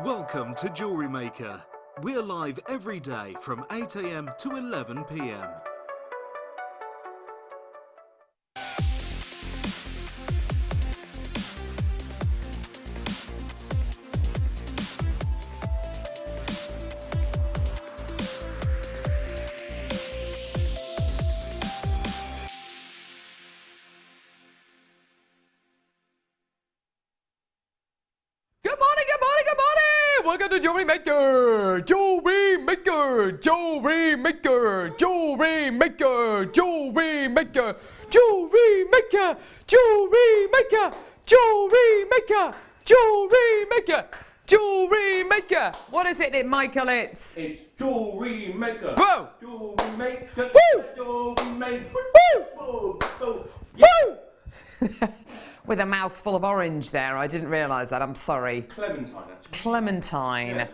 Welcome to JewelleryMaker. We're live every day from 8 AM to 11 PM. Welcome to JewelleryMaker! JewelleryMaker! JewelleryMaker! JewelleryMaker! JewelleryMaker! JewelleryMaker! JewelleryMaker! JewelleryMaker! JewelleryMaker! JewelleryMaker! What is it, Michael? It's JewelleryMaker! Whoa! JewelleryMaker! Woo! JewelleryMaker! Woo! Woo! Woo! With a mouthful of orange there. I didn't realise that. I'm sorry. Clementine, actually. Clementine. Yes.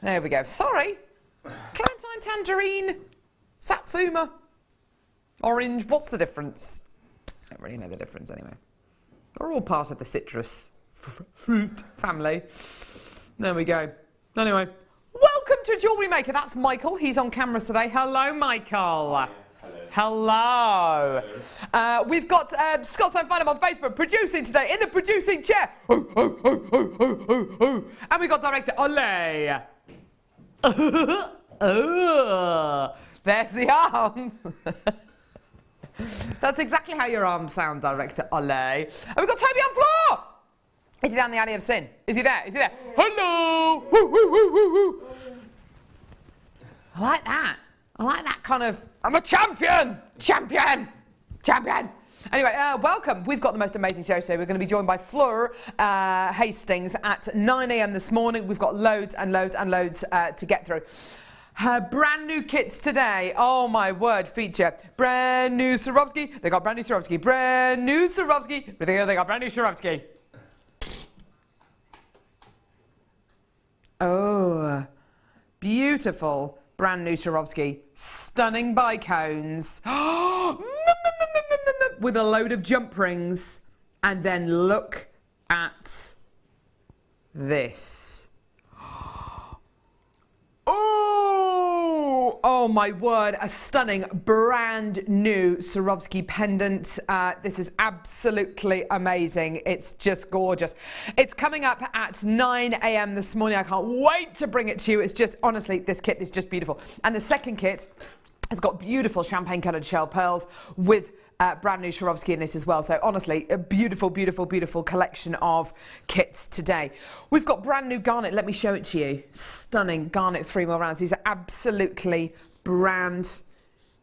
There we go. Sorry. Clementine, tangerine, satsuma, orange. What's the difference? I don't really know the difference anyway. They're all part of the citrus fruit family. There we go. Anyway, welcome to JewelleryMaker. That's Michael. He's on camera today. Hello, Michael. Hello. We've got Scott, so find him on Facebook, producing today in the producing chair. And we've got director Ole. There's the arms. That's exactly how your arms sound, director Ole. And we've got Toby on floor. Is he down the alley of sin? Is he there? Is he there? Hello. Woo, woo, woo, woo, woo. I like that. I like that kind of, I'm a champion! Champion! Champion! Anyway, welcome. We've got the most amazing show today. We're going to be joined by Fleur Hastings at 9 AM this morning. We've got loads and loads and loads to get through. Her brand new kits today. Oh my word, feature. Brand new Swarovski. They got brand new Swarovski. Brand new Swarovski. They got brand new Swarovski. Oh, beautiful. Brand new Swarovski, stunning bicones, with a load of jump rings, and then look at this. Oh my word, a stunning brand new Swarovski pendant. This is absolutely amazing. It's just gorgeous. It's coming up at 9 AM this morning. I can't wait to bring it to you. It's just, honestly, this kit is just beautiful. And the second kit has got beautiful champagne coloured shell pearls with brand new Swarovski in it as well. So honestly, a beautiful, beautiful, beautiful collection of kits today. We've got brand new garnet. Let me show it to you. Stunning garnet 3mm rounds. These are absolutely brand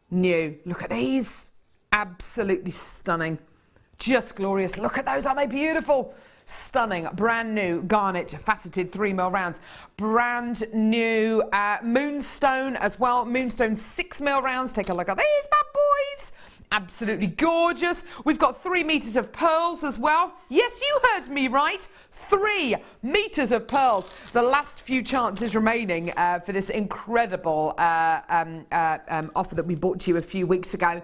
new. Look at these. Absolutely stunning. Just glorious. Look at those. Aren't they beautiful? Stunning. Brand new garnet faceted 3mm rounds. Brand new moonstone as well. Moonstone 6mm rounds. Take a look at these bad boys. Absolutely gorgeous. We've got 3 meters of pearls as well. Yes, you heard me right. 3 meters of pearls. The last few chances remaining for this incredible offer that we brought to you a few weeks ago.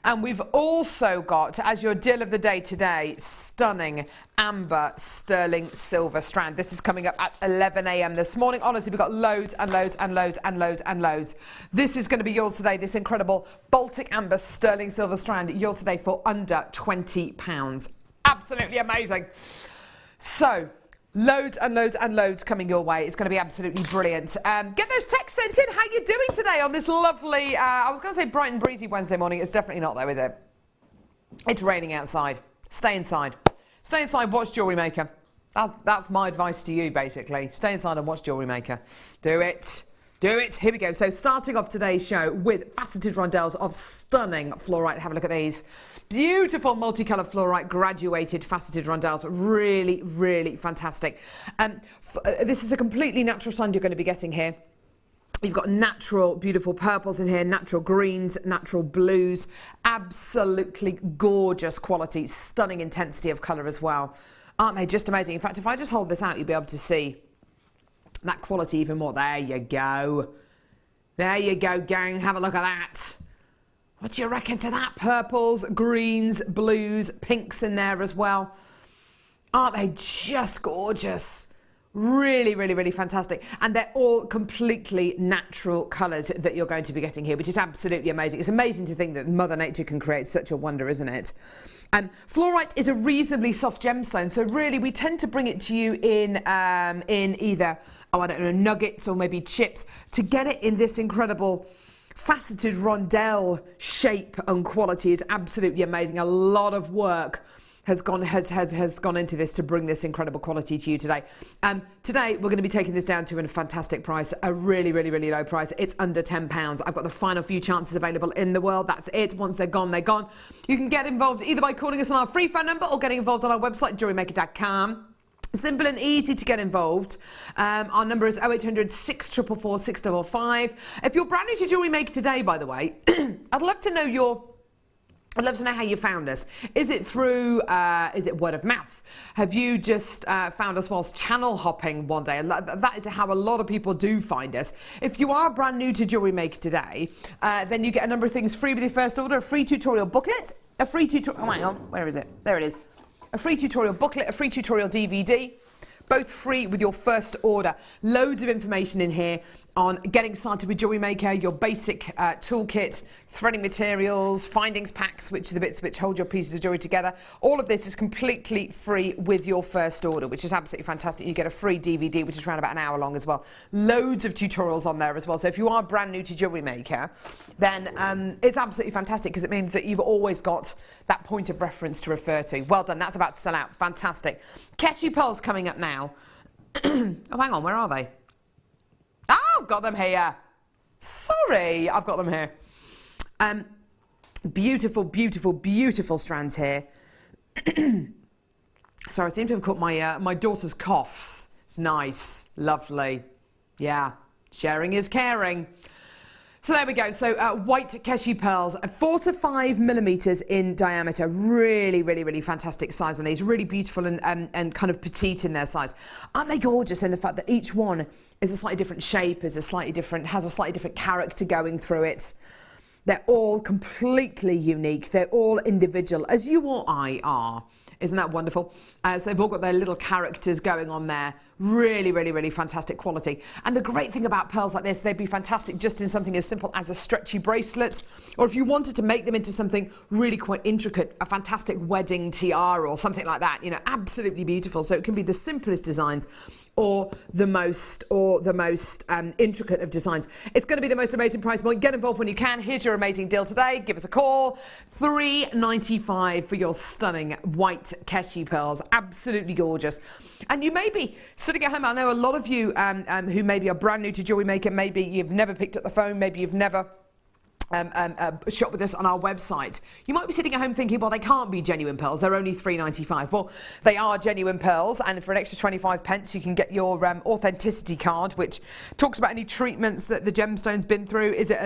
And we've also got, as your deal of the day today, stunning amber sterling silver strand. This is coming up at 11 AM this morning. Honestly, we've got loads and loads and loads and loads and loads. This is going to be yours today, this incredible Baltic amber sterling silver strand. Yours today for under £20. Absolutely amazing. So, loads and loads and loads coming your way. It's going to be absolutely brilliant. Get those texts sent in. How you doing today on this lovely, I was going to say bright and breezy Wednesday morning. It's definitely not though, is it? It's raining outside. Stay inside. Stay inside, watch JewelleryMaker. That's my advice to you, basically. Stay inside and watch JewelleryMaker. Do it. Do it. Here we go. So starting off today's show with faceted rondelles of stunning fluorite. Have a look at these. Beautiful multicolour fluorite graduated faceted rondelles. Really, really fantastic. This is a completely natural strand you're going to be getting here. You've got natural, beautiful purples in here, natural greens, natural blues. Absolutely gorgeous quality, stunning intensity of colour as well. Aren't they just amazing? In fact, if I just hold this out, you'll be able to see that quality even more. There you go. There you go, gang. Have a look at that. What do you reckon to that? Purples, greens, blues, pinks in there as well. Aren't they just gorgeous? Really, really, really fantastic. And they're all completely natural colours that you're going to be getting here, which is absolutely amazing. It's amazing to think that Mother Nature can create such a wonder, isn't it? Fluorite is a reasonably soft gemstone, so really we tend to bring it to you in either, I don't know, nuggets or maybe chips, to get it in this incredible faceted rondelle shape and quality is absolutely amazing. A lot of work has gone into this to bring this incredible quality to you today. Today we're going to be taking this down to a fantastic price, a really, really, really low price. It's under £10. I've got the final few chances available in the world. That's it. Once they're gone, they're gone. You can get involved either by calling us on our free phone number or getting involved on our website, jewellerymaker.com. Simple and easy to get involved. Our number is 0800 644 655. If you're brand new to Jewellery Maker today, by the way, I'd love to know how you found us. Is it through, is it word of mouth? Have you just found us whilst channel hopping one day? That is how a lot of people do find us. If you are brand new to Jewellery Maker today, then you get a number of things free with your first order: a free tutorial booklet, a free tutorial, oh hang on, where is it? There it is. A free tutorial booklet, a free tutorial DVD, both free with your first order. Loads of information in here on getting started with Jewellery Maker, your basic toolkit, threading materials, findings packs, which are the bits which hold your pieces of jewellery together. All of this is completely free with your first order, which is absolutely fantastic. You get a free DVD, which is around about an hour long as well. Loads of tutorials on there as well. So if you are brand new to Jewellery Maker, then it's absolutely fantastic, because it means that you've always got that point of reference to refer to. Well done, that's about to sell out. Fantastic. Keshi pearls coming up now. Oh, hang on, where are they? Oh, got them here. Sorry, I've got them here. Beautiful, beautiful, beautiful strands here. Sorry, I seem to have caught my daughter's coughs. It's nice, lovely. Yeah, sharing is caring. So there we go. So white Keshi pearls, 4 to 5 millimeters in diameter. Really, really, really fantastic size on these. Really beautiful and kind of petite in their size. Aren't they gorgeous in the fact that each one is a slightly different shape, has a slightly different character going through it. They're all completely unique. They're all individual, as you or I are. Isn't that wonderful? So they've all got their little characters going on there. Really, really, really fantastic quality. And the great thing about pearls like this, they'd be fantastic just in something as simple as a stretchy bracelet, or if you wanted to make them into something really quite intricate, a fantastic wedding tiara or something like that, you know, absolutely beautiful. So it can be the simplest designs or the most intricate of designs. It's going to be the most amazing price point. Get involved when you can. Here's your amazing deal today. Give us a call. $3.95 for your stunning white Keshi pearls. Absolutely gorgeous. And you may be sitting at home. I know a lot of you who maybe are brand new to Jewellery Maker. Maybe you've never picked up the phone. Maybe you've never shop with us on our website. You might be sitting at home thinking, well, they can't be genuine pearls. They're only $3.95. Well, they are genuine pearls, and for an extra 25 pence, you can get your authenticity card, which talks about any treatments that the gemstone's been through. Is it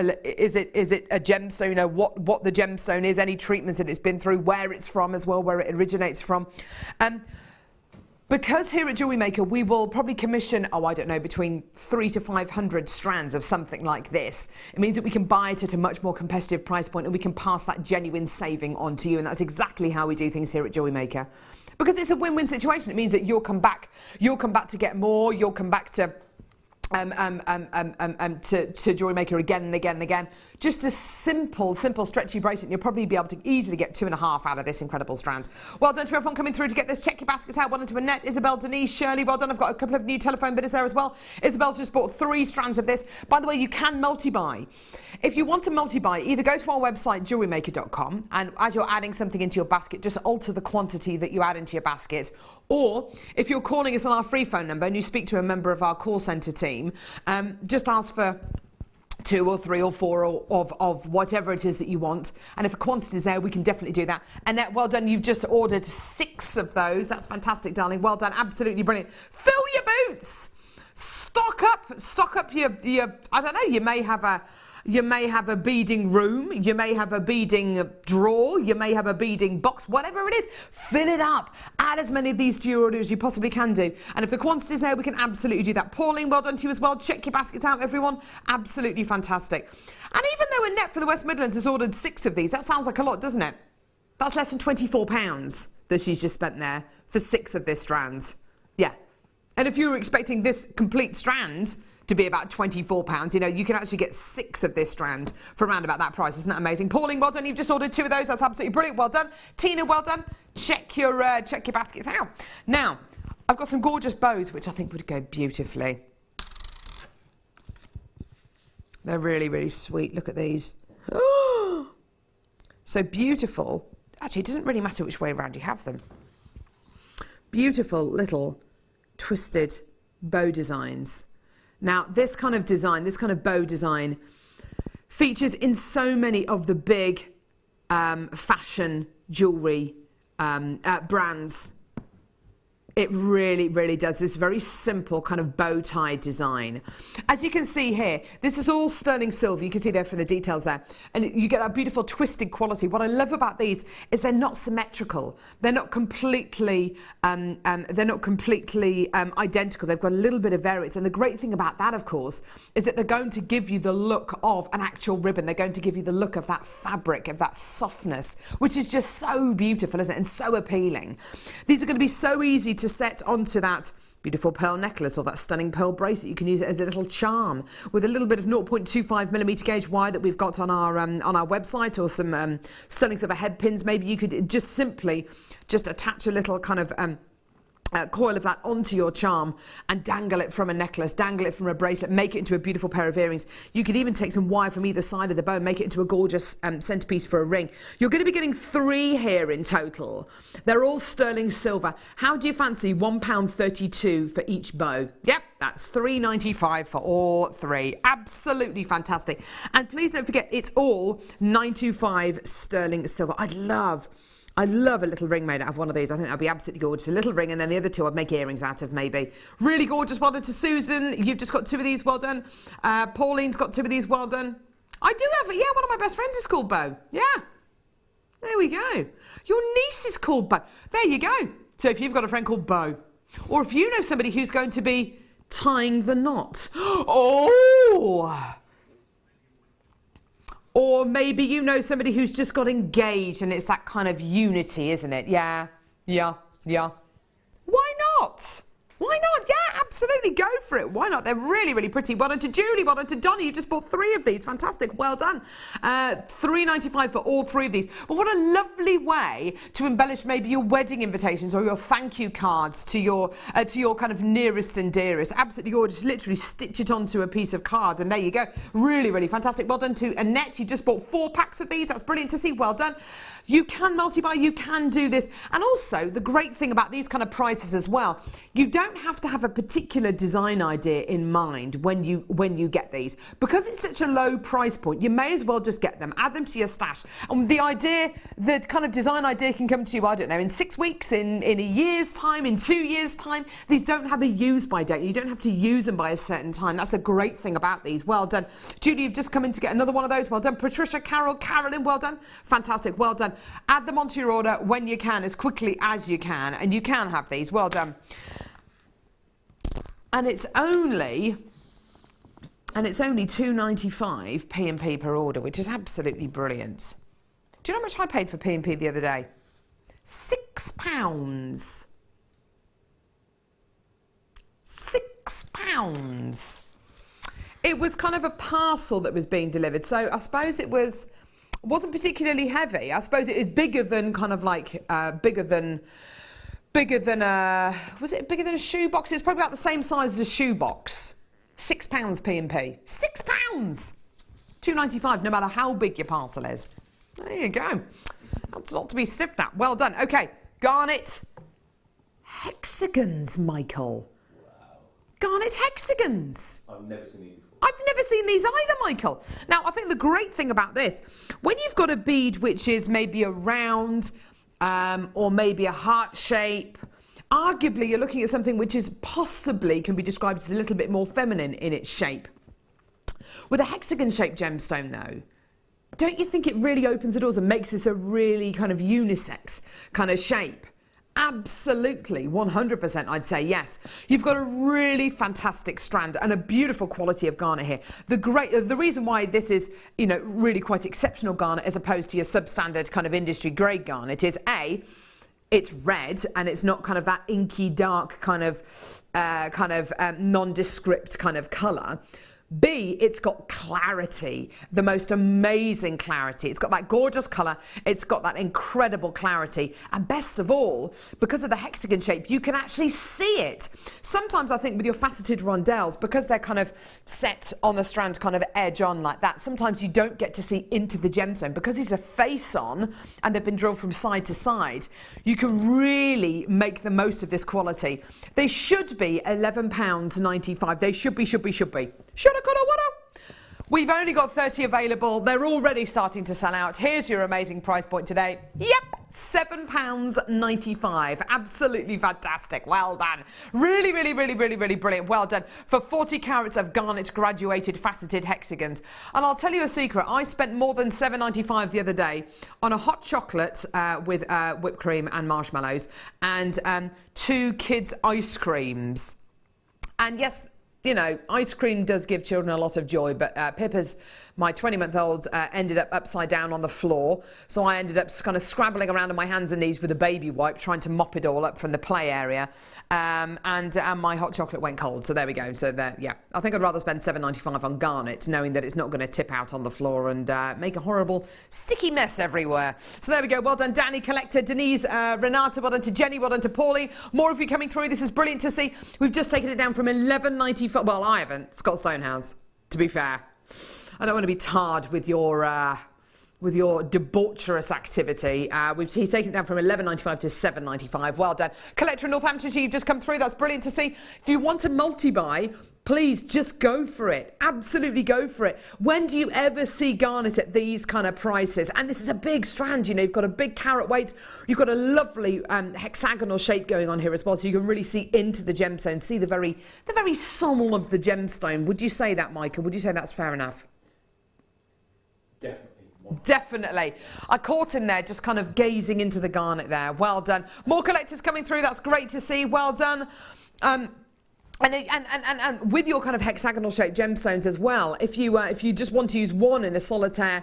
a gemstone? You know what the gemstone is, any treatments that it's been through, where it's from as well, where it originates from. Because here at Jewellery Maker, we will probably commission, I don't know, between 300 to 500 strands of something like this. It means that we can buy it at a much more competitive price point, and we can pass that genuine saving on to you. And that's exactly how we do things here at Jewellery Maker. Because it's a win-win situation. It means that you'll come back to get more, you'll come back to Jewellery Maker again and again and again. Just a simple stretchy bracelet, you'll probably be able to easily get 2.5 out of this incredible strands. Well done to everyone coming through to get this. Check your baskets out. Well done to Annette, Isabel, Denise, Shirley. Well done. I've got a couple of new telephone bidders there as well. Isabel's just bought 3 strands of this. By the way, you can multi-buy. If you want to multi-buy, either go to our website, jewellerymaker.com, and as you're adding something into your basket, just alter the quantity that you add into your basket. Or if you're calling us on our free phone number and you speak to a member of our call centre team, just ask for 2 or 3 or 4 of whatever it is that you want, and if the quantity is there, we can definitely do that. Annette, well done. You've just ordered 6 of those. That's fantastic, darling. Well done. Absolutely brilliant. Fill your boots. Stock up your I don't know, you may have a beading room, you may have a beading drawer, you may have a beading box, whatever it is, fill it up. Add as many of these to your order as you possibly can do. And if the quantity is there, we can absolutely do that. Pauline, well done to you as well. Check your baskets out, everyone. Absolutely fantastic. And even though Annette for the West Midlands has ordered 6 of these, that sounds like a lot, doesn't it? That's less than £24 that she's just spent there for 6 of this strand. Yeah. And if you were expecting this complete strand to be about £24, you know, you can actually get 6 of this strand for around about that price. Isn't that amazing? Pauline, well done. You've just ordered 2 of those. That's absolutely brilliant. Well done. Tina, well done. Check your baskets out. Now, I've got some gorgeous bows, which I think would go beautifully. They're really, really sweet. Look at these. Oh, so beautiful. Actually, it doesn't really matter which way around you have them. Beautiful little twisted bow designs. Now, this kind of design, this kind of bow design, features in so many of the big fashion jewellery brands. It really, really does. This very simple kind of bow tie design. As you can see here, this is all sterling silver. You can see there from the details there. And you get that beautiful twisted quality. What I love about these is they're not symmetrical. They're not completely, identical. They've got a little bit of variance. And the great thing about that, of course, is that they're going to give you the look of an actual ribbon. They're going to give you the look of that fabric, of that softness, which is just so beautiful, isn't it? And so appealing. These are going to be so easy to set onto that beautiful pearl necklace or that stunning pearl bracelet. You can use it as a little charm with a little bit of 0.25mm gauge wire that we've got on our website, or some stunning silver head pins. Maybe you could just simply attach a little kind of coil of that onto your charm and dangle it from a necklace, dangle it from a bracelet, make it into a beautiful pair of earrings. You could even take some wire from either side of the bow and make it into a gorgeous centerpiece for a ring. You're going to be getting 3 here in total. They're all sterling silver. How do you fancy £1.32 for each bow? Yep, that's £3.95 for all 3. Absolutely fantastic. And please don't forget, it's all 925 sterling silver. I love a little ring made out of one of these. I think that'd be absolutely gorgeous. A little ring, and then the other 2 I'd make earrings out of, maybe. Really gorgeous. Well done to Susan. You've just got 2 of these. Well done. Pauline's got 2 of these. Well done. I do have, yeah, one of my best friends is called Bo. Yeah. There we go. Your niece is called Bo. There you go. So if you've got a friend called Bo, or if you know somebody who's going to be tying the knot. Oh! Or maybe you know somebody who's just got engaged and it's that kind of unity, isn't it? Yeah. Why not? Why not? Yeah, absolutely. Go for it. Why not? They're really, really pretty. Well done to Julie. Well done to Donnie. You just bought 3 of these. Fantastic. Well done. £3.95 for all 3 of these. But what a lovely way to embellish maybe your wedding invitations or your thank you cards to your kind of nearest and dearest. Absolutely gorgeous. Literally stitch it onto a piece of card and there you go. Really, really fantastic. Well done to Annette. You just bought 4 packs of these. That's brilliant to see. Well done. You can multi-buy, you can do this. And also, the great thing about these kind of prices as well, you don't have to have a particular design idea in mind when you get these. Because it's such a low price point, you may as well just get them, add them to your stash. And the kind of design idea can come to you, I don't know, in 6 weeks, in a year's time, in 2 years' time. These don't have a use-by date. You don't have to use them by a certain time. That's a great thing about these. Well done. Julie, you've just come in to get another one of those. Well done. Patricia, Carol, Carolyn, well done. Fantastic. Well done. Add them onto your order when you can, as quickly as you can, and you can have these. Well done. And it's only £2.95 P&P per order, which is absolutely brilliant. Do you know how much I paid for P&P the other day? £6. £6. It was kind of a parcel that was being delivered, so I suppose it wasn't particularly heavy. I suppose it is bigger than kind of like bigger than was it bigger than a shoebox? It's probably about the same size as a shoebox. £6 P&P. £6. £2.95, no matter how big your parcel is. There you go. That's not to be sniffed at. Well done. Okay, garnet hexagons, Michael. Wow. Garnet hexagons. I've never seen these before. I've never seen these either, Michael. Now, I think the great thing about this, when you've got a bead which is maybe a round or maybe a heart shape, arguably you're looking at something which is possibly can be described as a little bit more feminine in its shape. With a hexagon-shaped gemstone, though, don't you think it really opens the doors and makes this a really kind of unisex kind of shape? Absolutely, 100%, I'd say yes. You've got a really fantastic strand and a beautiful quality of garnet here. The reason why this is, you know, really quite exceptional garnet as opposed to your substandard kind of industry grade garnet is A, it's red and it's not kind of that inky dark kind of nondescript kind of colour. B, it's got clarity, the most amazing clarity. It's got that gorgeous colour, it's got that incredible clarity, and best of all, because of the hexagon shape, you can actually see it. Sometimes I think with your faceted rondelles, because they're kind of set on the strand, kind of edge on like that, sometimes you don't get to see into the gemstone. Because these are face on and they've been drilled from side to side, you can really make the most of this quality. They should be £11.95. They should be. Shoulda, coulda, woulda. We've only got 30 available. They're already starting to sell out. Here's your amazing price point today. Yep, £7.95. Absolutely fantastic. Well done. Really brilliant. Well done. For 40 carats of garnet graduated faceted hexagons. And I'll tell you a secret. I spent more than £7.95 the other day on a hot chocolate with whipped cream and marshmallows and 2 kids' ice creams. And yes, you know, ice cream does give children a lot of joy, but Pippa's, my 20-month-old, ended up upside down on the floor. So I ended up kind of scrabbling around on my hands and knees with a baby wipe, trying to mop it all up from the play area. And my hot chocolate went cold. So there we go. So there, yeah, I think I'd rather spend £7.95 on garnet, knowing that it's not going to tip out on the floor and make a horrible sticky mess everywhere. So there we go. Well done, Danny, Collector, Denise, Renata. Well done to Jenny. Well done to Paulie. More of you coming through. This is brilliant to see. We've just taken it down from £11.95. Well, I haven't. Scott Stone has, to be fair. I don't want to be tarred with your debaucherous activity. He's taken it down from £11.95 to £7.95. Well done. Collector in Northamptonshire, you've just come through. That's brilliant to see. If you want to multi-buy, please just go for it. Absolutely go for it. When do you ever see garnet at these kind of prices? And this is a big strand, you know, you've got a big carat weight. You've got a lovely hexagonal shape going on here as well, so you can really see into the gemstone, see the very soul of the gemstone. Would you say that, Micah? Would you say that's fair enough? Definitely. I caught him there just kind of gazing into the garnet there. Well done. More collectors coming through. That's great to see. Well done. And with your kind of hexagonal shaped gemstones as well, if you just want to use one in a solitaire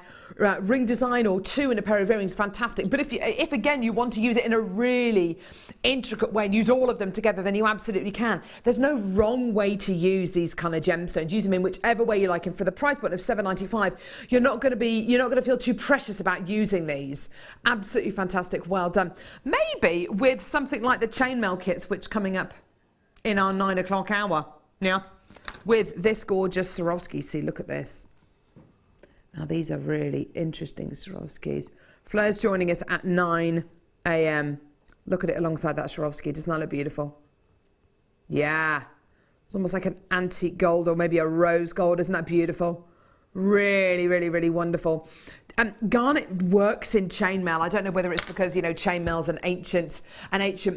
ring design or 2 in a pair of earrings, fantastic. But if again you want to use it in a really intricate way and use all of them together, then you absolutely can. There's no wrong way to use these kind of gemstones. Use them in whichever way you like, and for the price point of £7.95, you're not going to feel too precious about using these. Absolutely fantastic. Well done. Maybe with something like the chainmail kits, which coming up in our 9 o'clock hour, yeah, with this gorgeous Swarovski. See, look at this. Now, these are really interesting Swarovskis. Fleur's joining us at 9 a.m. Look at it alongside that Swarovski. Doesn't that look beautiful? Yeah. It's almost like an antique gold or maybe a rose gold. Isn't that beautiful? Really wonderful. Garnet works in chainmail. I don't know whether it's because, you know, chainmail's an ancient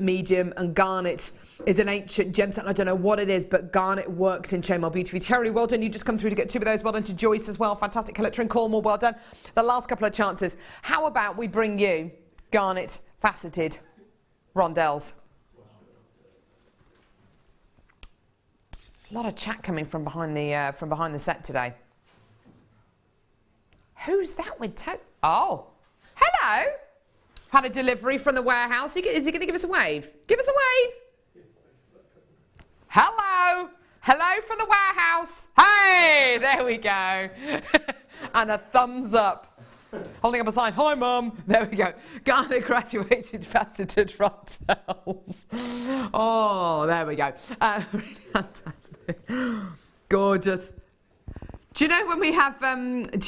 medium and garnet is an ancient gemstone. I don't know what it is, but garnet works in chainmail beautifully. Terry, well done. You just come through to get 2 of those. Well done to Joyce as well. Fantastic collector in Cornwall. Well done. The last couple of chances. How about we bring you garnet faceted rondelles? A lot of chat coming from behind the set today. Who's that with Oh, hello. Had a delivery from the warehouse. Is he going to give us a wave? Give us a wave. Hello. Hello from the warehouse. Hey, there we go. And a thumbs up. Holding up a sign. Hi, Mum. There we go. Garnet graduated faceted rondelles. Oh, there we go. Really fantastic. Gorgeous. Do you know when we have, and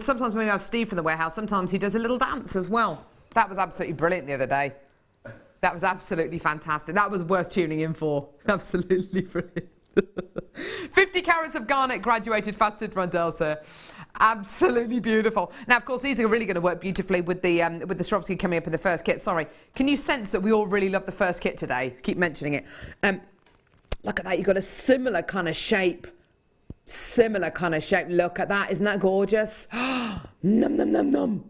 sometimes when we have Steve from the warehouse, sometimes he does a little dance as well. That was absolutely brilliant the other day. That was absolutely fantastic. That was worth tuning in for. Absolutely brilliant. 50 carats of garnet graduated faceted rondelles, sir. Absolutely beautiful. Now, of course, these are really going to work beautifully with the Swarovski coming up in the first kit. Sorry. Can you sense that we all really love the first kit today? Keep mentioning it. Look at that. You've got a similar kind of shape. Look at that. Isn't that gorgeous? Num, num, num, num.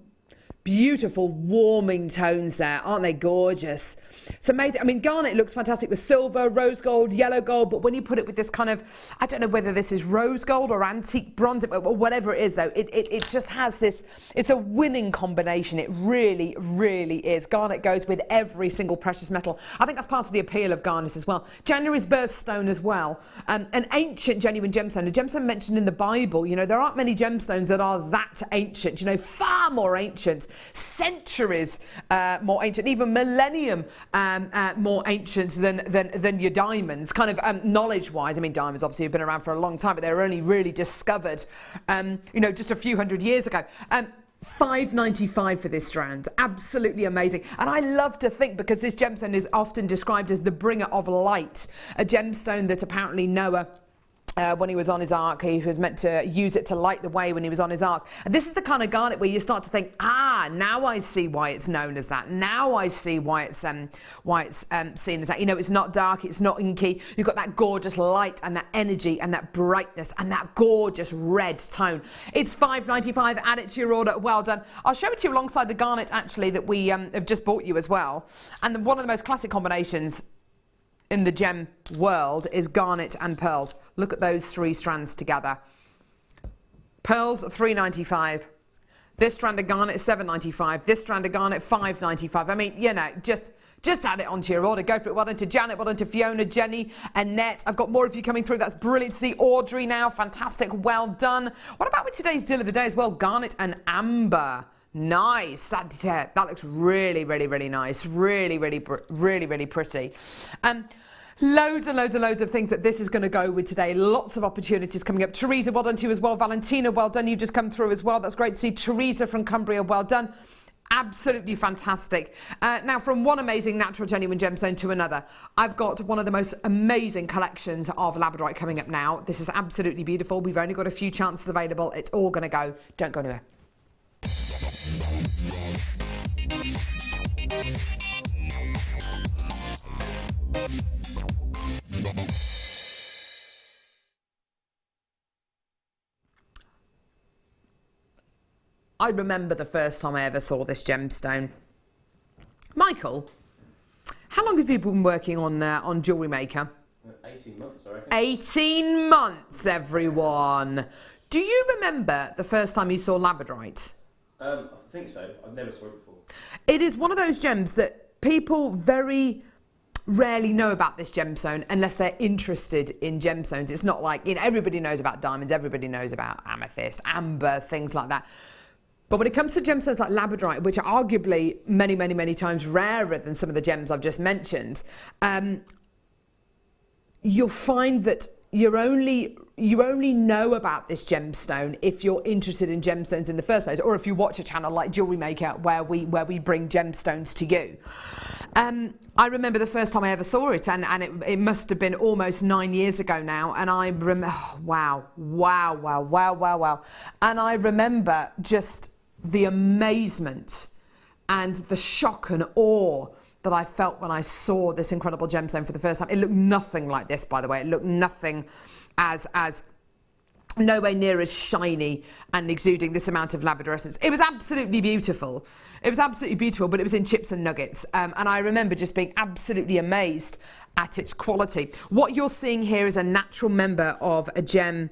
beautiful warming tones there. Aren't they gorgeous? It's amazing. I mean, garnet looks fantastic with silver, rose gold, yellow gold, but when you put it with this kind of, I don't know whether this is rose gold or antique bronze, or whatever it is though, it just has this, it's a winning combination. It really, really is. Garnet goes with every single precious metal. I think that's part of the appeal of garnet as well. January's birthstone as well. An ancient genuine gemstone, a gemstone mentioned in the Bible. You know, there aren't many gemstones that are that ancient, you know, far more ancient, centuries more ancient, even millennium more ancient than your diamonds, kind of knowledge-wise. I mean, diamonds obviously have been around for a long time, but they were only really discovered, you know, just a few hundred years ago. $5.95 for this strand. Absolutely amazing. And I love to think, because this gemstone is often described as the bringer of light, a gemstone that apparently Noah, when he was on his ark, he was meant to use it to light the way when he was on his ark. And this is the kind of garnet where you start to think, now I see why it's known as that. Now I see why it's seen as that. You know, it's not dark, it's not inky. You've got that gorgeous light and that energy and that brightness and that gorgeous red tone. It's $5.95. Add it to your order. Well done. I'll show it to you alongside the garnet actually that we have just bought you as well. And one of the most classic combinations in the gem world is garnet and pearls. Look at those three strands together. Pearls, $3.95. This strand of garnet, $7.95. This strand of garnet, $5.95. I mean, you know, just add it onto your order. Go for it. Well done to Janet, well done to Fiona, Jenny, Annette. I've got more of you coming through. That's brilliant to see. Audrey now, fantastic. Well done. What about with today's deal of the day as well? Garnet and amber. Nice. That looks really, really, really nice. Really, really, really, really pretty. Loads and loads and loads of things that this is going to go with today. Lots of opportunities coming up. Teresa, well done to you as well. Valentina, well done. You've just come through as well. That's great to see. Teresa from Cumbria, well done. Absolutely fantastic. Now, from one amazing natural genuine gemstone to another, I've got one of the most amazing collections of labradorite coming up now. This is absolutely beautiful. We've only got a few chances available. It's all going to go. Don't go anywhere. I remember the first time I ever saw this gemstone. Michael, how long have you been working on JewelleryMaker? 18 months, I reckon. 18 months, everyone. Do you remember the first time you saw labradorite? I think so. I've never saw it before. It is one of those gems that people very rarely know about this gemstone unless they're interested in gemstones. It's not like, you know, everybody knows about diamonds, everybody knows about amethyst, amber, things like that. But when it comes to gemstones like labradorite, which are arguably many, many, many times rarer than some of the gems I've just mentioned, you'll find that you only know about this gemstone if you're interested in gemstones in the first place, or if you watch a channel like JewelleryMaker where we bring gemstones to you. I remember the first time I ever saw it, and it must have been almost 9 years ago now, and I remember, wow. And I remember just the amazement and the shock and awe that I felt when I saw this incredible gemstone for the first time. It looked nothing like this, by the way. It looked nothing as nowhere near as shiny and exuding this amount of labradorescence. It was absolutely beautiful. It was absolutely beautiful, but it was in chips and nuggets. And I remember just being absolutely amazed at its quality. What you're seeing here is a natural member of a gem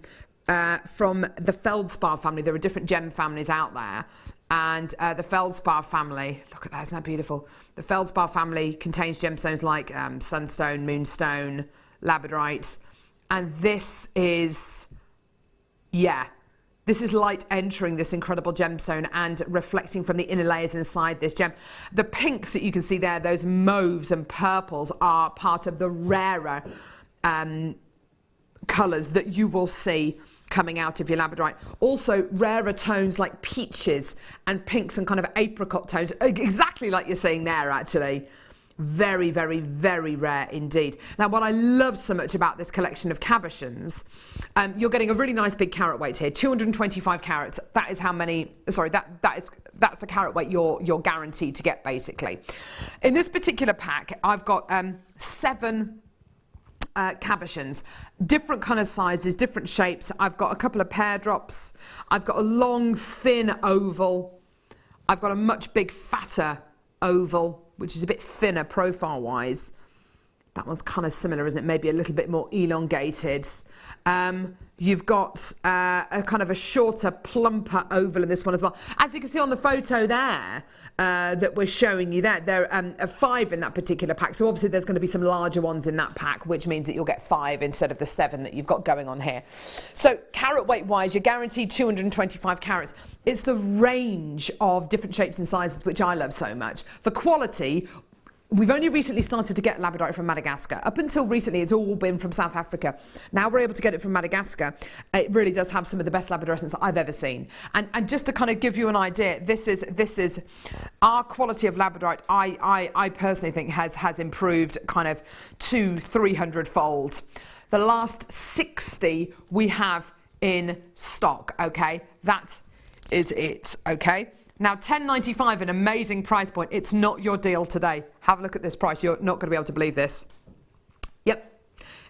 from the feldspar family. There are different gem families out there. And the feldspar family, look at that, isn't that beautiful? The feldspar family contains gemstones like sunstone, moonstone, labradorite. And this is, this is light entering this incredible gemstone and reflecting from the inner layers inside this gem. The pinks that you can see there, those mauves and purples, are part of the rarer colours that you will see coming out of your labradorite. Also rarer tones like peaches and pinks and kind of apricot tones, exactly like you're seeing there actually. Very, very, very rare indeed. Now, what I love so much about this collection of cabochons, you're getting a really nice big carat weight here, 225 carats. That is how many, sorry, that's a carat weight you're guaranteed to get basically. In this particular pack, I've got 7 cabochons, different kind of sizes, different shapes. I've got a couple of pear drops. I've got a long, thin oval. I've got a much big fatter oval, which is a bit thinner profile-wise. That one's kind of similar, isn't it? Maybe a little bit more elongated. You've got a kind of a shorter, plumper oval in this one as well. As you can see on the photo there, that we're showing you there are 5 in that particular pack. So obviously there's going to be some larger ones in that pack, which means that you'll get 5 instead of the 7 that you've got going on here. So carat weight wise, you're guaranteed 225 carats. It's the range of different shapes and sizes which I love so much. The quality. We've only recently started to get labradorite from Madagascar. Up until recently, it's all been from South Africa. Now we're able to get it from Madagascar. It really does have some of the best labradorescence that I've ever seen. And just to kind of give you an idea, this is our quality of labradorite. I personally think has improved kind of 200-300 fold. The last 60 we have in stock. Okay, that is it. Okay. Now, $10.95, an amazing price point. It's not your deal today. Have a look at this price. You're not going to be able to believe this. Yep.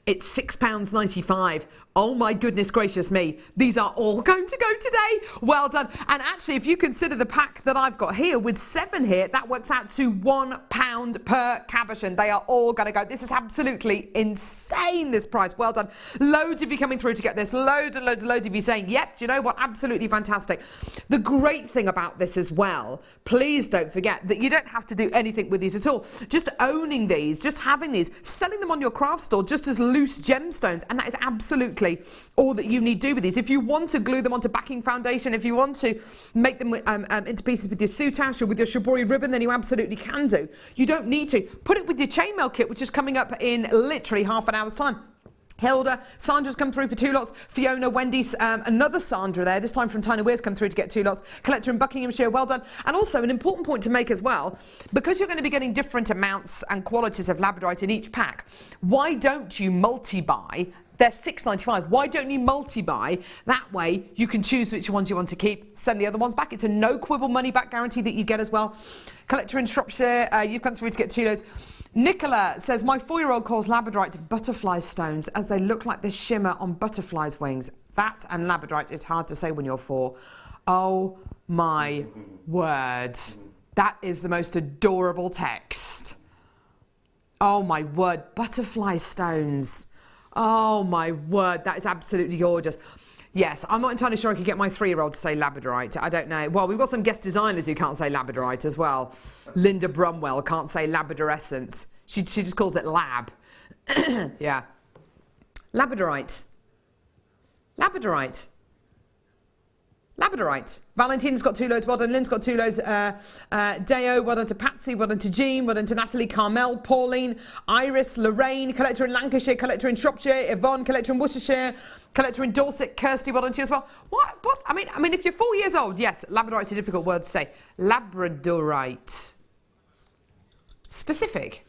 It's £6.95. Oh my goodness gracious me. These are all going to go today. Well done. And actually, if you consider the pack that I've got here with 7 here, that works out to £1 per cabochon. They are all going to go. This is absolutely insane, this price. Well done. Loads of you coming through to get this. Loads and loads and loads of you saying, yep, do you know what? Absolutely fantastic. The great thing about this as well, please don't forget that you don't have to do anything with these at all. Just owning these, just having these, selling them on your craft store just as loose gemstones. And that is absolutely all that you need to do with these. If you want to glue them onto backing foundation, if you want to make them into pieces with your soutache or with your shibori ribbon, then you absolutely can do. You don't need to. Put it with your chainmail kit, which is coming up in literally half an hour's time. Hilda, Sandra's come through for 2 lots. Fiona, Wendy's, another Sandra there, this time from Tiny Weir's come through to get 2 lots. Collector in Buckinghamshire, well done. And also an important point to make as well, because you're going to be getting different amounts and qualities of labradorite in each pack, why don't you multi-buy? They're $6.95. Why don't you multi-buy? That way you can choose which ones you want to keep, send the other ones back. It's a no quibble money back guarantee that you get as well. Collector in Shropshire, you've come through to get 2 loads. Nicola says, my 4-year-old calls labradorite butterfly stones as they look like the shimmer on butterflies' wings. That and labradorite is hard to say when you're 4. Oh my word. That is the most adorable text. Oh my word, butterfly stones. Oh my word, that is absolutely gorgeous. Yes, I'm not entirely sure I could get my 3-year-old to say labradorite. I don't know. Well, we've got some guest designers who can't say labradorite as well. Linda Brumwell can't say labradorescence. She just calls it lab. Yeah. Labradorite. Labradorite. Labradorite. Valentina's got 2 loads. Well done. Lynn's got 2 loads. Deo, well done to Patsy. Well done to Jean. Well done to Natalie, Carmel, Pauline, Iris, Lorraine, collector in Lancashire, collector in Shropshire, Yvonne, collector in Worcestershire, collector in Dorset, Kirsty, well done to you as well. What? I mean, if you're 4 years old, yes, labradorite's a difficult word to say. Labradorite. Specific.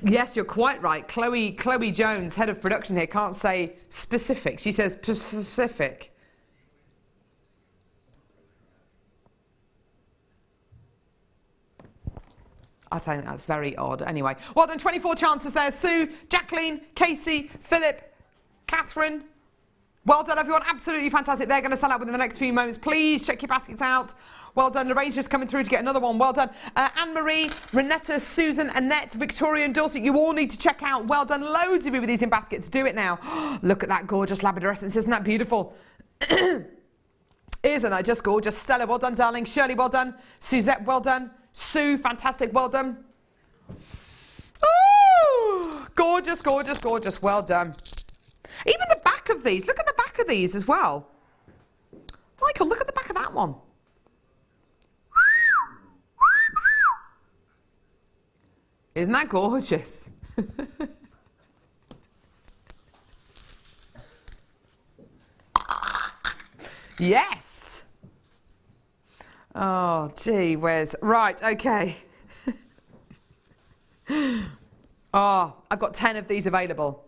Yes, you're quite right. Chloe Jones, head of production here, can't say specific. She says specific. I think that's very odd. Anyway, well done, 24 chances there. Sue, Jacqueline, Casey, Philip, Catherine. Well done, everyone. Absolutely fantastic. They're going to sell out within the next few moments. Please check your baskets out. Well done. Lorraine's just coming through to get another one. Well done. Anne-Marie, Renetta, Susan, Annette, Victoria and Dorset. You all need to check out. Well done. Loads of you with these in baskets. Do it now. Look at that gorgeous labradorescence. Isn't that beautiful? Isn't that just gorgeous? Stella, well done, darling. Shirley, well done. Suzette, well done. Sue, fantastic, well done. Ooh, gorgeous, gorgeous, gorgeous, well done. Even the back of these, look at the back of these as well. Michael, look at the back of that one. Isn't that gorgeous? Yes. Oh, gee whiz. Right, okay. Oh, I've got 10 of these available.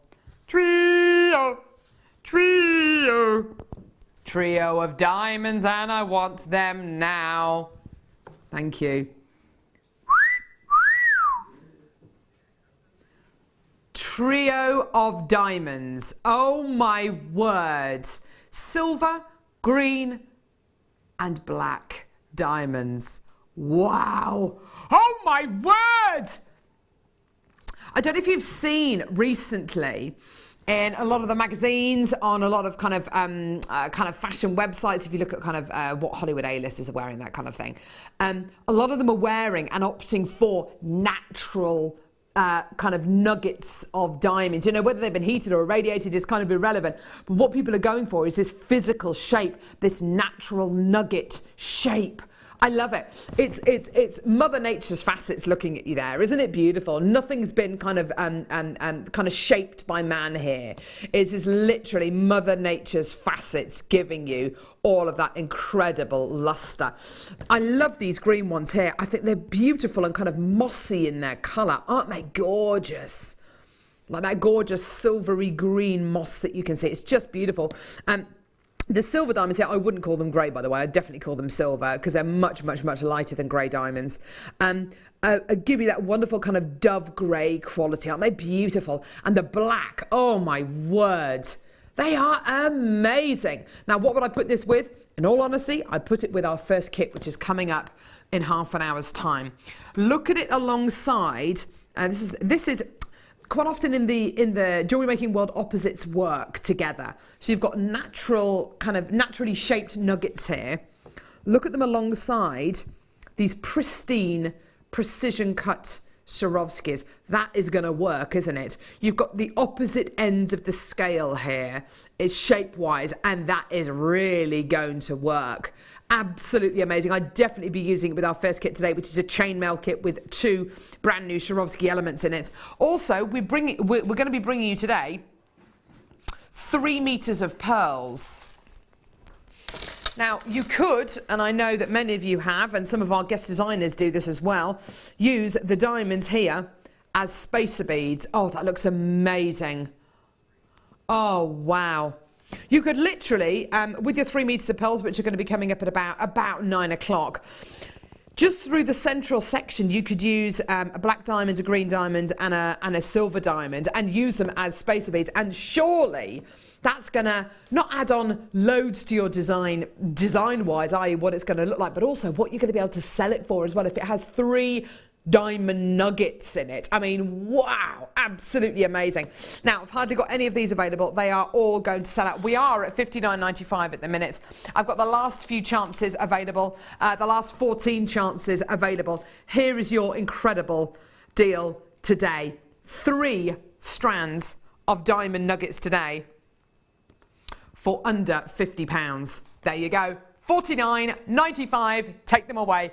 Trio of diamonds, and I want them now. Thank you. Trio of diamonds. Oh my word. Silver, green, and black. diamonds. Wow. Oh my word. I don't know if you've seen recently in a lot of the magazines, on a lot of kind of fashion websites, if you look at kind of what Hollywood A-listers are wearing, that kind of thing, a lot of them are wearing and opting for natural kind of nuggets of diamonds. You know, whether they've been heated or irradiated is kind of irrelevant. But what people are going for is this physical shape, this natural nugget shape. I love it. It's Mother Nature's facets looking at you there, isn't it beautiful? Nothing's been kind of shaped by man here. It is literally Mother Nature's facets giving you all of that incredible luster. I love these green ones here. I think they're beautiful and kind of mossy in their colour. Aren't they gorgeous? Like that gorgeous silvery green moss that you can see. It's just beautiful. The silver diamonds here, I wouldn't call them grey, by the way. I'd definitely call them silver because they're much, much, much lighter than grey diamonds. Give you that wonderful kind of dove grey quality. Aren't they beautiful? And the black, oh my word. They are amazing. Now, what would I put this with? In all honesty, I put it with our first kit, which is coming up in half an hour's time. Look at it alongside, this is quite often in the jewelry making world, opposites work together. So you've got naturally shaped nuggets here. Look at them alongside these pristine, precision cut Swarovskis. That is going to work, isn't it? You've got the opposite ends of the scale here, is shape-wise, and that is really going to work. Absolutely amazing. I'd definitely be using it with our first kit today, which is a chainmail kit with 2 brand new Swarovski elements in it. Also, we're going to be bringing you today 3 meters of pearls. Now, you could, and I know that many of you have, and some of our guest designers do this as well, use the diamonds here as spacer beads. Oh, that looks amazing. Oh, wow. You could literally, with your 3 meters of pearls, which are going to be coming up at about 9 o'clock, just through the central section, you could use a black diamond, a green diamond, and a silver diamond, and use them as spacer beads. And surely that's going to not add on loads to your design-wise, i.e. what it's going to look like, but also what you're going to be able to sell it for as well if it has 3 diamond nuggets in it. I mean, wow, absolutely amazing. Now, I've hardly got any of these available. They are all going to sell out. We are at $59.95 at the minute. I've got the last few chances available, the last 14 chances available. Here is your incredible deal today. 3 strands of diamond nuggets today for under £50. There you go. $49.95. Take them away.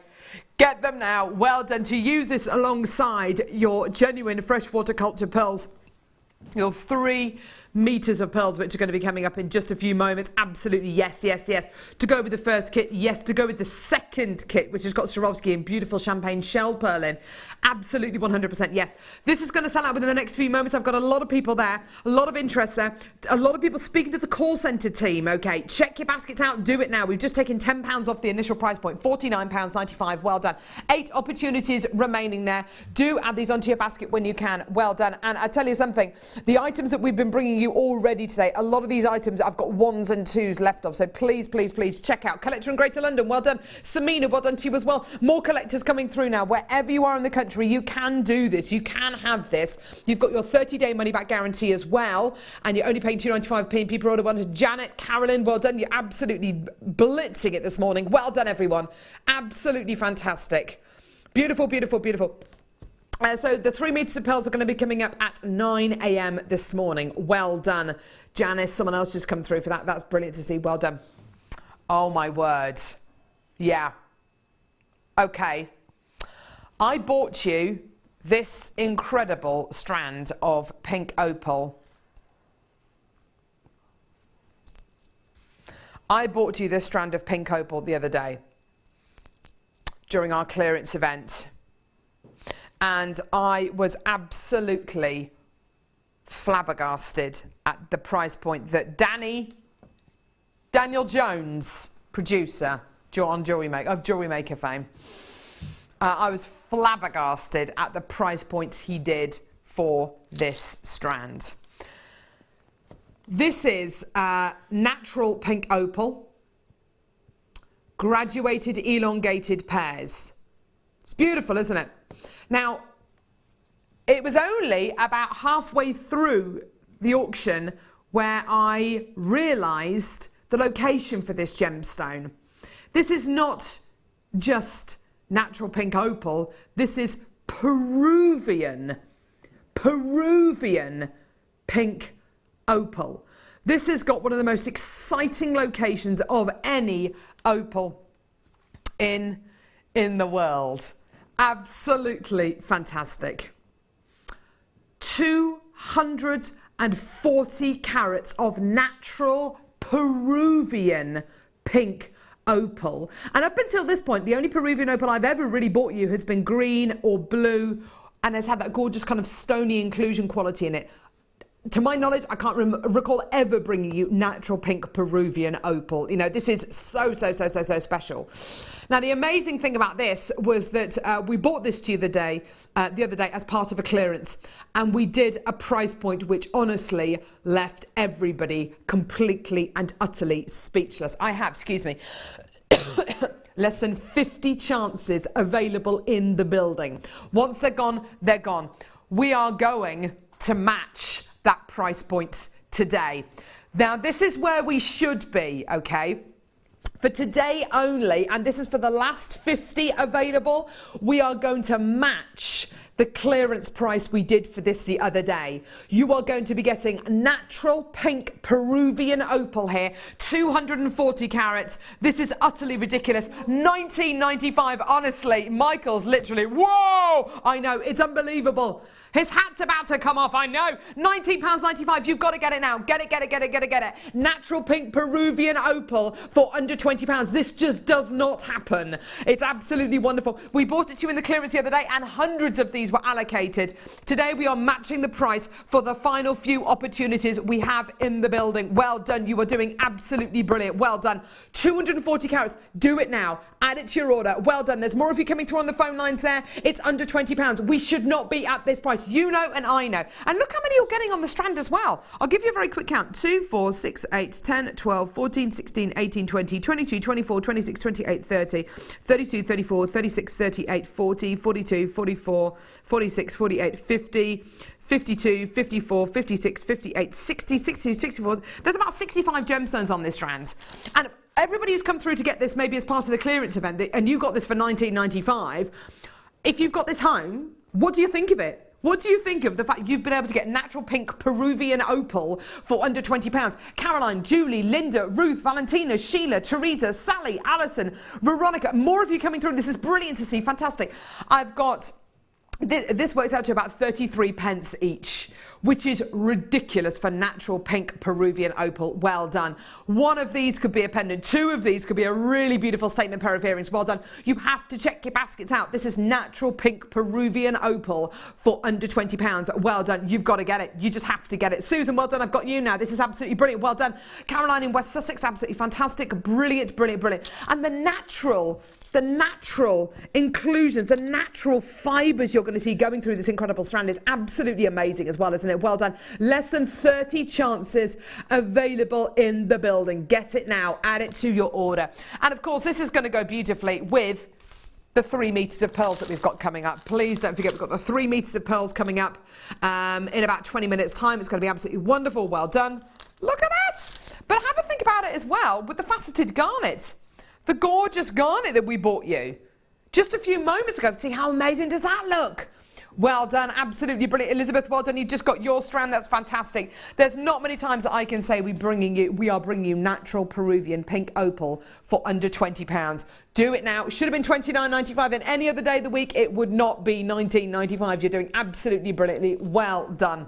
Get them now. Well done. To use this alongside your genuine freshwater culture pearls, your 3 meters of pearls, which are going to be coming up in just a few moments. Absolutely, yes, yes, yes. To go with the first kit, yes. To go with the second kit, which has got Swarovski and beautiful champagne shell pearl in. Absolutely 100% yes. This is going to sell out within the next few moments. I've got a lot of people there, a lot of interest there, a lot of people speaking to the call centre team. Okay, check your baskets out. Do it now. We've just taken £10 off the initial price point, £49.95. Well done. 8 opportunities remaining there. Do add these onto your basket when you can. Well done. And I tell you something, the items that we've been bringing you already today, a lot of these items I've got 1s and 2s left of, so please, please, please check out. Collector in Greater London, well done. Samina, well done to you as well. More collectors coming through now. Wherever you are in the country, you can do this. You can have this. You've got your 30-day money-back guarantee as well, and you're only paying £2.95 and people order one. Janet, Carolyn, well done. You're absolutely blitzing it this morning. Well done, everyone. Absolutely fantastic. Beautiful, beautiful, beautiful. So the 3 meters of pearls are going to be coming up at 9 a.m. this morning. Well done, Janice. Someone else just come through for that. That's brilliant to see. Well done. Oh, my word. Yeah. Okay. I bought you this incredible strand of pink opal. I bought you this strand of pink opal the other day during our clearance event. And I was absolutely flabbergasted at the price point that Daniel Jones, producer on JewelleryMaker fame, I was flabbergasted at the price point he did for this strand. This is natural pink opal, graduated elongated pairs. It's beautiful, isn't it? Now, it was only about halfway through the auction where I realised the location for this gemstone. This is not just natural pink opal, this is Peruvian pink opal. This has got one of the most exciting locations of any opal in the world. Absolutely fantastic. 240 carats of natural Peruvian pink opal. And up until this point, the only Peruvian opal I've ever really bought you has been green or blue and has had that gorgeous kind of stony inclusion quality in it. To my knowledge, I can't recall ever bringing you natural pink Peruvian opal. You know, this is so special. Now, the amazing thing about this was that we bought this to you the other day as part of a clearance, and we did a price point which honestly left everybody completely and utterly speechless. I have, excuse me, less than 50 chances available in the building. Once they're gone, they're gone. We are going to match that price point today. Now, this is where we should be, okay? For today only, and this is for the last 50 available, we are going to match the clearance price we did for this the other day. You are going to be getting natural pink Peruvian opal here, 240 carats. This is utterly ridiculous. $19.95. Honestly, Michael's literally, whoa! I know, it's unbelievable. His hat's about to come off, I know. £19.95, you've got to get it now. Get it. Natural pink Peruvian opal for under £20. This just does not happen. It's absolutely wonderful. We bought it to you in the clearance the other day and hundreds of these were allocated. Today we are matching the price for the final few opportunities we have in the building. Well done, you are doing absolutely brilliant. Well done. 240 carats, do it now. Add it to your order. Well done. There's more of you coming through on the phone lines there. It's under £20. We should not be at this price. You know and I know. And look how many you're getting on the strand as well. I'll give you a very quick count. 2, 4, 6, 8, 10, 12, 14, 16, 18, 20, 22, 24, 26, 28, 30, 32, 34, 36, 38, 40, 42, 44, 46, 48, 50, 52, 54, 56, 58, 60, 62, 64. There's about 65 gemstones on this strand. And everybody who's come through to get this maybe as part of the clearance event, and you got this for $19.95, if you've got this home, what do you think of it? What do you think of the fact you've been able to get natural pink Peruvian opal for under £20? Caroline, Julie, Linda, Ruth, Valentina, Sheila, Teresa, Sally, Alison, Veronica, more of you coming through. This is brilliant to see, fantastic. I've got, this works out to about 33 pence each, which is ridiculous for natural pink Peruvian opal. Well done. One of these could be a pendant. Two of these could be a really beautiful statement pair of earrings. Well done. You have to check your baskets out. This is natural pink Peruvian opal for under £20. Well done. You've got to get it. You just have to get it. Susan, well done. I've got you now. This is absolutely brilliant. Well done. Caroline in West Sussex, absolutely fantastic. Brilliant. And the natural inclusions, the natural fibres you're going to see going through this incredible strand is absolutely amazing as well, isn't it? Well done. Less than 30 chances available in the building. Get it now. Add it to your order. And of course, this is going to go beautifully with the 3 meters of pearls that we've got coming up. Please don't forget, we've got the 3 meters of pearls coming up in about 20 minutes time. It's going to be absolutely wonderful. Well done. Look at that. But have a think about it as well with the faceted garnet. The gorgeous garnet that we bought you just a few moments ago. See how amazing does that look? Well done, absolutely brilliant. Elizabeth, well done. You've just got your strand. That's fantastic. There's not many times that I can say we are bringing you natural Peruvian pink opal for under £20. Do it now. It should have been $29.95, and any other day of the week it would not be $19.95. You're doing absolutely brilliantly. Well done.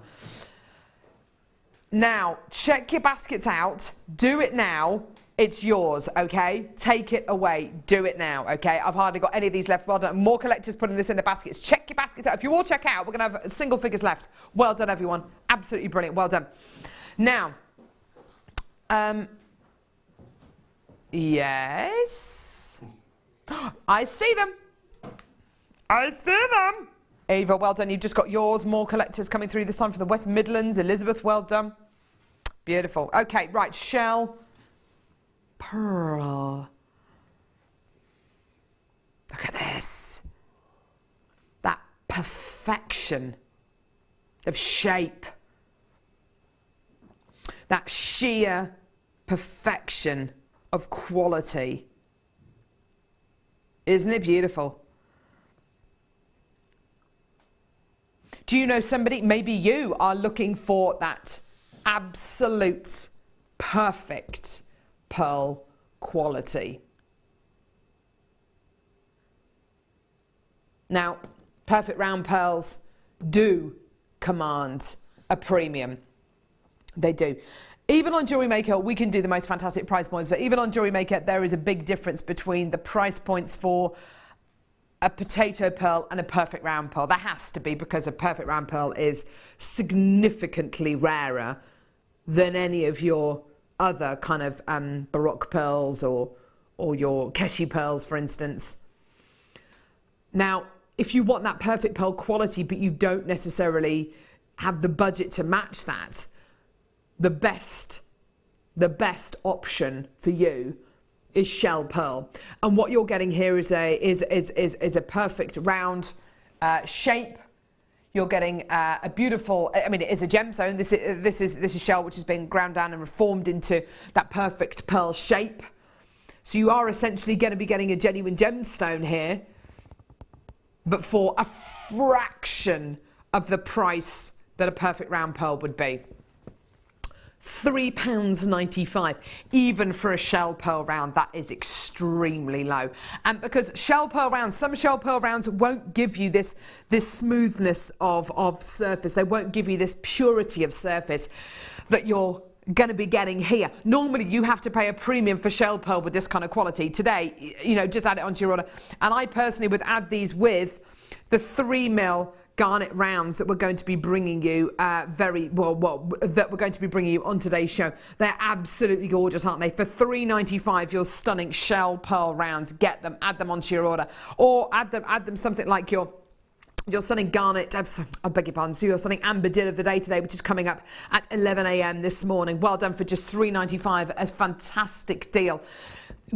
Now, check your baskets out. Do it now. It's yours, okay? Take it away. Do it now, okay? I've hardly got any of these left. Well done. More collectors putting this in the baskets. Check your baskets out. If you all check out, we're going to have single figures left. Well done, everyone. Absolutely brilliant. Well done. Now, yes. I see them. Ava, well done. You've just got yours. More collectors coming through this time for the West Midlands. Elizabeth, well done. Beautiful. Okay, right. Shell. Pearl. perfection of shape. That sheer perfection of quality. Isn't it beautiful? Do you know somebody, maybe you are looking for that absolute perfect pearl quality? Now, perfect round pearls do command a premium. They do. Even on JewelleryMaker, we can do the most fantastic price points, but even on JewelleryMaker, there is a big difference between the price points for a potato pearl and a perfect round pearl. There has to be, because a perfect round pearl is significantly rarer than any of your other kind of Baroque pearls or your Keshi pearls, for instance. Now, if you want that perfect pearl quality, but you don't necessarily have the budget to match that, the best option for you is shell pearl. And what you're getting here is a perfect round shape. You're getting a beautiful, I mean, it is a gemstone. This is shell which has been ground down and reformed into that perfect pearl shape. So you are essentially going to be getting a genuine gemstone here, but for a fraction of the price that a perfect round pearl would be. £3.95, even for a shell pearl round. That is extremely low. And because shell pearl rounds, some shell pearl rounds won't give you this smoothness of surface. They won't give you this purity of surface that you're going to be getting here. Normally you have to pay a premium for shell pearl with this kind of quality. Today, you know, just add it onto your order. And I personally would add these with the 3mm garnet rounds that we're going to be bringing you that we're going to be bringing you on today's show. They're absolutely gorgeous, aren't they? For £3.95, your stunning shell pearl rounds. Get them, add them onto your order, or add them something like your stunning garnet, I beg your pardon, so your stunning amber deal of the day today, which is coming up at 11 a.m. this morning. Well done for just £3.95, a fantastic deal.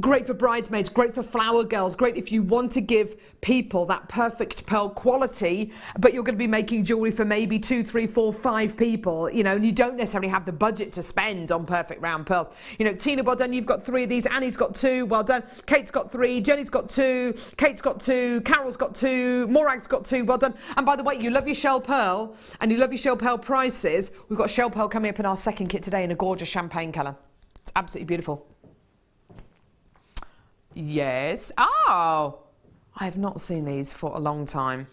Great for bridesmaids, great for flower girls, great if you want to give people that perfect pearl quality, but you're going to be making jewellery for maybe 2, 3, 4, 5 people, you know, and you don't necessarily have the budget to spend on perfect round pearls. You know, Tina, well done, you've got 3 of these, Annie's got 2, well done, Kate's got 3, Jenny's got 2, Kate's got 2, Carol's got 2, Morag's got 2, well done. And by the way, you love your shell pearl, and you love your shell pearl prices. We've got shell pearl coming up in our second kit today in a gorgeous champagne colour. It's absolutely beautiful. Yes. Oh, I have not seen these for a long time.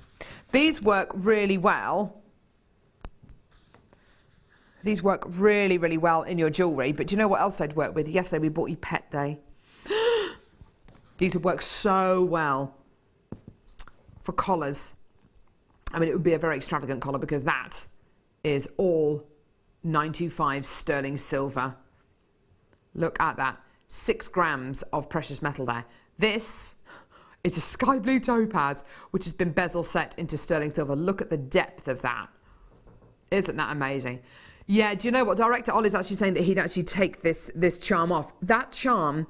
These work really well. These work really, really well in your jewellery. But do you know what else I'd work with? Yesterday we bought you Pet Day. These would work so well for collars. I mean, it would be a very extravagant collar because that is all 925 sterling silver. Look at that. 6 grams of precious metal there. This is a sky blue topaz, which has been bezel set into sterling silver. Look at the depth of that. Isn't that amazing? Yeah, do you know what? Director Ollie's actually saying that he'd actually take this charm off. That charm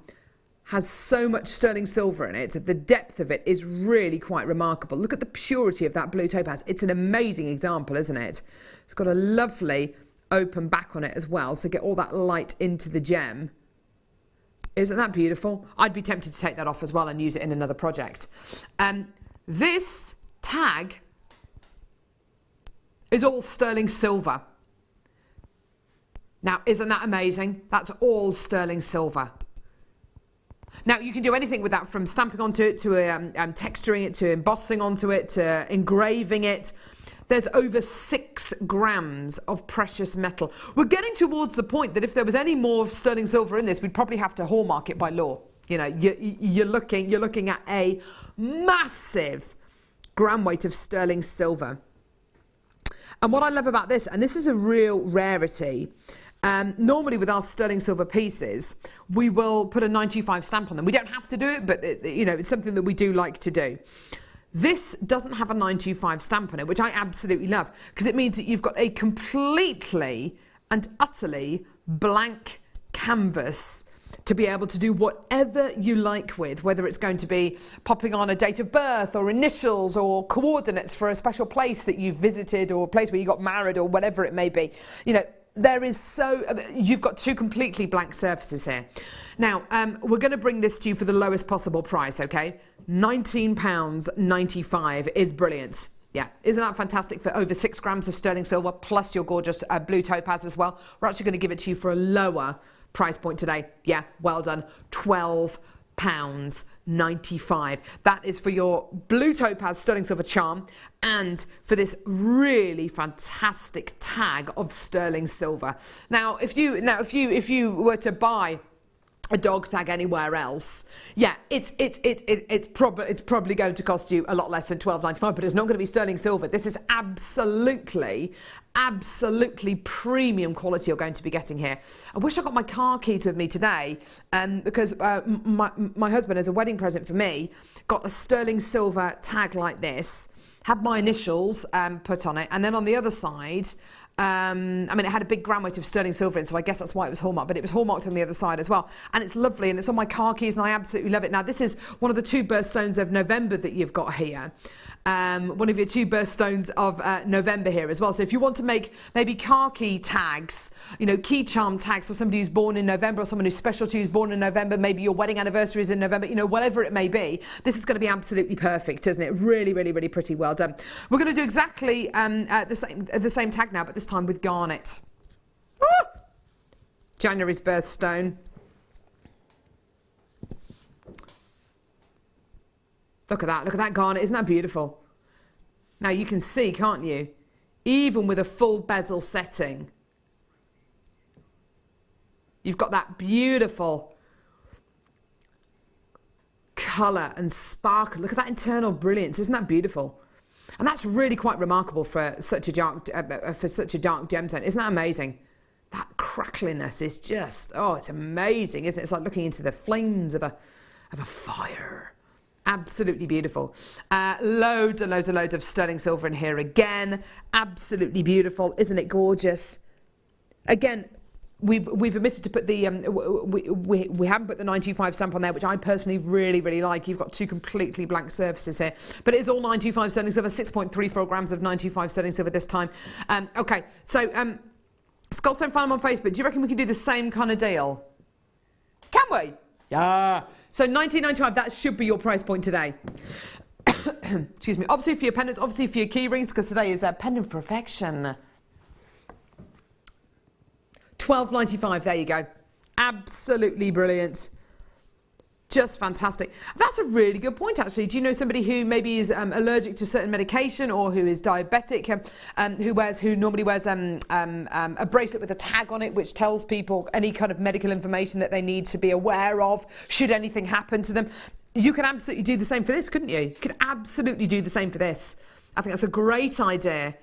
has so much sterling silver in it. The depth of it is really quite remarkable. Look at the purity of that blue topaz. It's an amazing example, isn't it? It's got a lovely open back on it as well, so get all that light into the gem. Isn't that beautiful? I'd be tempted to take that off as well and use it in another project. This tag is all sterling silver. Now, isn't that amazing? That's all sterling silver. Now, you can do anything with that, from stamping onto it to texturing it, to embossing onto it, to engraving it. There's over 6 grams of precious metal. We're getting towards the point that if there was any more sterling silver in this, we'd probably have to hallmark it by law. You know, you're looking at a massive gram weight of sterling silver. And what I love about this, and this is a real rarity, normally with our sterling silver pieces, we will put a 925 stamp on them. We don't have to do it, but you know, it's something that we do like to do. This doesn't have a 925 stamp on it, which I absolutely love, because it means that you've got a completely and utterly blank canvas to be able to do whatever you like with, whether it's going to be popping on a date of birth or initials or coordinates for a special place that you've visited or a place where you got married or whatever it may be. You know, you've got two completely blank surfaces here. Now, we're going to bring this to you for the lowest possible price, okay? £19.95 is brilliant. Yeah, isn't that fantastic for over 6 grams of sterling silver plus your gorgeous blue topaz as well? We're actually going to give it to you for a lower price point today. Yeah, well done. £12.95. That is for your blue topaz sterling silver charm and for this really fantastic tag of sterling silver. Now, if you were to buy a dog tag anywhere else, yeah, it's probably going to cost you a lot less than £12.95, but it's not going to be sterling silver. This is absolutely premium quality you're going to be getting here. I wish I got my car keys with me today, because my husband, as a wedding present for me, got a sterling silver tag like this, had my initials put on it, and then on the other side, I mean, it had a big gram weight of sterling silver in, so I guess that's why it was hallmarked, but it was hallmarked on the other side as well. And it's lovely, and it's on my car keys, and I absolutely love it. Now, this is one of the 2 birthstones of November that you've got here. One of your 2 birthstones of November here as well. So if you want to make maybe car key tags, you know, key charm tags for somebody who's born in November or someone who's special to you who's born in November, maybe your wedding anniversary is in November, you know, whatever it may be, this is going to be absolutely perfect, isn't it? Really, really, really pretty. Well done. We're going to do exactly the same tag now, but this time with garnet. Ah! January's birthstone. Look at that garnet, isn't that beautiful? Now you can see, can't you? Even with a full bezel setting, you've got that beautiful colour and sparkle. Look at that internal brilliance, isn't that beautiful? And that's really quite remarkable for such a dark gemstone. Isn't that amazing? That crackliness is just, oh, it's amazing, isn't it? It's like looking into the flames of a fire. Absolutely beautiful. Loads and loads and loads of sterling silver in here again. Absolutely beautiful. Isn't it gorgeous? Again, we've omitted to put the we haven't put the 925 stamp on there, which I personally really, really like. You've got 2 completely blank surfaces here, but it is all 925 sterling silver, 6.34 grams of 925 sterling silver this time. Okay, so Skullstone Farm on Facebook. Do you reckon we can do the same kind of deal? Can we? Yeah. So £19.95, that should be your price point today. Excuse me. Obviously for your pendants, obviously for your key rings, because today is pendant perfection. £12.95, there you go. Absolutely brilliant. Just fantastic. That's a really good point, actually. Do you know somebody who maybe is allergic to certain medication or who is diabetic, who normally wears a bracelet with a tag on it which tells people any kind of medical information that they need to be aware of should anything happen to them? You could absolutely do the same for this, couldn't you? You could absolutely do the same for this. I think that's a great idea.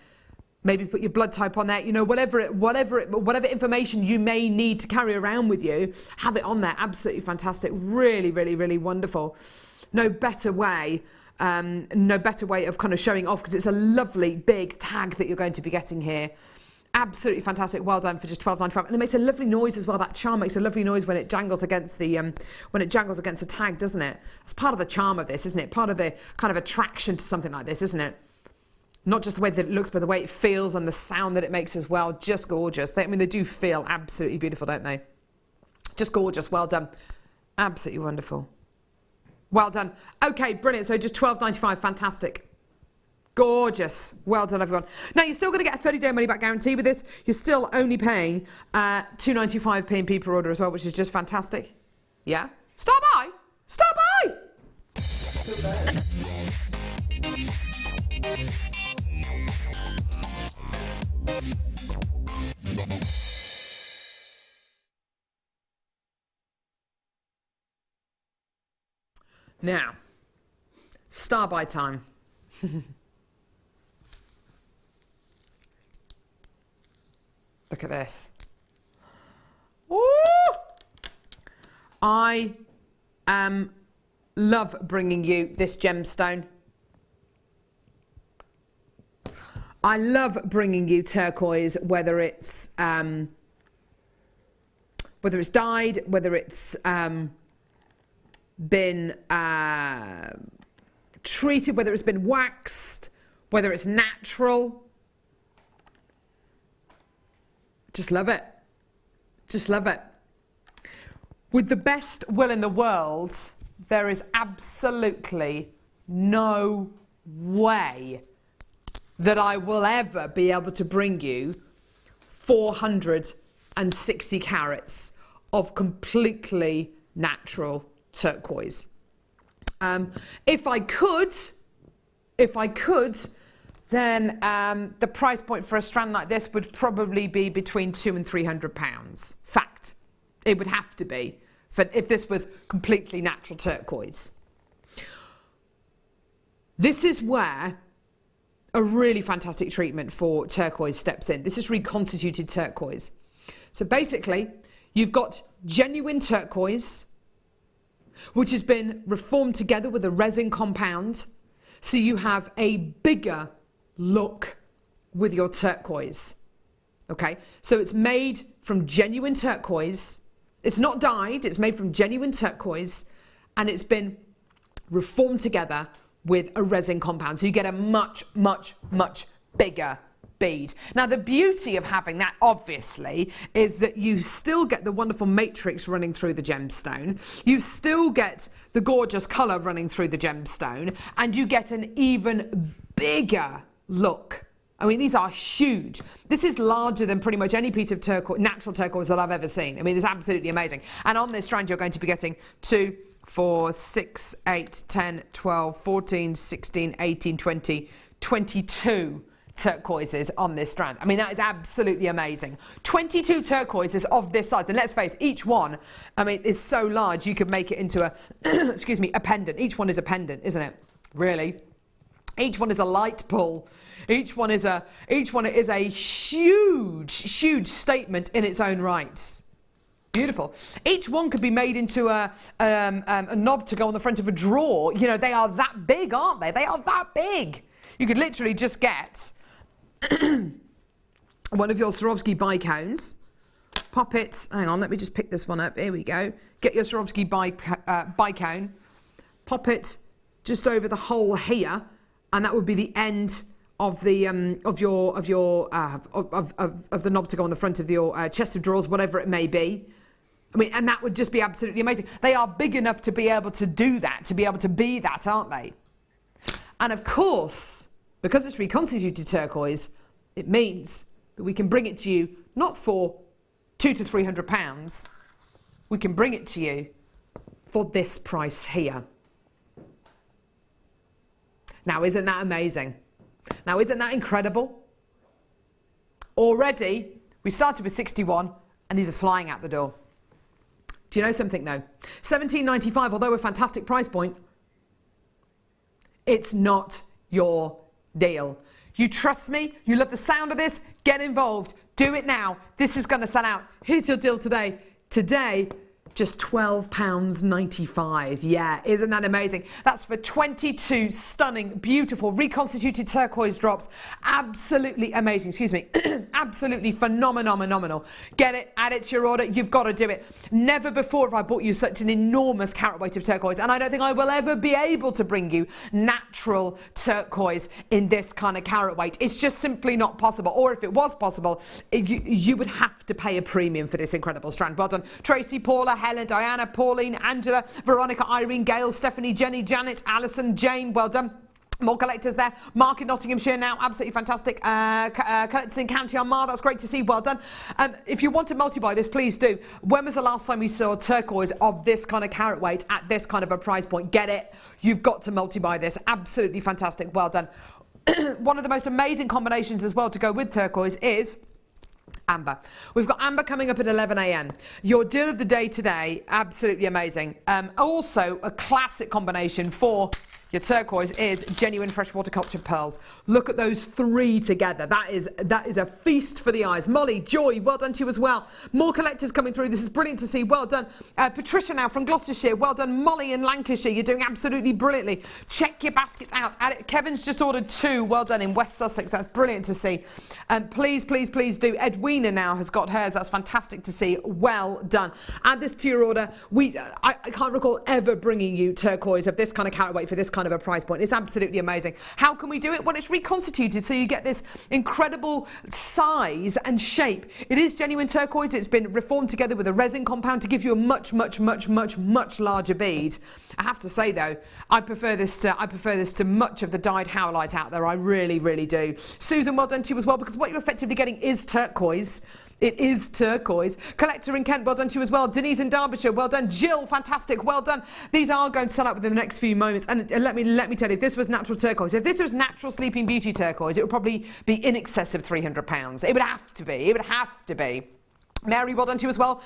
Maybe put your blood type on there, you know, whatever information you may need to carry around with you, have it on there. Absolutely fantastic. Really, really, really wonderful. No better way of kind of showing off, because it's a lovely big tag that you're going to be getting here. Absolutely fantastic. Well done for just £12.95. And it makes a lovely noise as well. That charm makes a lovely noise when it jangles against the tag, doesn't it? That's part of the charm of this, isn't it? Part of the kind of attraction to something like this, isn't it? Not just the way that it looks, but the way it feels and the sound that it makes as well. Just gorgeous. They do feel absolutely beautiful, don't they? Just gorgeous. Well done. Absolutely wonderful. Well done. Okay, brilliant. So just £12.95. Fantastic. Gorgeous. Well done, everyone. Now, you're still going to get a 30-day money-back guarantee with this. You're still only paying £2.95 P&P per order as well, which is just fantastic. Yeah? Stop by. Stop by. Now, star by time. Look at this. Ooh! I love bringing you this gemstone. I love bringing you turquoise, whether it's whether it's dyed, whether it's been treated, whether it's been waxed, whether it's natural. Just love it. Just love it. With the best will in the world, there is absolutely no way that I will ever be able to bring you 460 carats of completely natural turquoise. If I could, then the price point for a strand like this would probably be between £200 and £300. Fact. It would have to be if this was completely natural turquoise. This is where a really fantastic treatment for turquoise steps in. This is reconstituted turquoise. So basically, you've got genuine turquoise, which has been reformed together with a resin compound. So you have a bigger look with your turquoise. Okay, so it's made from genuine turquoise. It's not dyed, it's made from genuine turquoise, and it's been reformed together with a resin compound. So you get a much, much, much bigger bead. Now, the beauty of having that, obviously, is that you still get the wonderful matrix running through the gemstone. You still get the gorgeous colour running through the gemstone, and you get an even bigger look. I mean, these are huge. This is larger than pretty much any piece of turquoise, natural turquoise that I've ever seen. I mean, it's absolutely amazing. And on this strand, you're going to be getting 2, 4, 6, 8, 10, 12, 14, 16, 18, 20, 22 turquoises on this strand. I mean, that is absolutely amazing. 22 turquoises of this size. And let's face it, each one, I mean, is so large, you could make it into a, excuse me, a pendant. Each one is a pendant, isn't it? Really? Each one is a light pull. Each one is a huge, huge statement in its own right. Beautiful. Each one could be made into a knob to go on the front of a drawer. You know, they are that big, aren't they? They are that big. You could literally just get one of your Swarovski bicones, pop it, hang on, let me just pick this one up, here we go. Get your Swarovski bicone, pop it just over the hole here, and that would be the end of the of the knob to go on the front of your chest of drawers, whatever it may be. I mean, and that would just be absolutely amazing. They are big enough to be able to do that, to be able to be that, aren't they? And of course, because it's reconstituted turquoise, it means that we can bring it to you not for £200 to £300. We can bring it to you for this price here. Now, isn't that amazing? Now, isn't that incredible? Already, we started with 61 and these are flying out the door. Do you know something though? £17.95, although a fantastic price point, it's not your deal. You trust me? You love the sound of this? Get involved. Do it now. This is going to sell out. Here's your deal today. Today, just £12.95. Yeah, isn't that amazing? That's for 22 stunning, beautiful, reconstituted turquoise drops. Absolutely amazing. Excuse me. Absolutely phenomenal. Get it, add it to your order. You've got to do it. Never before have I bought you such an enormous carat weight of turquoise, and I don't think I will ever be able to bring you natural turquoise in this kind of carat weight. It's just simply not possible. Or if it was possible, you would have to pay a premium for this incredible strand. Well done. Tracy, Paula, Helen, Diana, Pauline, Angela, Veronica, Irene, Gail, Stephanie, Jenny, Janet, Alison, Jane, well done. More collectors there. Mark in Nottinghamshire now, absolutely fantastic. Collectors in County Armagh, that's great to see, well done. If you want to multi-buy this, please do. When was the last time you saw turquoise of this kind of carat weight at this kind of a price point? Get it? You've got to multi-buy this. Absolutely fantastic, well done. One of the most amazing combinations as well to go with turquoise is amber. We've got amber coming up at 11 a.m. Your deal of the day today, absolutely amazing. Also a classic combination for your turquoise is genuine freshwater cultured pearls. Look at those three together. That is a feast for the eyes. Molly, Joy, well done to you as well. More collectors coming through. This is brilliant to see. Well done. Patricia now from Gloucestershire. Well done. Molly in Lancashire. You're doing absolutely brilliantly. Check your baskets out. Kevin's just ordered 2. Well done in West Sussex. That's brilliant to see. Please, please, please do. Edwina now has got hers. That's fantastic to see. Well done. Add this to your order. I can't recall ever bringing you turquoise of this kind of carat weight for this kind of a price point. It's absolutely amazing. How can we do it? Well, it's reconstituted so you get this incredible size and shape. It is genuine turquoise. It's been reformed together with a resin compound to give you a much larger bead. I have to say though, I prefer this to much of the dyed howlite out there. I really, really do. Susan, well done to you as well, because what you're effectively getting is turquoise. It is turquoise. Collector in Kent, well done to you as well. Denise in Derbyshire, well done. Jill, fantastic, well done. These are going to sell out within the next few moments. And let me tell you, if this was natural turquoise, if this was natural Sleeping Beauty turquoise, it would probably be in excess of £300. It would have to be. It would have to be. Mary, well done to you as well.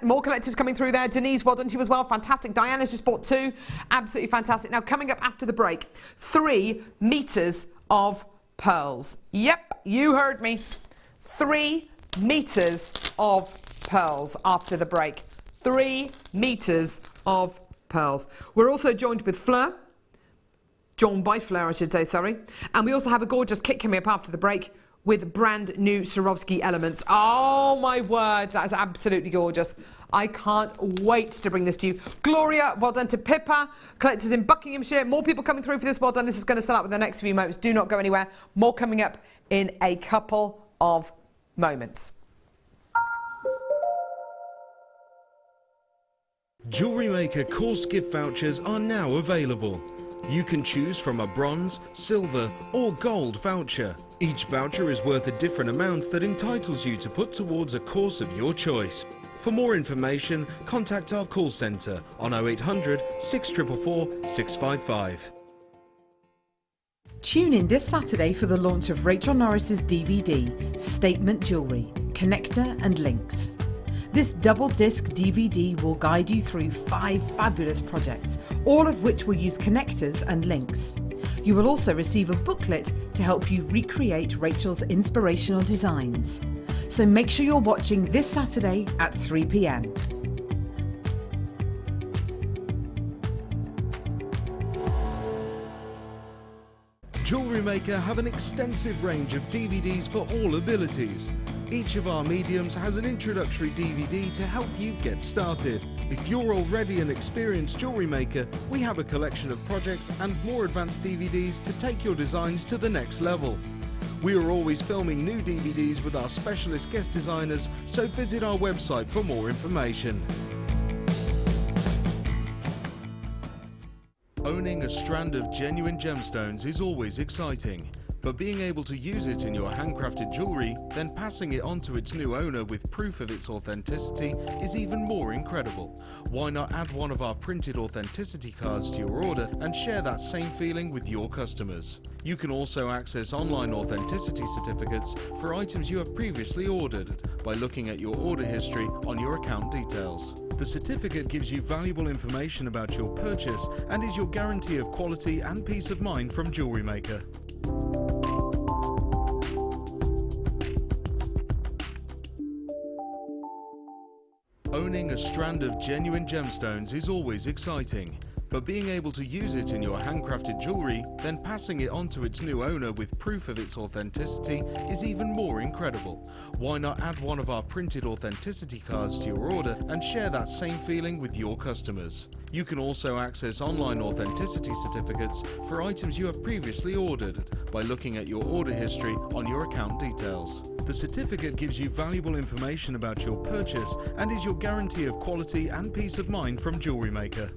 More collectors coming through there. Denise, well done to you as well. Fantastic. Diana's just bought 2. Absolutely fantastic. Now, coming up after the break, 3 meters of pearls. Yep, you heard me. 3 meters of pearls after the break. 3 meters of pearls. We're also joined with Fleur. Joined by Fleur, I should say, sorry. And we also have a gorgeous kit coming up after the break with brand new Swarovski elements. Oh my word, that is absolutely gorgeous. I can't wait to bring this to you. Gloria, well done to Pippa. Collectors in Buckinghamshire. More people coming through for this. Well done. This is going to sell out in the next few moments. Do not go anywhere. More coming up in a couple of moments. JewelleryMaker course gift vouchers are now available. You can choose from a bronze, silver or gold voucher. Each voucher is worth a different amount that entitles you to put towards a course of your choice. For more information, contact our call centre on 0800 644 655. Tune in this Saturday for the launch of Rachel Norris's DVD, Statement Jewellery, Connector and Links. This double-disc DVD will guide you through 5 fabulous projects, all of which will use connectors and links. You will also receive a booklet to help you recreate Rachel's inspirational designs. So make sure you're watching this Saturday at 3 p.m. JewelleryMaker have an extensive range of DVDs for all abilities. Each of our mediums has an introductory DVD to help you get started. If you're already an experienced jewellery maker, we have a collection of projects and more advanced DVDs to take your designs to the next level. We are always filming new DVDs with our specialist guest designers, so visit our website for more information. Owning a strand of genuine gemstones is always exciting. But being able to use it in your handcrafted jewellery, then passing it on to its new owner with proof of its authenticity is even more incredible. Why not add one of our printed authenticity cards to your order and share that same feeling with your customers? You can also access online authenticity certificates for items you have previously ordered by looking at your order history on your account details. The certificate gives you valuable information about your purchase and is your guarantee of quality and peace of mind from JewelleryMaker. Owning a strand of genuine gemstones is always exciting, but being able to use it in your handcrafted jewellery, then passing it on to its new owner with proof of its authenticity is even more incredible. Why not add one of our printed authenticity cards to your order and share that same feeling with your customers? You can also access online authenticity certificates for items you have previously ordered by looking at your order history on your account details. The certificate gives you valuable information about your purchase and is your guarantee of quality and peace of mind from JewelleryMaker.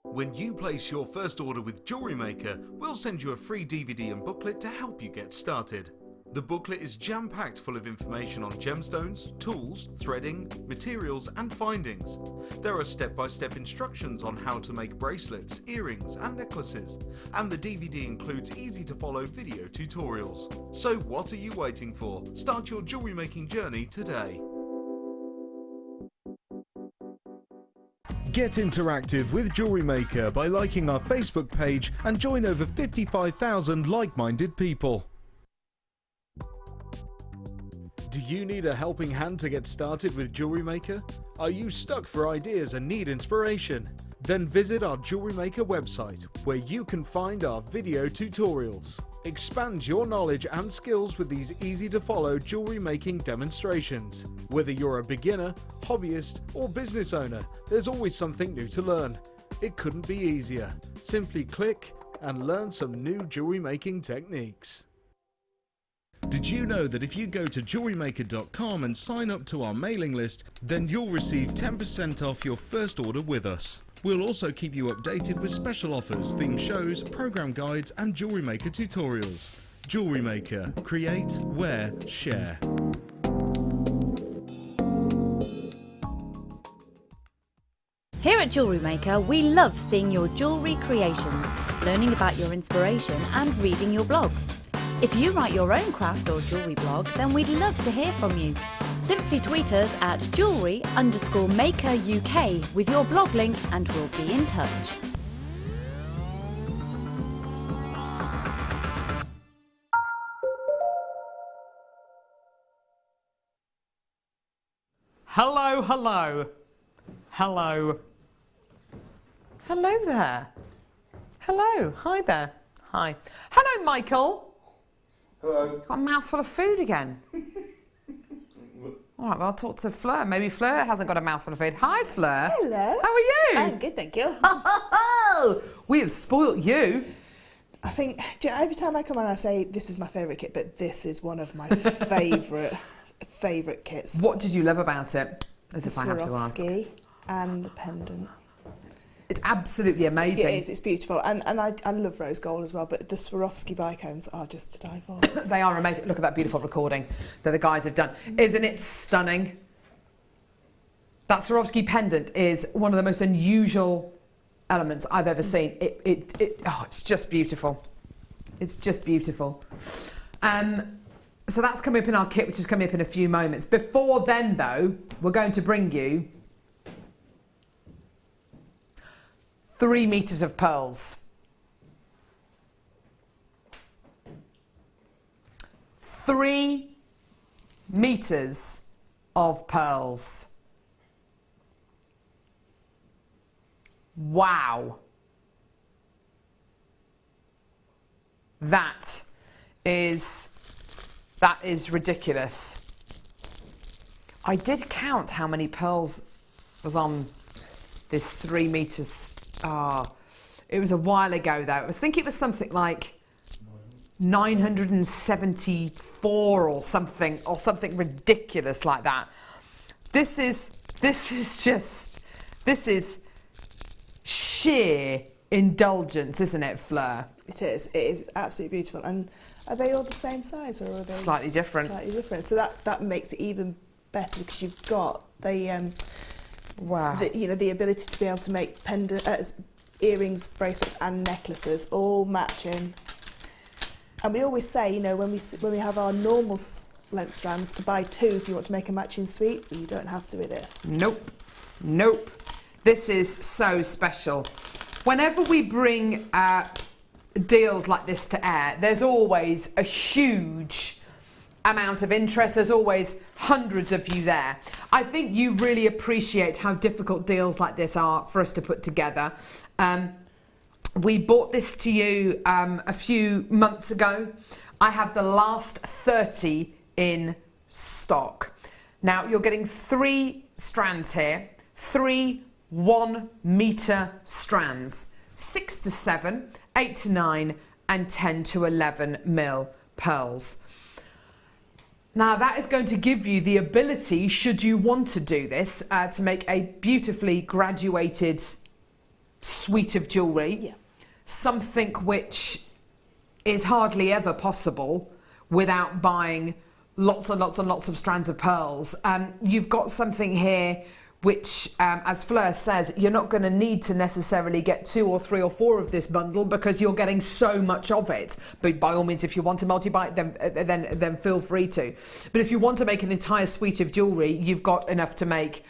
When you place your first order with JewelleryMaker, we'll send you a free DVD and booklet to help you get started. The booklet is jam-packed full of information on gemstones, tools, threading, materials and findings. There are step-by-step instructions on how to make bracelets, earrings and necklaces, and the DVD includes easy-to-follow video tutorials. So what are you waiting for? Start your jewellery making journey today. Get interactive with JewelleryMaker by liking our Facebook page and join over 55,000 like-minded people. Do you need a helping hand to get started with JewelleryMaker? Are you stuck for ideas and need inspiration? Then visit our JewelleryMaker website, where you can find our video tutorials. Expand your knowledge and skills with these easy-to-follow jewellery making demonstrations. Whether you're a beginner, hobbyist, or business owner, there's always something new to learn. It couldn't be easier. Simply click and learn some new jewellery making techniques. Did you know that if you go to jewellerymaker.com and sign up to our mailing list, then you'll receive 10% off your first order with us. We'll also keep you updated with special offers, themed shows, program guides and Jewellery Maker tutorials. Jewellery Maker. Create, wear, share. Here at Jewellery Maker, we love seeing your jewellery creations, learning about your inspiration and reading your blogs. If you write your own craft or jewellery blog, then we'd love to hear from you. Simply tweet us at jewellery_maker UK with your blog link and we'll be in touch. Hello, hello. Hello. Hello there. Hello. Hi there. Hi. Hello, Michael. Hello. Got a mouthful of food again. All right, well, I'll talk to Fleur. Maybe Fleur hasn't got a mouthful of food. Hi, Fleur. Hello. How are you? I'm good, thank you. We have spoilt you. I think every time I come on, I say this is my favourite kit, but this is one of my favourite kits. What did you love about it? As The if I have to ask. Swarovski and the pendant. It's absolutely amazing. It is. It's beautiful, and I love rose gold as well. But the Swarovski bicones are just to die for. They are amazing. Look at that beautiful recording that the guys have done. Isn't it stunning? That Swarovski pendant is one of the most unusual elements I've ever seen. It's just beautiful. It's just beautiful. So that's coming up in our kit, which is coming up in a few moments. Before then, though, we're going to bring you 3 meters of pearls. 3 meters of pearls. Wow. That is ridiculous. I did count how many pearls was on this 3 meters. It was a while ago though. I think it was something like 974 or something ridiculous like that. This is sheer indulgence, isn't it, Fleur? It is. It is absolutely beautiful. And are they all the same size, or are they slightly different? Slightly different. So that makes it even better because you've got the wow. The ability to be able to make earrings, bracelets, and necklaces all matching. And we always say, when we have our normal length strands, to buy 2 if you want to make a matching suite, but you don't have to with this. Nope. This is so special. Whenever we bring deals like this to air, there's always a huge amount of interest. There's always hundreds of you there. I think you really appreciate how difficult deals like this are for us to put together. We bought this to you a few months ago. I have the last 30 in stock. Now you're getting 3 strands here, 3 1 meter strands, 6 to 7, 8 to 9 and 10 to 11 mil pearls. Now that is going to give you the ability, should you want to do this, to make a beautifully graduated suite of jewellery. Yeah. Something which is hardly ever possible without buying lots and lots and lots of strands of pearls. You've got something here which, as Fleur says, you're not going to need to necessarily get 2 or 3 or 4 of this bundle because you're getting so much of it. But by all means, if you want to multi-buy it, then feel free to. But if you want to make an entire suite of jewellery, you've got enough to make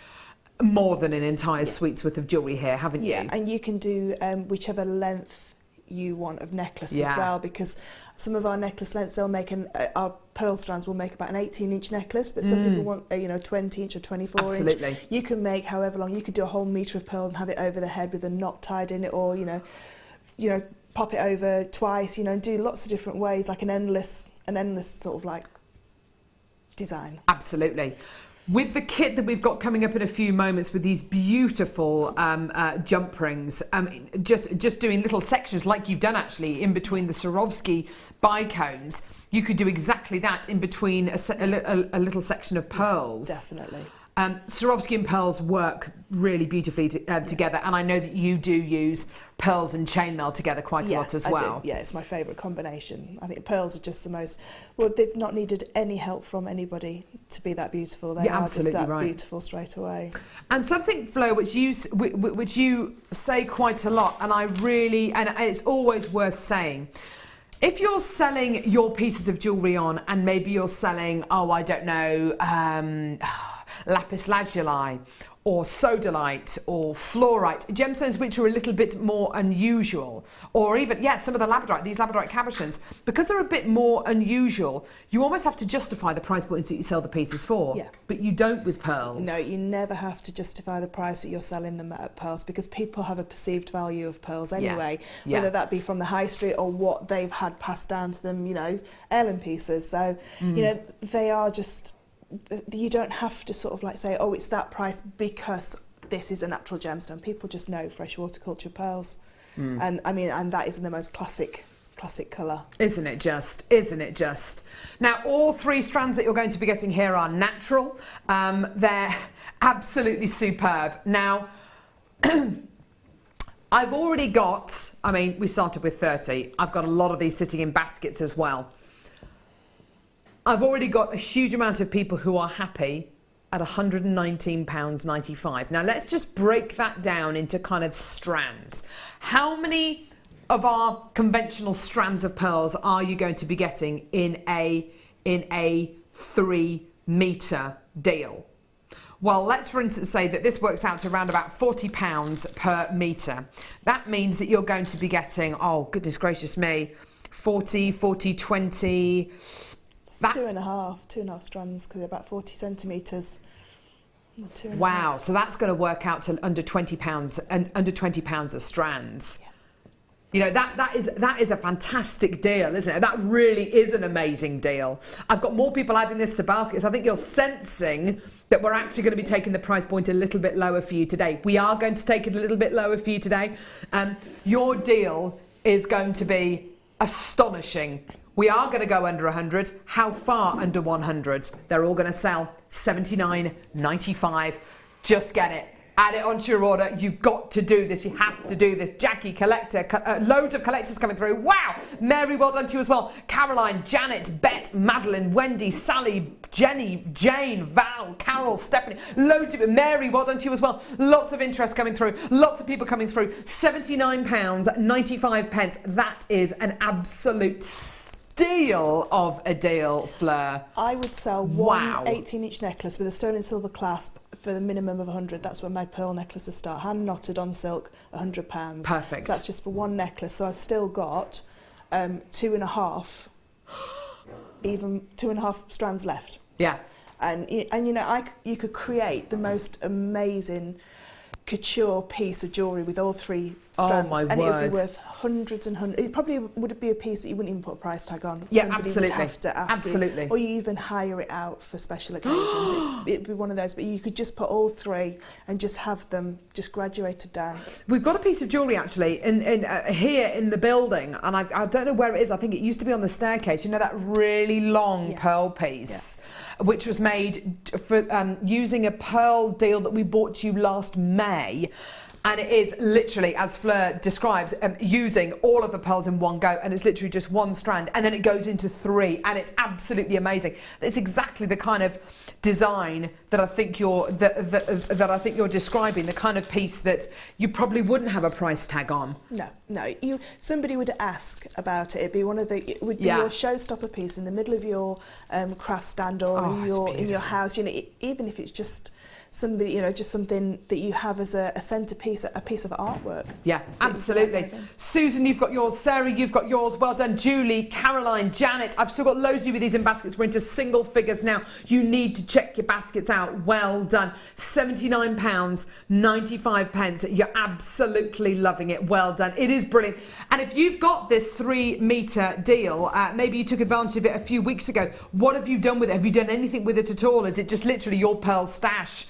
more than an entire suite's worth of jewellery here, haven't you? Yeah, and you can do whichever length you want of necklace as well, because some of our necklace lengths, they'll make our pearl strands will make about an 18-inch necklace, but some people want a 20-inch or 24-inch. Absolutely. You can make however long. You could do a whole metre of pearl and have it over the head with a knot tied in it, or pop it over twice. And do lots of different ways, like an endless sort of like design. Absolutely. With the kit that we've got coming up in a few moments with these beautiful jump rings, just doing little sections like you've done actually in between the Swarovski bicones, you could do exactly that in between a little section of pearls. Definitely. Swarovski and pearls work really beautifully together, and I know that you do use pearls and chainmail together quite a lot as well. I do. Yeah, it's my favourite combination. I think pearls are just the most, they've not needed any help from anybody to be that beautiful. They are just that beautiful straight away. And something, Fleur, which you say quite a lot, and it's always worth saying, if you're selling your pieces of jewellery on, and maybe you're selling, lapis lazuli or sodalite or fluorite, gemstones which are a little bit more unusual, or even some of these labradorite cabochons, because they're a bit more unusual, you almost have to justify the price points that you sell the pieces for. But you don't with pearls. No, you never have to justify the price that you're selling them at pearls, because people have a perceived value of pearls anyway, whether that be from the high street or what they've had passed down to them, heirloom pieces. So they are just, you don't have to sort of like say, it's that price because this is a natural gemstone. People just know freshwater culture pearls. And that is in the most classic colour. Isn't it just? Now, all three strands that you're going to be getting here are natural. They're absolutely superb. Now, I've already got, we started with 30. I've got a lot of these sitting in baskets as well. I've already got a huge amount of people who are happy at £119.95. Now, let's just break that down into kind of strands. How many of our conventional strands of pearls are you going to be getting in a 3-metre deal? Well, let's for instance say that this works out to around about £40 per metre. That means that you're going to be getting, goodness gracious me, 40, 20... Two and a half strands, because they're about 40 centimetres. Wow, so that's going to work out to under £20 and under £20 a strands. Yeah. That is a fantastic deal, isn't it? That really is an amazing deal. I've got more people adding this to baskets. I think you're sensing that we're actually going to be taking the price point a little bit lower for you today. We are going to take it a little bit lower for you today. Your deal is going to be astonishing. We are going to go under 100. How far under 100? They're all going to sell $79.95. Just get it. Add it onto your order. You've got to do this. You have to do this. Jackie, collector, loads of collectors coming through. Wow! Mary, well done to you as well. Caroline, Janet, Bet, Madeline, Wendy, Sally, Jenny, Jane, Val, Carol, Stephanie. Loads of it. Mary, well done to you as well. Lots of interest coming through. Lots of people coming through. £79.95. That is an absolute steal of a deal, Fleur. I would sell one 18-inch necklace with a stone and silver clasp for the minimum of 100. That's where my pearl necklaces start. Hand knotted on silk, £100. Perfect. So that's just for one necklace. So I've still got 2.5 strands left. Yeah. And you could create the most amazing couture piece of jewellery with all three strands. Oh my and word. it would be worth hundreds and hundreds. It probably would be a piece that you wouldn't even put a price tag on. Yeah, Somebody absolutely. would have to ask absolutely. you, or you even hire it out for special occasions. It'd be one of those, but you could just put all three and just have them just graduated down. We've got a piece of jewellery actually in here in the building, and I don't know where it is. I think it used to be on the staircase. You know, that really long pearl piece, which was made for using a pearl deal that we bought you last May. And it is literally, as Fleur describes, using all of the pearls in one go, and it's literally just one strand, and then it goes into 3, and it's absolutely amazing. It's exactly the kind of design that I think you're describing, the kind of piece that you probably wouldn't have a price tag on. No. Somebody would ask about it. It'd be it would be your showstopper piece in the middle of your craft stand or in your house. You know, even if it's just somebody, you know, just something that you have as a centerpiece, a piece of artwork. Yeah, absolutely. Susan, you've got yours. Sarah, you've got yours. Well done. Julie, Caroline, Janet. I've still got loads of you with these in baskets. We're into single figures now. You need to check your baskets out. Well done. £79.95. You're absolutely loving it. Well done. It is brilliant. And if you've got this 3 metre deal, maybe you took advantage of it a few weeks ago. What have you done with it? Have you done anything with it at all? Is it just literally your pearl stash?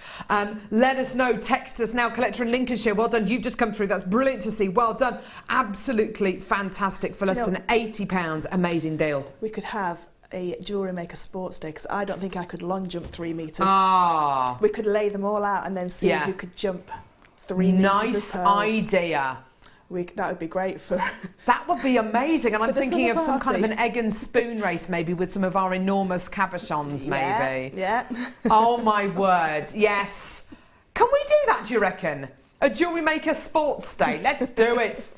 Let us know. Text us now. Collector in Lincolnshire. Well done. You've just come through. That's brilliant to see. Well done. Absolutely fantastic for less than £80. Amazing deal. We could have a JewelleryMaker sports day, because I don't think I could long jump 3 metres. We could lay them all out and then see who could jump 3 metres. Nice idea. That would be great for... That would be amazing. And I'm thinking of some kind of an egg and spoon race, maybe, with some of our enormous cabochons, maybe. Yeah. Oh, my word. Yes. Can we do that, do you reckon? A JewelleryMaker sports day. Let's do it.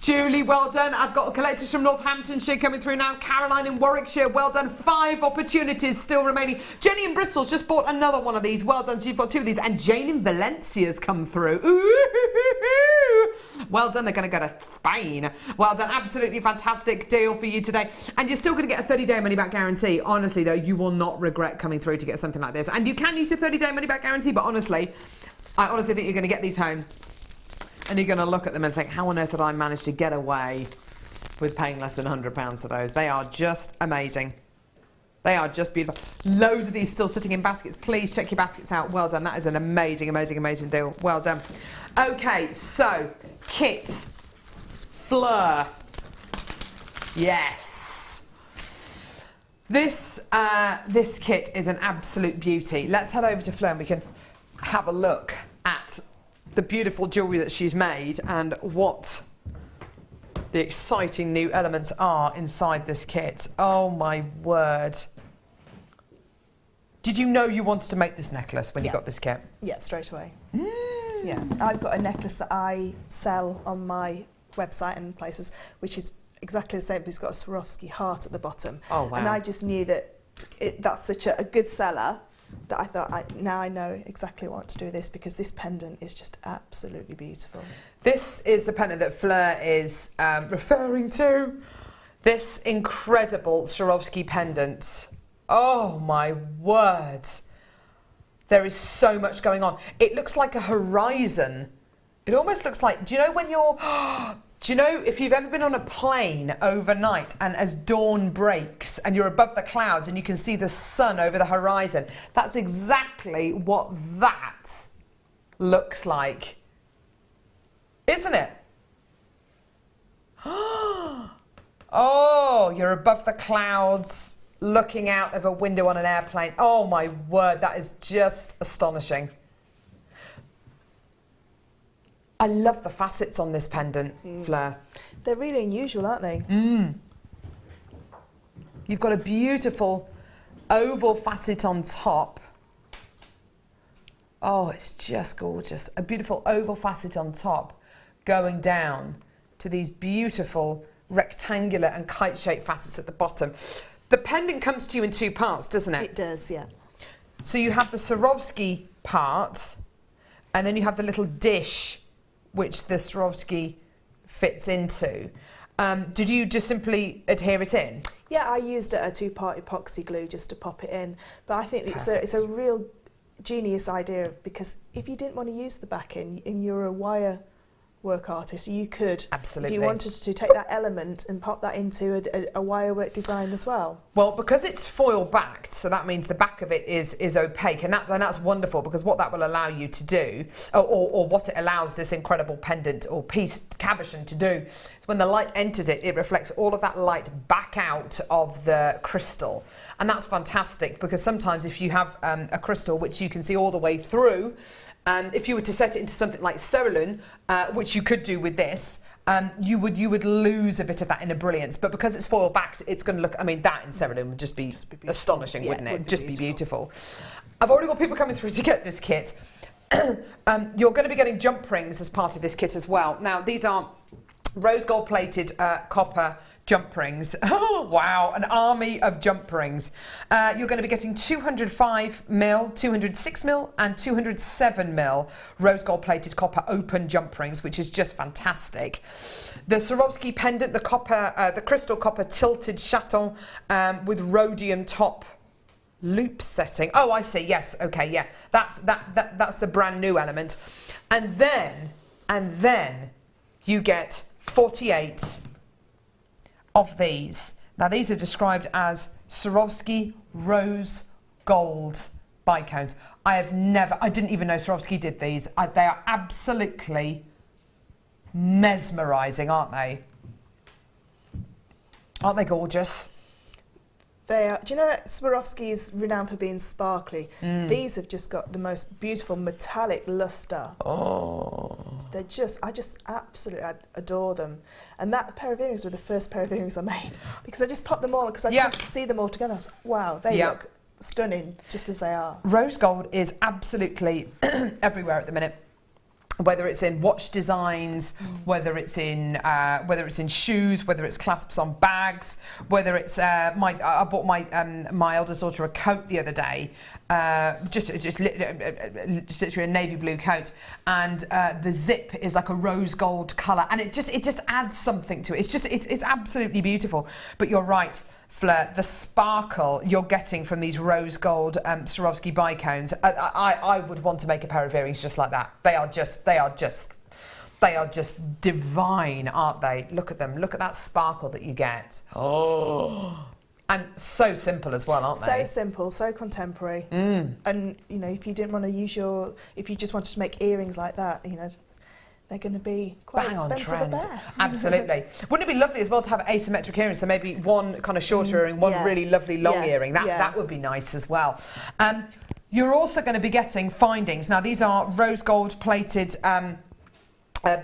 Julie, well done. I've got collectors from Northamptonshire coming through now. Caroline in Warwickshire, well done. 5 opportunities still remaining. Jenny in Bristol's just bought another one of these. Well done. So you've got 2 of these. And Jane in Valencia's come through. Ooh. Well done. They're going to go to Spain. Well done. Absolutely fantastic deal for you today. And you're still going to get a 30-day money-back guarantee. Honestly, though, you will not regret coming through to get something like this. And you can use your 30-day money-back guarantee, but honestly, I honestly think you're going to get these home. And you're going to look at them and think, how on earth did I manage to get away with paying less than £100 for those? They are just amazing. They are just beautiful. Loads of these still sitting in baskets. Please check your baskets out. Well done. That is an amazing, amazing, amazing deal. Well done. Okay, so kit, Fleur. Yes. This kit is an absolute beauty. Let's head over to Fleur and we can have a look at the beautiful jewellery that she's made and what the exciting new elements are inside this kit. Oh my word. Did you know you wanted to make this necklace when you got this kit? Yeah, straight away. Yeah, I've got a necklace that I sell on my website and places, which is exactly the same, but it's got a Swarovski heart at the bottom. Oh wow. And I just knew that that's such a good seller that I thought, now I know exactly what to do with this, because this pendant is just absolutely beautiful. This is the pendant that Fleur is referring to. This incredible Swarovski pendant. Oh my word. There is so much going on. It looks like a horizon. It almost looks like, do you know when you're... Do you know, if you've ever been on a plane overnight and as dawn breaks and you're above the clouds and you can see the sun over the horizon, that's exactly what that looks like. Isn't it? Oh, you're above the clouds, looking out of a window on an airplane. Oh my word, that is just astonishing. I love the facets on this pendant, Fleur. They're really unusual, aren't they? You've got a beautiful oval facet on top. Oh, it's just gorgeous. A beautiful oval facet on top going down to these beautiful rectangular and kite-shaped facets at the bottom. The pendant comes to you in 2 parts, doesn't it? It does, yeah. So you have the Swarovski part, and then you have the little dish which the Swarovski fits into. Did you just simply adhere it in? Yeah, I used a 2-part epoxy glue just to pop it in. But I think it's a real genius idea, because if you didn't want to use the backing and you're a wire work artist, you could, Absolutely. if you wanted to, take that element and pop that into a wire work design as well. Well, because it's foil backed, so that means the back of it is opaque, and that's wonderful, because what that will allow you to do, or what it allows this incredible pendant or piece cabochon to do, is when the light enters it, it reflects all of that light back out of the crystal, and that's fantastic, because sometimes if you have a crystal which you can see all the way through, if you were to set it into something like cerulean, which you could do with this, you would lose a bit of that inner brilliance. But because it's foil backed, it's going to look, I mean, that in cerulean would just be astonishing, wouldn't it? Just be beautiful. I've already got people coming through to get this kit. You're going to be getting jump rings as part of this kit as well. Now, these are rose gold plated copper jump rings. Oh, wow, an army of jump rings. You're going to be getting 205mm, 206mm and 207mm rose gold plated copper open jump rings, which is just fantastic. The Swarovski pendant, the crystal copper tilted chaton with rhodium top loop setting. Oh, I see. Yes. Okay. Yeah. That's the brand new element. And then you get 48 of these. Now, these are described as Swarovski rose gold bicones. I didn't even know Swarovski did these. They are absolutely mesmerising, aren't they? Aren't they gorgeous? They are. Do you know that Swarovski is renowned for being sparkly? These have just got the most beautiful metallic lustre. Oh. I just absolutely adore them. And that pair of earrings were the first pair of earrings I made, because I just popped them all because I just wanted to see them all together. I was like, wow, they look stunning just as they are. Rose gold is absolutely everywhere at the minute. Whether it's in watch designs, whether it's in shoes, whether it's clasps on bags, whether it's I bought my eldest daughter a coat the other day, just literally a navy blue coat, and the zip is like a rose gold colour, and it just adds something to it. It's absolutely beautiful. But you're right, Fleur, the sparkle you're getting from these rose gold Swarovski bicones, I would want to make a pair of earrings just like that. They are just divine, aren't they? Look at them. Look at that sparkle that you get. Oh. And so simple as well, aren't they? So simple, so contemporary. And, you know, if you didn't want to use if you just wanted to make earrings like that, you know, they're going to be quite bang on expensive. trend. Absolutely. Wouldn't it be lovely as well to have asymmetric earrings? So maybe one kind of shorter earring, one really lovely long earring. That would be nice as well. You're also going to be getting findings. Now, these are rose gold plated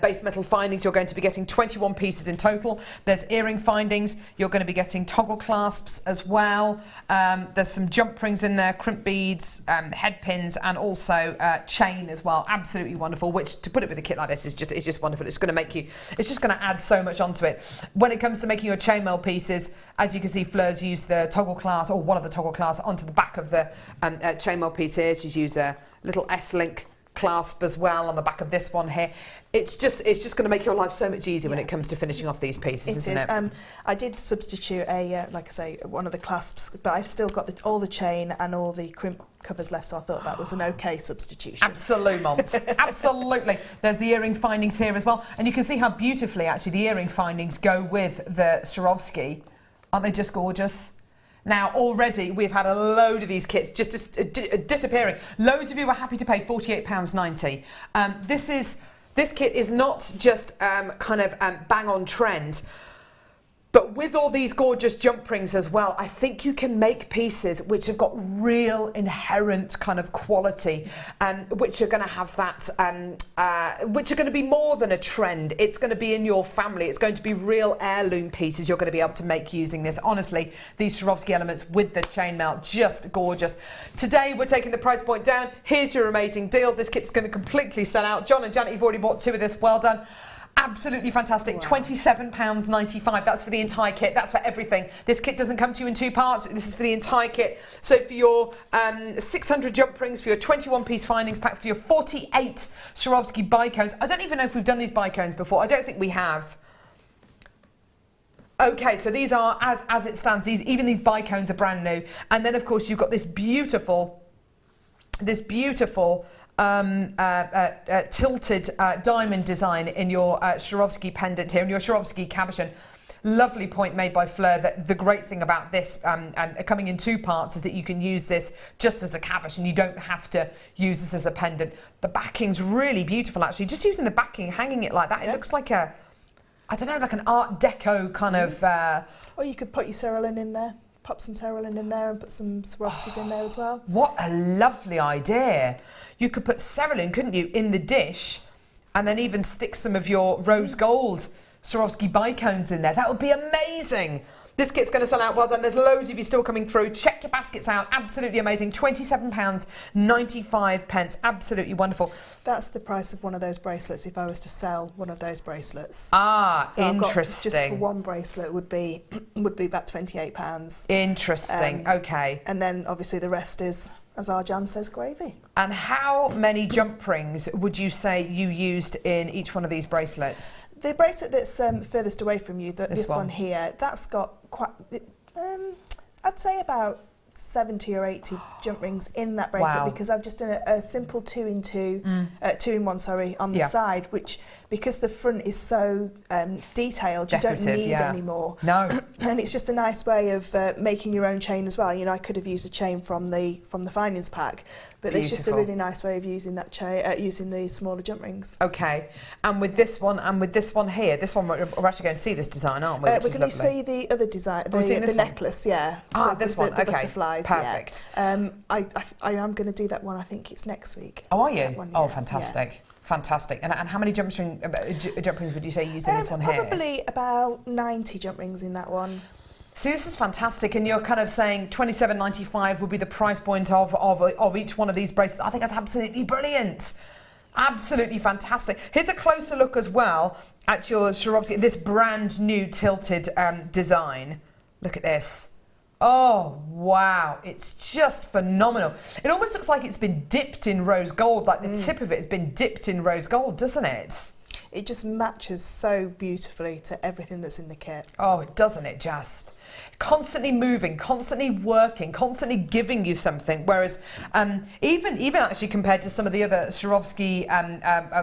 base metal findings. You're going to be getting 21 pieces in total. There's earring findings. You're going to be getting toggle clasps as well. There's some jump rings in there, crimp beads, head pins, and also chain as well. Absolutely wonderful. Which, to put it with a kit like this, is just wonderful. It's going to add so much onto it. When it comes to making your chainmail pieces, as you can see, Fleur's used the toggle clasp, or one of the toggle clasps, onto the back of the chainmail piece here. She's used a little S-link clasp as well on the back of this one here. It's just going to make your life so much easier when it comes to finishing off these pieces, isn't it? I did substitute like I say, one of the clasps, but I've still got all the chain and all the crimp covers left, so I thought that was an okay substitution. Absolutely. Absolutely. There's the earring findings here as well, and you can see how beautifully actually the earring findings go with the Swarovski. Aren't they just gorgeous? Now, already we've had a load of these kits just disappearing. Loads of you are happy to pay £48.90. This kit is not just bang on trend, but with all these gorgeous jump rings as well, I think you can make pieces which have got real inherent kind of quality, which are going to have that, which are going to be more than a trend. It's going to be in your family. It's going to be real heirloom pieces you're going to be able to make using this. Honestly, these Swarovski elements with the chainmail, just gorgeous. Today, we're taking the price point down. Here's your amazing deal. This kit's going to completely sell out. John and Janet, you've already bought 2 of this. Well done. Absolutely fantastic. Wow. £27.95. That's for the entire kit. That's for everything. This kit doesn't come to you in 2 parts. This is for the entire kit. So for your 600 jump rings, for your 21-piece findings pack, for your 48 Swarovski bicones. I don't even know if we've done these bicones before. I don't think we have. Okay, so these are, as it stands, even these bicones are brand new. And then, of course, you've got this beautiful tilted diamond design in your Swarovski pendant here, in your Swarovski cabochon. Lovely point made by Fleur that the great thing about this and coming in 2 parts is that you can use this just as a cabochon. You don't have to use this as a pendant. The backing's really beautiful, actually. Just using the backing, hanging it like that, it looks like a, I don't know, like an Art Deco kind of... Or you could put your cerulean in there. Pop some cerulean in there and put some Swarovskis in there as well. What a lovely idea. You could put cerulean, couldn't you, in the dish and then even stick some of your rose gold Swarovski bicones in there. That would be amazing. This kit's going to sell out. Well done. There's loads of you still coming through. Check your baskets out. Absolutely amazing. £27.95. Absolutely wonderful. That's the price of one of those bracelets if I was to sell one of those bracelets. Ah, so interesting. Just for one bracelet would be about £28. Interesting. Okay. And then obviously the rest is, as our Jan says, gravy. And how many jump rings would you say you used in each one of these bracelets? The bracelet that's furthest away from you, this one here, that's got quite, I'd say about 70 or 80 jump rings in that bracelet because I've just done a simple 2-in-1 on the side, which because the front is so detailed, decorative, you don't need any more. No. And it's just a nice way of making your own chain as well. You know, I could have used a chain from the findings pack, but it's just a really nice way of using that chain, using the smaller jump rings. Okay, and with this one here, this one we're actually going to see this design, aren't we? We're going to see the other design, the necklace, Ah, so this one, the okay. Butterflies, perfect. Yeah. I am going to do that one. I think it's next week. Oh, are you? One, Oh, fantastic. Yeah. Fantastic. And how many jump rings would you say you use in this one here? Probably about 90 jump rings in that one. See, this is fantastic, and you're kind of saying £27.95 would be the price point of each one of these bracelets. I think that's absolutely brilliant. Absolutely fantastic. Here's a closer look as well at your Swarovski, this brand new tilted design. Look at this. Oh, wow. It's just phenomenal. It almost looks like it's been dipped in rose gold, like the tip of it has been dipped in rose gold, doesn't it? It just matches so beautifully to everything that's in the kit. Oh, doesn't it just? Constantly moving, constantly working, constantly giving you something. Whereas even actually compared to some of the other Swarovski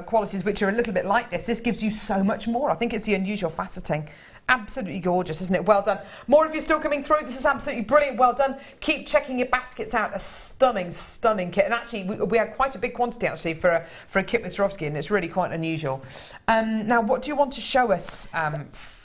qualities, which are a little bit like this gives you so much more. I think it's the unusual faceting. Absolutely gorgeous, isn't it? Well done. More of you still coming through. This is absolutely brilliant. Well done. Keep checking your baskets out. A stunning, stunning kit. And actually, we had quite a big quantity actually for a kit with Swarovski, and it's really quite unusual. Now, what do you want to show us,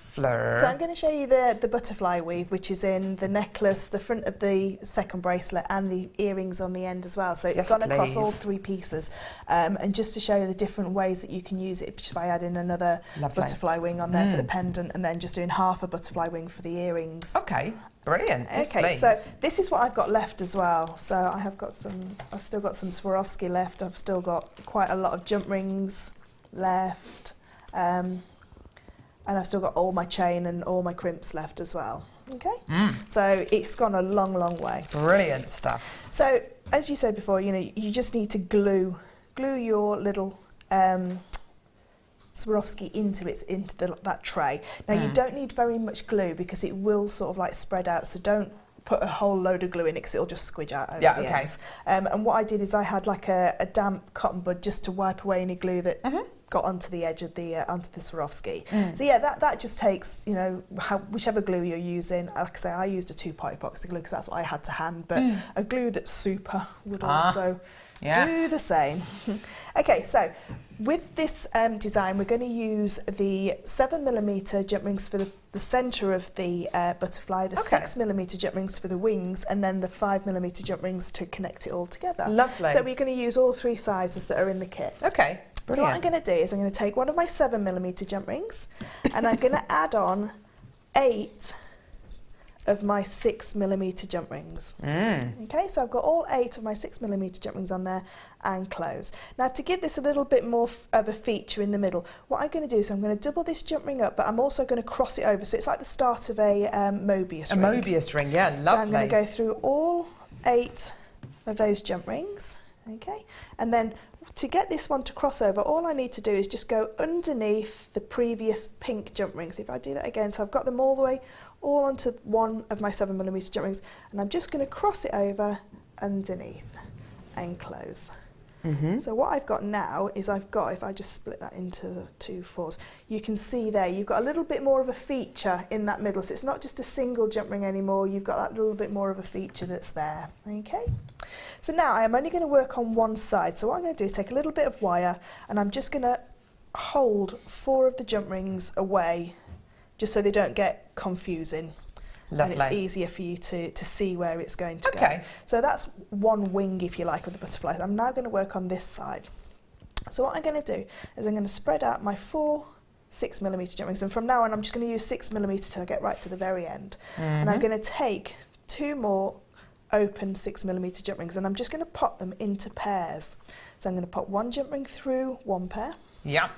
Fleur? So I'm going to show you the butterfly weave, which is in the necklace, the front of the second bracelet, and the earrings on the end as well. So it's gone across all 3 pieces. And just to show you the different ways that you can use it, just by adding another butterfly wing on there for the pendant, and then just doing half a butterfly wing for the earrings. Okay, brilliant. Yes, okay, please. so this is what I've got left as well. So I've still got some Swarovski left. I've still got quite a lot of jump rings left. And I've still got all my chain and all my crimps left as well. Okay? So it's gone a long, long way. Brilliant stuff. So, as you said before, you know, you just need to glue your little Swarovski into that tray. Now, you don't need very much glue because it will sort of like spread out, so don't put a whole load of glue in it because it'll just squidge out over the ends. And what I did is I had like a damp cotton bud just to wipe away any glue that got onto the edge of the onto the Swarovski. So yeah, that just takes, you know, whichever glue you're using. Like I say, I used a 2-part epoxy glue because that's what I had to hand, but a glue that's super would also do the same. Okay, so with this design, we're going to use the 7mm jump rings for the centre of the butterfly, the 6mm jump rings for the wings, and then the 5mm jump rings to connect it all together. Lovely. So we're going to use all 3 sizes that are in the kit. Okay. Brilliant. So what I'm going to do is I'm going to take one of my 7mm jump rings and I'm going to add on 8 of my 6mm jump rings. Okay, so I've got all 8 of my 6mm jump rings on there and close. Now, to give this a little bit more of a feature in the middle, what I'm going to do is I'm going to double this jump ring up, but I'm also going to cross it over, so it's like the start of a Mobius ring. A Mobius ring, yeah, lovely. So I'm going to go through all 8 of those jump rings, okay, and then to get this one to cross over, all I need to do is just go underneath the previous pink jump rings. If I do that again, so I've got them all the way all onto one of my 7mm jump rings, and I'm just going to cross it over underneath and close. So what I've got now is if I just split that into the 2 fours, you can see there you've got a little bit more of a feature in that middle. So it's not just a single jump ring anymore, you've got that little bit more of a feature that's there. Okay. So now I am only going to work on one side. So what I'm going to do is take a little bit of wire and I'm just going to hold 4 of the jump rings away just so they don't get confusing. Lovely. And it's easier for you to see where it's going to go. Okay. So that's one wing, if you like, of the butterfly. I'm now going to work on this side. So what I'm going to do is I'm going to spread out my 4 6mm jump rings, and from now on I'm just going to use 6mm till I get right to the very end. And I'm going to take 2 more open 6mm jump rings and I'm just going to pop them into pairs. So I'm going to pop 1 jump ring through one pair. Yeah.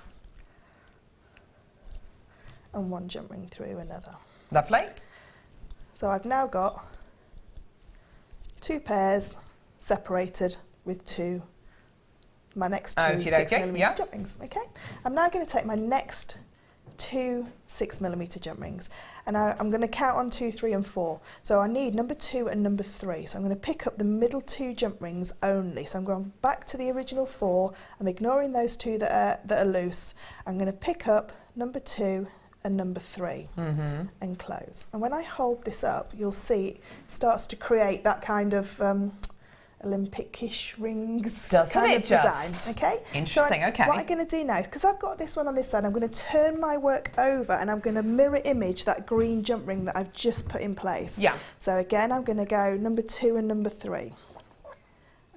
And 1 jump ring through another. Lovely. So I've now got 2 pairs separated with my next 2 6mm jump rings. Okay. I'm now going to take my next 2 6mm jump rings and I'm going to count on 2, 3 and 4. So I need number 2 and number 3. So I'm going to pick up the middle 2 jump rings only. So I'm going back to the original 4. I'm ignoring those 2 that are loose. I'm going to pick up number 2 and number 3 and close. And when I hold this up, you'll see it starts to create that kind of Olympic-ish rings kind of design. Okay. Interesting. So okay. What I'm going to do now is, because I've got this one on this side, I'm going to turn my work over and I'm going to mirror image that green jump ring that I've just put in place. Yeah. So again, I'm going to go number 2 and number 3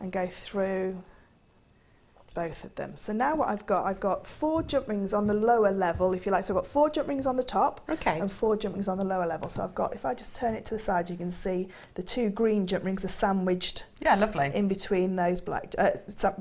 and go through both of them. So now what I've got 4 jump rings on the lower level, if you like. So I've got 4 jump rings on the top and 4 jump rings on the lower level. So I've got, if I just turn it to the side, you can see the 2 green jump rings are sandwiched in between those black,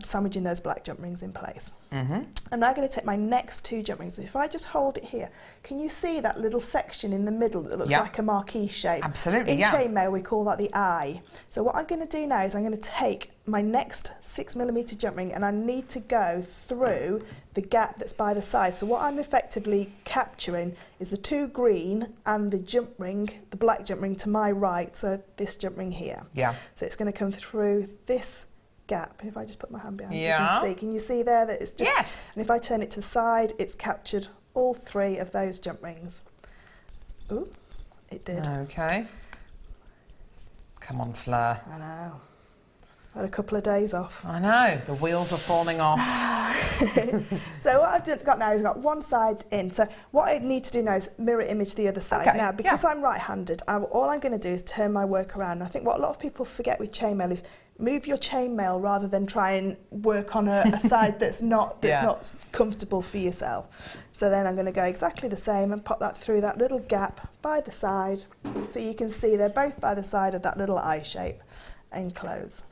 sandwiching those black jump rings in place. I'm now going to take my next 2 jump rings. If I just hold it here, can you see that little section in the middle that looks like a marquee shape? Absolutely, in chainmail we call that the eye. So what I'm going to do now is I'm going to take my next 6mm jump ring and I need to go through the gap that's by the side. So what I'm effectively capturing is the 2 green and the jump ring, the black jump ring to my right, so this jump ring here. Yeah. So it's going to come through this gap. If I just put my hand behind it, can you see there that it's just... Yes. And if I turn it to the side, it's captured all 3 of those jump rings. Ooh, it did. Okay. Come on, Fleur. I know. Had a couple of days off. I know, the wheels are falling off. So what I've got now is I've got one side in. So what I need to do now is mirror image the other side. Okay, now, because I'm right-handed, all I'm going to do is turn my work around. And I think what a lot of people forget with chainmail is move your chainmail rather than try and work on a side that's not comfortable for yourself. So then I'm going to go exactly the same and pop that through that little gap by the side. So you can see they're both by the side of that little eye shape and close.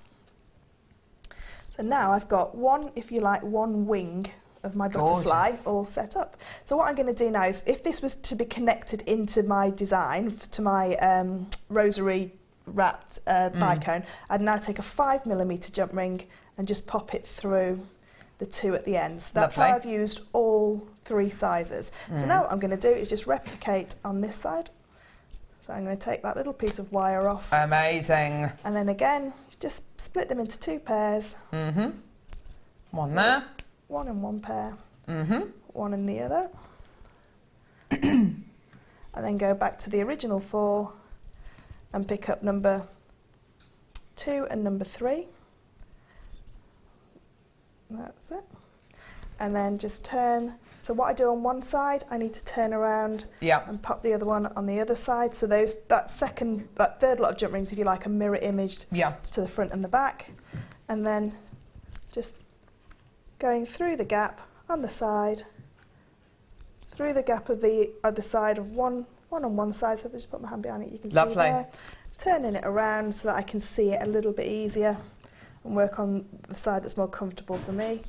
So now I've got one, if you like, one wing of my butterfly all set up. So what I'm going to do now is, if this was to be connected into my design, to my rosary wrapped bicone, I'd now take a 5mm jump ring and just pop it through the 2 at the end. So that's how I've used all 3 sizes. So now what I'm going to do is just replicate on this side. So I'm going to take that little piece of wire off. Amazing. And then again, just split them into 2 pairs. One there. One in one pair. One in the other. And then go back to the original 4 and pick up number 2 and number 3. That's it. And then just turn. So what I do on one side, I need to turn around and pop the other one on the other side. So that third lot of jump rings, if you like, are mirror imaged to the front and the back. And then just going through the gap on the side, through the gap of the other side of one on one side. So if I just put my hand behind it, you can see there. Turning it around so that I can see it a little bit easier and work on the side that's more comfortable for me.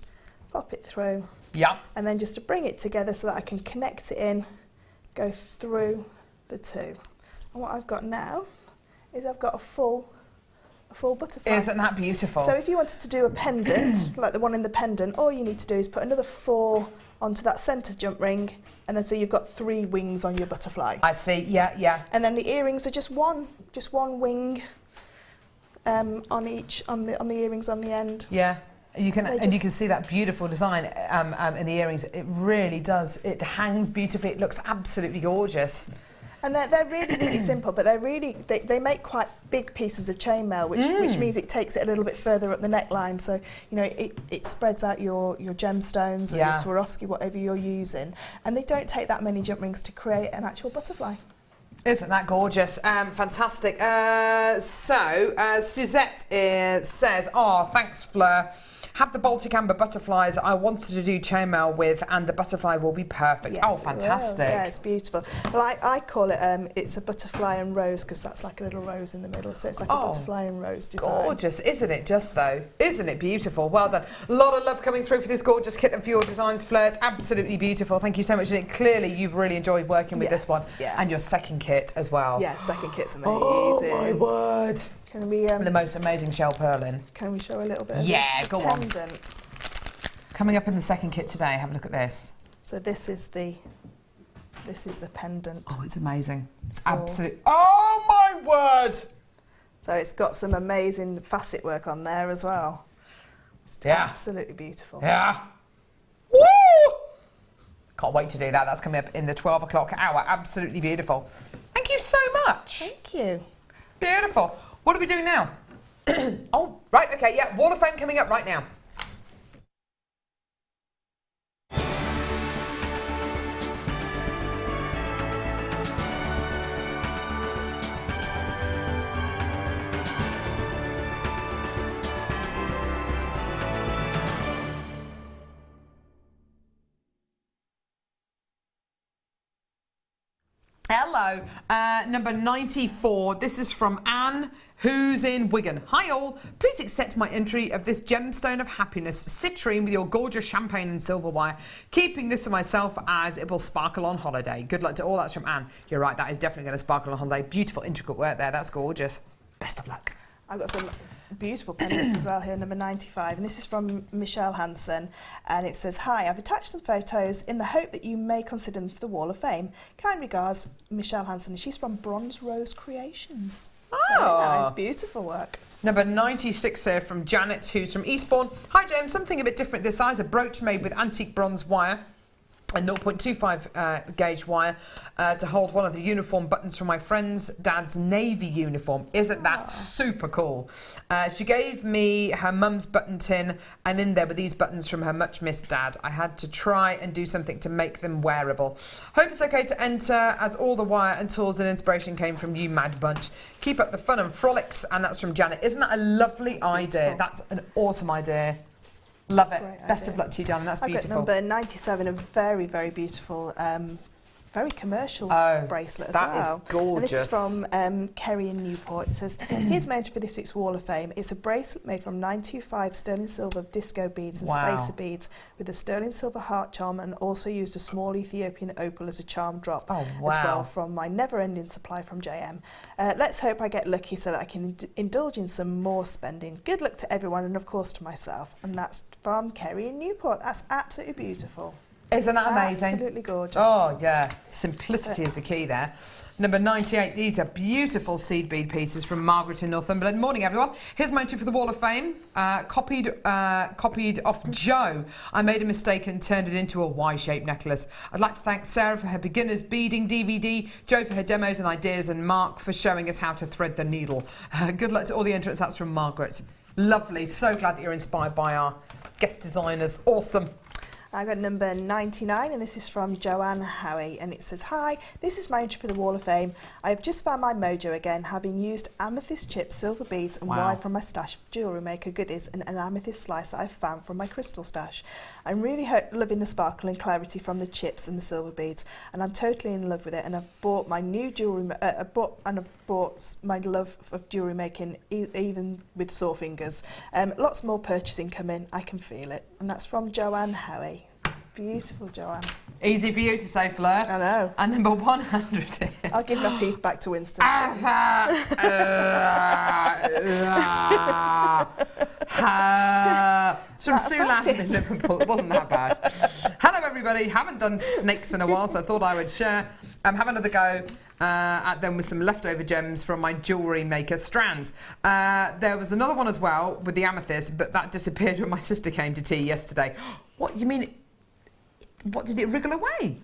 Pop it through. And then just to bring it together so that I can connect it in, go through the 2. And what I've got now is I've got a full butterfly. Isn't that beautiful? So if you wanted to do a pendant, like the one in the pendant, all you need to do is put another 4 onto that centre jump ring, and then so you've got 3 wings on your butterfly. I see, yeah. And then the earrings are just one wing on the earrings on the end. Yeah. You can see that beautiful design in the earrings. It really does. It hangs beautifully. It looks absolutely gorgeous. And they're really, really simple, but they make quite big pieces of chainmail, which means it takes it a little bit further up the neckline. So, you know, it spreads out your gemstones or your Swarovski, whatever you're using. And they don't take that many jump rings to create an actual butterfly. Isn't that gorgeous? Fantastic. Suzette says, oh, thanks, Fleur. Have the Baltic Amber butterflies I wanted to do chainmail with, and the butterfly will be perfect. Yes, oh, fantastic. Yeah, it's beautiful. Well, I call it, it's a butterfly and rose, because that's like a little rose in the middle. So it's like a butterfly and rose design. Gorgeous, isn't it just though? Isn't it beautiful? Well done. A lot of love coming through for this gorgeous kit and for your designs, Fleur. It's absolutely beautiful. Thank you so much. And clearly you've really enjoyed working with this one. Yeah. And your second kit as well. Yeah, second kit's amazing. Oh my word. Can we... the most amazing shell purling. Can we show a little bit of go pendant? on. Coming up in the second kit today, have a look at this. So this is the pendant. Oh, it's amazing. It's absolute. Oh my word! So it's got some amazing facet work on there as well. It's absolutely beautiful. Yeah. Woo! Can't wait to do that. That's coming up in the 12 o'clock hour. Absolutely beautiful. Thank you so much. Thank you. Beautiful. What are we doing now? Oh, right. Okay. Yeah. Wall of Fame coming up right now. Hello, number 94. This is from Anne, who's in Wigan. Hi all, please accept my entry of this gemstone of happiness, citrine with your gorgeous champagne and silver wire. Keeping this for myself as it will sparkle on holiday. Good luck to all. That's from Anne. You're right, that is definitely going to sparkle on holiday. Beautiful, intricate work there. That's gorgeous. Best of luck. I've got some beautiful pendants as well here, number 95, and this is from Michelle Hansen, and it says, hi, I've attached some photos in the hope that you may consider them for the Wall of Fame. Kind regards, Michelle Hansen. She's from Bronze Rose Creations. Oh, very nice, beautiful work. Number 96 here from Janet, who's from Eastbourne. Hi James, something a bit different this size, a brooch made with antique bronze wire and 0.25 gauge wire to hold one of the uniform buttons from my friend's dad's Navy uniform. Isn't that super cool? She gave me her mum's button tin, and in there were these buttons from her much missed dad. I had to try and do something to make them wearable. Hope it's okay to enter, as all the wire and tools and inspiration came from you, Mad Bunch. Keep up the fun and frolics, and that's from Janet. Isn't that a lovely idea? That's an awesome idea. Love it. Best of luck to you, darling. That's beautiful. I've got number 97, a very, very beautiful, very commercial bracelet as well. That is gorgeous. And this is from Kerry in Newport. It says, here's mounted for this week's Wall of Fame. It's a bracelet made from 925 sterling silver disco beads and spacer beads with a sterling silver heart charm, and also used a small Ethiopian opal as a charm drop as well from my never-ending supply from JM. Let's hope I get lucky so that I can indulge in some more spending. Good luck to everyone, and of course to myself. And that's from Kerry in Newport. That's absolutely beautiful. Isn't that amazing? Absolutely gorgeous. Oh, yeah. Simplicity is the key there. Number 98, these are beautiful seed bead pieces from Margaret in Northumberland. Morning, everyone. Here's my entry for the Wall of Fame. Copied off Joe. I made a mistake and turned it into a Y-shaped necklace. I'd like to thank Sarah for her beginner's beading DVD, Joe for her demos and ideas, and Mark for showing us how to thread the needle. Good luck to all the entrants. That's from Margaret. Lovely. So glad that you're inspired by our guest designers. Awesome. I've got number 99, and this is from Joanne Howie, and it says, hi, this is my entry for the Wall of Fame. I have just found my mojo again, having used amethyst chips, silver beads and wire from my stash of JewelleryMaker goodies, and an amethyst slice that I've found from my crystal stash. I'm really loving the sparkle and clarity from the chips and the silver beads, and I'm totally in love with it, and I've bought my new jewellery, I've bought my love of jewellery making even with sore fingers. Lots more purchasing coming, I can feel it. And that's from Joanne Howie. Beautiful, Joanne. Easy for you to say, Fleur. I know. And number 100. I'll give my teeth back to Winston. From Sue Lamb in Liverpool. It wasn't that bad. Hello, everybody. Haven't done snakes in a while, so I thought I would share. Have another go then with some leftover gems from my JewelleryMaker strands. There was another one as well with the amethyst, but that disappeared when my sister came to tea yesterday. What, you mean, what, did it wriggle away?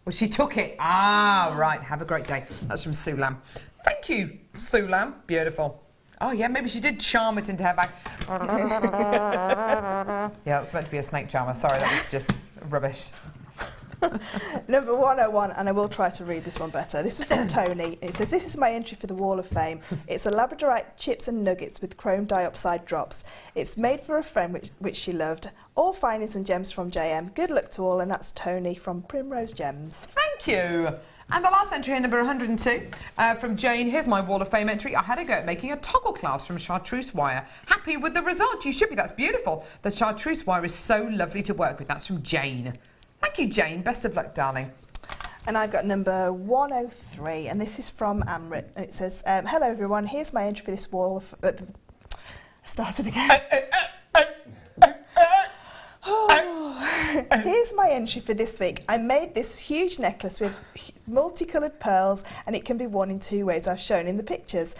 Well, she took it. Ah, right. Have a great day. That's from Sulam. Thank you, Sulam. Beautiful. Oh, yeah, maybe she did charm it into her bag. Yeah, it was meant to be a snake charmer. Sorry, that was just rubbish. Number 101, and I will try to read this one better. This is from Tony. It says, this is my entry for the Wall of Fame. It's a labradorite chips and nuggets with chrome dioxide drops. It's made for a friend which she loved. All finest and gems from JM. Good luck to all, and that's Tony from Primrose Gems. Thank you. And the last entry, number 102, from Jane. Here's my Wall of Fame entry. I had a go at making a toggle clasp from chartreuse wire. Happy with the result. You should be. That's beautiful. The chartreuse wire is so lovely to work with. That's from Jane. Thank you, Jane. Best of luck, darling. And I've got number 103, and this is from Amrit. And it says, hello, everyone. Here's my entry for this wall of... started again. Here's my entry for this week. I made this huge necklace with multicoloured pearls, and it can be worn in two ways I've shown in the pictures.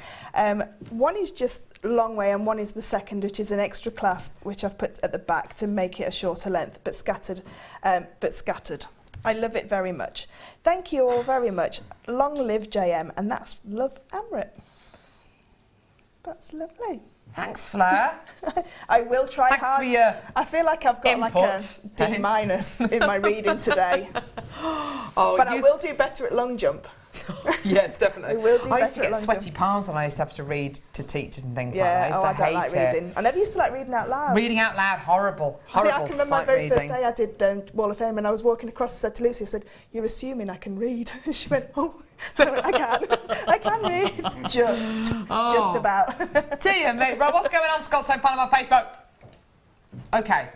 One is just long way, and one is the second, which is an extra clasp, which I've put at the back to make it a shorter length, but scattered. I love it very much. Thank you all very much. Long live JM, and that's love, Amrit. That's lovely. Thanks, Fleur. I will try Thanks hard. for your I feel like I've got input. like a D- in my reading today. Oh, but I will do better at long jump. Yes, definitely. I will do I used to better get at long sweaty jump. palms when I used to have to read to teachers and things Yeah, like that. I I used don't to like hate reading. I never used to like reading out loud. Reading out loud, horrible I can remember my sight very first reading. day I did Wall of Fame, and I was walking across and said to Lucy, I said, you're assuming I can read. She went, oh, I can read. Just about. Dear me. Right, what's going on, Scott? So find on Facebook. Okay.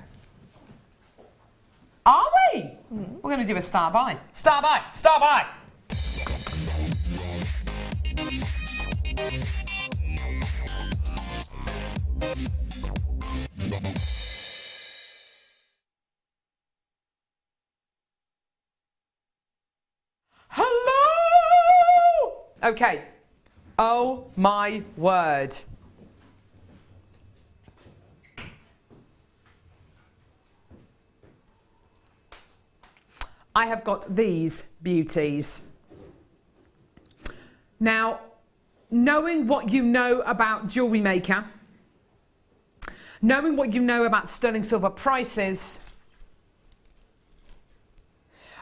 Are we? We're going to do a star by. Star by. Star by. Hello! Okay. Oh my word. I have got these beauties. Now, knowing what you know about JewelleryMaker, knowing what you know about sterling silver prices,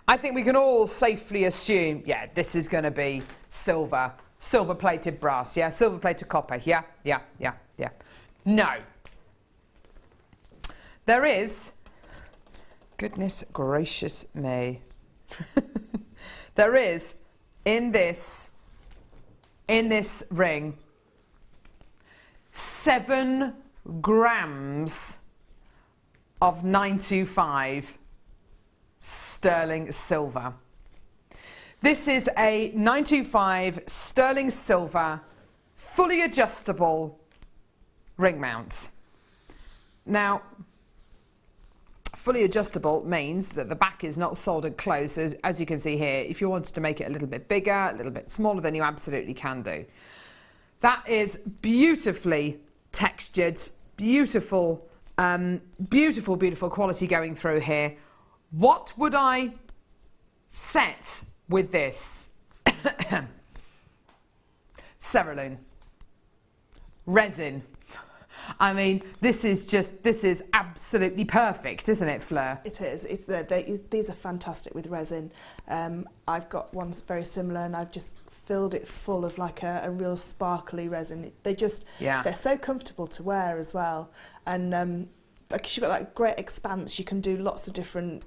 I think we can all safely assume, yeah, this is going to be silver, silver-plated brass, yeah, silver-plated copper, yeah. No. There is, goodness gracious me, there is, in this ring, 7 grams of 925 sterling silver. This is a 925 sterling silver, fully adjustable ring mount. Now, fully adjustable means that the back is not soldered close, as you can see here. If you wanted to make it a little bit bigger, a little bit smaller, then you absolutely can do. That is beautifully textured, beautiful, beautiful quality going through here. What would I set with this? Cerulean. Resin. I mean, this is absolutely perfect, isn't it, Fleur? It is. These are fantastic with resin. I've got one very similar, and I've just filled it full of like a real sparkly resin. They're so comfortable to wear as well, and like you've got like great expanse. You can do lots of different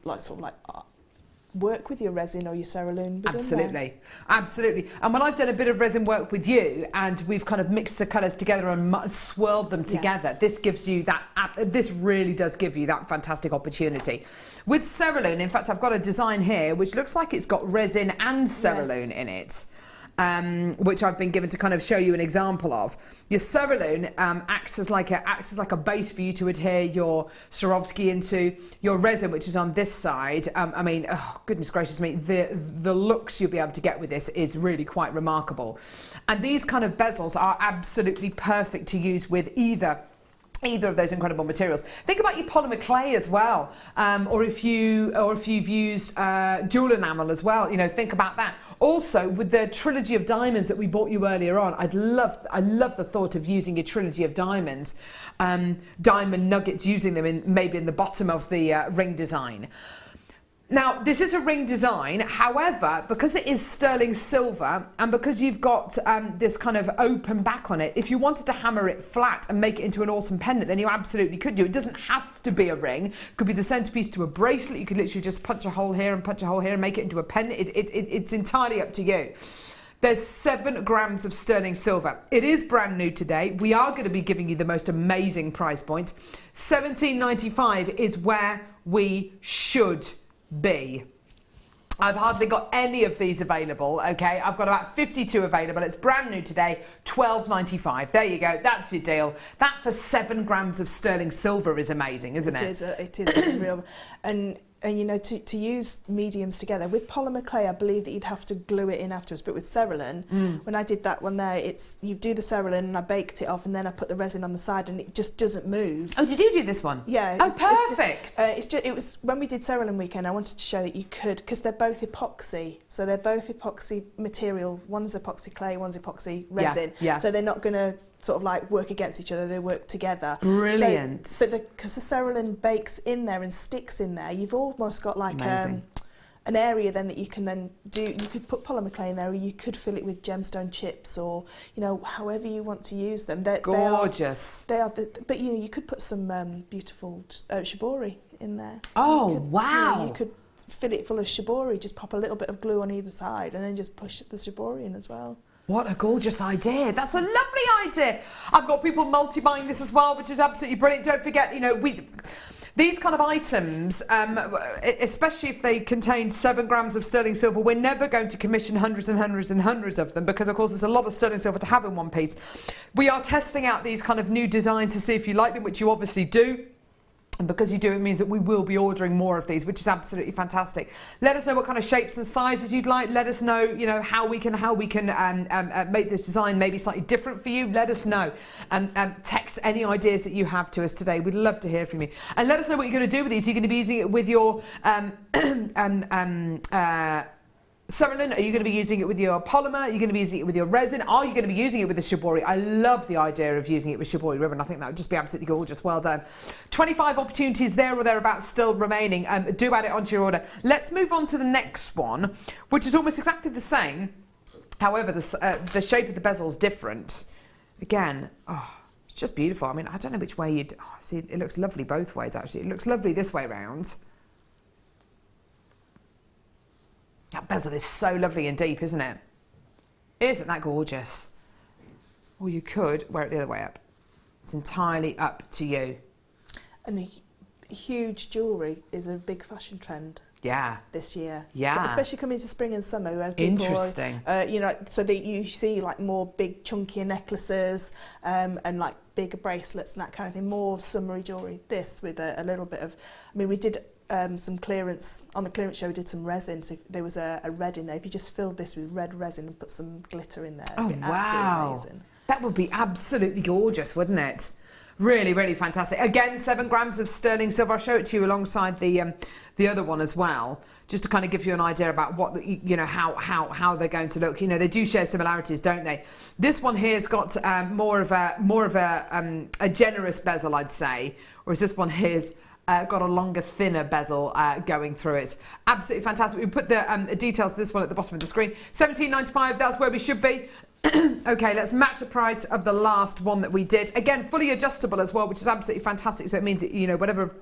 work with your resin or your cerulean. Absolutely. And when I've done a bit of resin work with you, and we've kind of mixed the colours together and swirled them together, this gives you that. This really does give you that fantastic opportunity. With cerulean, in fact, I've got a design here which looks like it's got resin and cerulean in it. which I've been given to kind of show you an example of. Your Cerulean acts as like a base for you to adhere your Swarovski into. Your resin, which is on this side, I mean, oh, goodness gracious me, the looks you'll be able to get with this is really quite remarkable. And these kind of bezels are absolutely perfect to use with either of those incredible materials. Think about your polymer clay as well, or if you've used jewel enamel as well. You know, think about that. Also, with the trilogy of diamonds that we bought you earlier on, I love the thought of using your trilogy of diamonds, diamond nuggets, using them maybe in the bottom of the ring design. Now, this is a ring design, however, because it is sterling silver and because you've got this kind of open back on it, if you wanted to hammer it flat and make it into an awesome pendant, then you absolutely could do. It doesn't have to be a ring. It could be the centerpiece to a bracelet. You could literally just punch a hole here and punch a hole here and make it into a pendant. It's entirely up to you. There's 7 grams of sterling silver. It is brand new today. We are going to be giving you the most amazing price point. $17.95 is where we should be. I've hardly got any of these available, okay? I've got about 52 available. It's brand new today, $12.95. There you go. That's your deal. That for 7 grams of sterling silver is amazing, isn't it? It is real. And you know, to use mediums together with polymer clay, I believe that you'd have to glue it in afterwards. But with Cerulean, when I did that one there, you do the Cerulean and I baked it off, and then I put the resin on the side, and it just doesn't move. Oh, did you do this one? Yeah. Oh, perfect. It was when we did Cerulean weekend. I wanted to show that you could, because they're both epoxy, so they're both epoxy material. One's epoxy clay, one's epoxy resin. Yeah. So they're not going to sort of like work against each other, they work together. Brilliant. So, but because the Cerulean bakes in there and sticks in there, you've almost got like an area then that you can then do. You could put polymer clay in there, or you could fill it with gemstone chips, or you know, however you want to use them. Gorgeous. But you know, you could put some beautiful shibori in there. Oh, wow. You know, you could fill it full of shibori, just pop a little bit of glue on either side, and then just push the shibori in as well. What a gorgeous idea. That's a lovely idea. I've got people multi-buying this as well, which is absolutely brilliant. Don't forget, you know, these kind of items, especially if they contain 7 grams of sterling silver, we're never going to commission hundreds and hundreds and hundreds of them, because of course there's a lot of sterling silver to have in one piece. We are testing out these kind of new designs to see if you like them, which you obviously do. And because you do, it means that we will be ordering more of these, which is absolutely fantastic. Let us know what kind of shapes and sizes you'd like. Let us know, you know, how we can make this design maybe slightly different for you. Let us know. Text any ideas that you have to us today. We'd love to hear from you. And let us know what you're going to do with these. You're going to be using it with your Cerulean? Are you going to be using it with your polymer? Are you going to be using it with your resin? Are you going to be using it with the shibori? I love the idea of using it with shibori ribbon. I think that would just be absolutely gorgeous. Well done. 25 opportunities there or thereabouts still remaining. Do add it onto your order. Let's move on to the next one, which is almost exactly the same. However, the shape of the bezel is different. Again, it's just beautiful. I mean, I don't know which way you'd... see, it looks lovely both ways, actually. It looks lovely this way round. That bezel is so lovely and deep, isn't it? Isn't that gorgeous? Or you could wear it the other way up. It's entirely up to you. And huge jewellery is a big fashion trend. Yeah. This year. Yeah. Especially coming into spring and summer, where people interesting. You know, so that you see like more big chunkier necklaces and like bigger bracelets and that kind of thing. More summery jewellery. This with a little bit of. I mean, we did. Some clearance on the clearance show. We did some resin, so there was a red in there. If you just filled this with red resin and put some glitter in there, it'd be absolutely amazing. That would be absolutely gorgeous, wouldn't it? Really, really fantastic. Again, 7 grams of sterling silver. I'll show it to you alongside the other one as well, just to kind of give you an idea about what you know how they're going to look. You know, they do share similarities, don't they? This one here's got more of a generous bezel, I'd say, whereas this one here's got a longer, thinner bezel going through it. Absolutely fantastic. We put the details of this one at the bottom of the screen. $17.95, that's where we should be. Okay, let's match the price of the last one that we did. Again, fully adjustable as well, which is absolutely fantastic. So it means that, you know, whatever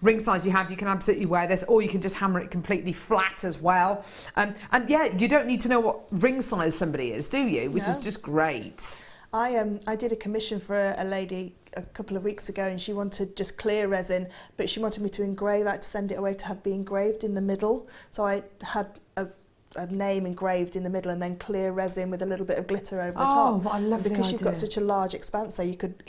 ring size you have, you can absolutely wear this, or you can just hammer it completely flat as well. And yeah, you don't need to know what ring size somebody is, do you? Which is just great. I did a commission for a lady a couple of weeks ago, and she wanted just clear resin, but she wanted me to engrave. I had to send it away to be engraved in the middle. So I had a name engraved in the middle and then clear resin with a little bit of glitter over the Oh, top. what a lovely Because you've got idea. such a large expanse, so you could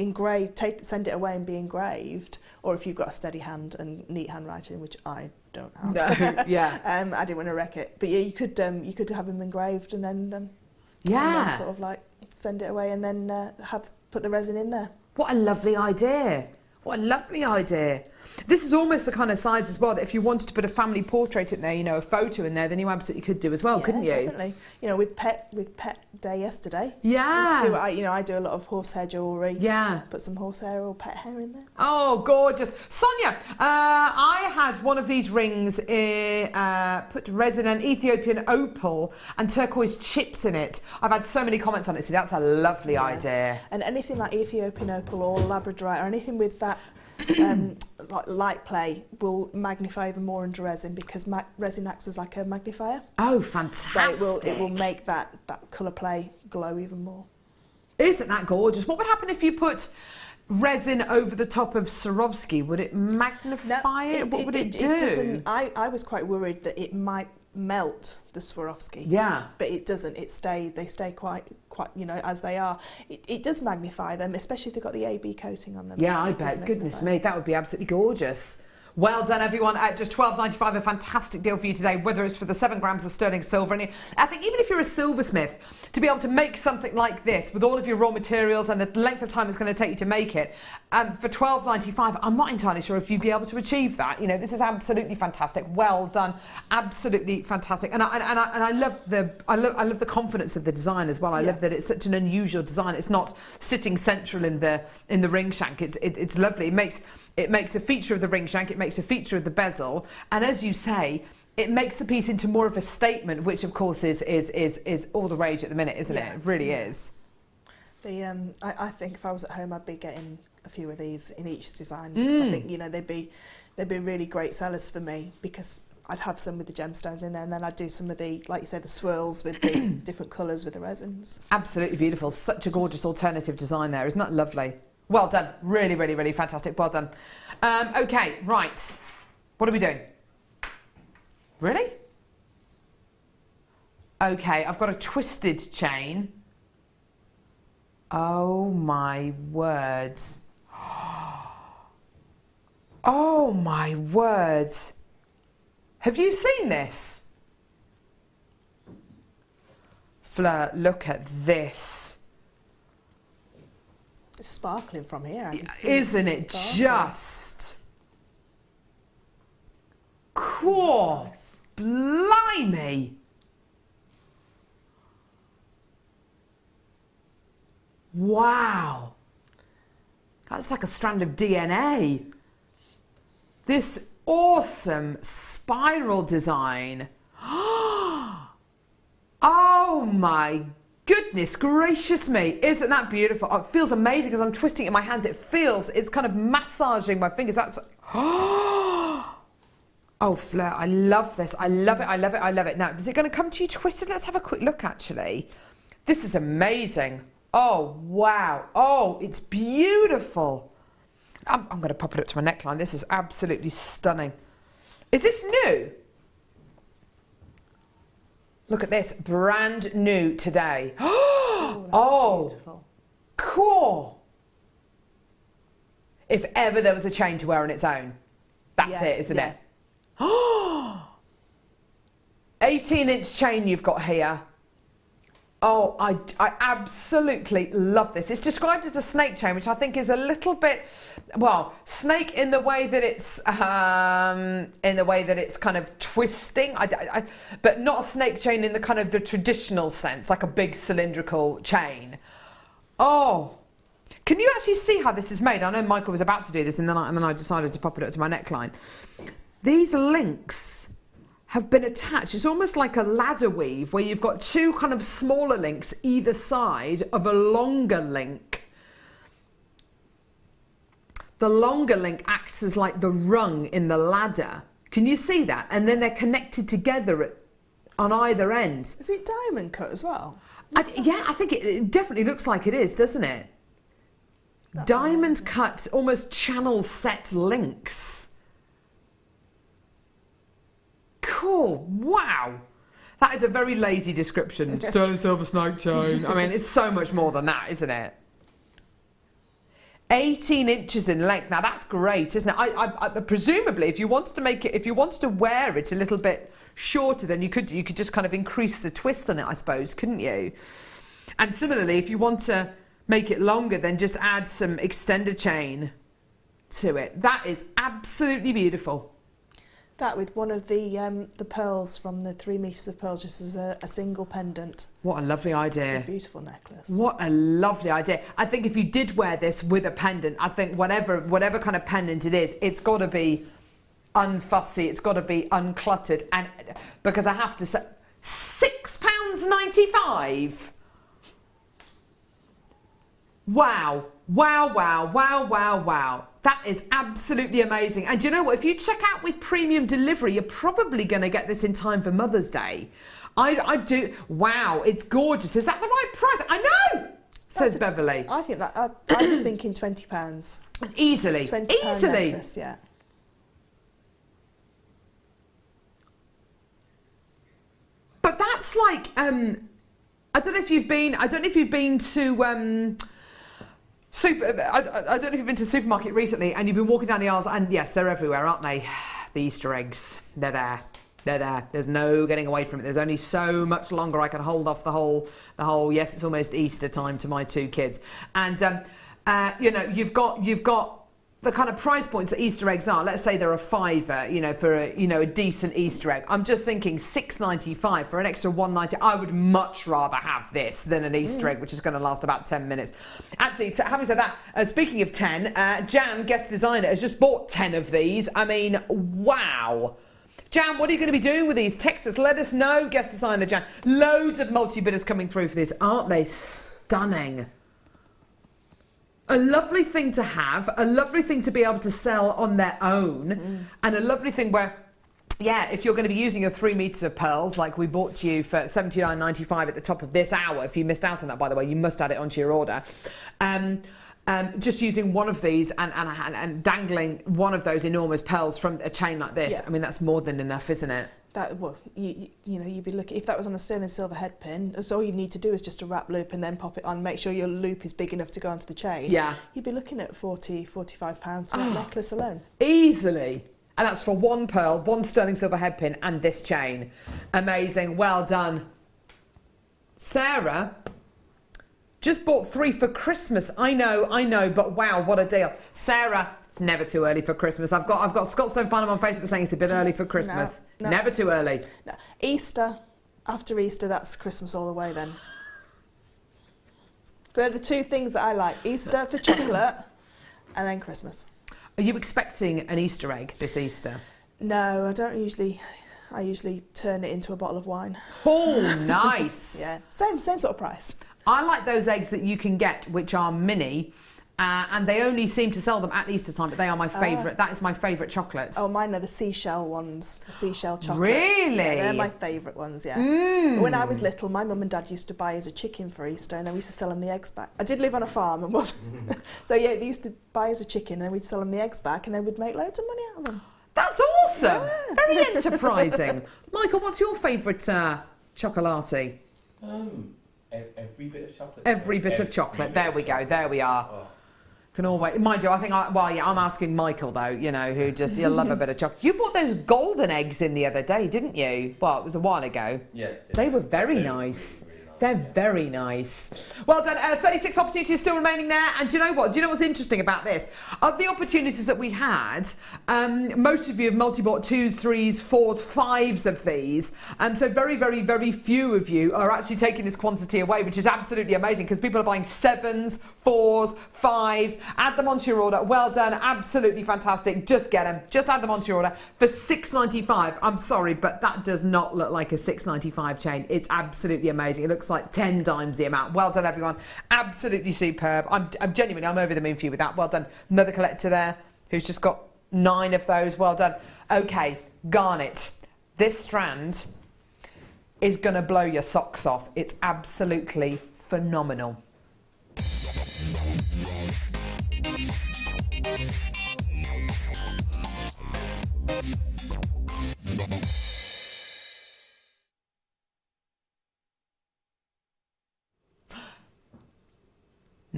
send it away and be engraved, or if you've got a steady hand and neat handwriting, which I don't have. No, yeah. I didn't want to wreck it, but yeah, you could have them engraved and then and Yeah. then sort of like send it away and then put the resin in there. What a lovely idea. What a lovely idea. This is almost the kind of size as well that if you wanted to put a family portrait in there, you know, a photo in there, then you absolutely could do as well, Yeah, couldn't you? Definitely. You know, with pet day yesterday. Yeah. I do a lot of horsehair jewellery. Yeah. Put some horsehair or pet hair in there. Oh, gorgeous. Sonia, I had one of these rings, put resin and Ethiopian opal and turquoise chips in it. I've had so many comments on it. See, that's a lovely idea. And anything like Ethiopian opal or labradorite or anything with that like light play will magnify even more under resin, because resin acts as like a magnifier. Oh, So fantastic. it will make that colour play glow even more. Isn't that gorgeous? What would happen if you put resin over the top of Swarovski? Would it magnify it? What would it do? Doesn't, I was quite worried that it might melt the Swarovski. Yeah. But it doesn't. They stay quite you know, as they are. It does magnify them, especially if they've got the AB coating on them. Yeah, I It does bet. Goodness magnify. me, that would be absolutely gorgeous. Well done, everyone. At just $12.95, a fantastic deal for you today, whether it's for the 7 grams of sterling silver. And I think even if you're a silversmith, to be able to make something like this with all of your raw materials and the length of time it's going to take you to make it, for $12.95, I'm not entirely sure if you'd be able to achieve that. You know, this is absolutely fantastic. Well done. Absolutely fantastic. And I love the confidence of the design as well. I love that it's such an unusual design. It's not sitting central in the ring shank. It's lovely. It makes a feature of the ring shank, it makes a feature of the bezel, and as you say, it makes the piece into more of a statement, which of course is all the rage at the minute, isn't it? It really is. I think if I was at home, I'd be getting a few of these in each design, because I think, you know, they'd be really great sellers for me, because I'd have some with the gemstones in there, and then I'd do some of the, like you said, the swirls with the different colours with the resins. Absolutely beautiful. Such a gorgeous alternative design there. Isn't that lovely? Well done. Really, really, really fantastic. Well done. Okay, right. What are we doing? Really? Okay, I've got a twisted chain. Oh, my words. Oh, my words. Have you seen this? Fleur, look at this. It's sparkling from here. I can see Isn't it sparkling. just cool? Blimey! Wow! That's like a strand of DNA. This awesome spiral design. Oh my goodness gracious me, isn't that beautiful? Oh, it feels amazing as I'm twisting it in my hands. It's kind of massaging my fingers. That's, oh Fleur, I love this. I love it, I love it, I love it. Now, is it going to come to you twisted? Let's have a quick look actually. This is amazing. Oh, wow. Oh, it's beautiful. I'm going to pop it up to my neckline. This is absolutely stunning. Is this new? Look at this, brand new today. Oh, beautiful. Cool. If ever there was a chain to wear on its own, that's it, isn't it? Oh, 18-inch chain you've got here. Oh, I absolutely love this. It's described as a snake chain, which I think is a little bit, well, snake in the way that it's kind of twisting, but not a snake chain in the kind of the traditional sense, like a big cylindrical chain. Oh, can you actually see how this is made? I know Michael was about to do this, and then I decided to pop it up to my neckline. These links have been attached. It's almost like a ladder weave where you've got two kind of smaller links either side of a longer link. The longer link acts as like the rung in the ladder. Can you see that? And then they're connected together on either end. Is it diamond cut as well? Yeah, I think it definitely looks like it is, doesn't it? That's Diamond amazing. cut, almost channel set links. Cool. Wow. That is a very lazy description. Sterling silver snake chain. I mean, it's so much more than that, isn't it? 18 inches in length. Now that's great, isn't it? I presumably, if you wanted to make it, if you wanted to wear it a little bit shorter, then you could just kind of increase the twist on it, I suppose, couldn't you? And similarly, if you want to make it longer, then just add some extender chain to it. That is absolutely beautiful. That with one of the pearls from the 3 meters of pearls, just as a single pendant. What a lovely idea. A beautiful necklace. What a lovely idea. I think if you did wear this with a pendant, I think whatever kind of pendant it is, it's got to be unfussy, it's got to be uncluttered. And because I have to say, £6.95. Wow. Wow, wow, wow, wow, wow. That is absolutely amazing. And do you know what? If you check out with premium delivery, you're probably going to get this in time for Mother's Day. I do. Wow, it's gorgeous. Is that the right price? I know, says Beverly. I think that, I was thinking £20. Easily. £20 Easily. necklace, yeah. But that's like, I don't know if you've been to, I don't know if you've been to the supermarket recently and you've been walking down the aisles, and yes, they're everywhere, aren't they? The Easter eggs, they're there. They're there. There's no getting away from it. There's only so much longer I can hold off the whole, yes, it's almost Easter time to my 2 kids. And, you know, you've got the kind of price points that Easter eggs are. Let's say they're a £5, you know, for a decent Easter egg. I'm just thinking £6.95 for an extra £1.90. I would much rather have this than an Easter egg, which is going to last about 10 minutes. Actually, having said that, speaking of 10, Jan, guest designer, has just bought 10 of these. I mean, wow. Jan, what are you going to be doing with these? Text us, let us know, guest designer Jan. Loads of multi-bidders coming through for this. Aren't they stunning? A lovely thing to have, a lovely thing to be able to sell on their own, and a lovely thing where, yeah, if you're going to be using your 3 meters of pearls, like we bought to you for $79.95 at the top of this hour, if you missed out on that, by the way, you must add it onto your order. Just using one of these and dangling one of those enormous pearls from a chain like this, yeah. I mean, that's more than enough, isn't it? That, well, you know, you'd be looking, if that was on a sterling silver head pin, so all you need to do is just a wrap loop and then pop it on, make sure your loop is big enough to go onto the chain. Yeah. You'd be looking at £40, £45 for that necklace alone. Easily. And that's for 1 pearl, 1 sterling silver head pin and this chain. Amazing, well done. Sarah just bought 3 for Christmas. I know, but wow, what a deal. Sarah, it's never too early for Christmas. I've got Scott Stone Farnham on Facebook saying it's a bit early for Christmas. No. Never too early. No. Easter, after Easter, that's Christmas all the way then. They're the 2 things that I like. Easter for chocolate and then Christmas. Are you expecting an Easter egg this Easter? No, I don't usually. I usually turn it into a bottle of wine. Oh, nice. Yeah, same sort of price. I like those eggs that you can get, which are mini, and they only seem to sell them at Easter time, but they are my favourite. That is my favourite chocolate. Oh, mine are the seashell ones, the seashell chocolates. Really? Yeah, they're my favourite ones, yeah. Mm. When I was little, my mum and dad used to buy us a chicken for Easter, and then we used to sell them the eggs back. I did live on a farm, and was so yeah, they used to buy us a chicken, and then we'd sell them the eggs back, and then we'd make loads of money out of them. That's awesome. Yeah. Very enterprising. Michael, what's your favourite chocolate? Every bit of chocolate. Every bit of chocolate. There we go. There we are. Oh. Can always, mind you, I think, I'm asking Michael though, you know, who just, he'll love a bit of chocolate. You bought those golden eggs in the other day, didn't you? Well, it was a while ago. Yeah. They were very nice. They're very nice. Well done. 36 opportunities still remaining there. And do you know what? Do you know what's interesting about this? Of the opportunities that we had, most of you have multi-bought 2s, 3s, 4s, 5s of these. So very, very, very few of you are actually taking this quantity away, which is absolutely amazing because people are buying 7s, 4s, 5s. Add them onto your order. Well done. Absolutely fantastic. Just get them. Just add them onto your order for $6.95. I'm sorry, but that does not look like a $6.95 chain. It's absolutely amazing. It looks like 10 times the amount. Well done, everyone. Absolutely superb. I'm genuinely, I'm over the moon for you with that. Well done. Another collector there who's just got 9 of those. Well done. Okay, garnet. This strand is going to blow your socks off. It's absolutely phenomenal.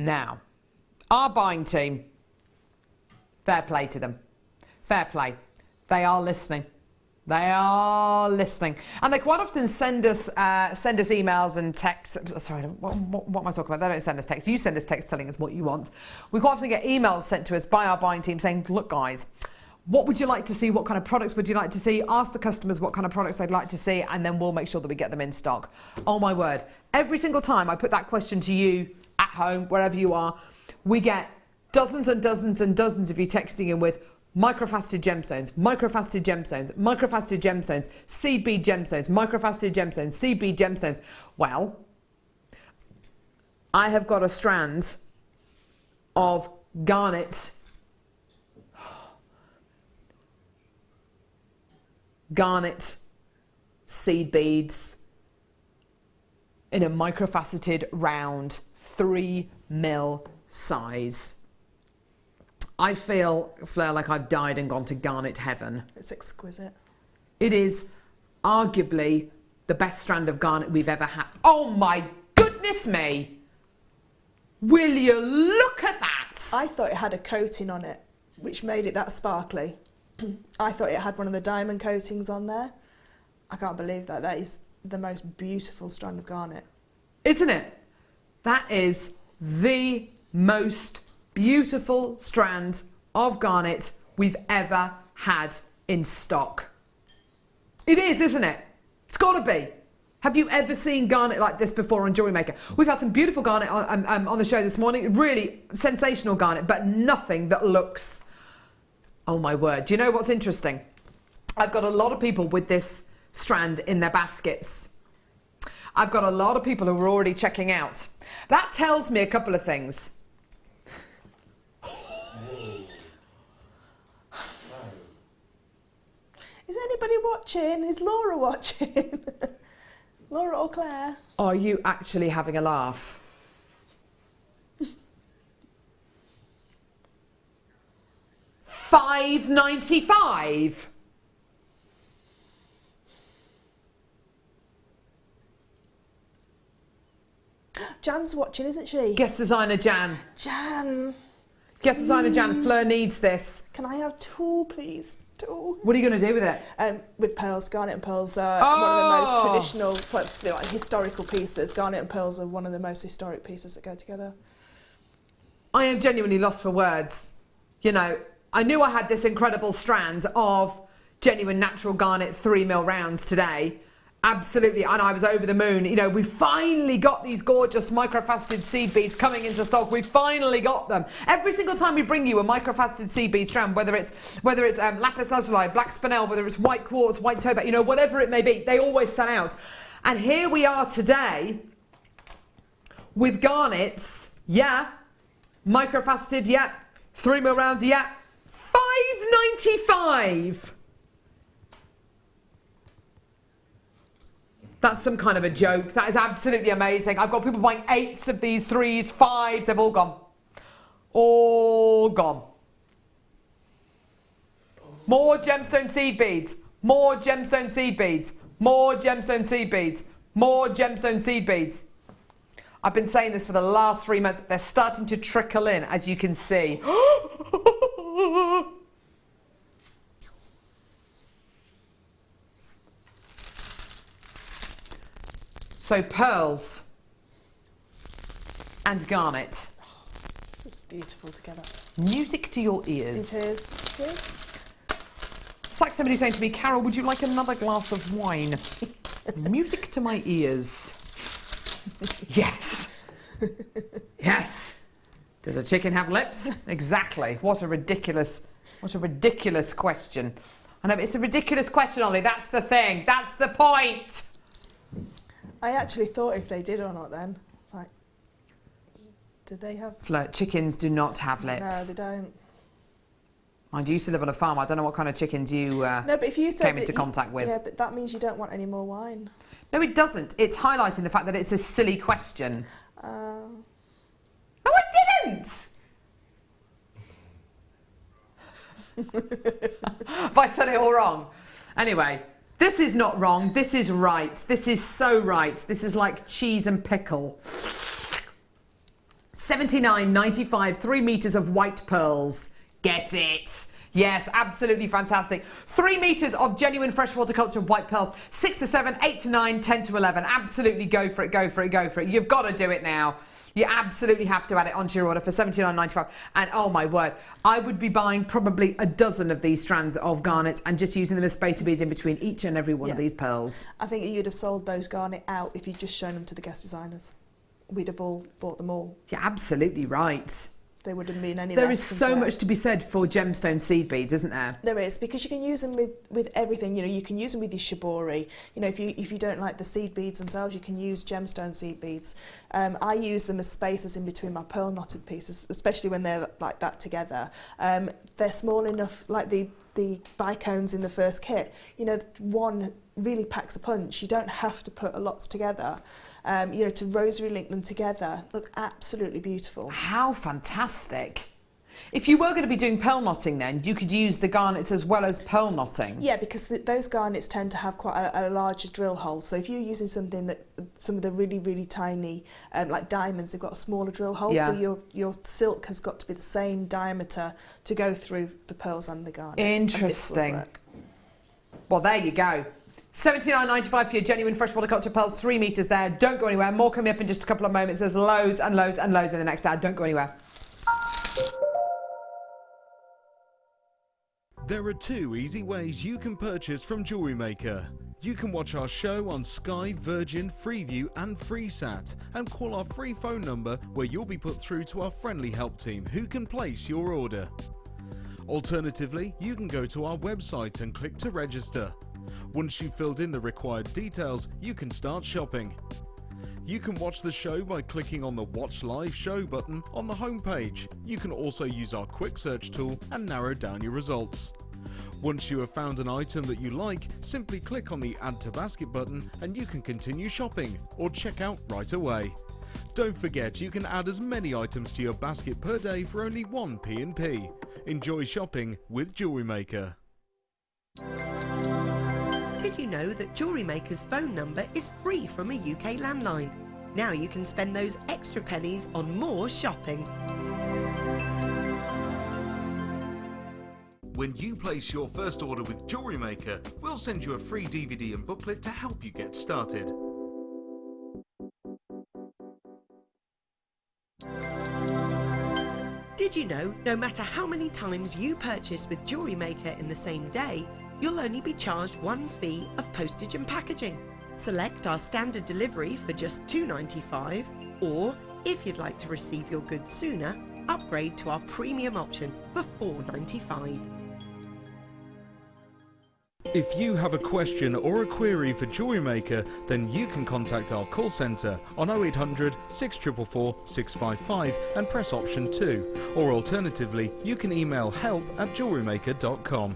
Now, our buying team, fair play to them. Fair play. They are listening. They are listening. And they quite often send us emails and texts. Sorry, what am I talking about? They don't send us texts. You send us texts telling us what you want. We quite often get emails sent to us by our buying team saying, look, guys, what would you like to see? What kind of products would you like to see? Ask the customers what kind of products they'd like to see, and then we'll make sure that we get them in stock. Oh, my word. Every single time I put that question to you at home, wherever you are, we get dozens and dozens and dozens of you texting in with microfaceted gemstones, microfaceted gemstones, microfaceted gemstones, seed bead gemstones, microfaceted gemstones, seed bead gemstones. Well, I have got a strand of garnet seed beads in a microfaceted round 3mm size. I feel, Fleur, like I've died and gone to garnet heaven. It's exquisite. It is arguably the best strand of garnet we've ever had. Oh my goodness me! Will you look at that? I thought it had a coating on it, which made it that sparkly. I thought it had one of the diamond coatings on there. I can't believe that. That is the most beautiful strand of garnet. Isn't it? That is the most beautiful strand of garnet we've ever had in stock. It is, isn't it? It's got to be. Have you ever seen garnet like this before on JewelleryMaker? We've had some beautiful garnet on the show this morning. Really sensational garnet, but nothing that looks... Oh my word. Do you know what's interesting? I've got a lot of people with this strand in their baskets. I've got a lot of people who are already checking out. That tells me a couple of things. Is anybody watching? Is Laura watching? Laura or Claire? Are you actually having a laugh? $5.95. Jan's watching, isn't she? Guest designer Jan. Jan. Guest designer Jan. Fleur needs this. Can I have two, please? Two. What are you going to do with it? With pearls. Garnet and pearls are one of the most traditional, like historical pieces. Garnet and pearls are one of the most historic pieces that go together. I am genuinely lost for words. You know, I knew I had this incredible strand of genuine natural garnet 3mm rounds today. Absolutely, and I was over the moon. You know, we finally got these gorgeous microfaceted seed beads coming into stock. We finally got them. Every single time we bring you a microfaceted seed bead strand, whether it's lapis lazuli, black spinel, whether it's white quartz, white topaz, you know, whatever it may be, they always sell out. And here we are today with garnets, yeah, microfaceted, yeah, 3mm rounds, yeah, $5.95. That's some kind of a joke. That is absolutely amazing. I've got people buying 8s of these, 3s, 5s. They've all gone. All gone. More gemstone seed beads. More gemstone seed beads. More gemstone seed beads. More gemstone seed beads. I've been saying this for the last 3 months. They're starting to trickle in, as you can see. So pearls and garnet. It's beautiful together. Music to your ears. It is. It is. It's like somebody saying to me, Carol, would you like another glass of wine? Music to my ears. Yes. Yes. Does a chicken have lips? Exactly. What a ridiculous question. I know, it's a ridiculous question, Ollie. That's the thing. That's the point. I actually thought if they did or not then. Like, did they have... Fleur, chickens do not have lips. No, they don't. I used to live on a farm. I don't know what kind of chickens you no, but if you said came into contact with. Yeah, but that means you don't want any more wine. No, it doesn't. It's highlighting the fact that it's a silly question. No, I didn't! Have I said it all wrong? Anyway, this is not wrong. This is right. This is so right. This is like cheese and pickle. $79.95, 3 meters of white pearls. Get it? Yes, absolutely fantastic. 3 meters of genuine freshwater culture white pearls. 6 to 7, 8 to 9, 10 to 11. Absolutely go for it, go for it, go for it. You've got to do it now. You absolutely have to add it onto your order for $79.95. And oh my word, I would be buying probably a dozen of these strands of garnets and just using them as spacer beads in between each and every one of these pearls. I think you'd have sold those garnet out if you'd just shown them to the guest designers. We'd have all bought them all. You're absolutely right. There wouldn't been any. There is so much to be said for gemstone seed beads, isn't there? There is, because you can use them with everything. You know, you can use them with your shibori. You know, if you don't like the seed beads themselves, you can use gemstone seed beads. I use them as spacers in between my pearl knotted pieces, especially when they're like that together. They're small enough, like the bicones in the first kit. You know, one really packs a punch. You don't have to put a lot together. You know, to rosary link them together, look absolutely beautiful. How fantastic. If you were going to be doing pearl knotting then, you could use the garnets as well as pearl knotting. Yeah, because those garnets tend to have quite a larger drill hole. So if you're using something that, some of the really, really tiny, like diamonds, they've got a smaller drill hole. Yeah. So your silk has got to be the same diameter to go through the pearls and the garnet. Interesting. Well, there you go. $79.95 for your genuine freshwater culture pearls, 3 meters there. Don't go anywhere. More coming up in just a couple of moments. There's loads and loads and loads in the next hour. Don't go anywhere. There are 2 easy ways you can purchase from JewelleryMaker. You can watch our show on Sky, Virgin, Freeview and FreeSat and call our free phone number where you'll be put through to our friendly help team who can place your order. Alternatively, you can go to our website and click to register. Once you've filled in the required details, you can start shopping. You can watch the show by clicking on the Watch Live Show button on the homepage. You can also use our quick search tool and narrow down your results. Once you have found an item that you like, simply click on the Add to Basket button and you can continue shopping or check out right away. Don't forget, you can add as many items to your basket per day for only 1 P&P. Enjoy shopping with JewelleryMaker. Did you know that JewelleryMaker's phone number is free from a UK landline? Now you can spend those extra pennies on more shopping. When you place your first order with JewelleryMaker, we'll send you a free DVD and booklet to help you get started. Did you know no matter how many times you purchase with JewelleryMaker in the same day, you'll only be charged 1 fee of postage and packaging? Select our standard delivery for just $2.95, or if you'd like to receive your goods sooner, upgrade to our premium option for $4.95. If you have a question or a query for JewelleryMaker, then you can contact our call centre on 0800 644 655 and press option 2, or alternatively, you can email help@jewellerymaker.com.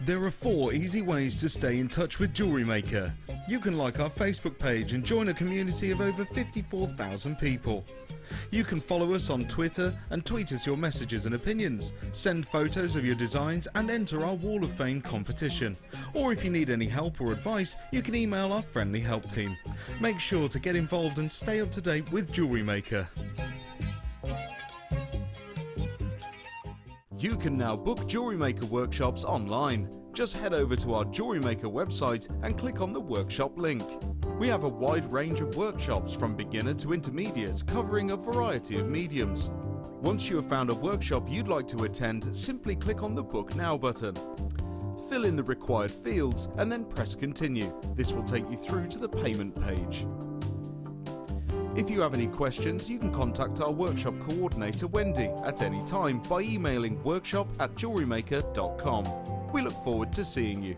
There are 4 easy ways to stay in touch with JewelleryMaker. You can like our Facebook page and join a community of over 54,000 people. You can follow us on Twitter and tweet us your messages and opinions, send photos of your designs and enter our Wall of Fame competition. Or if you need any help or advice, you can email our friendly help team. Make sure to get involved and stay up to date with JewelleryMaker. You can now book JewelleryMaker workshops online. Just head over to our JewelleryMaker website and click on the workshop link. We have a wide range of workshops from beginner to intermediate, covering a variety of mediums. Once you have found a workshop you'd like to attend, simply click on the Book Now button. Fill in the required fields and then press Continue. This will take you through to the payment page. If you have any questions, you can contact our workshop coordinator Wendy at any time by emailing workshop@jewellerymaker.com. We look forward to seeing you.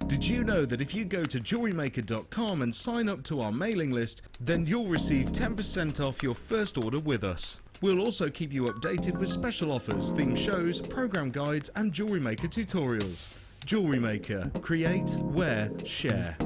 Did you know that if you go to jewellerymaker.com and sign up to our mailing list, then you'll receive 10% off your first order with us. We'll also keep you updated with special offers, theme shows, program guides and Jewellery Maker tutorials. Jewellery Maker. Create, wear, share.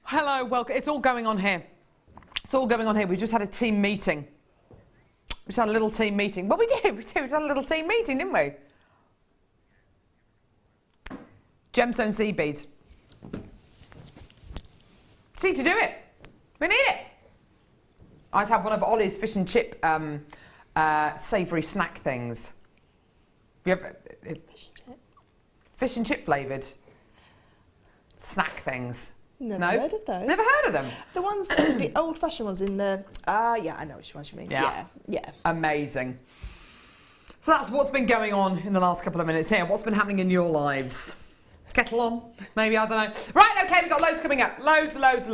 Hello, welcome. It's all going on here. It's all going on here. We just had a team meeting. We just had a little team meeting. Well, we did. We just had a little team meeting, didn't we? Gemstone seed beads. See to do it. We need it. I just had one of Ollie's fish and chip savoury snack things. Have you ever, fish and chip flavoured snack things. Never heard of those. Never heard of them. The ones, the old-fashioned ones in the... yeah, I know which ones you mean. Yeah. Yeah. Amazing. So that's what's been going on in the last couple of minutes here. What's been happening in your lives? Kettle on? Maybe, I don't know. Right, okay, we've got loads coming up. Loads. Loads and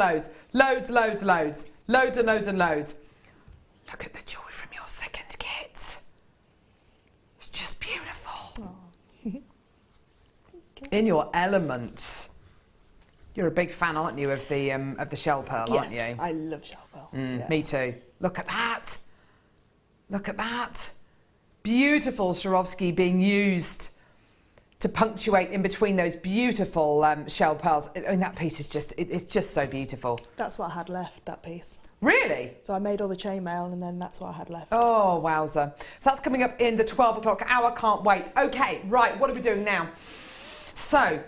loads and loads. Look at the jewellery from your second kit. It's just beautiful. In your elements. You're a big fan, aren't you, of the shell pearl, aren't you? Yes, I love shell pearl. Yeah. Me too. Look at that. Look at that. Beautiful Swarovski being used to punctuate in between those beautiful shell pearls. I mean, that piece is just, it's just so beautiful. That's what I had left, that piece. Really? So I made all the chainmail and then that's what I had left. Oh, wowza. So that's coming up in the 12 o'clock hour. Can't wait. Okay, right, what are we doing now? So,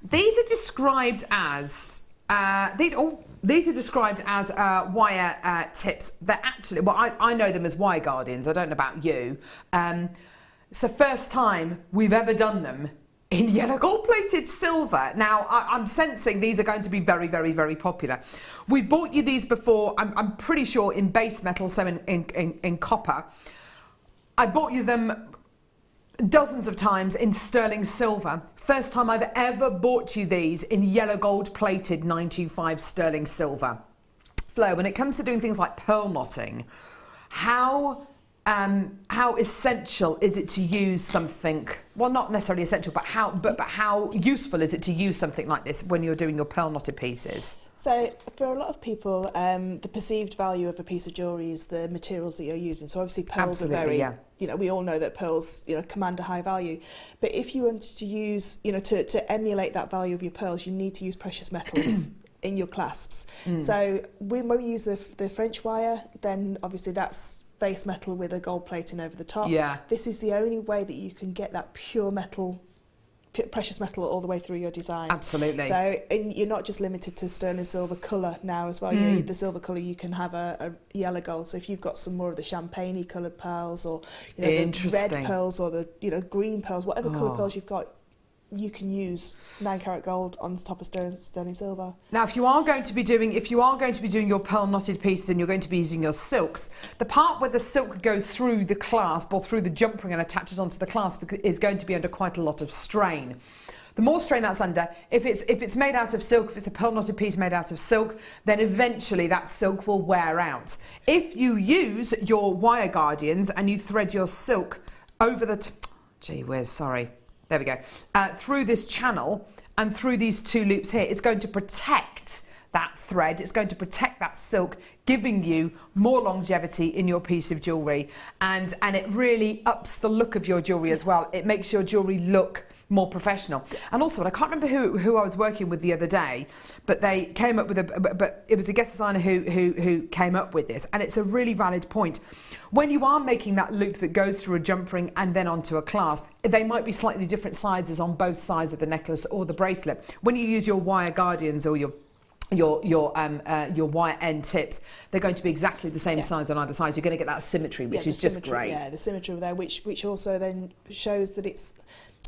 these are described as these are described as wire tips. They're actually, well, I know them as wire guardians. I don't know about you. It's the first time we've ever done them in yellow gold plated silver. Now, I'm sensing these are going to be very, very, very popular. We bought you these before, I'm pretty sure, in base metal, so in copper. I bought you them dozens of times in sterling silver. First time I've ever bought you these in yellow gold plated 925 sterling silver. Flo, when it comes to doing things like pearl knotting, how essential is it to use something, well, not necessarily essential, but how useful is it to use something like this when you're doing your pearl knotted pieces? So for a lot of people, the perceived value of a piece of jewellery is the materials that you're using. So obviously pearls are very, you know, we all know that pearls, you know, command a high value. But if you wanted to use, you know, to emulate that value of your pearls, you need to use precious metals in your clasps. So when we use the French wire, then obviously that's base metal with a gold plating over the top. Yeah. This is the only way that you can get that pure metal, precious metal all the way through your design. Absolutely. So and you're not just limited to sterling silver colour now as well. You know, the silver colour, you can have a yellow gold. So if you've got some more of the champagne coloured pearls, or you know, the red pearls, or the green pearls, whatever colour pearls you've got, you can use 9-carat gold on top of sterling silver. Now, if you are going to be doing your pearl knotted pieces and you're going to be using your silks, the part where the silk goes through the clasp or through the jump ring and attaches onto the clasp is going to be under quite a lot of strain. The more strain that's under, if it's made out of silk, if it's a pearl knotted piece made out of silk, then eventually that silk will wear out. If you use your wire guardians and you thread your silk over the there we go. Through this channel and through these two loops here, it's going to protect that thread, it's going to protect that silk, giving you more longevity in your piece of jewellery. And it really ups the look of your jewellery as well. It makes your jewellery look more professional. And also, I can't remember who I was working with the other day, but they came up with but it was a guest designer who came up with this, and it's a really valid point. When you are making that loop that goes through a jump ring and then onto a clasp, they might be slightly different sizes on both sides of the necklace or the bracelet. When you use your wire guardians or your wire end tips, they're going to be exactly the same size on either side. You're going to get that symmetry, which is just great. Yeah, the symmetry there, which also then shows that it's,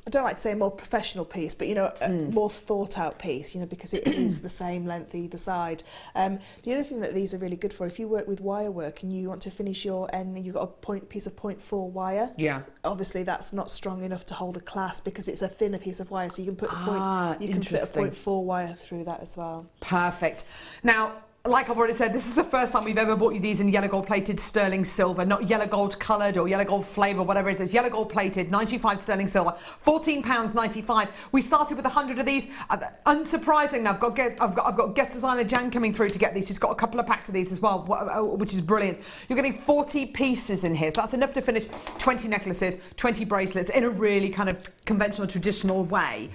I don't like to say a more professional piece, but, you know, a more thought out piece, you know, because it is the same length either side. The other thing that these are really good for, if you work with wire work and you want to finish your end and you've got a piece of 0.4 wire, obviously that's not strong enough to hold a clasp because it's a thinner piece of wire, so you can put you can fit a 0.4 wire through that as well. Perfect. Now, like I've already said, this is the first time we've ever bought you these in yellow gold plated sterling silver, not yellow gold coloured or yellow gold flavour, whatever it is. Yellow gold plated, 95 sterling silver, £14.95. We started with 100 of these. Unsurprisingly, I've got guest designer Jan coming through to get these. She's got a couple of packs of these as well, which is brilliant. You're getting 40 pieces in here, so that's enough to finish 20 necklaces, 20 bracelets in a really kind of conventional, traditional way.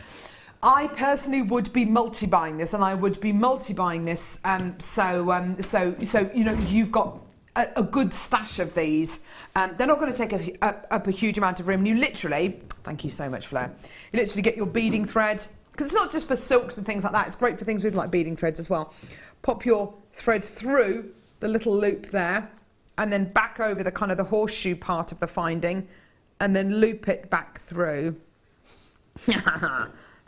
I personally would be multi-buying this, and I would be multi-buying this. So you know, you've got a good stash of these. They're not going to take up a huge amount of room. You literally, thank you so much, Fleur. You literally get your beading thread, because it's not just for silks and things like that. It's great for things with like beading threads as well. Pop your thread through the little loop there, and then back over the kind of the horseshoe part of the finding, and then loop it back through.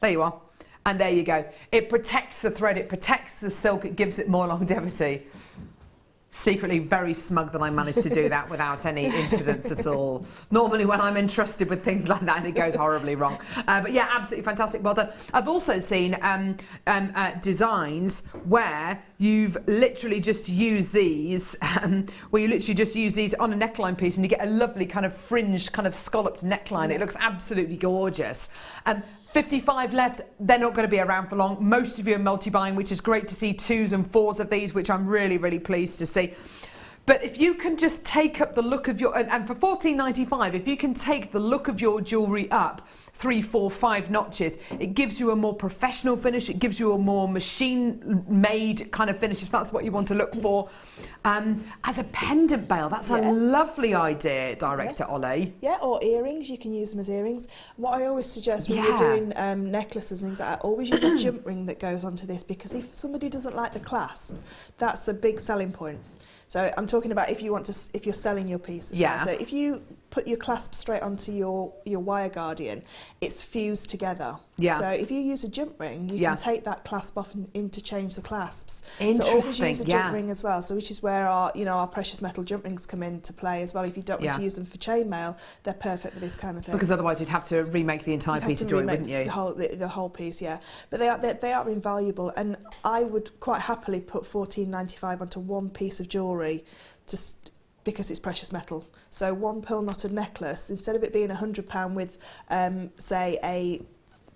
There you are. And there you go. It protects the thread, it protects the silk, it gives it more longevity. Secretly very smug that I managed to do that without any incidents at all. Normally when I'm entrusted with things like that, it goes horribly wrong. But yeah, absolutely fantastic, well done. I've also seen designs where you've literally just used these, where you literally just use these on a neckline piece and you get a lovely kind of fringed, kind of scalloped neckline. It looks absolutely gorgeous. 55 left, they're not going to be around for long. Most of you are multi-buying, which is great to see, 2s and 4s of these, which I'm really, really pleased to see. But if you can just take up the look of your, and for $14.95, if you can take the look of your jewellery up 3, 4, 5 notches, it gives you a more professional finish, it gives you a more machine-made kind of finish, if that's what you want to look for. As a pendant bail, that's a lovely idea, Director Ollie. Yeah, or earrings, you can use them as earrings. What I always suggest when you're doing necklaces and things like that, always use a jump ring that goes onto this, because if somebody doesn't like the clasp, that's a big selling point. So I'm talking about if you want to, if you're selling your piece as well. So if you put your clasp straight onto your wire guardian, it's fused together. So if you use a jump ring, you can take that clasp off and interchange the clasps. Interesting. So always use a jump ring as well. So which is where our, you know, our precious metal jump rings come into play as well. If you don't want to use them for chainmail, they're perfect for this kind of thing. Because otherwise you'd have to remake the entire piece of jewellery, wouldn't you? The whole piece, yeah. But they are invaluable, and I would quite happily put $14.95 onto one piece of jewellery, just because it's precious metal. So one pearl knotted necklace, instead of it being £100 with, say, a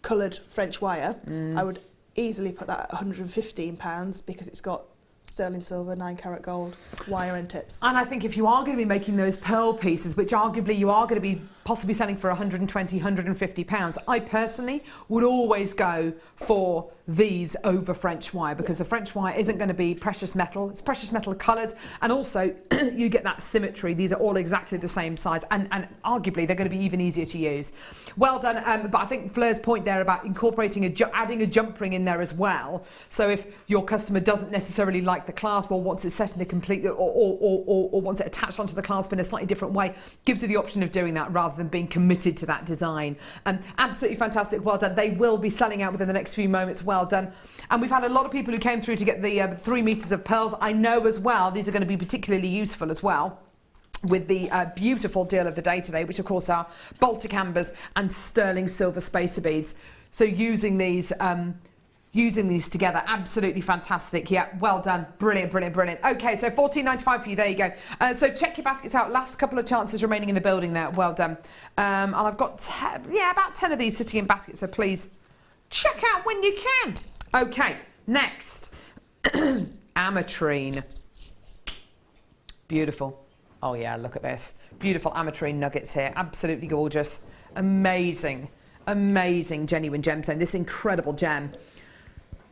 coloured French wire, I would easily put that at £115 because it's got sterling silver, 9-carat gold, wire end tips. And I think if you are going to be making those pearl pieces, which arguably you are going to be possibly selling for £120, £150, I personally would always go for these over French wire, because the French wire isn't going to be precious metal, it's precious metal coloured, and also you get that symmetry. These are all exactly the same size, and arguably they're going to be even easier to use. Well done. But I think Fleur's point there about incorporating adding a jump ring in there as well, so if your customer doesn't necessarily like the clasp, or wants it set in a complete, or wants it attached onto the clasp in a slightly different way, gives you the option of doing that rather than being committed to that design. Absolutely fantastic, well done. They will be selling out within the next few moments, well done. And we've had a lot of people who came through to get the 3 meters of pearls. I know as well these are going to be particularly useful as well with the beautiful deal of the day today, which of course are Baltic ambers and sterling silver spacer beads. So using these together, absolutely fantastic. Yeah, well done. Brilliant, brilliant, brilliant. Okay, so $14.95 for you. There you go. So check your baskets out. Last couple of chances remaining in the building there. Well done. And I've got, about 10 of these sitting in baskets, so please check out when you can. Okay, next. Ametrine. Beautiful. Oh yeah, look at this. Beautiful ametrine nuggets here. Absolutely gorgeous. Amazing, amazing genuine gemstone. This incredible gem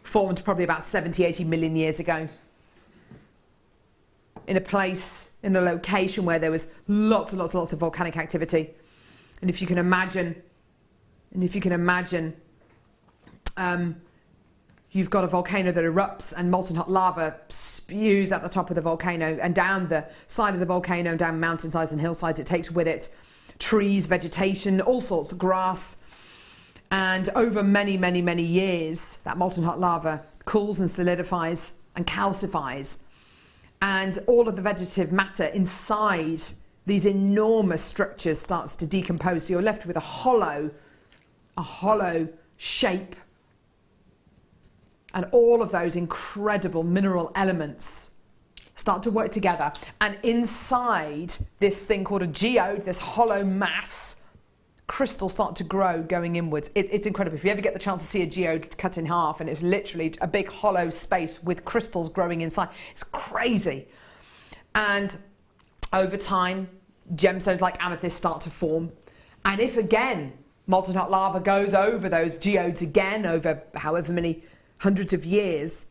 formed probably about 70, 80 million years ago. In a place, in a location where there was lots and lots and lots of volcanic activity. And if you can imagine, you've got a volcano that erupts and molten hot lava spews at the top of the volcano and down the side of the volcano, down mountainsides and hillsides. It takes with it trees, vegetation, all sorts of grass. And over many, many, many years, that molten hot lava cools and solidifies and calcifies. And all of the vegetative matter inside these enormous structures starts to decompose. So you're left with a hollow shape. And all of those incredible mineral elements start to work together. And inside this thing called a geode, this hollow mass, crystals start to grow going inwards. It's incredible. If you ever get the chance to see a geode cut in half, and it's literally a big hollow space with crystals growing inside, it's crazy. And over time, gemstones like amethyst start to form. And if again, Molten hot lava goes over those geodes again over however many hundreds of years.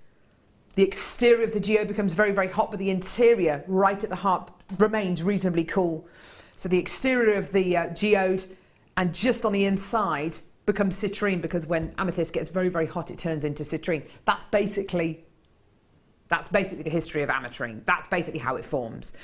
The exterior of the geode becomes very, very hot, but the interior, right at the heart, remains reasonably cool. So the exterior of the geode and just on the inside becomes citrine, because when amethyst gets very, very hot, it turns into citrine. That's basically the history of ametrine. That's basically how it forms.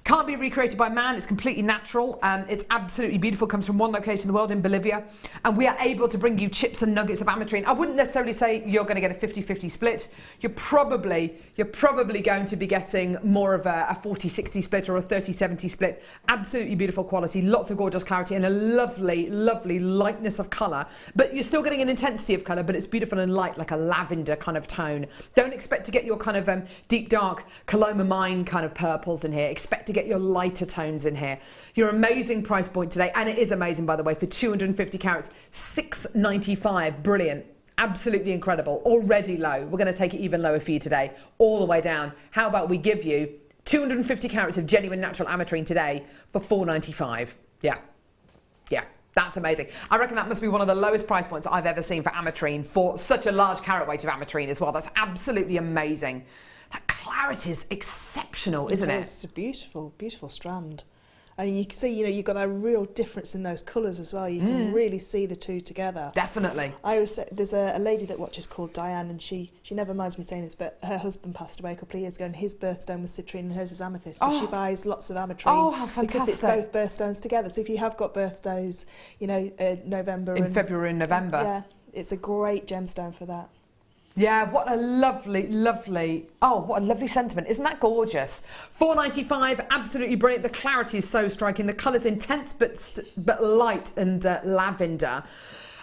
Can't be recreated by man. It's completely natural. It's absolutely beautiful. Comes from one location in the world, in Bolivia. And we are able to bring you chips and nuggets of ametrine. I wouldn't necessarily say you're going to get a 50-50 split. You're probably going to be getting more of a 40-60 split or a 30-70 split. Absolutely beautiful quality. Lots of gorgeous clarity and a lovely, lovely lightness of colour. But you're still getting an intensity of colour, but it's beautiful and light, like a lavender kind of tone. Don't expect to get your kind of deep, dark Coloma Mine kind of purples in here. Expect to get your lighter tones in here. Your amazing price point today, and it is amazing, by the way, for 250 carats, $6.95. Brilliant. Absolutely incredible. Already low. We're going to take it even lower for you today, all the way down. How about we give you 250 carats of genuine natural ametrine today for $4.95? Yeah. That's amazing. I reckon that must be one of the lowest price points I've ever seen for ametrine, for such a large carat weight of ametrine as well. That's absolutely amazing. That clarity is exceptional, isn't it? It's a beautiful, beautiful strand. And you can see, you've got a real difference in those colours as well. You can really see the two together. Definitely. I always say, there's a lady that watches called Diane, and she never minds me saying this, but her husband passed away a couple of years ago, and his birthstone was citrine and hers is amethyst. So she buys lots of ametrine. Oh, how fantastic. Because it's both birthstones together. So if you have got birthdays, November in February and November. Yeah, it's a great gemstone for that. Yeah, what a lovely sentiment. Isn't that gorgeous? $4.95, absolutely brilliant. The clarity is so striking. The colour's intense but light and lavender.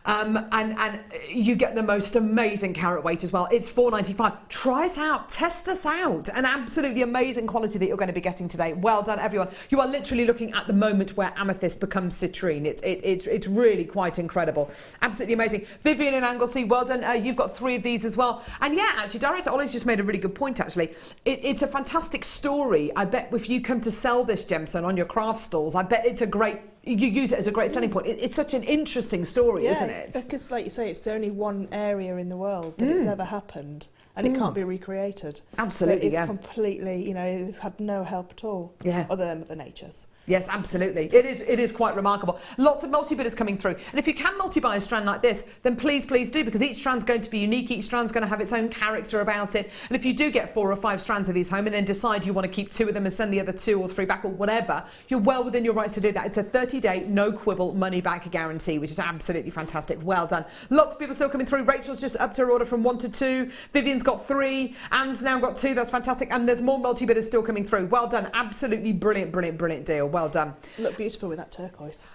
And you get the most amazing carat weight as well. It's $4.95. Try it out. Test us out. An absolutely amazing quality that you're going to be getting today. Well done, everyone. You are literally looking at the moment where amethyst becomes citrine. It's really quite incredible. Absolutely amazing. Vivian in Anglesey, well done. You've got 3 of these as well. And yeah, actually, Director Ollie's just made a really good point, actually. It's a fantastic story. I bet if you come to sell this gemstone on your craft stalls, I bet it's a great... You use it as a great selling point. It's such an interesting story, isn't it? Because, like you say, it's the only one area in the world that it's ever happened, and it can't be recreated. Absolutely, so it's completely, it's had no help at all, other than Mother Nature's. Yes, absolutely. It is quite remarkable. Lots of multi-bidders coming through. And if you can multi-buy a strand like this, then please do, because each strand's going to be unique. Each strand's going to have its own character about it. And if you do get 4 or 5 strands of these home and then decide you want to keep 2 of them and send the other 2 or 3 back or whatever, you're well within your rights to do that. It's a 30-day, no quibble, money-back guarantee, which is absolutely fantastic. Well done. Lots of people still coming through. Rachel's just upped her order from 1 to 2. Vivian's got 3. Anne's now got 2. That's fantastic. And there's more multi-bidders still coming through. Well done. Absolutely brilliant deal. Well done. Look beautiful with that turquoise.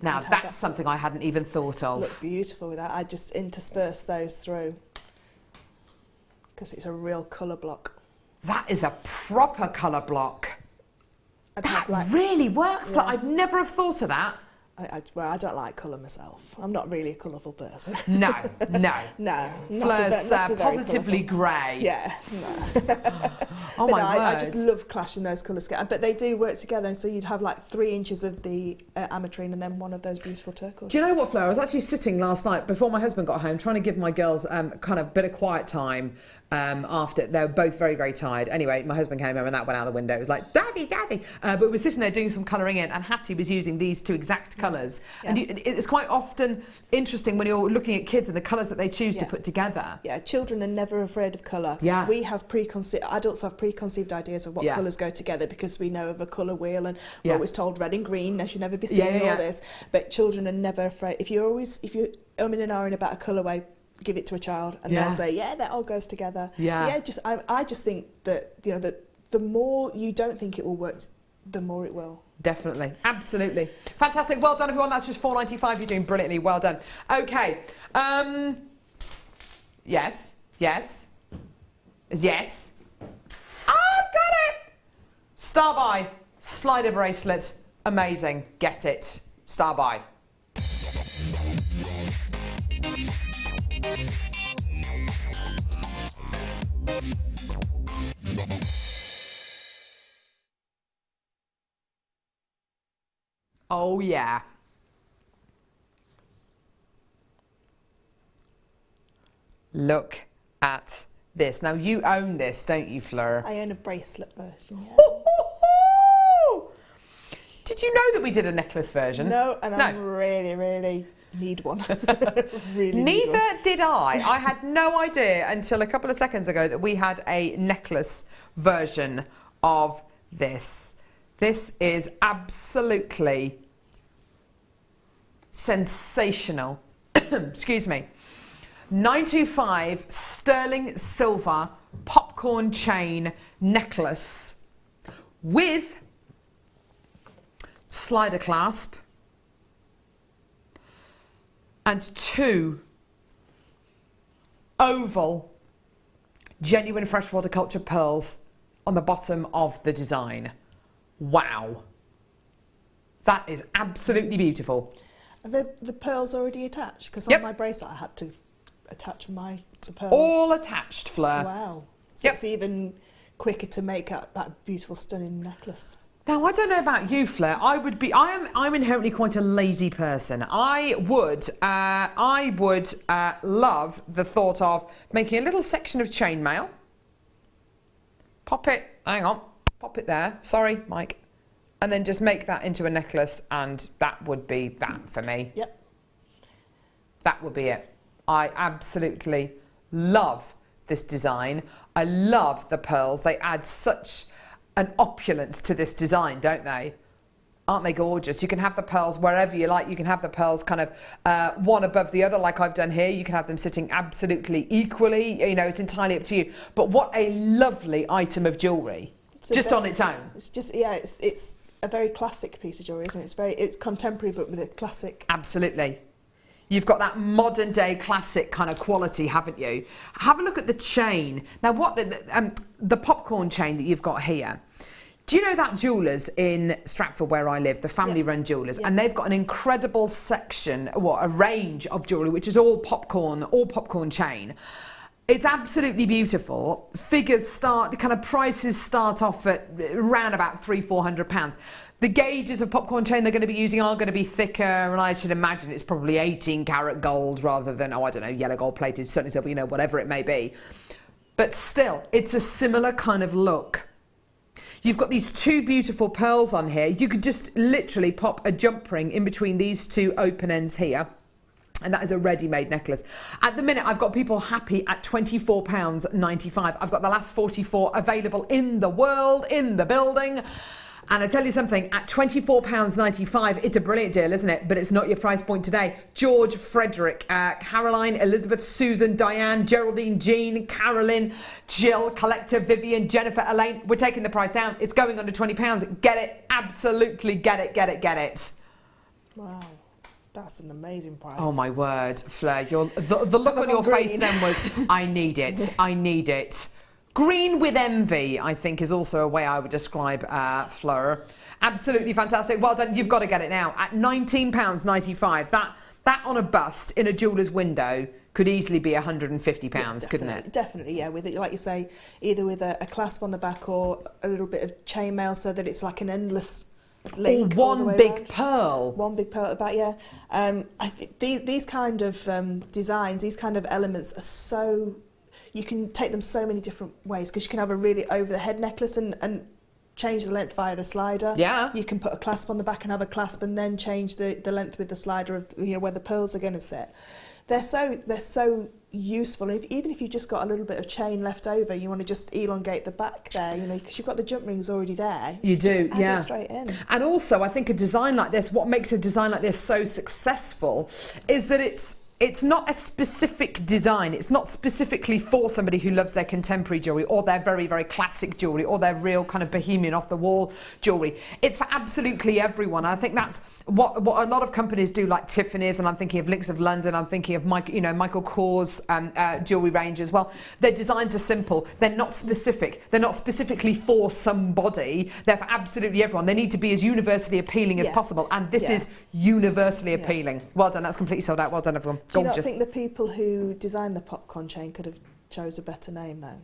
Now that's something I hadn't even thought of. Look beautiful with that. I just intersperse those through because it's a real colour block. That is a proper colour block. That like, really works. Yeah. I'd never have thought of that. Well, I don't like colour myself. I'm not really a colourful person. No. Fleur's positively grey. Yeah, no. Oh my word. I just love clashing those colours together. But they do work together, and so you'd have like 3 inches of the ametrine and then one of those beautiful turquoise. Do you know what, Fleur? I was actually sitting last night before my husband got home, trying to give my girls kind of a bit of quiet time. After they were both very tired. Anyway, my husband came home and that went out the window. It was like, Daddy. But we were sitting there doing some colouring in, and Hattie was using these 2 exact colours. Yeah. And it's quite often interesting when you're looking at kids and the colours that they choose to put together. Yeah, children are never afraid of colour. Yeah. We have adults have preconceived ideas of what colours go together because we know of a colour wheel, and we're always told red and green, there should never be seen all this. But children are never afraid. If you're umming and ahhing about a colourway, give it to a child and they'll say, that all goes together. I just think that that the more you don't think it will work, the more it will. Definitely, absolutely, fantastic. Well done, everyone. That's just $4.95. You're doing brilliantly. Well done. Okay. Yes. I've got it. Star buy, slider bracelet, amazing. Get it. Star buy. Oh yeah. look at this. Now, you own this, don't you, Fleur? I own a bracelet version. Yeah. Did you know that we did a necklace version? No, and I really need one. Neither did I. I had no idea until a couple of seconds ago that we had a necklace version of this. This is absolutely sensational. Excuse me. 925 sterling silver popcorn chain necklace with slider clasp and 2 oval genuine freshwater cultured pearls on the bottom of the design. Wow. That is absolutely beautiful. Are the pearls already attached? Because Yep. on my bracelet I had to attach the pearls. All attached, Fleur. Wow. So Yep. it's even quicker to make up that beautiful, stunning necklace. Now, I don't know about you, Fleur. I'm inherently quite a lazy person. I would love the thought of making a little section of chainmail. Pop it there. Sorry, Mike. And then just make that into a necklace, and that would be that for me. Yep. That would be it. I absolutely love this design. I love the pearls. They add such an opulence to this design, don't they? Aren't they gorgeous? You can have the pearls wherever you like. You can have the pearls kind of one above the other like I've done here. You can have them sitting absolutely equally. You know, it's entirely up to you. But what a lovely item of jewellery, just on its own. It's just, yeah, it's a very classic piece of jewellery, isn't it? It's contemporary but with a classic. Absolutely. You've got that modern day classic kind of quality, haven't you? Have a look at the chain. Now, what the popcorn chain that you've got here. Do you know that jewellers in Stratford, where I live, the family-run jewellers, and they've got an incredible section, a range of jewellery, which is all popcorn chain. It's absolutely beautiful. Prices start off at around about £300-400. The gauges of popcorn chain they're going to be using are going to be thicker, and I should imagine it's probably 18 karat gold rather than, yellow gold plated, certainly silver, whatever it may be. But still, it's a similar kind of look. You've got these 2 beautiful pearls on here. You could just literally pop a jump ring in between these 2 open ends here. And that is a ready-made necklace. At the minute, I've got people happy at £24.95. I've got the last 44 available in the world, in the building. And I tell you something, at £24.95, it's a brilliant deal, isn't it? But it's not your price point today. George, Frederick, Caroline, Elizabeth, Susan, Diane, Geraldine, Jean, Carolyn, Jill, Collector, Vivian, Jennifer, Elaine. We're taking the price down. It's going under £20. Get it. Absolutely get it, get it, get it. Wow. That's an amazing price. Oh my word, Fleur, the look on your face then was, I need it, I need it. Green with envy, I think, is also a way I would describe Fleur. Absolutely fantastic. Well done. You've got to get it now at £19.95. That on a bust in a jeweller's window could easily be £150, couldn't it? Definitely, yeah. With it, like you say, either with a clasp on the back or a little bit of chainmail, so that it's like an endless link. Or one big pearl. One big pearl at the back, yeah. I think these kind of designs, these kind of elements are so. You can take them so many different ways, because you can have a really over-the-head necklace and change the length via the slider. Yeah. You can put a clasp on the back and have a clasp and then change the length with the slider of where the pearls are going to sit. They're so useful. Even if you've just got a little bit of chain left over, you want to just elongate the back there, because you've got the jump rings already there. You do, just add it straight in. And also, I think a design like this, what makes a design like this so successful is that it's not a specific design. It's not specifically for somebody who loves their contemporary jewellery or their very, very classic jewellery or their real kind of bohemian off-the-wall jewellery. It's for absolutely everyone. And I think that's what a lot of companies do, like Tiffany's, and I'm thinking of Links of London, I'm thinking of Michael Kors jewellery range as well. Their designs are simple. They're not specific. They're not specifically for somebody. They're for absolutely everyone. They need to be as universally appealing as possible. And this is universally appealing. Well done. That's completely sold out. Well done, everyone. Do you not think the people who designed the popcorn chain could have chose a better name, though?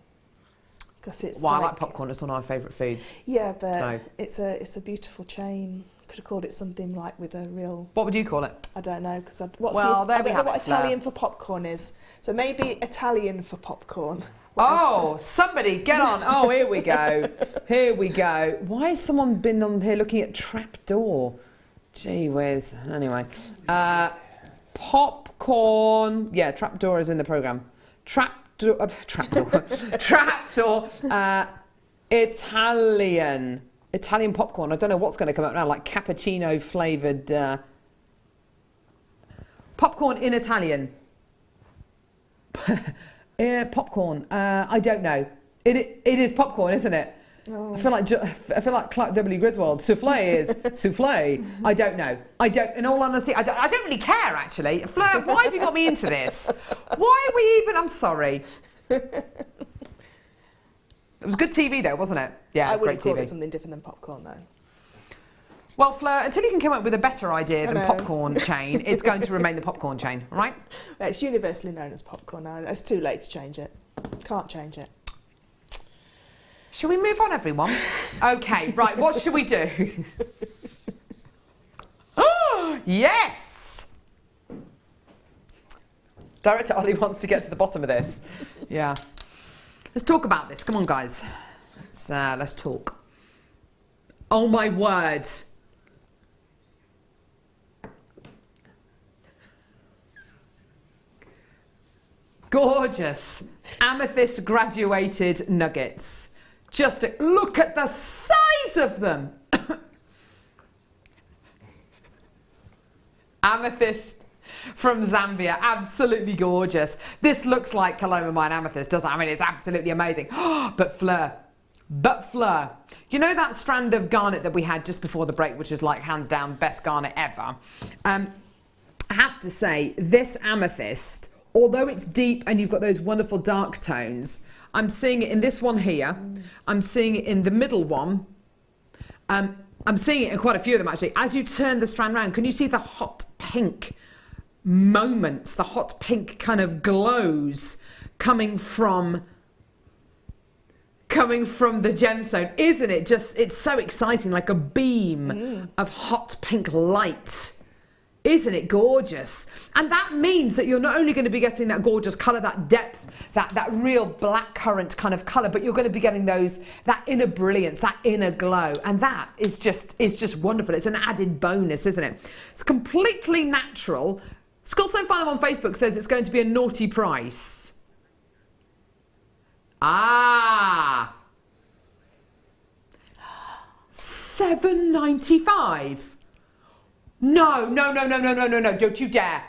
Because it's Well, I like popcorn. It's one of my favourite foods. Yeah, but So- it's a beautiful chain. Could have called it something like with a real. What would you call it? I don't know because There I we don't know have what it, Fleur. Italian for popcorn is. So maybe Italian for popcorn. Oh, somebody get on. Oh, here we go. Here we go. Why has someone been on here looking at trapdoor? Gee whiz. Anyway. Popcorn. Yeah, trapdoor is in the programme. Trapdoor. Trapdoor. Italian popcorn. I don't know what's going to come out now, like cappuccino flavoured popcorn in Italian. Popcorn. I don't know. It is popcorn, isn't it? Oh. I feel like Clark W. Griswold. Souffle is souffle. I don't know. I don't. In all honesty, I don't really care actually. Fleur, why have you got me into this? Why are we even? I'm sorry. It was good TV though, wasn't it? Yeah, it was great TV. I would have called it something different than popcorn though. Well, Fleur, until you can come up with a better idea than popcorn chain, it's going to remain the popcorn chain, right? It's universally known as popcorn now. It's too late to change it. Can't change it. Shall we move on, everyone? Okay, right, what should we do? Oh, yes! Director Ollie wants to get to the bottom of this. Yeah. Let's talk about this. Come on, guys. Let's talk. Oh, my word. Gorgeous. Amethyst graduated nuggets. Just look at the size of them. Amethyst from Zambia, absolutely gorgeous. This looks like Colomamine amethyst, doesn't it? I mean, it's absolutely amazing. But Fleur, you know that strand of garnet that we had just before the break, which is like hands down best garnet ever? I have to say, this amethyst, although it's deep and you've got those wonderful dark tones, I'm seeing it in this one here. I'm seeing it in the middle one. I'm seeing it in quite a few of them actually. As you turn the strand round, can you see the hot pink moments, the hot pink kind of glows coming from the gemstone? Isn't it just, it's so exciting, like a beam of hot pink light. Isn't it gorgeous? And that means that you're not only going to be getting that gorgeous colour, that depth, that real blackcurrant kind of colour, but you're going to be getting that inner brilliance, that inner glow. And that is just wonderful. It's an added bonus, isn't it? It's completely natural. Skullstone Final on Facebook says it's going to be a naughty price. Ah. $7.95. No, don't you dare.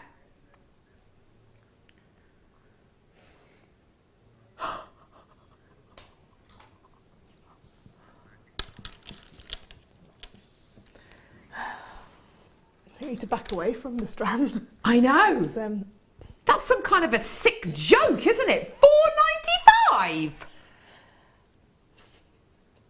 You need to back away from the strand. I know. That's some kind of a sick joke, isn't it? $4.95.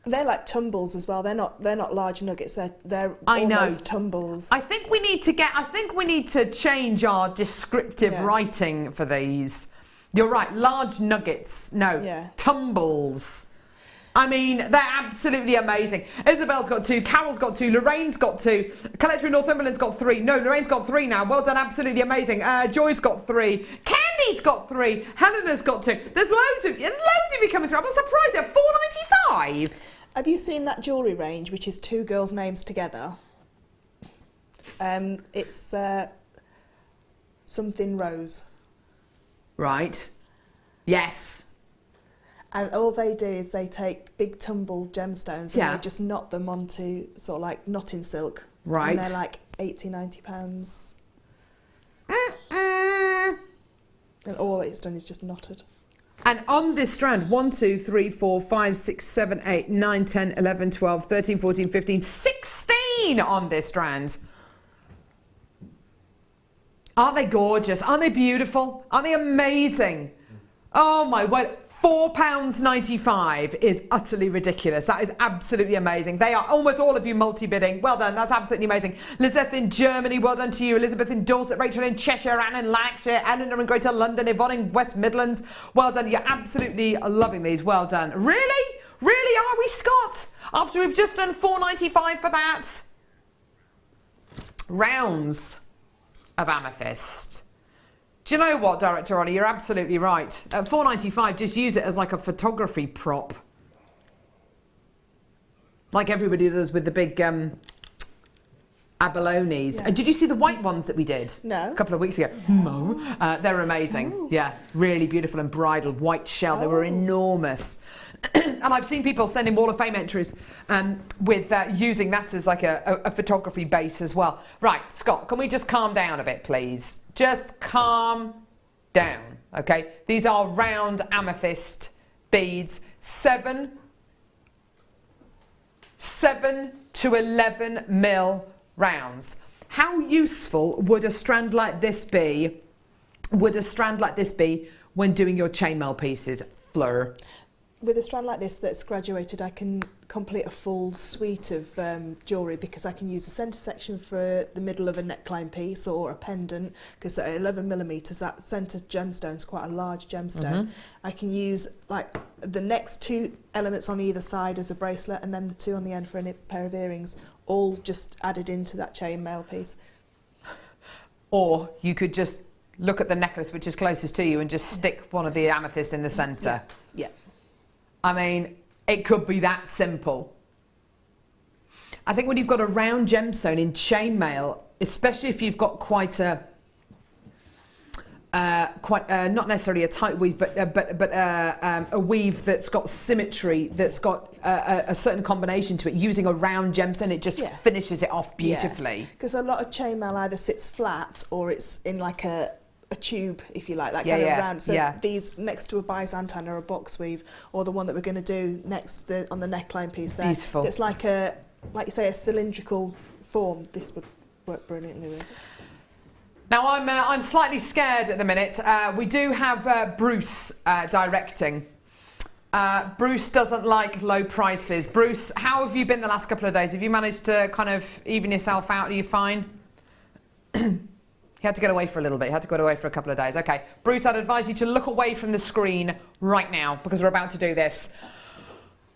They're like tumbles as well. They're not large nuggets. They're almost tumbles. I think we need to change our descriptive writing for these. You're right. Large nuggets. No. Yeah. Tumbles. I mean, they're absolutely amazing. Isabel's got 2, Carol's got 2, Lorraine's got 2, Collector in Northumberland's got 3. No, Lorraine's got 3 now. Well done, absolutely amazing. Joy's got 3. Candy's got 3. Helena's got 2. There's loads of you coming through. I'm surprised at $4.95. Have you seen that jewellery range, which is 2 girls' names together? It's something Rose. Right. Yes. And all they do is they take big tumbled gemstones and they just knot them onto sort of like knotting silk. Right. And they're like £80-90. And all it's done is just knotted. And on this strand, 1, 2, 3, 4, 5, 6, 7, 8, 9, 10, 11, 12, 13, 14, 15, 16 on this strand. Aren't they gorgeous? Aren't they beautiful? Aren't they amazing? Oh my word. £4.95 is utterly ridiculous. That is absolutely amazing. They are almost all of you multi-bidding. Well done. That's absolutely amazing. Elizabeth in Germany, well done to you. Elizabeth in Dorset, Rachel in Cheshire, Anne in Lancashire, Eleanor in Greater London, Yvonne in West Midlands. Well done. You're absolutely loving these. Well done. Really? Really, are we, Scott? After we've just done £4.95 for that? Rounds of amethyst. Do you know what, Director Ollie? You're absolutely right. At £4.95, just use it as like a photography prop. Like everybody does with the big abalones. Yeah. Did you see the white ones that we did? No. A couple of weeks ago. No. They're amazing. Oh. Yeah, really beautiful and bridal white shell. They were enormous. And I've seen people sending Wall of Fame entries with using that as like a photography base as well. Right, Scott, can we just calm down a bit, please? Just calm down, okay? These are round amethyst beads, 7 to 11 mil rounds. How useful would a strand like this be? Would a strand like this be when doing your chainmail pieces, Fleur? With a strand like this that's graduated, I can complete a full suite of jewellery, because I can use the centre section for the middle of a neckline piece or a pendant, because at 11mm that centre gemstone is quite a large gemstone. I can use like the next 2 elements on either side as a bracelet, and then the 2 on the end for a pair of earrings, all just added into that chainmail piece. Or you could just look at the necklace which is closest to you and just stick one of the amethysts in the centre. Yeah. I mean, it could be that simple. I think when you've got a round gemstone in chainmail, especially if you've got quite a not necessarily a tight weave, but a weave that's got symmetry, that's got a certain combination to it. Using a round gemstone, it just finishes it off beautifully. Because a lot of chainmail either sits flat or it's in like a tube, if you like, that kind of round. So these next to a Byzantine or a box weave, or the one that we're going to do next on the neckline piece there. Beautiful. It's like you say, a cylindrical form. This would work brilliantly with. Now I'm slightly scared at the minute. We do have Bruce directing. Bruce doesn't like low prices. Bruce, how have you been the last couple of days? Have you managed to kind of even yourself out? Are you fine? He had to get away for a little bit. He had to go away for a couple of days. Okay, Bruce, I'd advise you to look away from the screen right now, because we're about to do this.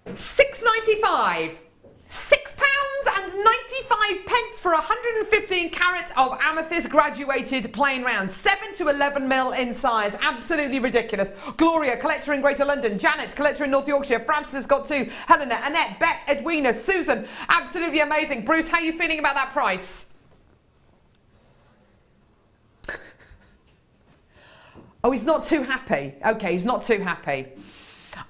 £6.95. £6.95 for 115 carats of amethyst graduated plain round, 7 to 11 mil in size. Absolutely ridiculous. Gloria, collector in Greater London. Janet, collector in North Yorkshire. Francis has got 2. Helena, Annette, Bet, Edwina, Susan. Absolutely amazing. Bruce, how are you feeling about that price? Oh, he's not too happy. Okay, he's not too happy.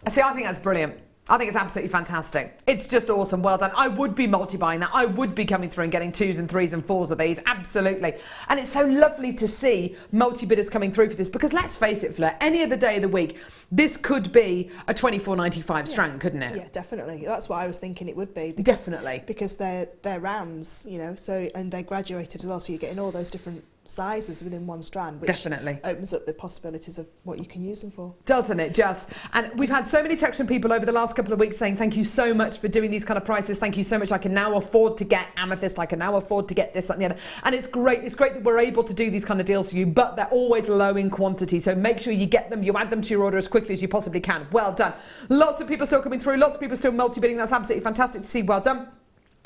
See, I think that's brilliant. I think it's absolutely fantastic. It's just awesome. Well done. I would be multi-buying that. I would be coming through and getting 2s and 3s and 4s of these. Absolutely. And it's so lovely to see multi-bidders coming through for this, because let's face it, Fleur, any other day of the week, this could be a £24.95 strand, couldn't it? Yeah, definitely. That's what I was thinking it would be. Definitely. Because they're rounds, you know, so, and they're graduated as well, so you're getting all those different sizes within one strand, which definitely opens up the possibilities of what you can use them for. Doesn't it just? And we've had so many texts from people over the last couple of weeks saying thank you so much for doing these kind of prices. Thank you so much. I can now afford to get amethyst. I can now afford to get this, that and the other. And it's great. It's great that we're able to do these kind of deals for you, but they're always low in quantity. So make sure you get them. You add them to your order as quickly as you possibly can. Well done. Lots of people still coming through. Lots of people still multi-bidding. That's absolutely fantastic to see. Well done.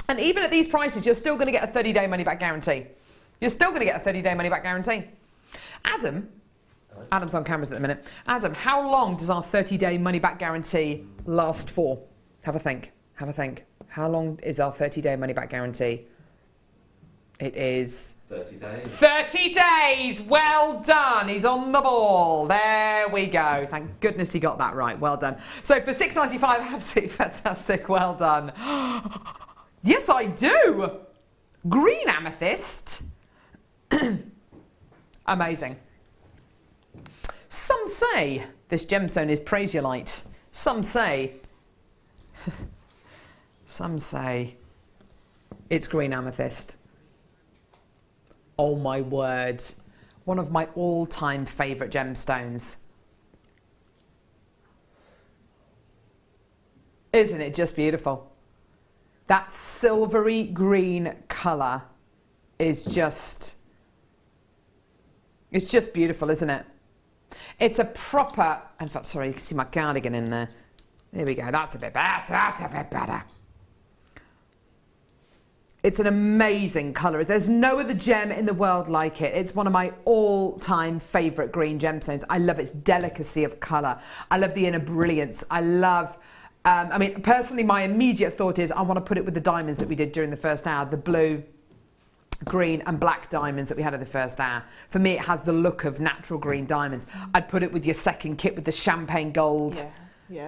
And even at these prices, you're still going to get a 30-day money-back guarantee. You're still going to get a 30-day money-back guarantee. Adam's on cameras at the minute. Adam, how long does our 30-day money-back guarantee last for? Have a think. Have a think. How long is our 30-day money-back guarantee? It is 30 days. 30 days! Well done. He's on the ball. There we go. Thank goodness he got that right. Well done. So for £6.95, absolutely fantastic. Well done. Yes, I do. Green amethyst. Amazing. Some say this gemstone is prasiolite. Some say it's green amethyst. Oh my word. One of my all-time favourite gemstones. Isn't it just beautiful? That silvery green colour is just, it's just beautiful, isn't it? It's a proper, in fact, sorry, you can see my cardigan in there. There we go, that's a bit better, that's a bit better. It's an amazing colour. There's no other gem in the world like it. It's one of my all-time favourite green gemstones. I love its delicacy of colour. I love the inner brilliance. I love, I mean, personally, my immediate thought is I want to put it with the diamonds that we did during the first hour, the blue, green and black diamonds that we had in the first hour. For me, it has the look of natural green diamonds. I'd put it with your second kit with the champagne gold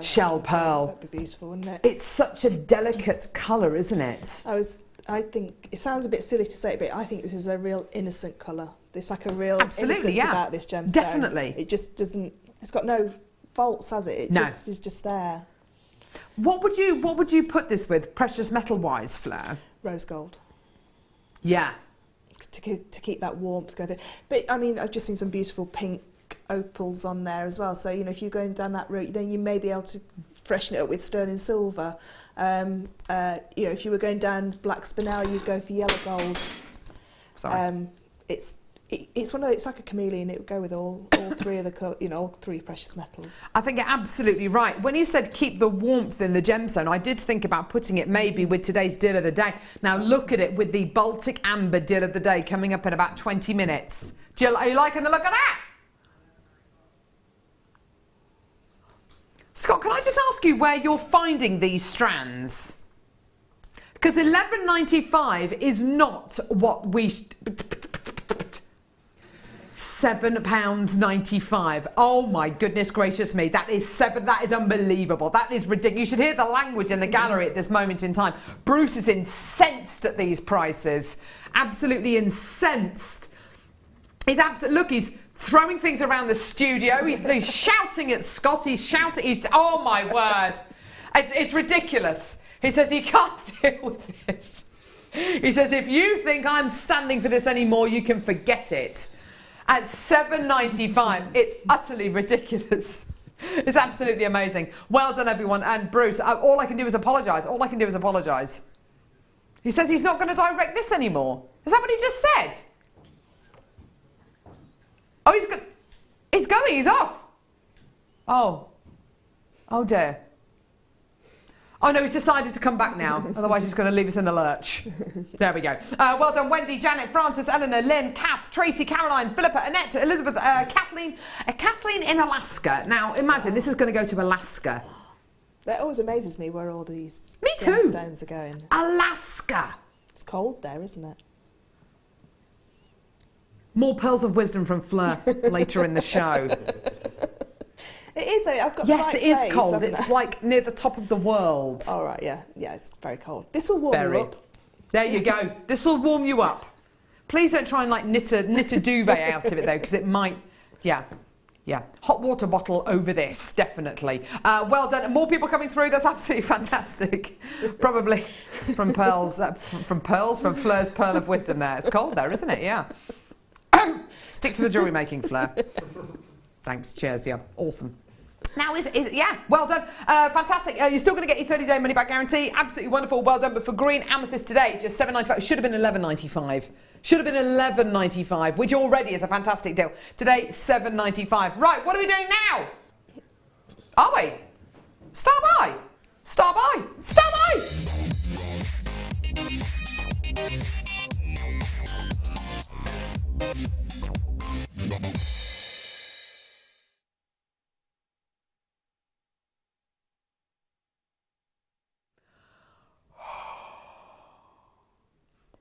shell pearl. That'd be beautiful, wouldn't it? It's such a delicate colour, isn't it? I think it sounds a bit silly to say, but I think this is a real innocent colour. There's like a real innocence about this gemstone. Definitely. It just doesn't. It's got no faults, has it? It just is just there. What would you put this with, precious metal wise, Fleur? Rose gold. Yeah. To keep that warmth going. But I mean, I've just seen some beautiful pink opals on there as well. So you know, if you're going down that route, then you may be able to freshen it up with sterling silver. You know, if you were going down black spinel, you'd go for yellow gold. Sorry. It's one of it's like a chameleon. It would go with all three of the all three precious metals. I think you're absolutely right. When you said keep the warmth in the gemstone, I did think about putting it maybe with today's deal of the day. Now look at it with the Baltic Amber deal of the day coming up in about 20 minutes. Jill, are you liking the look of that? Scott, can I just ask you where you're finding these strands? Because £11.95 is not what we... £7.95. Oh my goodness gracious me. That is unbelievable. That is ridiculous. You should hear the language in the gallery at this moment in time. Bruce is incensed at these prices. Absolutely incensed. Look, he's throwing things around the studio. He's shouting at Scott. He's shouting. Oh my word. It's ridiculous. He says he can't deal with this. He says if you think I'm standing for this anymore, you can forget it. At £7.95, it's utterly ridiculous. It's absolutely amazing. Well done, everyone. And Bruce, all I can do is apologise. All I can do is apologise. He says he's not going to direct this anymore. Is that what he just said? Oh, he's going. He's off. Oh dear. Oh no, he's decided to come back now. Otherwise he's going to leave us in the lurch. There we go. Well done, Wendy, Janet, Francis, Eleanor, Lynn, Kath, Tracy, Caroline, Philippa, Annette, Elizabeth, Kathleen. Kathleen in Alaska. Now imagine this is going to go to Alaska. That always amazes me where all these stones are going. Alaska. It's cold there, isn't it? More pearls of wisdom from Fleur later in the show. It is. I've got. Yes, the right it is place, cold. It's like near the top of the world. All right. Yeah. It's very cold. This will warm you up. There you go. This will warm you up. Please don't try and like knit a duvet out of it though, because it might. Yeah. Hot water bottle over this, definitely. Well done. More people coming through. That's absolutely fantastic. Probably from Pearl's, from Fleur's Pearl of Wisdom. There, it's cold there, isn't it? Yeah. Stick to the jewellery making, Fleur. Thanks. Cheers. Yeah. Awesome. Now yeah, well done, fantastic. You're still going to get your 30-day money-back guarantee. Absolutely wonderful, well done. But for green amethyst today, just £7.95. Should have been £11.95. Should have been £11.95, which already is a fantastic deal. Today, £7.95. Right, what are we doing now? Are we? Star by. Star by. Star by.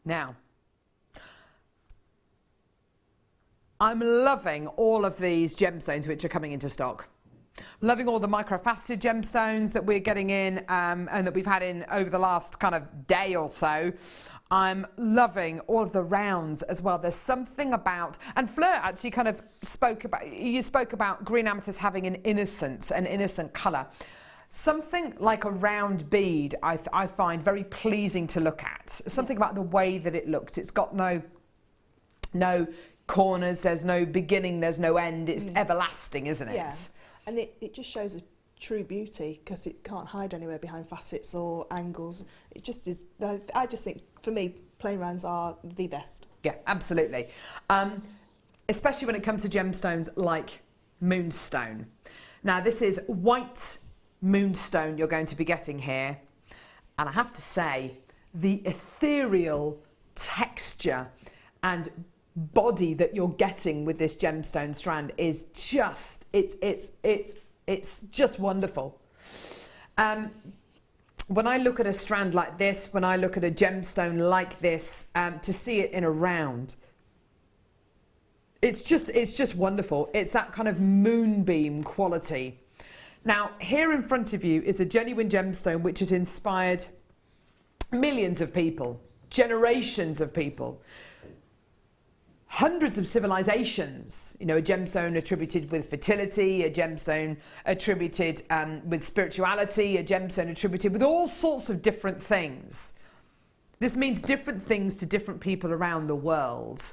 Now, I'm loving all of these gemstones which are coming into stock. I'm loving all the microfaceted gemstones that we're getting in and that we've had in over the last kind of day or so. I'm loving all of the rounds as well. There's something about, and Fleur actually kind of spoke about green amethyst having an innocent colour. Something like a round bead I find very pleasing to look at. Something about the way that it looked. It's got no corners, there's no beginning, there's no end. It's everlasting, isn't it? Yeah, and it just shows true beauty, because it can't hide anywhere behind facets or angles. It just is. I just think, for me, plain rounds are the best. Yeah, absolutely. Especially when it comes to gemstones like moonstone. Now, this is white moonstone you're going to be getting here. And I have to say, the ethereal texture and body that you're getting with this gemstone strand is just, it's just wonderful. When I look at a strand like this, when I look at a gemstone like this, to see it in a round, it's just wonderful. It's that kind of moonbeam quality. Now, here in front of you is a genuine gemstone which has inspired millions of people, generations of people, hundreds of civilizations. You know, a gemstone attributed with fertility, a gemstone attributed with spirituality, a gemstone attributed with all sorts of different things. This means different things to different people around the world.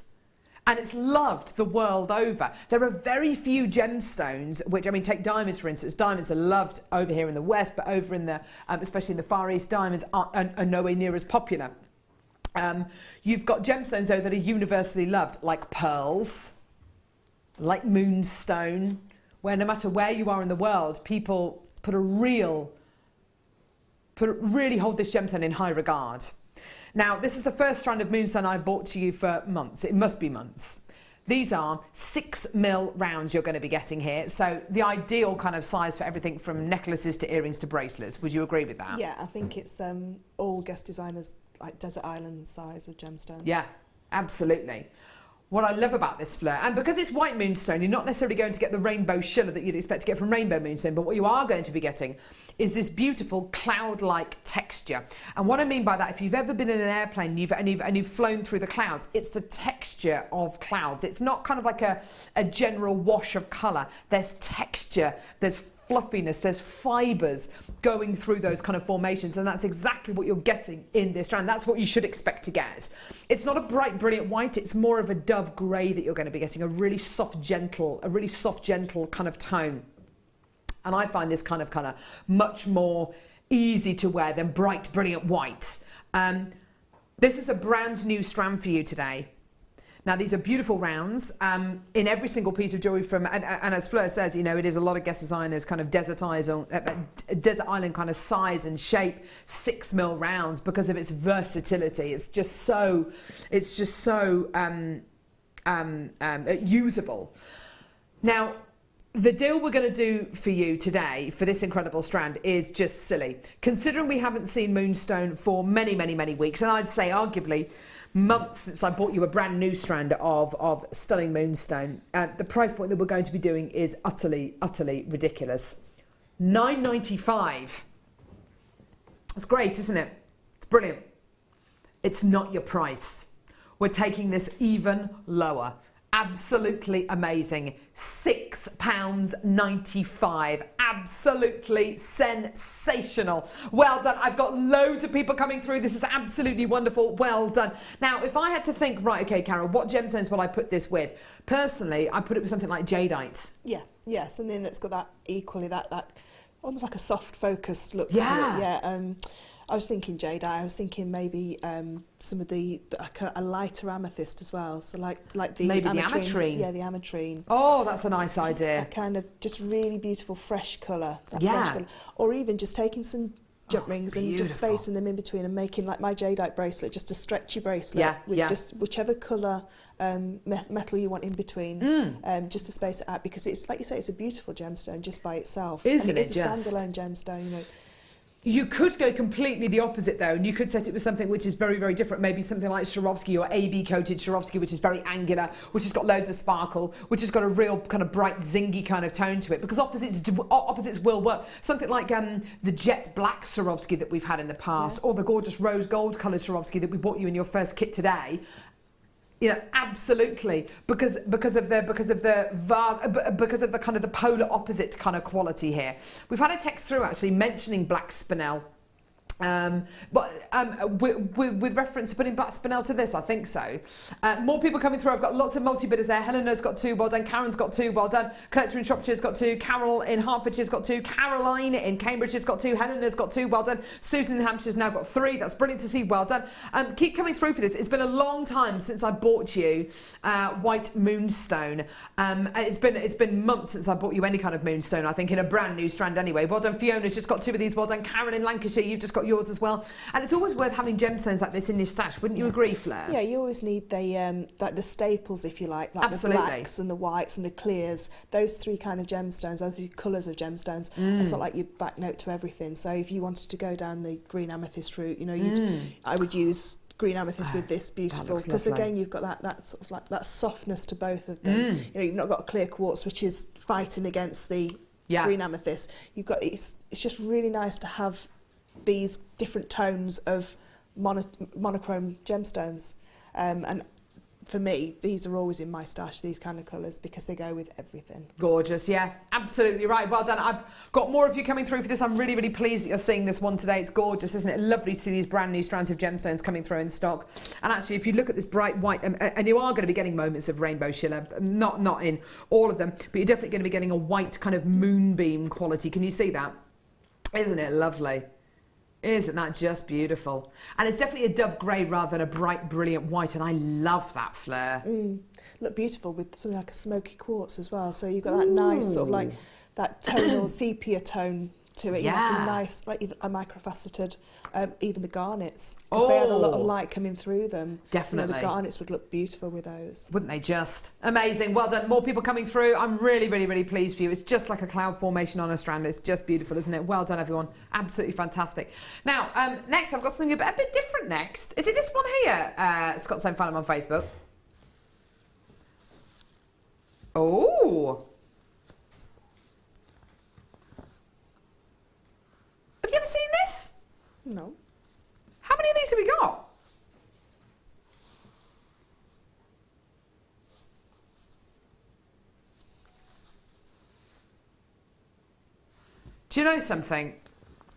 And it's loved the world over. There are very few gemstones, which, I mean, take diamonds, for instance. Diamonds are loved over here in the West, but over in the, especially in the Far East, diamonds are nowhere near as popular. You've got gemstones, though, that are universally loved, like pearls, like moonstone, where no matter where you are in the world, people really hold this gemstone in high regard. Now, this is the first strand of moonstone I've bought to you for months. It must be months. These are 6mm rounds you're going to be getting here. So the ideal kind of size for everything from necklaces to earrings to bracelets. Would you agree with that? Yeah, I think it's all guest designers, like desert island size of gemstone. Yeah, absolutely. What I love about this, Fleur, and because it's white moonstone, you're not necessarily going to get the rainbow shimmer that you'd expect to get from rainbow moonstone, but what you are going to be getting is this beautiful cloud-like texture. And what I mean by that, if you've ever been in an airplane and you've flown through the clouds, it's the texture of clouds. It's not kind of like a general wash of colour. There's texture, there's fluffiness, there's fibres going through those kind of formations, and that's exactly what you're getting in this strand. That's what you should expect to get. It's not a bright, brilliant white, it's more of a dove grey that you're going to be getting, a really soft, gentle kind of tone. And I find this kind of colour much more easy to wear than bright, brilliant white. This is a brand new strand for you today. Now, these are beautiful rounds in every single piece of jewellery from, and as Fleur says, you know, it is a lot of guest designers kind of desert island kind of size and shape, 6mm rounds, because of its versatility. It's just so usable. Now, the deal we're going to do for you today for this incredible strand is just silly. Considering we haven't seen moonstone for many, many, many weeks, and I'd say arguably months since I bought you a brand new strand of stunning moonstone, the price point that we're going to be doing is utterly, utterly ridiculous. $9.95. That's great, isn't it? It's brilliant. It's not your price. We're taking this even lower. Absolutely amazing. £6.95. Absolutely sensational. Well done. I've got loads of people coming through. This is absolutely wonderful. Well done. Now, if I had to think, right, okay, Carol, what gemstones will I put this with? Personally, I put it with something like jadeite. Yeah, yes, and then it's got that equally that almost like a soft focus look to it. Yeah. I was thinking jadeite. I was thinking maybe some of a lighter amethyst as well. So like the maybe the ametrine. Yeah, the ametrine. Oh, that's a nice idea. A kind of just really beautiful fresh colour. Yeah. Fresh colour. Or even just taking some jump rings and just spacing them in between and making like my jadeite bracelet, just a stretchy bracelet with just whichever colour metal you want in between, just to space it out, because it's like you say, it's a beautiful gemstone just by itself. Isn't it? It's a standalone gemstone, you know. You could go completely the opposite though, and you could set it with something which is very, very different. Maybe something like Swarovski or AB coated Swarovski, which is very angular, which has got loads of sparkle, which has got a real kind of bright, zingy kind of tone to it, because opposites will work. Something like the jet black Swarovski that we've had in the past, or the gorgeous rose gold coloured Swarovski that we bought you in your first kit today. You know, absolutely, because of the kind of the polar opposite kind of quality here. We've had a text through actually mentioning black spinel. With reference to putting black spinel to this, I think so. More people coming through. I've got lots of multi-bidders there. Helena's got 2, well done. Karen's got 2, well done. Collector in Shropshire's got 2. Carol in Hertfordshire's got 2. Caroline in Cambridgeshire's got 2. Helena's got 2, well done. Susan in Hampshire's now got 3. That's brilliant to see, well done. Keep coming through for this. It's been a long time since I bought you white moonstone. It's been months since I bought you any kind of moonstone, I think, in a brand new strand anyway. Well done. Fiona's just got 2 of these, well done. Karen in Lancashire, you've just got yours as well. And it's always worth having gemstones like this in your stash, wouldn't you agree, Fleur? Yeah, you always need the like the staples, if you like Absolutely. The blacks and the whites and the clears. Those 3 kind of gemstones, those 3 colours of gemstones. It's not like your back note to everything. So if you wanted to go down the green amethyst route, you know, I would use green amethyst with this beautiful, because again you've got that sort of like that softness to both of them. You know, you've not got a clear quartz which is fighting against the green amethyst. You've got it's just really nice to have these different tones of monochrome gemstones, and for me these are always in my stash, these kind of colours, because they go with everything. Gorgeous, yeah, absolutely right. Well done. I've got more of you coming through for this. I'm really, really pleased that you're seeing this one today. It's gorgeous, isn't it? Lovely to see these brand new strands of gemstones coming through in stock. And actually, if you look at this bright white, and you are going to be getting moments of rainbow shiller, not in all of them, but you're definitely going to be getting a white kind of moonbeam quality. Can you see that? Isn't it lovely? Isn't that just beautiful? And it's definitely a dove grey rather than a bright, brilliant white, and I love that, Fleur. Look beautiful with something like a smoky quartz as well. So you've got that nice sort of like that tonal sepia tone to it. Yeah. Like a nice, like even a microfaceted, even the garnets, because they had a lot of light coming through them. Definitely. You know, the garnets would look beautiful with those. Wouldn't they just? Amazing. Well done. More people coming through. I'm really, really, really pleased for you. It's just like a cloud formation on a strand. It's just beautiful, isn't it? Well done, everyone. Absolutely fantastic. Now, next, I've got something a bit different next. Is it this one here? Scott Stone, find him on Facebook. Oh. Have you ever seen this? No. How many of these have we got? Do you know something?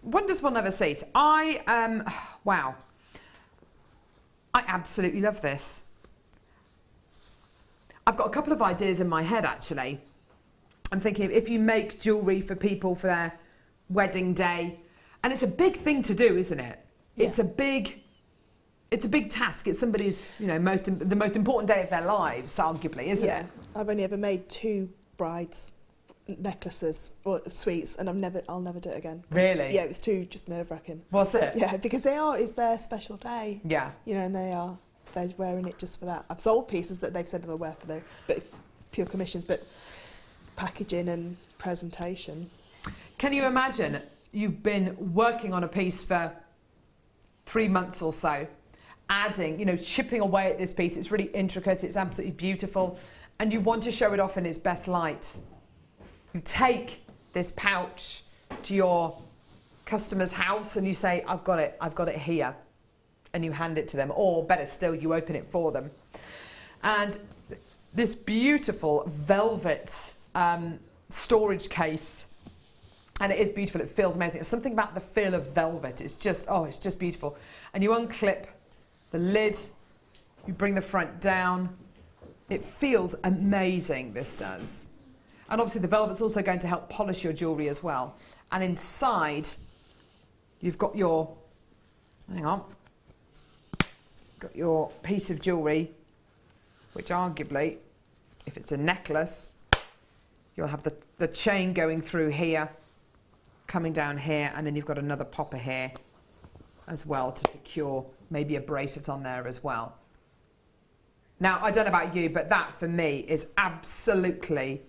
When does one ever see it? Wow. I absolutely love this. I've got a couple of ideas in my head, actually. I'm thinking if you make jewellery for people for their wedding day, and it's a big thing to do, isn't it? Yeah. It's a big task. It's somebody's, you know, the most important day of their lives, arguably, isn't it? I've only ever made 2 brides necklaces or sweets, and I'll never do it again. Really? Yeah, it was too just nerve-wracking. What's it? Yeah, because it's their special day. Yeah. You know, and they're wearing it just for that. I've sold pieces that they've said they'll wear for but pure commissions, but packaging and presentation. Can you imagine you've been working on a piece for 3 months or so, adding, you know, chipping away at this piece. It's really intricate. It's absolutely beautiful. And you want to show it off in its best light. You take this pouch to your customer's house and you say, I've got it here. And you hand it to them. Or better still, you open it for them. And this beautiful velvet storage case, and it is beautiful, it feels amazing. There's something about the feel of velvet. It's just beautiful. And you unclip the lid, you bring the front down. It feels amazing, this does. And obviously the velvet's also going to help polish your jewellery as well. And inside, you've got your, got your piece of jewellery, which arguably, if it's a necklace, you'll have the chain going through here, coming down here, and then you've got another popper here as well to secure maybe a bracelet on there as well. Now, I don't know about you, but that for me is absolutely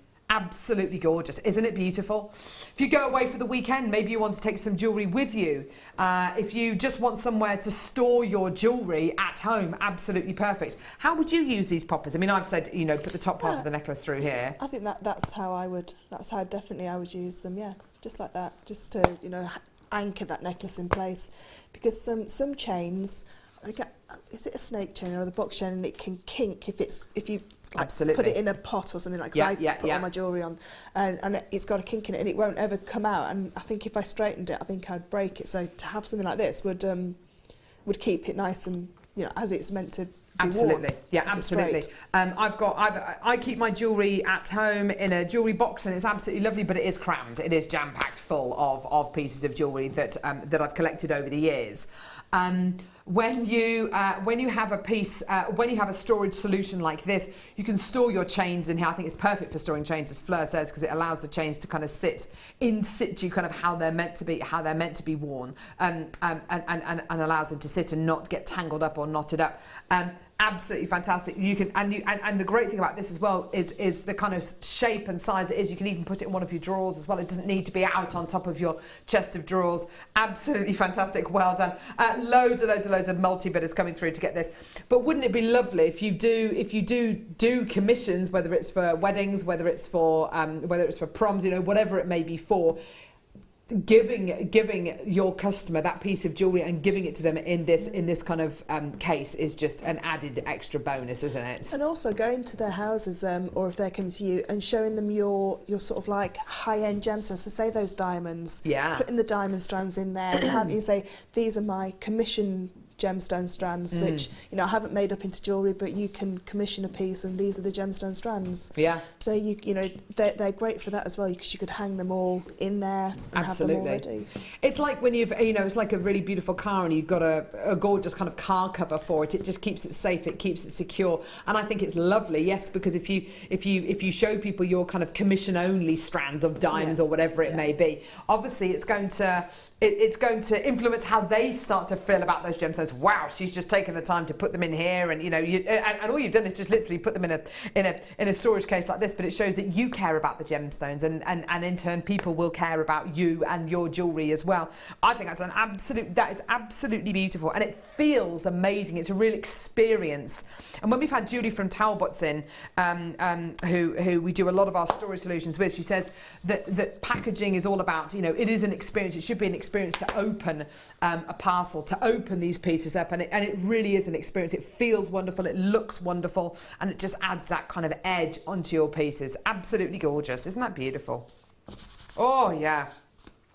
gorgeous. Isn't it beautiful? If you go away for the weekend, maybe you want to take some jewellery with you. If you just want somewhere to store your jewellery at home, absolutely perfect. How would you use these poppers? I mean, I've said, you know, put the top part of the necklace through here. I think that's how I would use them, yeah. Just like that, just to, you know, anchor that necklace in place. Because some chains, is it a snake chain or the box chain, and it can kink if you Absolutely. put it in a pot or something like that. I put all my jewellery on, and it's got a kink in it, and it won't ever come out. And I think if I straightened it, I think I'd break it. So to have something like this would keep it nice and as it's meant to. Absolutely, yeah, absolutely. I keep my jewellery at home in a jewellery box, and it's absolutely lovely. But it is crammed. It is jam-packed full of pieces of jewellery that I've collected over the years. When you have a piece, when you have a storage solution like this, you can store your chains in here. I think it's perfect for storing chains, as Fleur says, because it allows the chains to kind of sit in situ, kind of how they're meant to be worn, and allows them to sit and not get tangled up or knotted up. Absolutely fantastic. You can, and the great thing about this as well is the kind of shape and size it is. You can even put it in one of your drawers as well. It doesn't need to be out on top of your chest of drawers. Absolutely fantastic. Well done. Loads of multi-bidders coming through to get this. But wouldn't it be lovely if you do commissions, whether it's for weddings, whether it's for proms, whatever it may be for. Giving your customer that piece of jewellery and giving it to them in this kind of case is just an added extra bonus, isn't it? And also going to their houses, or if they're coming to you, and showing them your sort of like high-end gemstones. So say those diamonds, putting the diamond strands in there, and having you say, these are my commission gemstone strands, which I haven't made up into jewellery, but you can commission a piece, and these are the gemstone strands. Yeah. So they're great for that as well, because you could hang them all in there and have them already. It's like when it's like a really beautiful car, and you've got a gorgeous kind of car cover for it. It just keeps it safe. It keeps it secure, and I think it's lovely. Yes, because if you show people your kind of commission only strands of diamonds or whatever it may be, obviously it's going to influence how they start to feel about those gemstones. Wow, she's just taken the time to put them in here, and and all you've done is just literally put them in a storage case like this. But it shows that you care about the gemstones, and in turn people will care about you and your jewellery as well. I think that is absolutely beautiful, and it feels amazing. It's a real experience. And when we've had Julie from Talbot's in, who we do a lot of our storage solutions with, she says that packaging is all about, it is an experience. It should be an experience to open a parcel, to open these pieces up, and it really is an experience. It feels wonderful, it looks wonderful, and it just adds that kind of edge onto your pieces. Absolutely gorgeous. Isn't that beautiful? Oh yeah.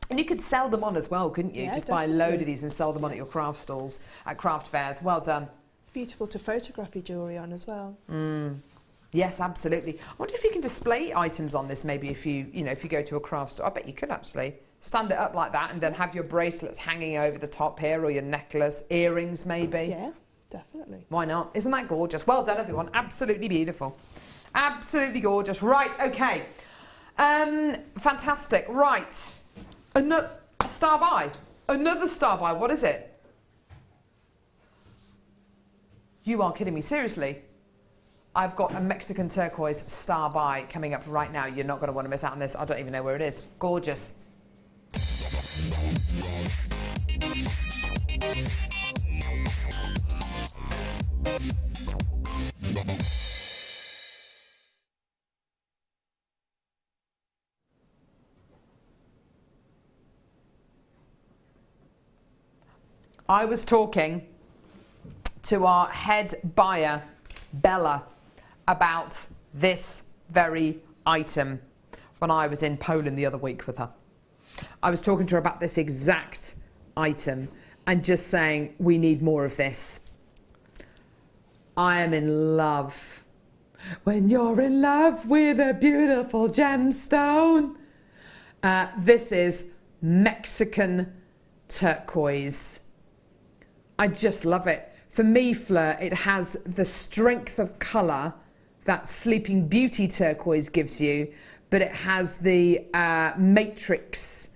And you could sell them on as well, couldn't you? Just buy a load of these and sell them on at your craft stalls, at craft fairs. Well done. Beautiful to photograph your jewellery on as well. Yes, absolutely. I wonder if you can display items on this, maybe if you go to a craft store. I bet you could actually. Stand it up like that, and then have your bracelets hanging over the top here, or your necklace, earrings maybe. Yeah, definitely. Why not? Isn't that gorgeous? Well done, everyone. Absolutely beautiful. Absolutely gorgeous. Right, okay. Fantastic. Right. Another star by. Another star by. What is it? You are kidding me. Seriously? I've got a Mexican turquoise star by coming up right now. You're not going to want to miss out on this. I don't even know where it is. Gorgeous. I was talking to our head buyer, Bella, about this very item when I was in Poland the other week with her. I was talking to her about this exact item and just saying, we need more of this. I am in love. When you're in love with a beautiful gemstone. This is Mexican turquoise. I just love it. For me, Fleur, it has the strength of colour that Sleeping Beauty turquoise gives you, but it has the matrix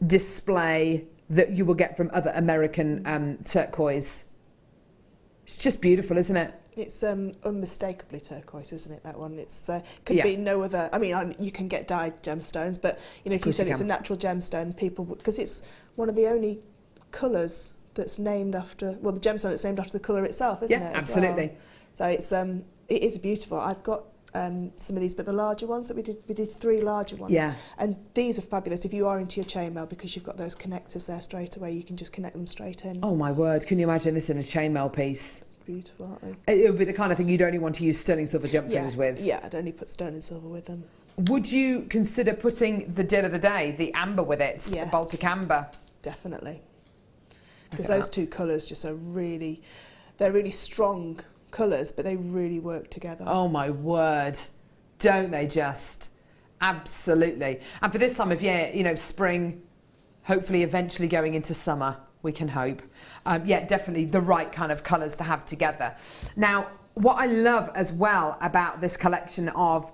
display that you will get from other American turquoise. It's just beautiful, isn't it? It's unmistakably turquoise, isn't it, that one? It's could be no other. I mean, you can get dyed gemstones, but if you said it's a natural gemstone, people would, because it's one of the only colours that's named after, well, the gemstone that's named after the colour itself, isn't it? Yeah, absolutely. Well? So it is beautiful. I've got some of these, but the larger ones that we did 3 larger ones. Yeah. And these are fabulous if you are into your chainmail, because you've got those connectors there straight away. You can just connect them straight in. Oh my word! Can you imagine this in a chainmail piece? beautiful, aren't they? It would be the kind of thing you'd only want to use sterling silver jump rings with. Yeah, I'd only put sterling silver with them. Would you consider putting the deal of the day, the amber with it, the Baltic amber? Definitely. Because those two colours just are really, they're really strong colours, but they really work together. Oh my word, don't they just? Absolutely. And for this time of year, you know, spring, hopefully eventually going into summer, we can hope. Yeah, definitely the right kind of colours to have together. Now, what I love as well about this collection of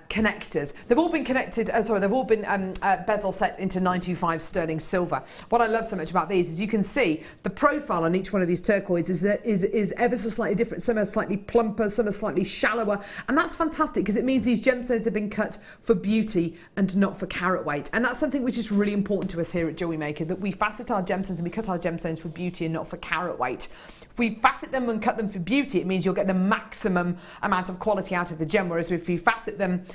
connectors, they've all been connected, they've all been bezel set into 925 sterling silver. What I love so much about these is you can see the profile on each one of these turquoises is ever so slightly different. Some are slightly plumper, some are slightly shallower, and that's fantastic because it means these gemstones have been cut for beauty and not for carat weight. And that's something which is really important to us here at JewelleryMaker, that we facet our gemstones and we cut our gemstones for beauty and not for carat weight. If we facet them and cut them for beauty, it means you'll get the maximum amount of quality out of the gem, whereas if you facet them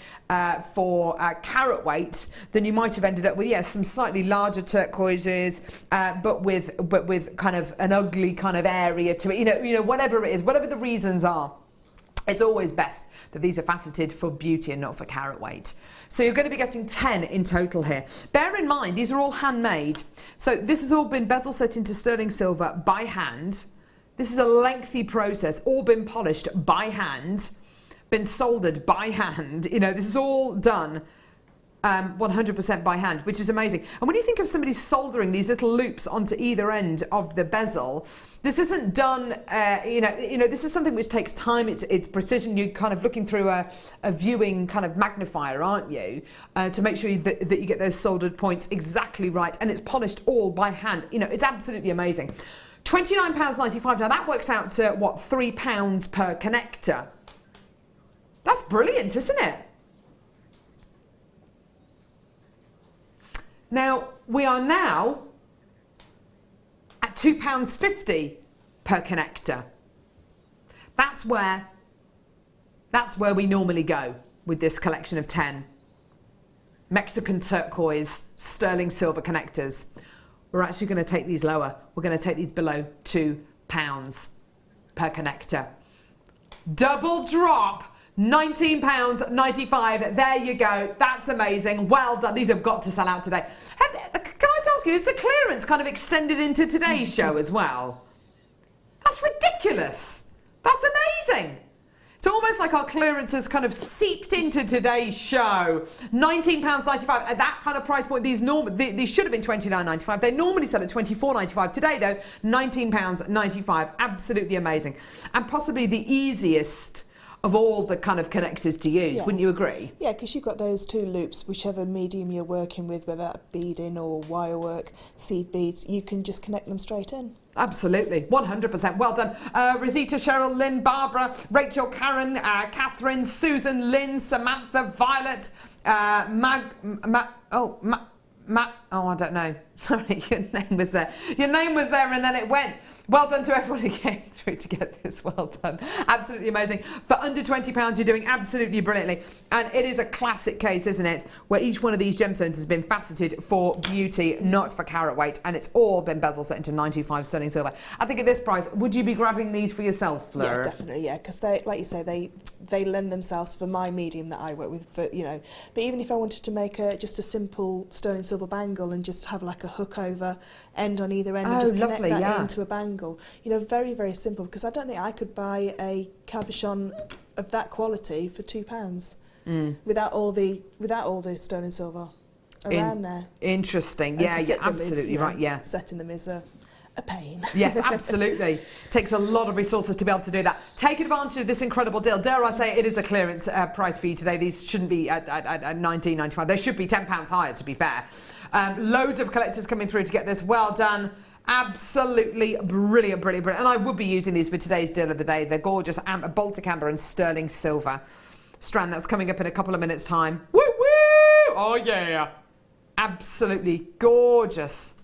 for carat weight, then you might have ended up with, yes, some slightly larger turquoises, but with kind of an ugly kind of area to it, you know, whatever it is, whatever the reasons are. It's always best that these are faceted for beauty and not for carat weight. So you're going to be getting 10 in total here. Bear in mind, these are all handmade. So this has all been bezel set into sterling silver by hand. This is a lengthy process, all been polished by hand, been soldered by hand. You know, this is all done 100% by hand, which is amazing. And when you think of somebody soldering these little loops onto either end of the bezel, this isn't done, you know, this is something which takes time. It's precision. You're kind of looking through a viewing kind of magnifier, aren't you, to make sure that you get those soldered points exactly right. And it's polished all by hand. You know, it's absolutely amazing. £29.95. Now that works out to, what, £3 per connector. That's brilliant, isn't it? Now, we are now at £2.50 per connector. That's where we normally go with this collection of 10 Mexican turquoise sterling silver connectors. We're actually going to take these lower. We're going to take these below £2 per connector. Double drop. £19.95. There you go. That's amazing. Well done. These have got to sell out today. Can I ask you, is the clearance kind of extended into today's show as well? That's ridiculous. That's amazing. It's almost like our clearance has kind of seeped into today's show. £19.95 at that kind of price point. These should have been £29.95. They normally sell at £24.95. Today, though, £19.95. Absolutely amazing, and possibly the easiest of all the kind of connectors to use, wouldn't you agree? Yeah, because you've got those two loops, whichever medium you're working with, whether that beading or wire work, seed beads, you can just connect them straight in. Absolutely, 100%. Well done. Rosita, Cheryl, Lynn, Barbara, Rachel, Karen, Catherine, Susan, Lynn, Samantha, Violet, I don't know. Sorry, your name was there. Your name was there and then it went. Well done to everyone who came through to get this. Well done. Absolutely amazing. For under £20, you're doing absolutely brilliantly. And it is a classic case, isn't it, where each one of these gemstones has been faceted for beauty, not for carat weight, and it's all been bezel set into 925 sterling silver. I think at this price, would you be grabbing these for yourself, Fleur? Yeah, definitely, yeah, because they, like you say, they lend themselves for my medium that I work with, for, you know. But even if I wanted to make just a simple sterling silver bangle and just have like a hook over end on either end and just connect that into a bangle, you know, very, very simple, because I don't think I could buy a cabochon of that quality for £2 without all the sterling silver around there. Interesting. Yeah, you're absolutely right. Yeah, setting them is a pain. Yes, absolutely. Takes a lot of resources to be able to do that. Take advantage of this incredible deal. Dare I say it is a clearance price for you today. These shouldn't be at £19.95. They should be £10 higher, to be fair. Loads of collectors coming through to get this. Well done. Absolutely brilliant, brilliant, brilliant. And I would be using these for today's deal of the day. They're gorgeous. Baltic amber and sterling silver strand. That's coming up in a couple of minutes' time. Woo woo! Oh yeah. Absolutely gorgeous.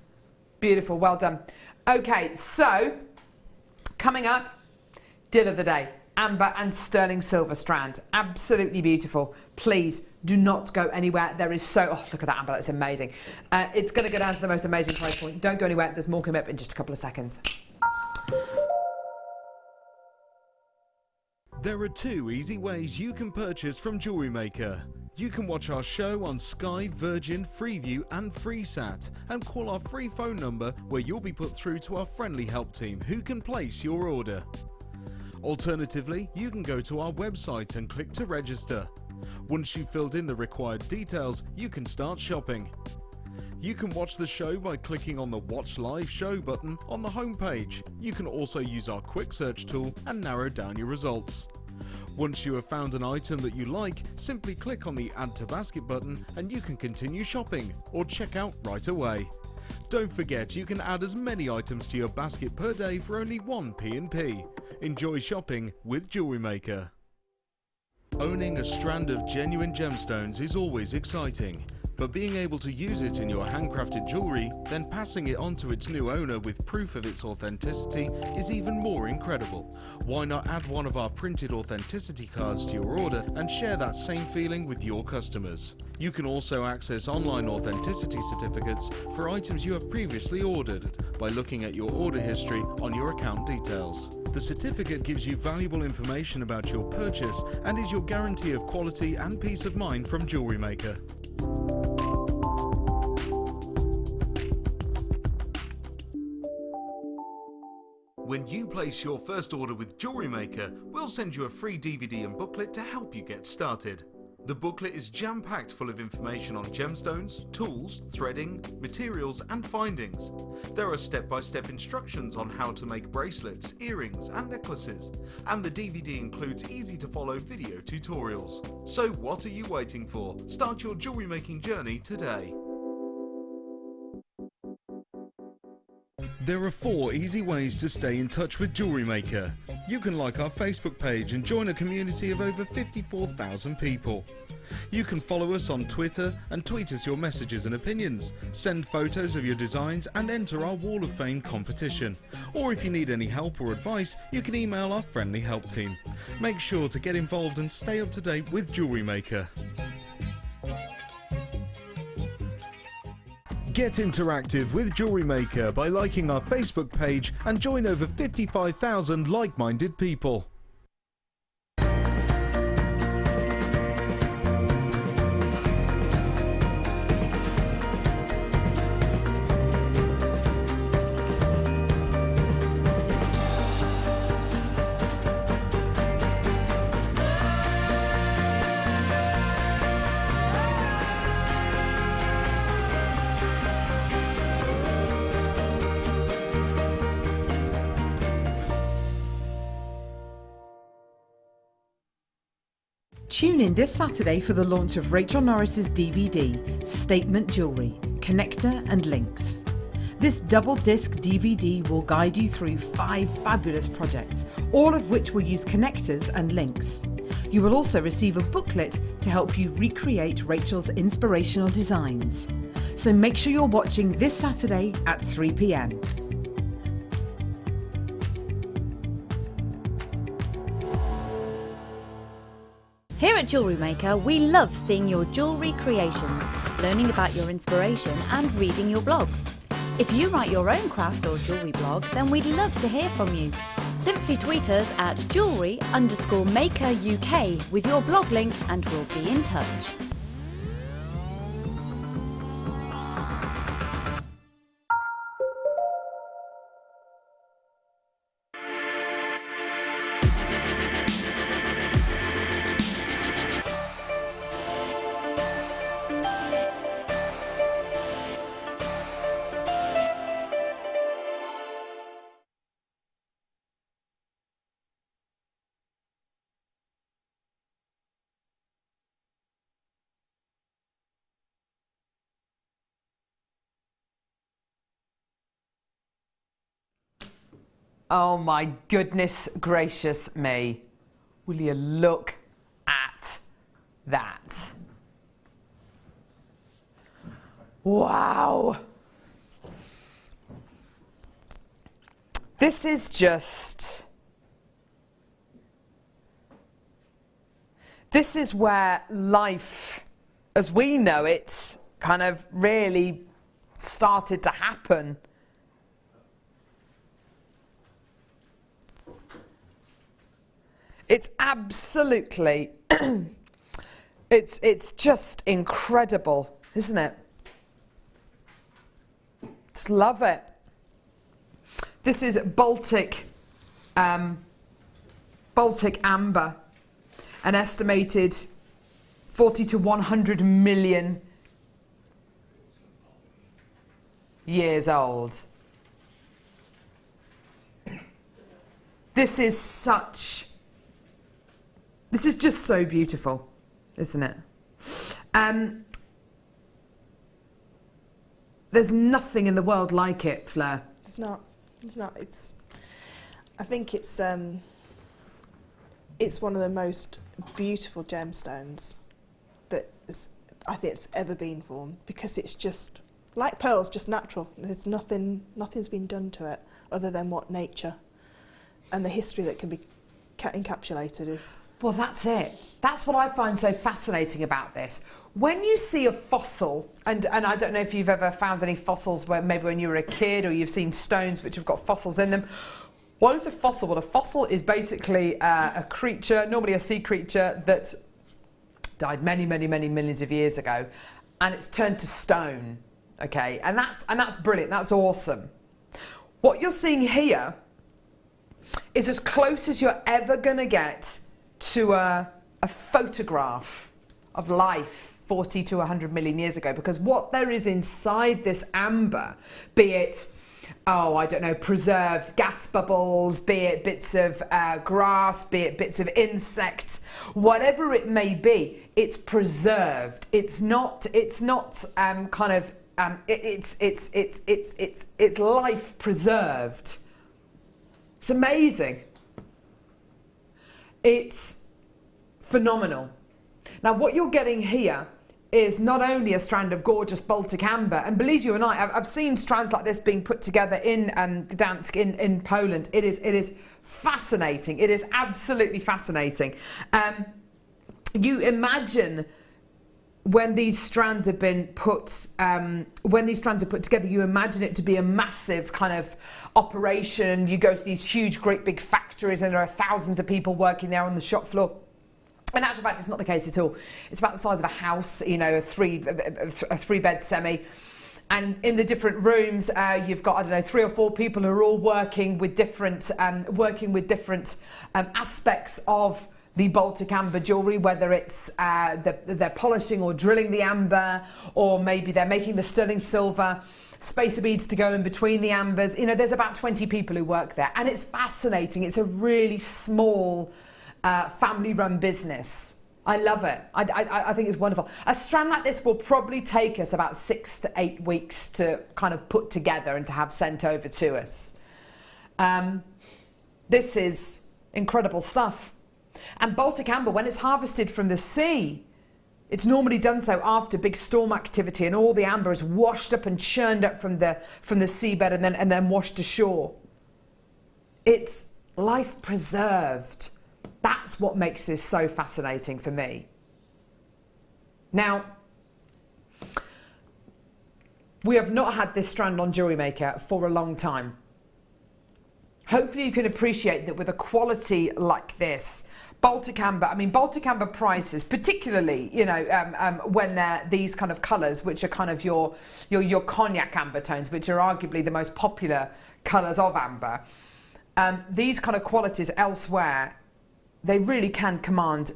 Beautiful. Well done. Okay, so coming up, deal of the day. Amber and sterling silver strand. Absolutely beautiful. Please do not go anywhere. There is oh, look at that amber. That's amazing. It's going to go down to the most amazing price point. Don't go anywhere. There's more coming up in just a couple of seconds. There are 2 easy ways you can purchase from JewelleryMaker. You can watch our show on Sky, Virgin, Freeview and FreeSat and call our free phone number where you'll be put through to our friendly help team who can place your order. Alternatively, you can go to our website and click to register. Once you've filled in the required details, you can start shopping. You can watch the show by clicking on the Watch Live Show button on the homepage. You can also use our quick search tool and narrow down your results. Once you have found an item that you like, simply click on the Add to Basket button and you can continue shopping or check out right away. Don't forget you can add as many items to your basket per day for only 1 P&P. Enjoy shopping with JewelleryMaker. Owning a strand of genuine gemstones is always exciting, but being able to use it in your handcrafted jewellery, then passing it on to its new owner with proof of its authenticity is even more incredible. Why not add one of our printed authenticity cards to your order and share that same feeling with your customers? You can also access online authenticity certificates for items you have previously ordered by looking at your order history on your account details. The certificate gives you valuable information about your purchase and is your guarantee of quality and peace of mind from JewelleryMaker. When you place your first order with JewelleryMaker, we'll send you a free DVD and booklet to help you get started. The booklet is jam-packed full of information on gemstones, tools, threading, materials and findings. There are step-by-step instructions on how to make bracelets, earrings and necklaces, and the DVD includes easy-to-follow video tutorials. So what are you waiting for? Start your jewellery making journey today. There are 4 easy ways to stay in touch with JewelleryMaker. You can like our Facebook page and join a community of over 54,000 people. You can follow us on Twitter and tweet us your messages and opinions, send photos of your designs and enter our Wall of Fame competition. Or if you need any help or advice, you can email our friendly help team. Make sure to get involved and stay up to date with JewelleryMaker. Get interactive with JewelleryMaker by liking our Facebook page and join over 55,000 like-minded people. Tune in this Saturday for the launch of Rachel Norris's DVD, Statement Jewellery, Connector and Links. This double-disc DVD will guide you through 5 fabulous projects, all of which will use connectors and links. You will also receive a booklet to help you recreate Rachel's inspirational designs. So make sure you're watching this Saturday at 3 p.m. Here at JewelleryMaker, we love seeing your jewellery creations, learning about your inspiration and reading your blogs. If you write your own craft or jewellery blog, then we'd love to hear from you. Simply tweet us at jewellery_maker UK with your blog link and we'll be in touch. Oh my goodness gracious me. Will you look at that? Wow. This is just... This is where life, as we know it, kind of really started to happen. It's absolutely, it's just incredible, isn't it? Just love it. This is Baltic amber, an estimated 40 to 100 million years old. This is just so beautiful, isn't it? There's nothing in the world like it, Fleur. It's not. I think it's one of the most beautiful gemstones I think it's ever been formed, because it's just like pearls, just natural. There's nothing's been done to it other than what nature and the history that can be encapsulated is. Well, that's it. That's what I find so fascinating about this. When you see a fossil, and I don't know if you've ever found any fossils where maybe when you were a kid, or you've seen stones which have got fossils in them. What is a fossil? Well, a fossil is basically a creature, normally a sea creature, that died many, many, many millions of years ago, and it's turned to stone. Okay, and that's brilliant. That's awesome. What you're seeing here is as close as you're ever going to get to a photograph of life 40 to 100 million years ago, because what there is inside this amber, be it, I don't know, preserved gas bubbles, be it bits of grass, be it bits of insects, whatever it may be, it's preserved. It's life preserved. It's amazing. It's phenomenal. Now, what you're getting here is not only a strand of gorgeous Baltic amber, and believe you and I've seen strands like this being put together in Gdansk in Poland. It is fascinating. It is absolutely fascinating. You imagine when these strands have been put together, you imagine it to be a massive kind of operation. You go to these huge, great big factories, and there are thousands of people working there on the shop floor. In actual fact, it's not the case at all. It's about the size of a house, you know, a three-bed semi. And in the different rooms, you've got, I don't know, 3 or 4 people who are all working with different aspects of the Baltic amber jewellery, whether it's they're polishing or drilling the amber, or maybe they're making the sterling silver, spacer beads to go in between the ambers. You know, there's about 20 people who work there, and it's fascinating. It's a really small family-run business. I love it. I think it's wonderful. A strand like this will probably take us about 6 to 8 weeks to kind of put together and to have sent over to us. This is incredible stuff. And Baltic amber, when it's harvested from the sea, it's normally done so after big storm activity, and all the amber is washed up and churned up from the seabed and then washed ashore. It's life preserved. That's what makes this so fascinating for me. Now, we have not had this strand on JewelleryMaker for a long time. Hopefully you can appreciate that with a quality like this, Baltic amber prices, particularly, you know, when they're these kind of colours, which are kind of your cognac amber tones, which are arguably the most popular colours of amber. These kind of qualities elsewhere, they really can command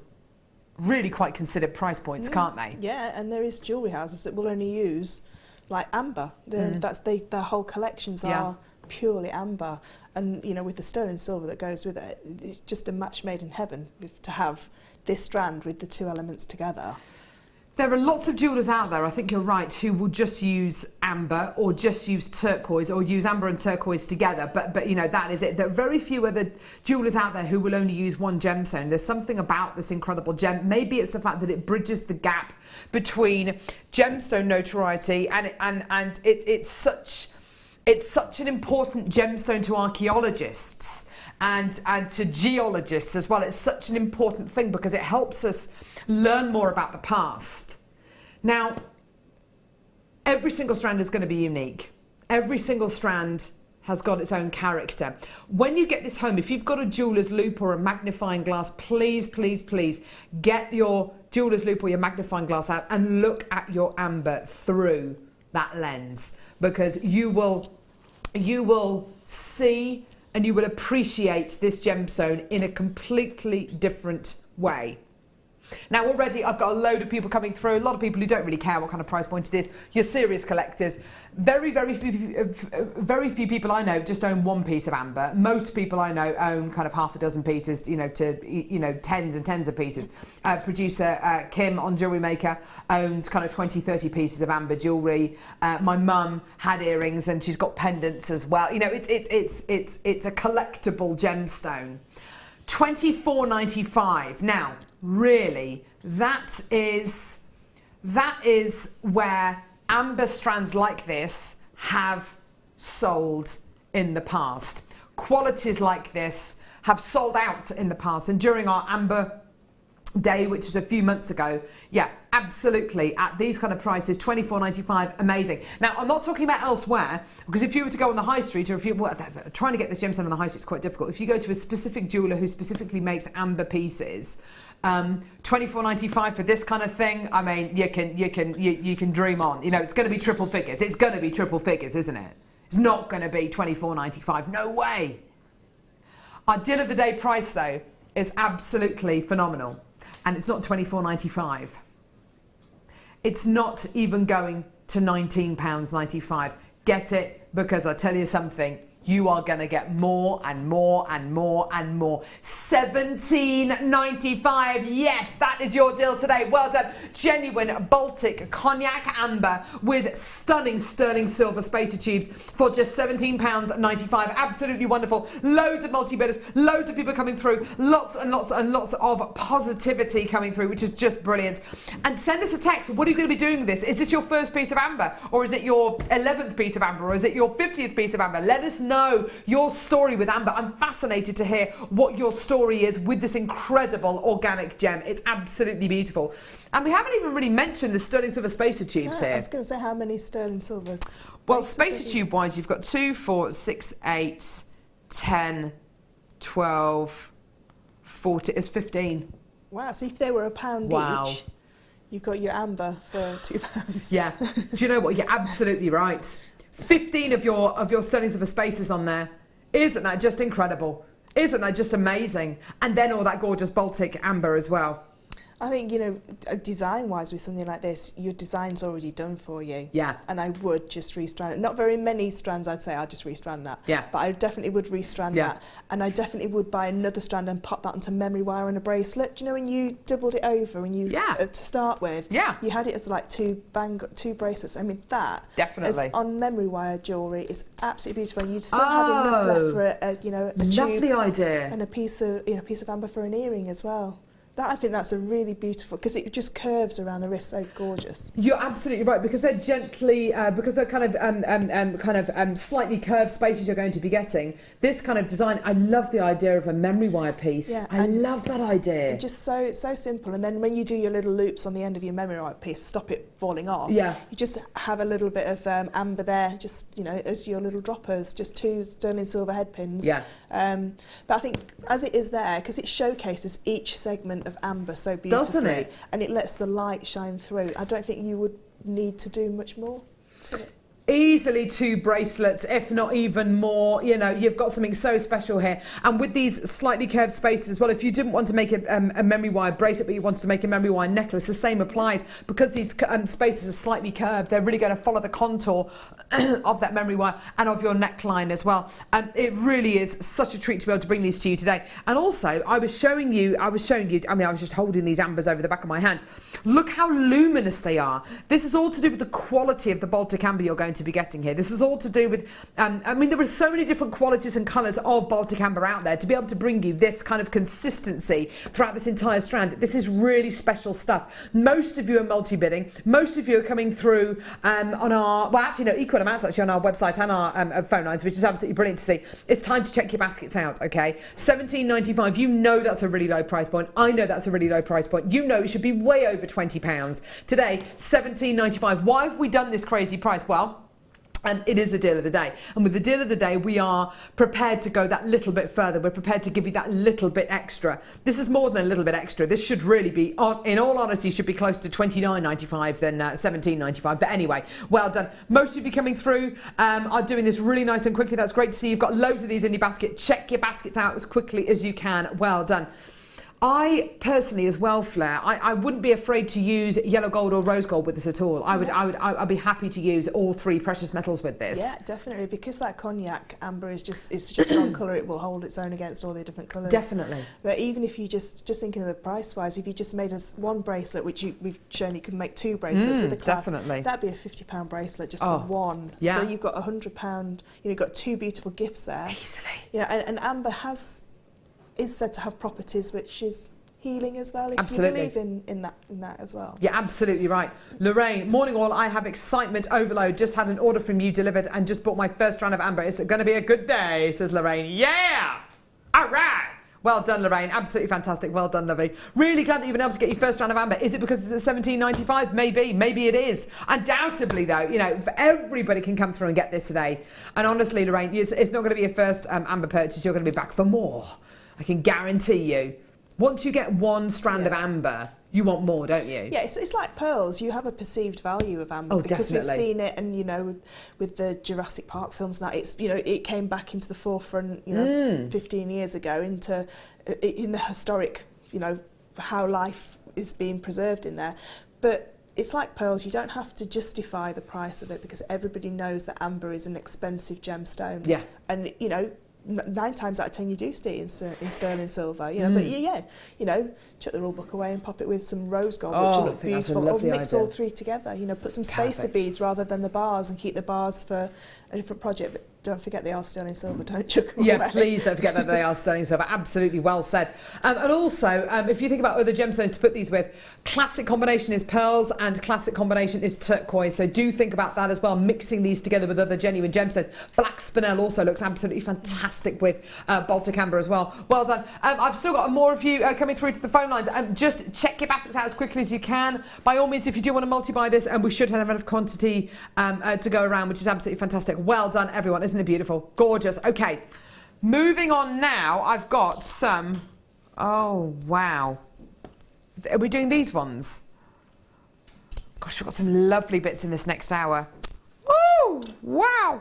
really quite considered price points, can't they? Yeah, and there is jewellery houses that will only use like amber. Their whole collections are purely amber, and you know, with the sterling silver that goes with it, it's just a match made in heaven to have this strand with the 2 elements together. There are lots of jewellers out there, I think you're right, who will just use amber or just use turquoise, or use amber and turquoise together, but you know, that is it. There are very few other jewellers out there who will only use one gemstone. There's something about this incredible gem. Maybe it's the fact that it bridges the gap between gemstone notoriety and it's such an important gemstone to archaeologists and to geologists as well. It's such an important thing because it helps us learn more about the past. Now, every single strand is going to be unique. Every single strand has got its own character. When you get this home, if you've got a jeweler's loupe or a magnifying glass, please, please, please get your jeweler's loupe or your magnifying glass out and look at your amber through that lens, because you will see and you will appreciate this gemstone in a completely different way. Now already I've got a load of people coming through, a lot of people who don't really care what kind of price point it is. You're serious collectors. Very few people I know just own one piece of amber. Most people I know own kind of half a dozen pieces, to tens and tens of pieces. Producer Kim on JewelleryMaker owns kind of 20, 30 pieces of amber jewellery. My mum had earrings and she's got pendants as well. It's a collectible gemstone. $24.95. Now, really, that is where amber strands like this have sold in the past. Qualities like this have sold out in the past, and during our amber day, which was a few months ago, yeah, absolutely, at these kind of prices, $24.95, amazing. Now, I'm not talking about elsewhere, because if you were to go on the high street, or if you're trying to get this gemstone on the high street, it's quite difficult. If you go to a specific jeweller who specifically makes amber pieces, $24.95 for this kind of thing, I mean, you can dream on. It's going to be triple figures. It's going to be triple figures, isn't it? It's not going to be $24.95. No way. Our deal of the day price, though, is absolutely phenomenal. And it's not $24.95. It's not even going to £19.95. Get it, because I tell you something, you are going to get more and more and more and more. $17.95. Yes, that is your deal today. Well done. Genuine Baltic Cognac Amber with stunning sterling silver spacer tubes for just £17.95. Absolutely wonderful. Loads of multi-bidders, loads of people coming through, lots and lots and lots of positivity coming through, which is just brilliant. And send us a text. What are you going to be doing with this? Is this your first piece of amber? Or is it your 11th piece of amber? Or is it your 50th piece of amber? Let us know your story with amber. I'm fascinated to hear what your story is with this incredible organic gem. It's absolutely beautiful. And we haven't even really mentioned the sterling silver spacer tubes here. I was going to say, how many sterling silver? Well, spacer tube wise, you've got 2, 4, 6, 8, 10, 12, 14, it's 15. Wow, so if they were £1 each, you've got your amber for £2. Yeah. Do you know what? You're absolutely right. 15 of your sterling silver spacers on there. Isn't that just incredible? Isn't that just amazing? And then all that gorgeous Baltic amber as well. I think, design-wise with something like this, your design's already done for you. Yeah. And I would just restrand it. Not very many strands, I'd say, I'll just restrand that. Yeah. But I definitely would restrand that. And I definitely would buy another strand and pop that onto memory wire and a bracelet. Do you know when you doubled it over and you, to start with, you had it as like two bracelets. I mean, that definitely on memory wire jewellery is absolutely beautiful. And you still have enough left for a lovely tube idea. And a piece of amber for an earring as well. I think that's a really beautiful, because it just curves around the wrist, so gorgeous. You're absolutely right, because they're gently, because they're kind of slightly curved spaces you're going to be getting. This kind of design, I love the idea of a memory wire piece. Yeah, I love that idea. Just so simple. And then when you do your little loops on the end of your memory wire piece, stop it falling off. Yeah. You just have a little bit of amber there, just as your little droppers, just 2 sterling silver head pins. Yeah. But I think as it is there, because it showcases each segment of amber so beautifully, doesn't it? And it lets the light shine through. I don't think you would need to do much more to it. Easily 2 bracelets, if not even more. You've got something so special here. And with these slightly curved spaces as well, if you didn't want to make a memory wire bracelet, but you wanted to make a memory wire necklace, the same applies. Because these spaces are slightly curved, they're really going to follow the contour of that memory wire and of your neckline as well. And it really is such a treat to be able to bring these to you today. And also, I was showing you, I was just holding these ambers over the back of my hand. Look how luminous they are. This is all to do with the quality of the Baltic amber you're going to be getting here. This is all to do with, there are so many different qualities and colours of Baltic amber out there. To be able to bring you this kind of consistency throughout this entire strand, this is really special stuff. Most of you are multi-bidding. Most of you are coming through on our, equal amounts actually on our website and our phone lines, which is absolutely brilliant to see. It's time to check your baskets out, okay? $17.95, you know that's a really low price point. I know that's a really low price point. You know it should be way over £20. Today, $17.95. Why have we done this crazy price? Well, And it is a deal of the day. And with the deal of the day, we are prepared to go that little bit further. We're prepared to give you that little bit extra. This is more than a little bit extra. This should really be, in all honesty, should be closer to $29.95 than $17.95. But anyway, well done. Most of you coming through are doing this really nice and quickly. That's great to see. You've got loads of these in your basket. Check your baskets out as quickly as you can. Well done. I personally, as well, Fleur, I wouldn't be afraid to use yellow gold or rose gold with this at all. I'd be happy to use all three precious metals with this. Yeah, definitely, because that cognac amber is it's such a strong colour. It will hold its own against all the different colours. Definitely. But even if you just thinking of the price wise, if you just made us one bracelet, which we've shown you can make two bracelets with a clasp, definitely. that'd be a £50 bracelet just for one. Yeah. So you've got £100. You've got two beautiful gifts there. Easily. Yeah, and amber is said to have properties which is healing as well, if absolutely. you believe in that as well. You're absolutely right. Lorraine, morning all, I have excitement overload. Just had an order from you delivered and just bought my first round of amber. It's going to be a good day, says Lorraine. Yeah! All right! Well done, Lorraine. Absolutely fantastic. Well done, lovely. Really glad that you've been able to get your first round of amber. Is it because it's at $17.95? Maybe. Maybe it is. Undoubtedly, though, you know, everybody can come through and get this today. And honestly, Lorraine, it's not going to be your first amber purchase. You're going to be back for more. I can guarantee you. Once you get one strand of amber, you want more, don't you? Yeah, it's like pearls. You have a perceived value of amber because definitely. we've seen it, and you know, with the Jurassic Park films, and that it came back into the forefront, 15 years ago in the historic, how life is being preserved in there. But it's like pearls. You don't have to justify the price of it because everybody knows that amber is an expensive gemstone. Yeah, and 9 times out of 10 you do see in sterling silver, but chuck the rule book away and pop it with some rose gold, which will look beautiful, or mix all three together, put some spacer beads rather than the bars and keep the bars for a different project, but don't forget they are sterling silver, don't chuck them away. Please don't forget that they are sterling silver. Absolutely well said. And also, if you think about other gemstones to put these with, classic combination is pearls and classic combination is turquoise. So do think about that as well, mixing these together with other genuine gemstones. Black spinel also looks absolutely fantastic with Baltic amber as well. Well done. I've still got more of you coming through to the phone lines. Just check your baskets out as quickly as you can. By all means, if you do want to multi-buy this, and we should have enough quantity to go around, which is absolutely fantastic. Well done, everyone. Isn't it beautiful? Gorgeous. Okay, moving on now. I've got some... Oh, wow. Are we doing these ones? Gosh, we've got some lovely bits in this next hour. Oh, wow.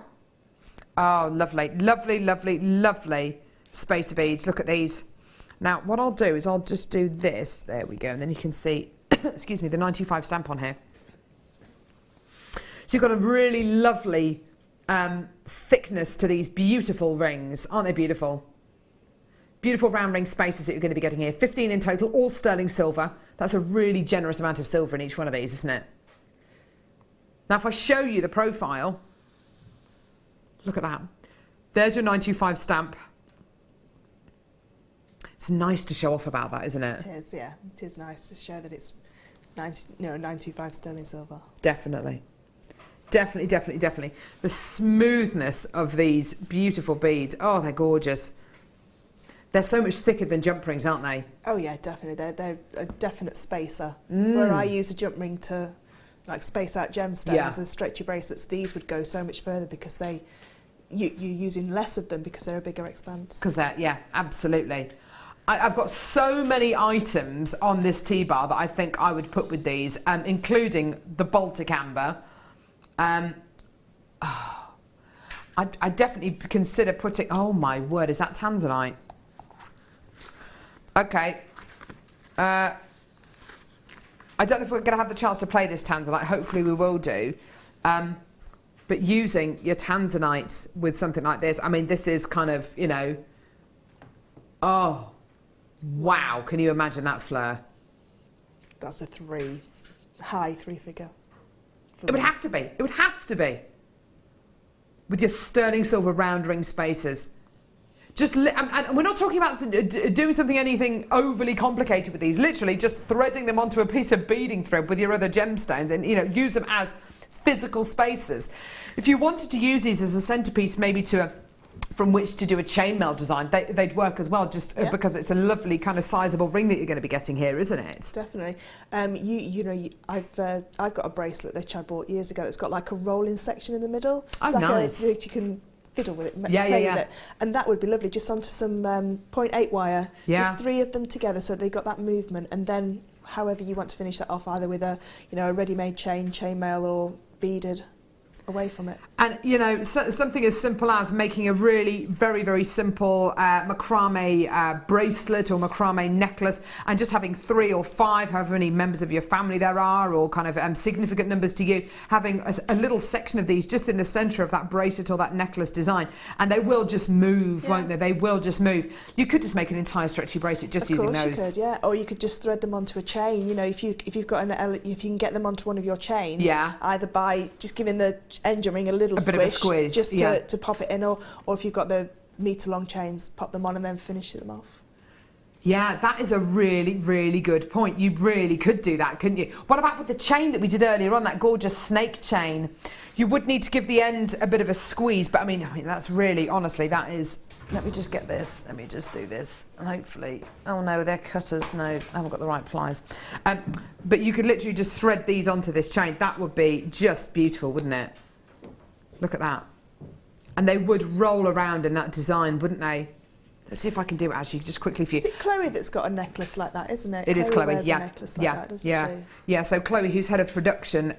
Oh, lovely, lovely, lovely, lovely spacer beads. Look at these. Now, what I'll do is I'll just do this. There we go. And then you can see, excuse me, the 925 stamp on here. So you've got a really lovely thickness to these beautiful rings. Aren't they beautiful? Beautiful round ring spacers that you're going to be getting here. 15 in total, all sterling silver. That's a really generous amount of silver in each one of these, isn't it? Now, if I show you the profile, look at that. There's your 925 stamp. It's nice to show off about that, isn't it? It is, yeah. It is nice to show that it's 925 sterling silver. Definitely. Definitely, definitely, definitely. The smoothness of these beautiful beads. Oh, they're gorgeous. They're so much thicker than jump rings, aren't they? Oh, yeah, definitely. They're a definite spacer. Where I use a jump ring to space out gemstones and stretchy bracelets, these would go so much further because you're using less of them because they're a bigger expanse. Because absolutely. I've got so many items on this T-bar that I think I would put with these, including the Baltic amber. I definitely consider putting... Oh, my word, is that tanzanite? Okay. I don't know if we're going to have the chance to play this tanzanite. Hopefully we will do. But using your tanzanite with something like this, I mean, this is kind of, oh, wow. Can you imagine that, Fleur? That's a high three figure. It would have to be. It would have to be. With your sterling silver round ring spacers. And we're not talking about doing anything overly complicated with these. Literally just threading them onto a piece of beading thread with your other gemstones and, use them as physical spacers. If you wanted to use these as a centerpiece, maybe to from which to do a chainmail design, they'd work as well, just because it's a lovely kind of sizable ring that you're going to be getting here, isn't it? Definitely. I've got a bracelet which I bought years ago that's got like a rolling section in the middle. Oh, it's like nice. you can fiddle with it, play with it, and that would be lovely. Just onto some 0.8 wire, just 3 of them together, so they got that movement, and then however you want to finish that off, either with a a ready-made chainmail or beaded away from it. And something as simple as making a really very, very simple macrame bracelet or macrame necklace, and just having 3 or 5, however many members of your family there are, or kind of significant numbers to you, having a little section of these just in the centre of that bracelet or that necklace design, and they will just move, won't they? They will just move. You could just make an entire stretchy bracelet just using those. Of course you could, or you could just thread them onto a chain. If you can get them onto one of your chains, either by just giving the engine ring a little bit of a squiz, just to pop it in, or if you've got the metre long chains, pop them on and then finish them off. Yeah, that is a really, really good point. You really could do that, couldn't you? What about with the chain that we did earlier on, that gorgeous snake chain? You would need to give the end a bit of a squeeze, but I mean that's really, honestly, that is... Let me just get this. Let me just do this. And hopefully... Oh, no, they're cutters. No, I haven't got the right pliers. But you could literally just thread these onto this chain. That would be just beautiful, wouldn't it? Look at that. And they would roll around in that design, wouldn't they? Let's see if I can do it actually, just quickly for you. Is it Chloe that's got a necklace like that, isn't it? It is Chloe, wears a necklace like that, doesn't she? Yeah, so Chloe, who's head of production,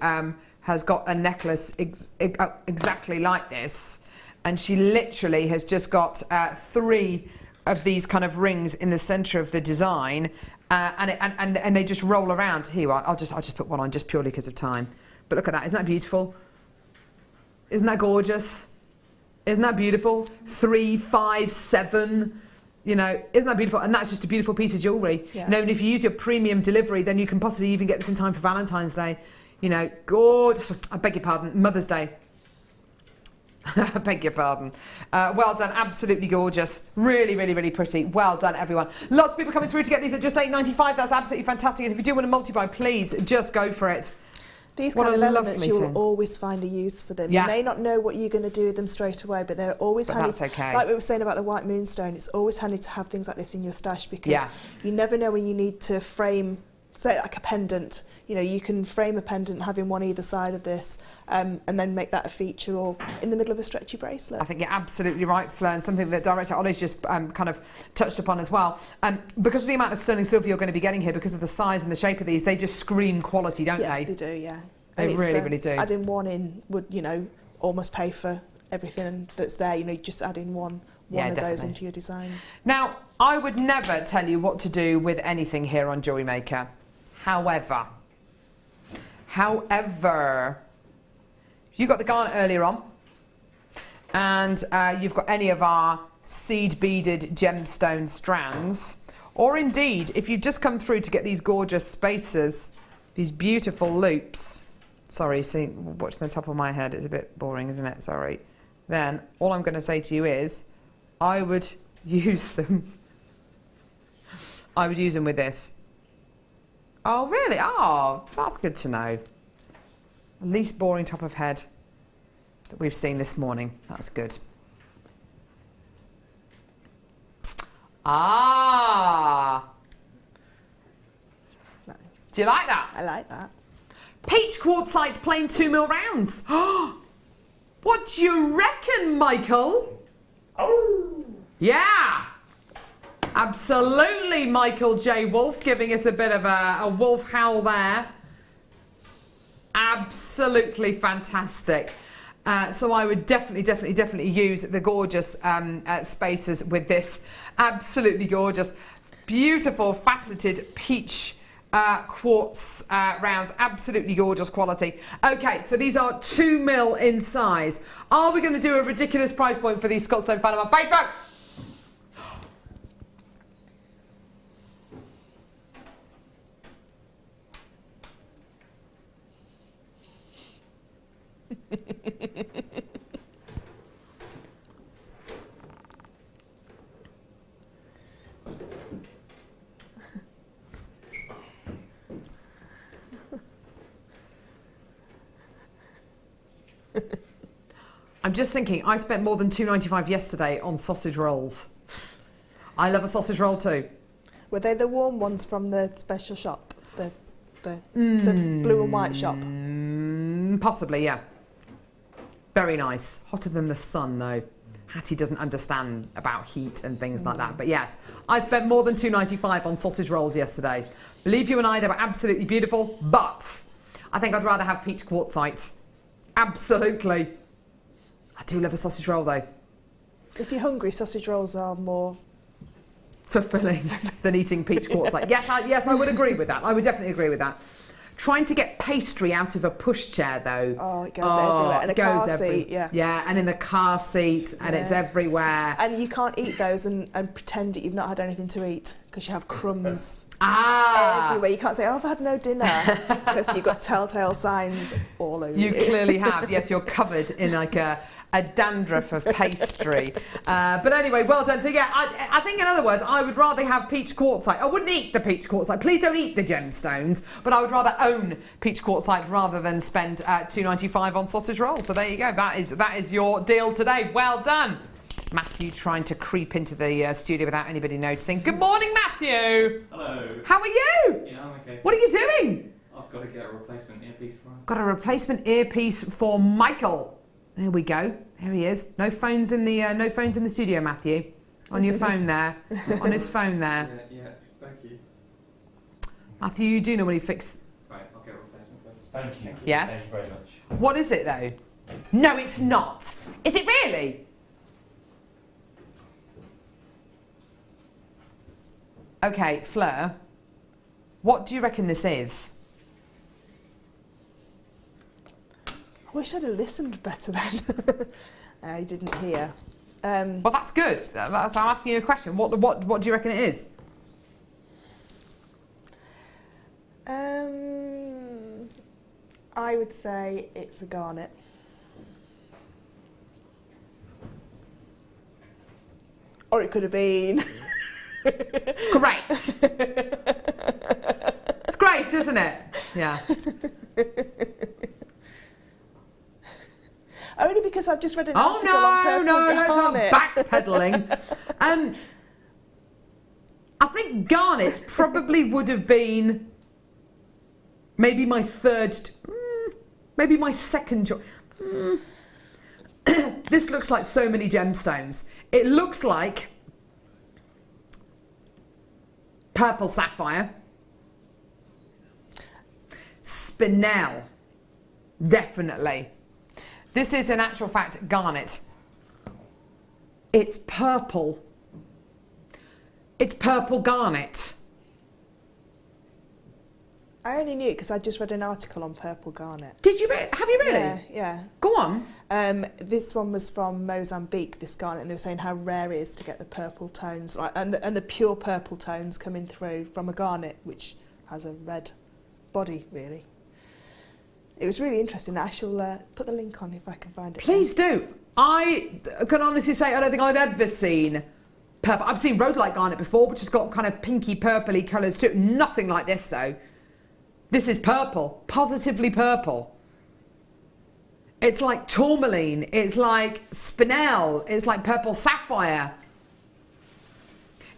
has got a necklace exactly like this. And she literally has just got 3 of these kind of rings in the centre of the design. And they just roll around. Here, I'll just put one on just purely because of time. But look at that, isn't that beautiful? Isn't that gorgeous? Isn't that beautiful? 3, 5, 7, isn't that beautiful? And that's just a beautiful piece of jewellery. Yeah. And if you use your premium delivery, then you can possibly even get this in time for Valentine's Day. Gorgeous. I beg your pardon, Mother's Day. I beg your pardon. Well done, absolutely gorgeous. Really, really, really pretty. Well done, everyone. Lots of people coming through to get these at just £8.95. That's absolutely fantastic. And if you do want to multi-buy, please just go for it. These kind of elements, you will always find a use for them. Yeah. You may not know what you're going to do with them straight away, but they're always handy. That's okay. Like we were saying about the white moonstone, it's always handy to have things like this in your stash, because you never know when you need to frame, say like a pendant. You can frame a pendant having one either side of this, and then make that a feature, or in the middle of a stretchy bracelet. I think you're absolutely right, Fleur, and something that Director Ollie's just kind of touched upon as well. Because of the amount of sterling silver you're going to be getting here, because of the size and the shape of these, they just scream quality, don't they? Yeah, they do, yeah. They really, really do. Adding one in would, almost pay for everything that's there. Just adding one of those into your design. Now, I would never tell you what to do with anything here on JewelleryMaker. However, you got the garnet earlier on, and you've got any of our seed beaded gemstone strands, or indeed, if you've just come through to get these gorgeous spacers, these beautiful loops. Sorry, see, watching the top of my head is a bit boring, isn't it? Sorry. Then, all I'm going to say to you is, I would use them. I would use them with this. Oh, really? Oh, that's good to know. Least boring top of head that we've seen this morning. That's good. Ah! Nice. Do you like that? I like that. Peach quartzite plain 2mm rounds. What do you reckon, Michael? Oh! Yeah! Absolutely, Michael J. Wolf, giving us a bit of a wolf howl there. Absolutely fantastic. So I would definitely use the gorgeous spacers with this. Absolutely gorgeous. Beautiful faceted peach quartz rounds. Absolutely gorgeous quality. Okay, so these are 2mm in size. Are we going to do a ridiculous price point for these Scotstone fan on Facebook? I'm just thinking, I spent more than $2.95 yesterday on sausage rolls. I love a sausage roll too. Were they the warm ones from the special shop? The blue and white shop? Possibly, yeah. Very nice. Hotter than the sun, though. Hattie doesn't understand about heat and things like that. But yes, I spent more than $2.95 on sausage rolls yesterday. Believe you and I, they were absolutely beautiful. But I think I'd rather have peach quartzite. Absolutely. I do love a sausage roll, though. If you're hungry, sausage rolls are more fulfilling than eating peach quartzite. Yes, I would agree with that. I would definitely agree with that. Trying to get pastry out of a pushchair, though. Oh, it goes everywhere. And a car seat, yeah. Yeah, and in the car seat, and it's everywhere. And you can't eat those and pretend that you've not had anything to eat because you have crumbs everywhere. You can't say, oh, I've had no dinner because you've got telltale signs all over you. You clearly have. Yes, you're covered in like a dandruff of pastry. But anyway, well done. So yeah, I think in other words, I would rather have peach quartzite. I wouldn't eat the peach quartzite. Please don't eat the gemstones. But I would rather own peach quartzite rather than spend $2.95 on sausage rolls. So there you go. That is your deal today. Well done. Matthew trying to creep into the studio without anybody noticing. Good morning, Matthew. Hello. How are you? Yeah, I'm okay. What are you doing? I've got to get a replacement earpiece for him. Got a replacement earpiece for Michael. There we go. There he is. No phones in the studio, Matthew. On your phone there. On his phone there. Yeah. Thank you. Matthew, you do normally fix. Right, I'll get a replacement first. Thank you. Yes. Thank you very much. What is it though? No, it's not. Is it really? Okay, Fleur. What do you reckon this is? I wish I'd have listened better then. I didn't hear. Well, that's good. I'm asking you a question. What do you reckon it is? I would say it's a garnet. Or it could have been. Great. It's great, isn't it? Yeah. Only because I've just read an article on purple garnet. That's not backpedaling. I think garnet probably would have been maybe my maybe my second choice. This looks like so many gemstones. It looks like purple sapphire, spinel, definitely. This is in actual fact garnet. It's purple. It's purple garnet. I only knew it because I just read an article on purple garnet. Did you? Have you really? Yeah. Go on. This one was from Mozambique, this garnet, and they were saying how rare it is to get the purple tones, and the pure purple tones coming through from a garnet, which has a red body, really. It was really interesting. I shall put the link on if I can find it. Please do. I can honestly say I don't think I've ever seen purple. I've seen rhodolite garnet before, which has got kind of pinky purpley colours to it. Nothing like this though. This is purple, positively purple. It's like tourmaline, it's like spinel, it's like purple sapphire.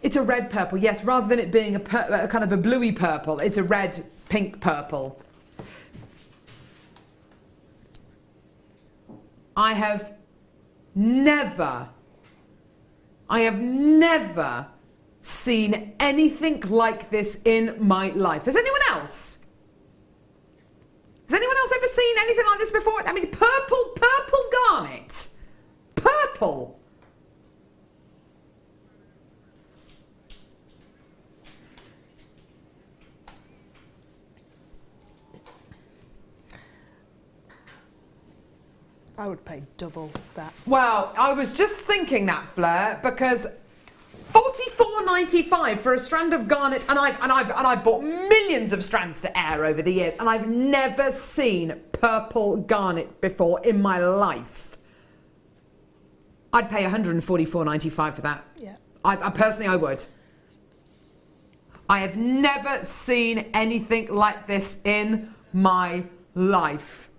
It's a red purple, yes, rather than it being a kind of a bluey purple, it's a red pink purple. I have never seen anything like this in my life. Has anyone else? Has anyone else ever seen anything like this before? I mean, purple garnet. Purple. I would pay double that. Well, I was just thinking that, Fleur, because $44.95 for a strand of garnet, and I've bought millions of strands to air over the years, and I've never seen purple garnet before in my life. I'd pay $144.95 for that. Yeah. I personally, I would. I have never seen anything like this in my life.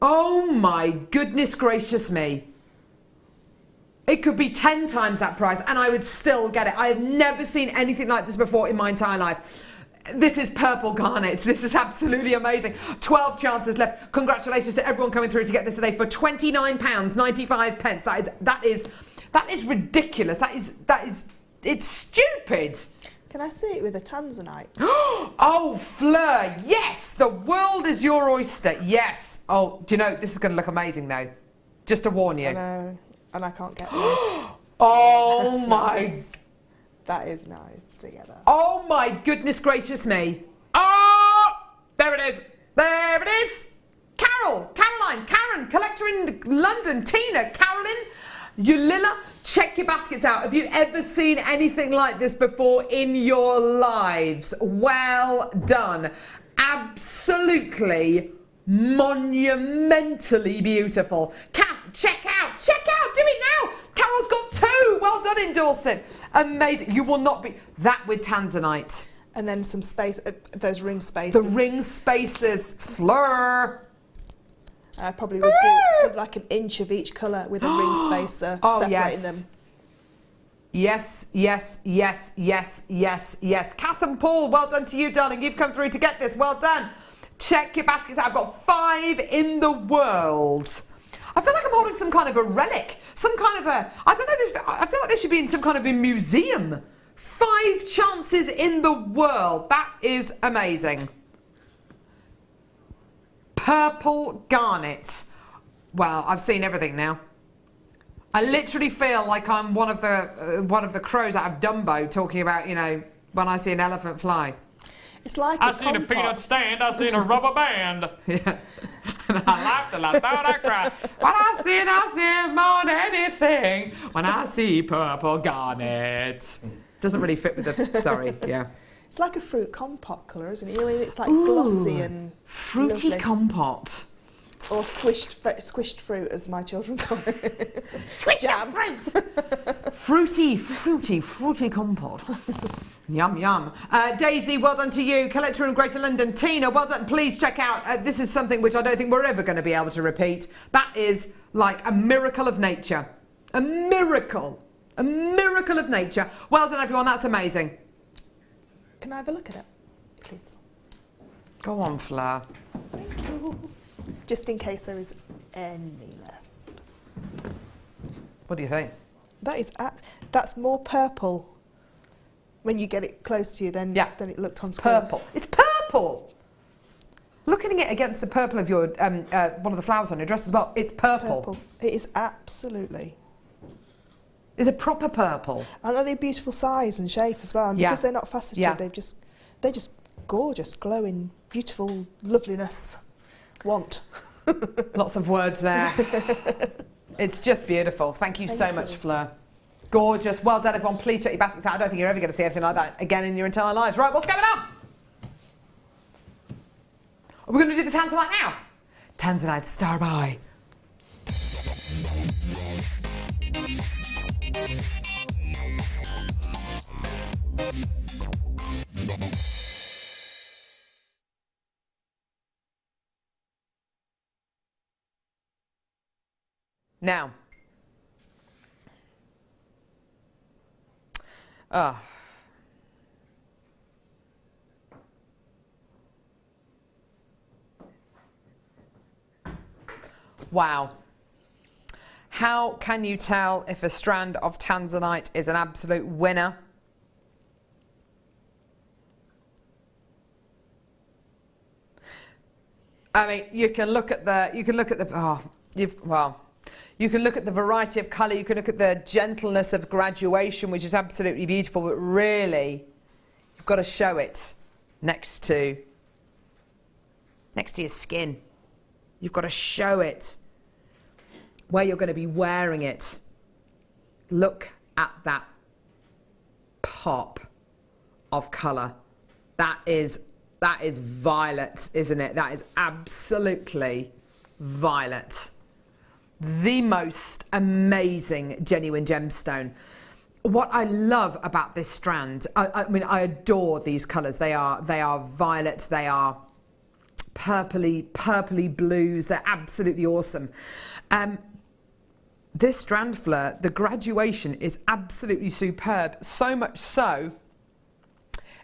Oh my goodness gracious me. It could be 10 times that price and I would still get it. I have never seen anything like this before in my entire life. This is purple garnet. This is absolutely amazing. 12 chances left. Congratulations to everyone coming through to get this today for £29.95. That is ridiculous. It's stupid. Can I see it with a tanzanite? Oh, Fleur, yes, the world is your oyster. Yes. Oh, do you know, this is going to look amazing though. Just to warn you. I know, and I can't get it. Oh my. Nice. That is nice together. Oh my goodness gracious me. Oh, there it is. There it is. Carol, Caroline, Karen, collector in London, Tina, Carolyn, Yulila, check your baskets out. Have you ever seen anything like this before in your lives? Well done. Absolutely monumentally beautiful. Kath, check out, do it now. Carol's got 2. Well done in Dorset. Amazing. You will not be that with tanzanite. And then some space, those ring spaces. The ring spaces, Fleur. I probably would do like an inch of each colour with a ring spacer separating them. Yes. Kath and Paul, well done to you, darling. You've come through to get this. Well done. Check your baskets out. I've got 5 in the world. I feel like I'm holding some kind of a relic. Some kind of a, I don't know, I feel like they should be in some kind of a museum. 5 chances in the world. That is amazing. Purple garnet. Well, I've seen everything now. I literally feel like I'm one of the crows out of Dumbo talking about, you know, when I see an elephant fly. It's like I seen a peanut stand, I seen a rubber band. Yeah. And I laughed a lot, thought I cried. What I see more than anything when I see purple garnet. Doesn't really fit with the, sorry, yeah. It's like a fruit compote colour, isn't it? You know, it's like glossy and fruity lovely. Compote. Or squished fruit, as my children call it. Squished Jam. fruit. fruity compote. Yum, yum. Daisy, well done to you. Collector in Greater London. Tina, well done. Please check out. This is something which I don't think we're ever going to be able to repeat. That is like a miracle of nature. A miracle. A miracle of nature. Well done, everyone. That's amazing. Can I have a look at it, please? Go on, Fleur. Thank you. Just in case there is any left. What do you think? That's more purple when you get it close to you than it looked on screen. Purple. It's purple. Looking at it against the purple of your one of the flowers on your dress as well. It's purple. It is absolutely. It's a proper purple. I know they're beautiful size and shape as well. And because they're not faceted, they're just gorgeous, glowing, beautiful loveliness. Lots of words there. It's just beautiful. Thank you so much, Fleur. Gorgeous. Well done, everyone. Please check your baskets out. I don't think you're ever going to see anything like that again in your entire lives. Right, what's going on? Are we going to do the Tanzanite now? Tanzanite star by. Now, wow. How can you tell if a strand of Tanzanite is an absolute winner? I mean, you can look at the variety of colour, you can look at the gentleness of graduation, which is absolutely beautiful, but really, you've got to show it next to your skin. You've got to show it where you're going to be wearing it. Look at that pop of colour. That is violet, isn't it? That is absolutely violet. The most amazing genuine gemstone. What I love about this strand, I mean, I adore these colours. They are violet, they are purpley blues. They're absolutely awesome. This strand, Fleur, the graduation is absolutely superb. So much so,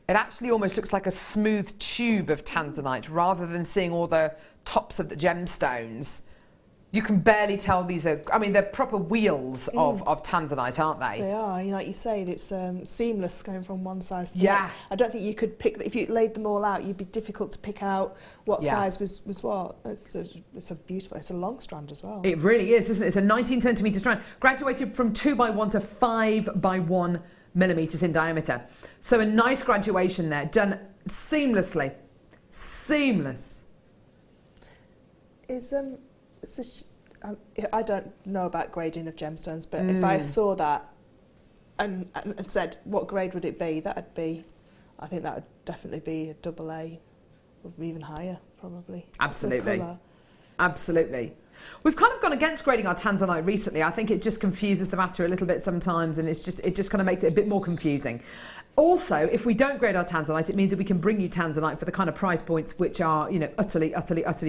it actually almost looks like a smooth tube of tanzanite rather than seeing all the tops of the gemstones. You can barely tell these are, I mean, they're proper wheels of tanzanite, aren't they? They are. Like you say, it's seamless going from one size to the Yeah. next. I don't think you could pick, if you laid them all out, you'd be difficult to pick out what size was what. It's a beautiful, it's a long strand as well. It really is, isn't it? It's a 19 centimetre strand, graduated from 2x1 to 5x1 millimetres in diameter. So a nice graduation there, done seamlessly. Seamless. I don't know about grading of gemstones, but if I saw that and said, what grade would it be? I think that would definitely be a AA, or even higher, probably. Absolutely. Absolutely. We've kind of gone against grading our tanzanite recently. I think it just confuses the matter a little bit sometimes, and it just kind of makes it a bit more confusing. Also, if we don't grade our tanzanite, it means that we can bring you tanzanite for the kind of price points which are, you know, utterly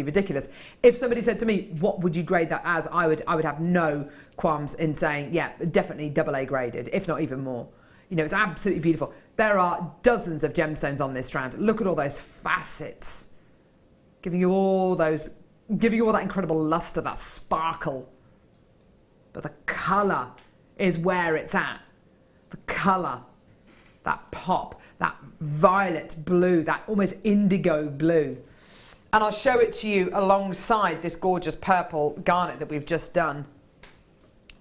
ridiculous. If somebody said to me, what would you grade that as? I would have no qualms in saying, yeah, definitely AA graded, if not even more. You know, it's absolutely beautiful. There are dozens of gemstones on this strand. Look at all those facets, giving you all that incredible luster, that sparkle. But the colour is where it's at. The colour, that pop, that violet blue, that almost indigo blue. And I'll show it to you alongside this gorgeous purple garnet that we've just done,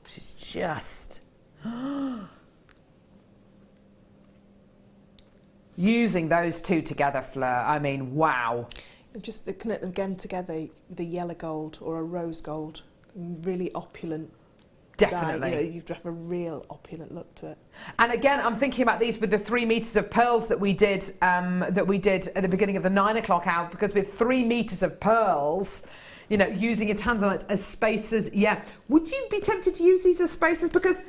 which is just... Using those two together, Fleur, I mean, wow. Just to connect them again together with a yellow gold or a rose gold, really opulent. Definitely. You know, you have a real opulent look to it. And again, I'm thinking about these with the 3 meters of pearls that we did at the beginning of the 9 o'clock hour, because with 3 meters of pearls, you know, using your tanzanite as spacers, yeah. Would you be tempted to use these as spacers? Because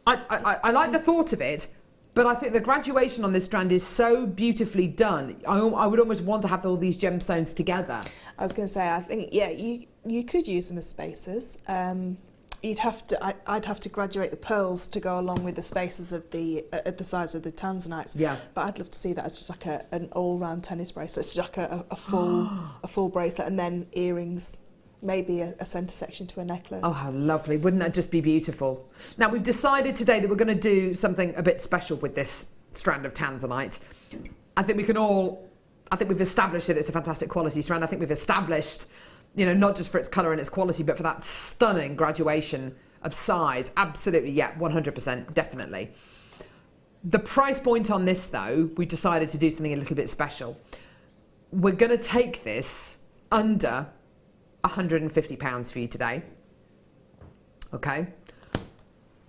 I like the thought of it, but I think the graduation on this strand is so beautifully done. I would almost want to have all these gemstones together. I was going to say, I think, yeah, you could use them as spacers. I'd have to graduate the pearls to go along with the spacers of at the size of the tanzanites. Yeah. But I'd love to see that as just like an all-round tennis bracelet. It's like a full bracelet, and then earrings, maybe a centre section to a necklace. Oh, how lovely. Wouldn't that just be beautiful? Now, we've decided today that we're going to do something a bit special with this strand of tanzanite. I think we've established that it's a fantastic quality strand. I think we've established, you know, not just for its colour and its quality, but for that stunning graduation of size. Absolutely, yeah, 100%, definitely. The price point on this, though, we decided to do something a little bit special. We're going to take this under £150 for you today. Okay?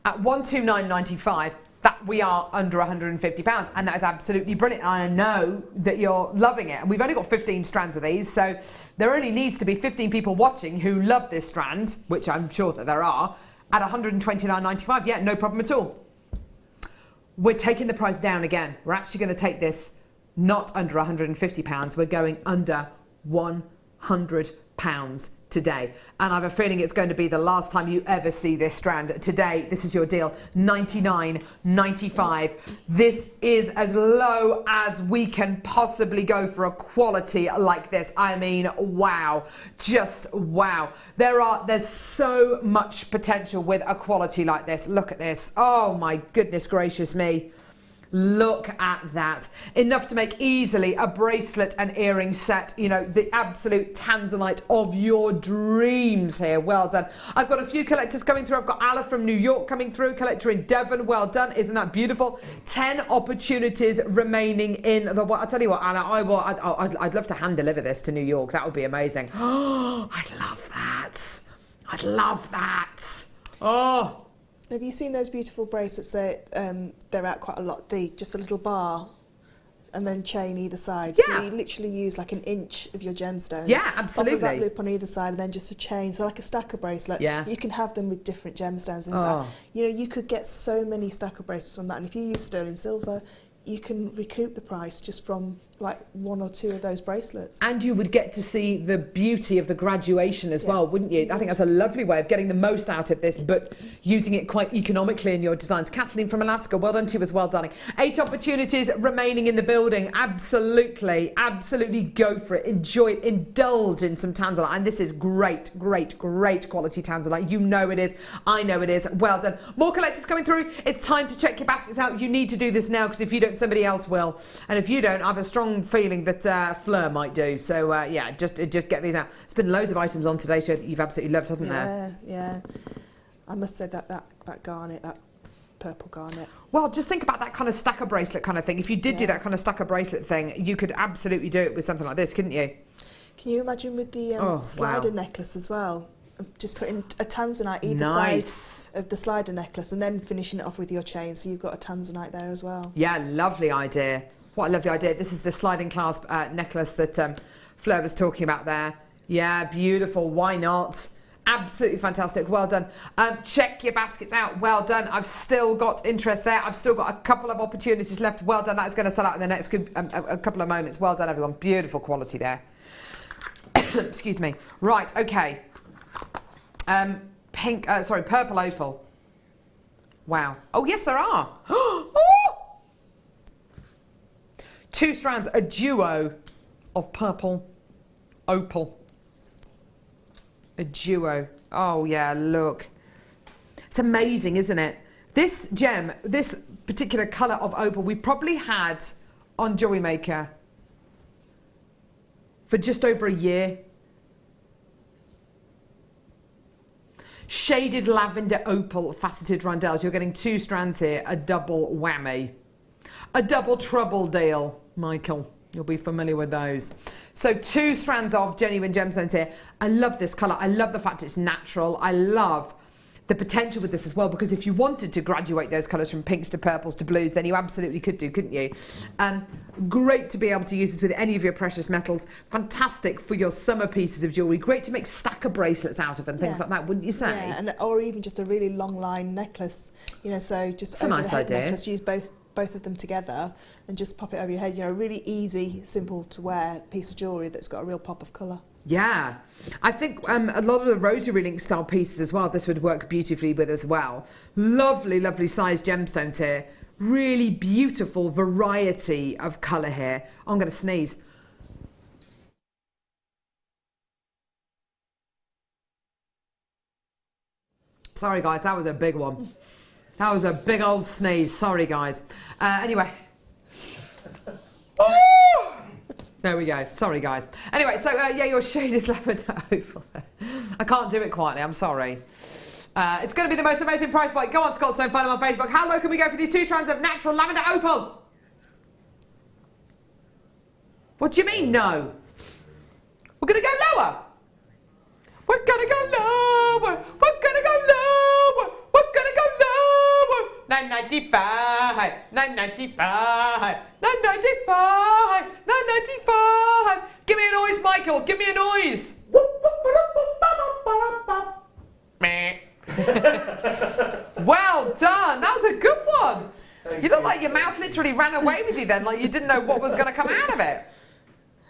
At £129.95, that we are under £150, and that is absolutely brilliant. I know that you're loving it, and we've only got 15 strands of these, so there only needs to be 15 people watching who love this strand, which I'm sure that there are, at £129.95. Yeah, no problem at all. We're taking the price down again. We're actually going to take this not under £150. We're going under £100 today, and I have a feeling it's going to be the last time you ever see this strand. Today, this is your deal, $99.95. This is as low as we can possibly go for a quality like this. I mean, wow, just wow. There's so much potential with a quality like this. Look at this. Oh my goodness gracious me. Look at that. Enough to make easily a bracelet and earring set, you know, the absolute tanzanite of your dreams here. Well done. I've got a few collectors coming through. I've got Ala from New York coming through, collector in Devon. Well done. Isn't that beautiful? 10 opportunities remaining in the... I'll tell you what, Ala, I'd love to hand deliver this to New York. That would be amazing. Oh, I'd love that. I'd love that. Oh. Have you seen those beautiful bracelets? They're out quite a lot. Just a little bar and then chain either side. Yeah. So you literally use like an inch of your gemstones. Yeah, absolutely. Pop a wrap loop on either side and then just a chain. So like a stacker bracelet. Yeah. You can have them with different gemstones. And you know, you could get so many stacker bracelets from that. And if you use sterling silver, you can recoup the price just from like 1 or 2 of those bracelets. And you would get to see the beauty of the graduation as well, wouldn't you? I think that's a lovely way of getting the most out of this, but using it quite economically in your designs. Kathleen from Alaska, well done to you as well, darling. 8 opportunities remaining in the building. Absolutely, absolutely go for it. Enjoy it. Indulge in some tanzanite. And this is great, great, great quality tanzanite. You know it is. I know it is. Well done. More collectors coming through. It's time to check your baskets out. You need to do this now, because if you don't, somebody else will. And if you don't, I have a strong feeling that Fleur might do. So yeah, just get these out. There's been loads of items on today's show that you've absolutely loved, haven't there? Yeah. I must say that garnet, that purple garnet. Well, just think about that kind of stacker bracelet kind of thing. If you did do that kind of stacker bracelet thing, you could absolutely do it with something like this, couldn't you? Can you imagine with the slider necklace as well? Just putting a tanzanite either side of the slider necklace and then finishing it off with your chain, so you've got a tanzanite there as well. Yeah, lovely idea. What a lovely idea. This is the sliding clasp necklace that Fleur was talking about there. Yeah, beautiful. Why not? Absolutely fantastic. Well done. Check your baskets out. Well done. I've still got interest there. I've still got a couple of opportunities left. Well done. That is going to sell out in the next a couple of moments. Well done, everyone. Beautiful quality there. Excuse me. Right, okay. Purple opal. Wow. Oh, yes, there are. Oh! 2 strands, a duo of purple opal. A duo. Oh, yeah, look. It's amazing, isn't it? This gem, this particular colour of opal, we probably had on JewelleryMaker for just over a year. Shaded lavender opal faceted rondelles. You're getting 2 strands here, a double whammy. A double trouble deal, Michael. You'll be familiar with those. So 2 strands of genuine gemstones here. I love this colour. I love the fact it's natural. I love the potential with this as well, because if you wanted to graduate those colours from pinks to purples to blues, then you absolutely could do, couldn't you? Great to be able to use this with any of your precious metals. Fantastic for your summer pieces of jewellery. Great to make stacker bracelets out of and things like that, wouldn't you say? Yeah, or even just a really long line necklace. You know, so just it's over a nice idea. Necklace, use both of them together and just pop it over your head. You know, a really easy, simple to wear piece of jewellery that's got a real pop of colour. Yeah, I think a lot of the rosary link style pieces as well, this would work beautifully with as well. Lovely, lovely sized gemstones here. Really beautiful variety of colour here. I'm going to sneeze. Sorry guys, that was a big one. That was a big old sneeze. Sorry guys. Anyway. There we go. Sorry, guys. Anyway, so, yeah, your shaded lavender opal there. I can't do it quietly. I'm sorry. It's going to be the most amazing price point. Go on, Scottstone, find them on Facebook. How low can we go for these 2 strands of natural lavender opal? What do you mean, no? We're going to go lower. We're going to go lower. We're going to go lower. We're going to go lower. 995, 995, 995, 995. Give me a noise, Michael. Give me a noise. Well done. That was a good one. You look like your mouth literally ran away with you then, like you didn't know what was going to come out of it.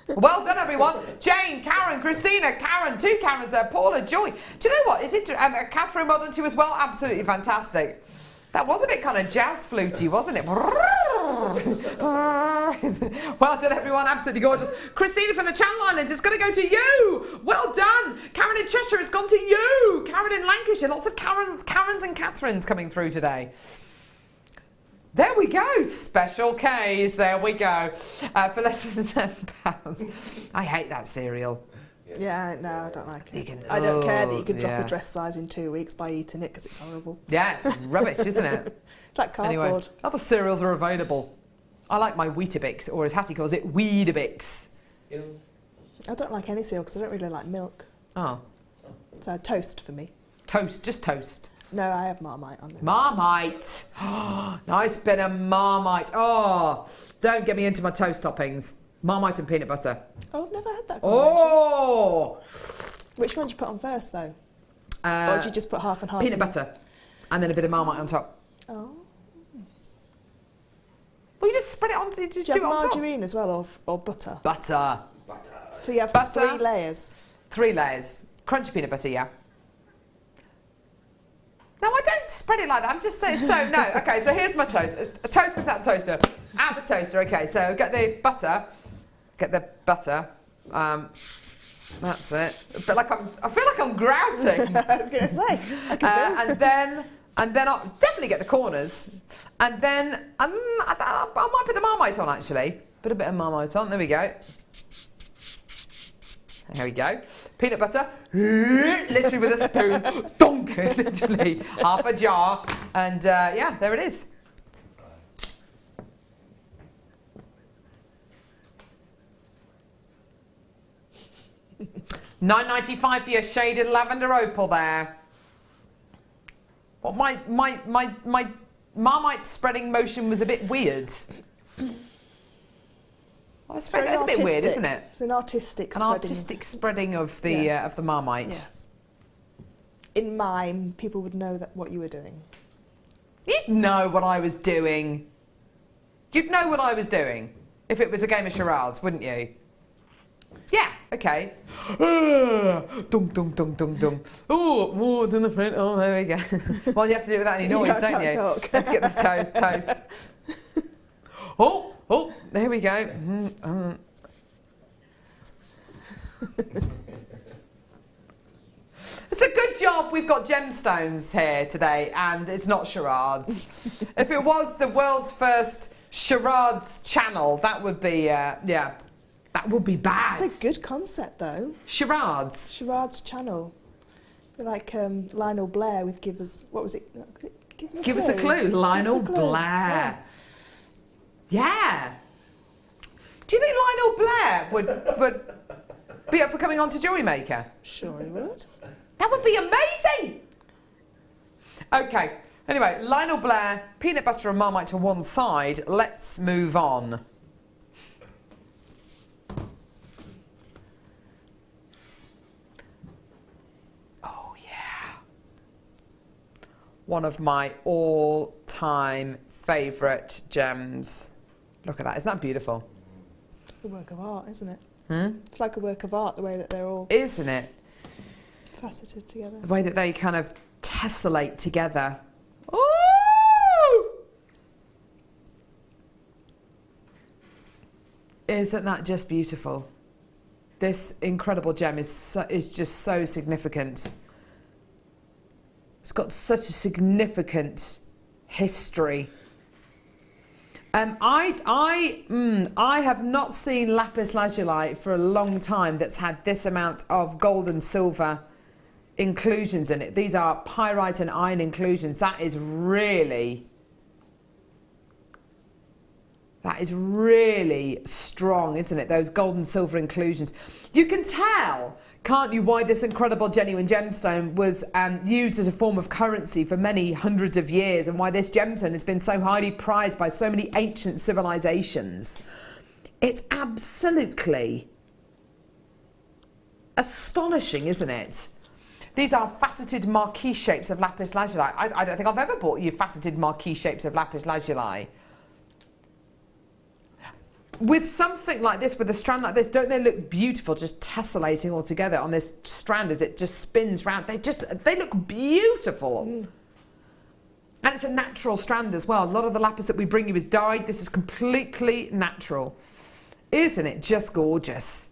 Well done, everyone. Jane, Karen, Christina, Karen, 2 Karens there, Paula, Joy. Do you know what? Is it Catherine well done too as well? Absolutely fantastic. That was a bit kind of jazz fluty, wasn't it? Well done, everyone. Absolutely gorgeous. Christina from the Channel Islands, it's going to go to you. Well done. Karen in Cheshire, it's gone to you. Karen in Lancashire. Lots of Karens and Catherines coming through today. There we go. Special K's. There we go. For less than £7. I hate that cereal. Yeah, no, I don't like it. I don't care that you can drop a dress size in 2 weeks by eating it, because it's horrible. Yeah, it's rubbish, isn't it? It's like cardboard. Anyway, other cereals are available. I like my Weetabix, or as Hattie calls it, Weedabix. I don't like any cereal because I don't really like milk. Oh. So toast for me. Toast, just toast. No, I have Marmite on there. Marmite. Nice bit of Marmite. Oh, don't get me into my toast toppings. Marmite and peanut butter. Oh, I've never had that combination. Oh! Which one do you put on first, though? Or do you just put half and half? Peanut butter. And then a bit of Marmite on top. Oh. Well, you just spread it on. Just Do do you it have on top. margarine as well, or butter? Butter. So you have Butter. 3 layers. 3 layers. Crunchy peanut butter, yeah. No, I don't spread it like that. I'm just saying. So no. Okay. So here's my toast. A toast comes out the toaster. Out the toaster. Okay. So get the butter. Get the butter. That's it. But like I feel like I'm grouting. I was going to say. And then I'll definitely get the corners. And then I might put the Marmite on actually. Put a bit of Marmite on. There we go. There we go. Peanut butter, literally with a spoon, donk, literally half a jar, and yeah, there it is. £9.95 for your shaded lavender opal there. Well, my Marmite spreading motion was a bit weird. I suppose it's a bit weird, isn't it? It's an artistic spreading of the Marmite. Yes. In mime, people would know that what you were doing. You'd know what I was doing. You'd know what I was doing if it was a game of charades, wouldn't you? Yeah. Okay. Dum dum dum dum dum. Oh, more than the front. Oh, there we go. Well, you have to do it without any noise, don't you? Talk. Let's get the toast. Oh, there we go. It's a good job we've got gemstones here today, and it's not charades. If it was the world's first charades channel, that would be, yeah, that would be bad. It's a good concept, though. Charades. Charades channel. Like Lionel Blair with Give Us, what was it? Give us a clue. Lionel Blair. Yeah. Do you think Lionel Blair would be up for coming on to JewelleryMaker? Sure he would. That would be amazing. Okay. Anyway, Lionel Blair, peanut butter and Marmite to one side. Let's move on. Oh, yeah. One of my all-time favourite gems. Look at that. Isn't that beautiful? It's a work of art, isn't it? Hmm? It's like a work of art, the way that they're all Isn't it? faceted together. The way that they kind of tessellate together. Ooh! Isn't that just beautiful? This incredible gem is just so significant. It's got such a significant history. I have not seen lapis lazuli for a long time that's had this amount of gold and silver inclusions in it. These are pyrite and iron inclusions. That is really strong, isn't it? Those gold and silver inclusions. You can tell, can't you, why this incredible genuine gemstone was used as a form of currency for many hundreds of years, and why this gemstone has been so highly prized by so many ancient civilizations. It's absolutely astonishing, isn't it? These are faceted marquee shapes of lapis lazuli. I don't think I've ever bought you faceted marquee shapes of lapis lazuli. With something like this, with a strand like this, don't they look beautiful, just tessellating all together on this strand as it just spins round? They look beautiful. Mm. And it's a natural strand as well. A lot of the lapis that we bring you is dyed. This is completely natural. Isn't it just gorgeous?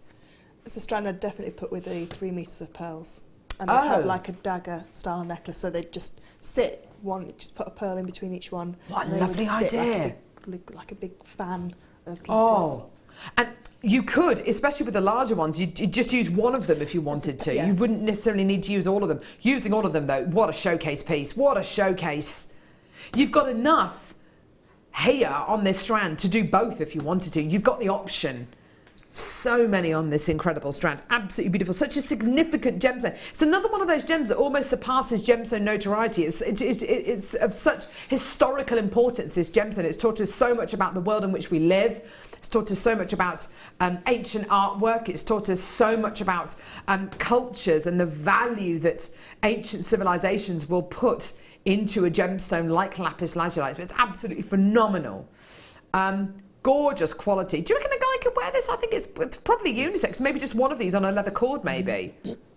It's a strand I'd definitely put with the 3 metres of pearls. And I'd have like a dagger style necklace, so they'd just sit just put a pearl in between each one. What a lovely idea. Like a big fan of lapis. Oh, and you could, especially with the larger ones, you'd just use one of them if you wanted to. Yeah. You wouldn't necessarily need to use all of them. Using all of them, though, what a showcase piece. What a showcase. You've got enough here on this strand to do both if you wanted to. You've got the option. So many on this incredible strand. Absolutely beautiful. Such a significant gemstone. It's another one of those gems that almost surpasses gemstone notoriety. It's of such historical importance, this gemstone. It's taught us so much about the world in which we live. It's taught us so much about ancient artwork. It's taught us so much about cultures and the value that ancient civilizations will put into a gemstone like lapis lazuli. It's absolutely phenomenal. Gorgeous quality. Do you reckon a guy could wear this? I think it's probably unisex. Maybe just one of these on a leather cord, maybe.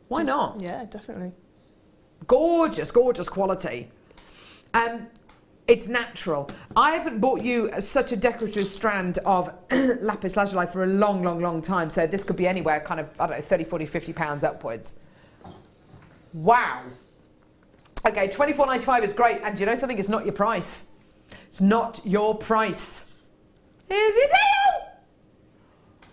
Why not? Yeah, definitely. Gorgeous, gorgeous quality. It's natural. I haven't bought you such a decorative strand of lapis lazuli for a long, long, long time. So this could be anywhere kind of, I don't know, 30, 40, 50 pounds upwards. Wow. Okay, $24.95 is great. And do you know something? It's not your price. It's not your price. Here's your deal.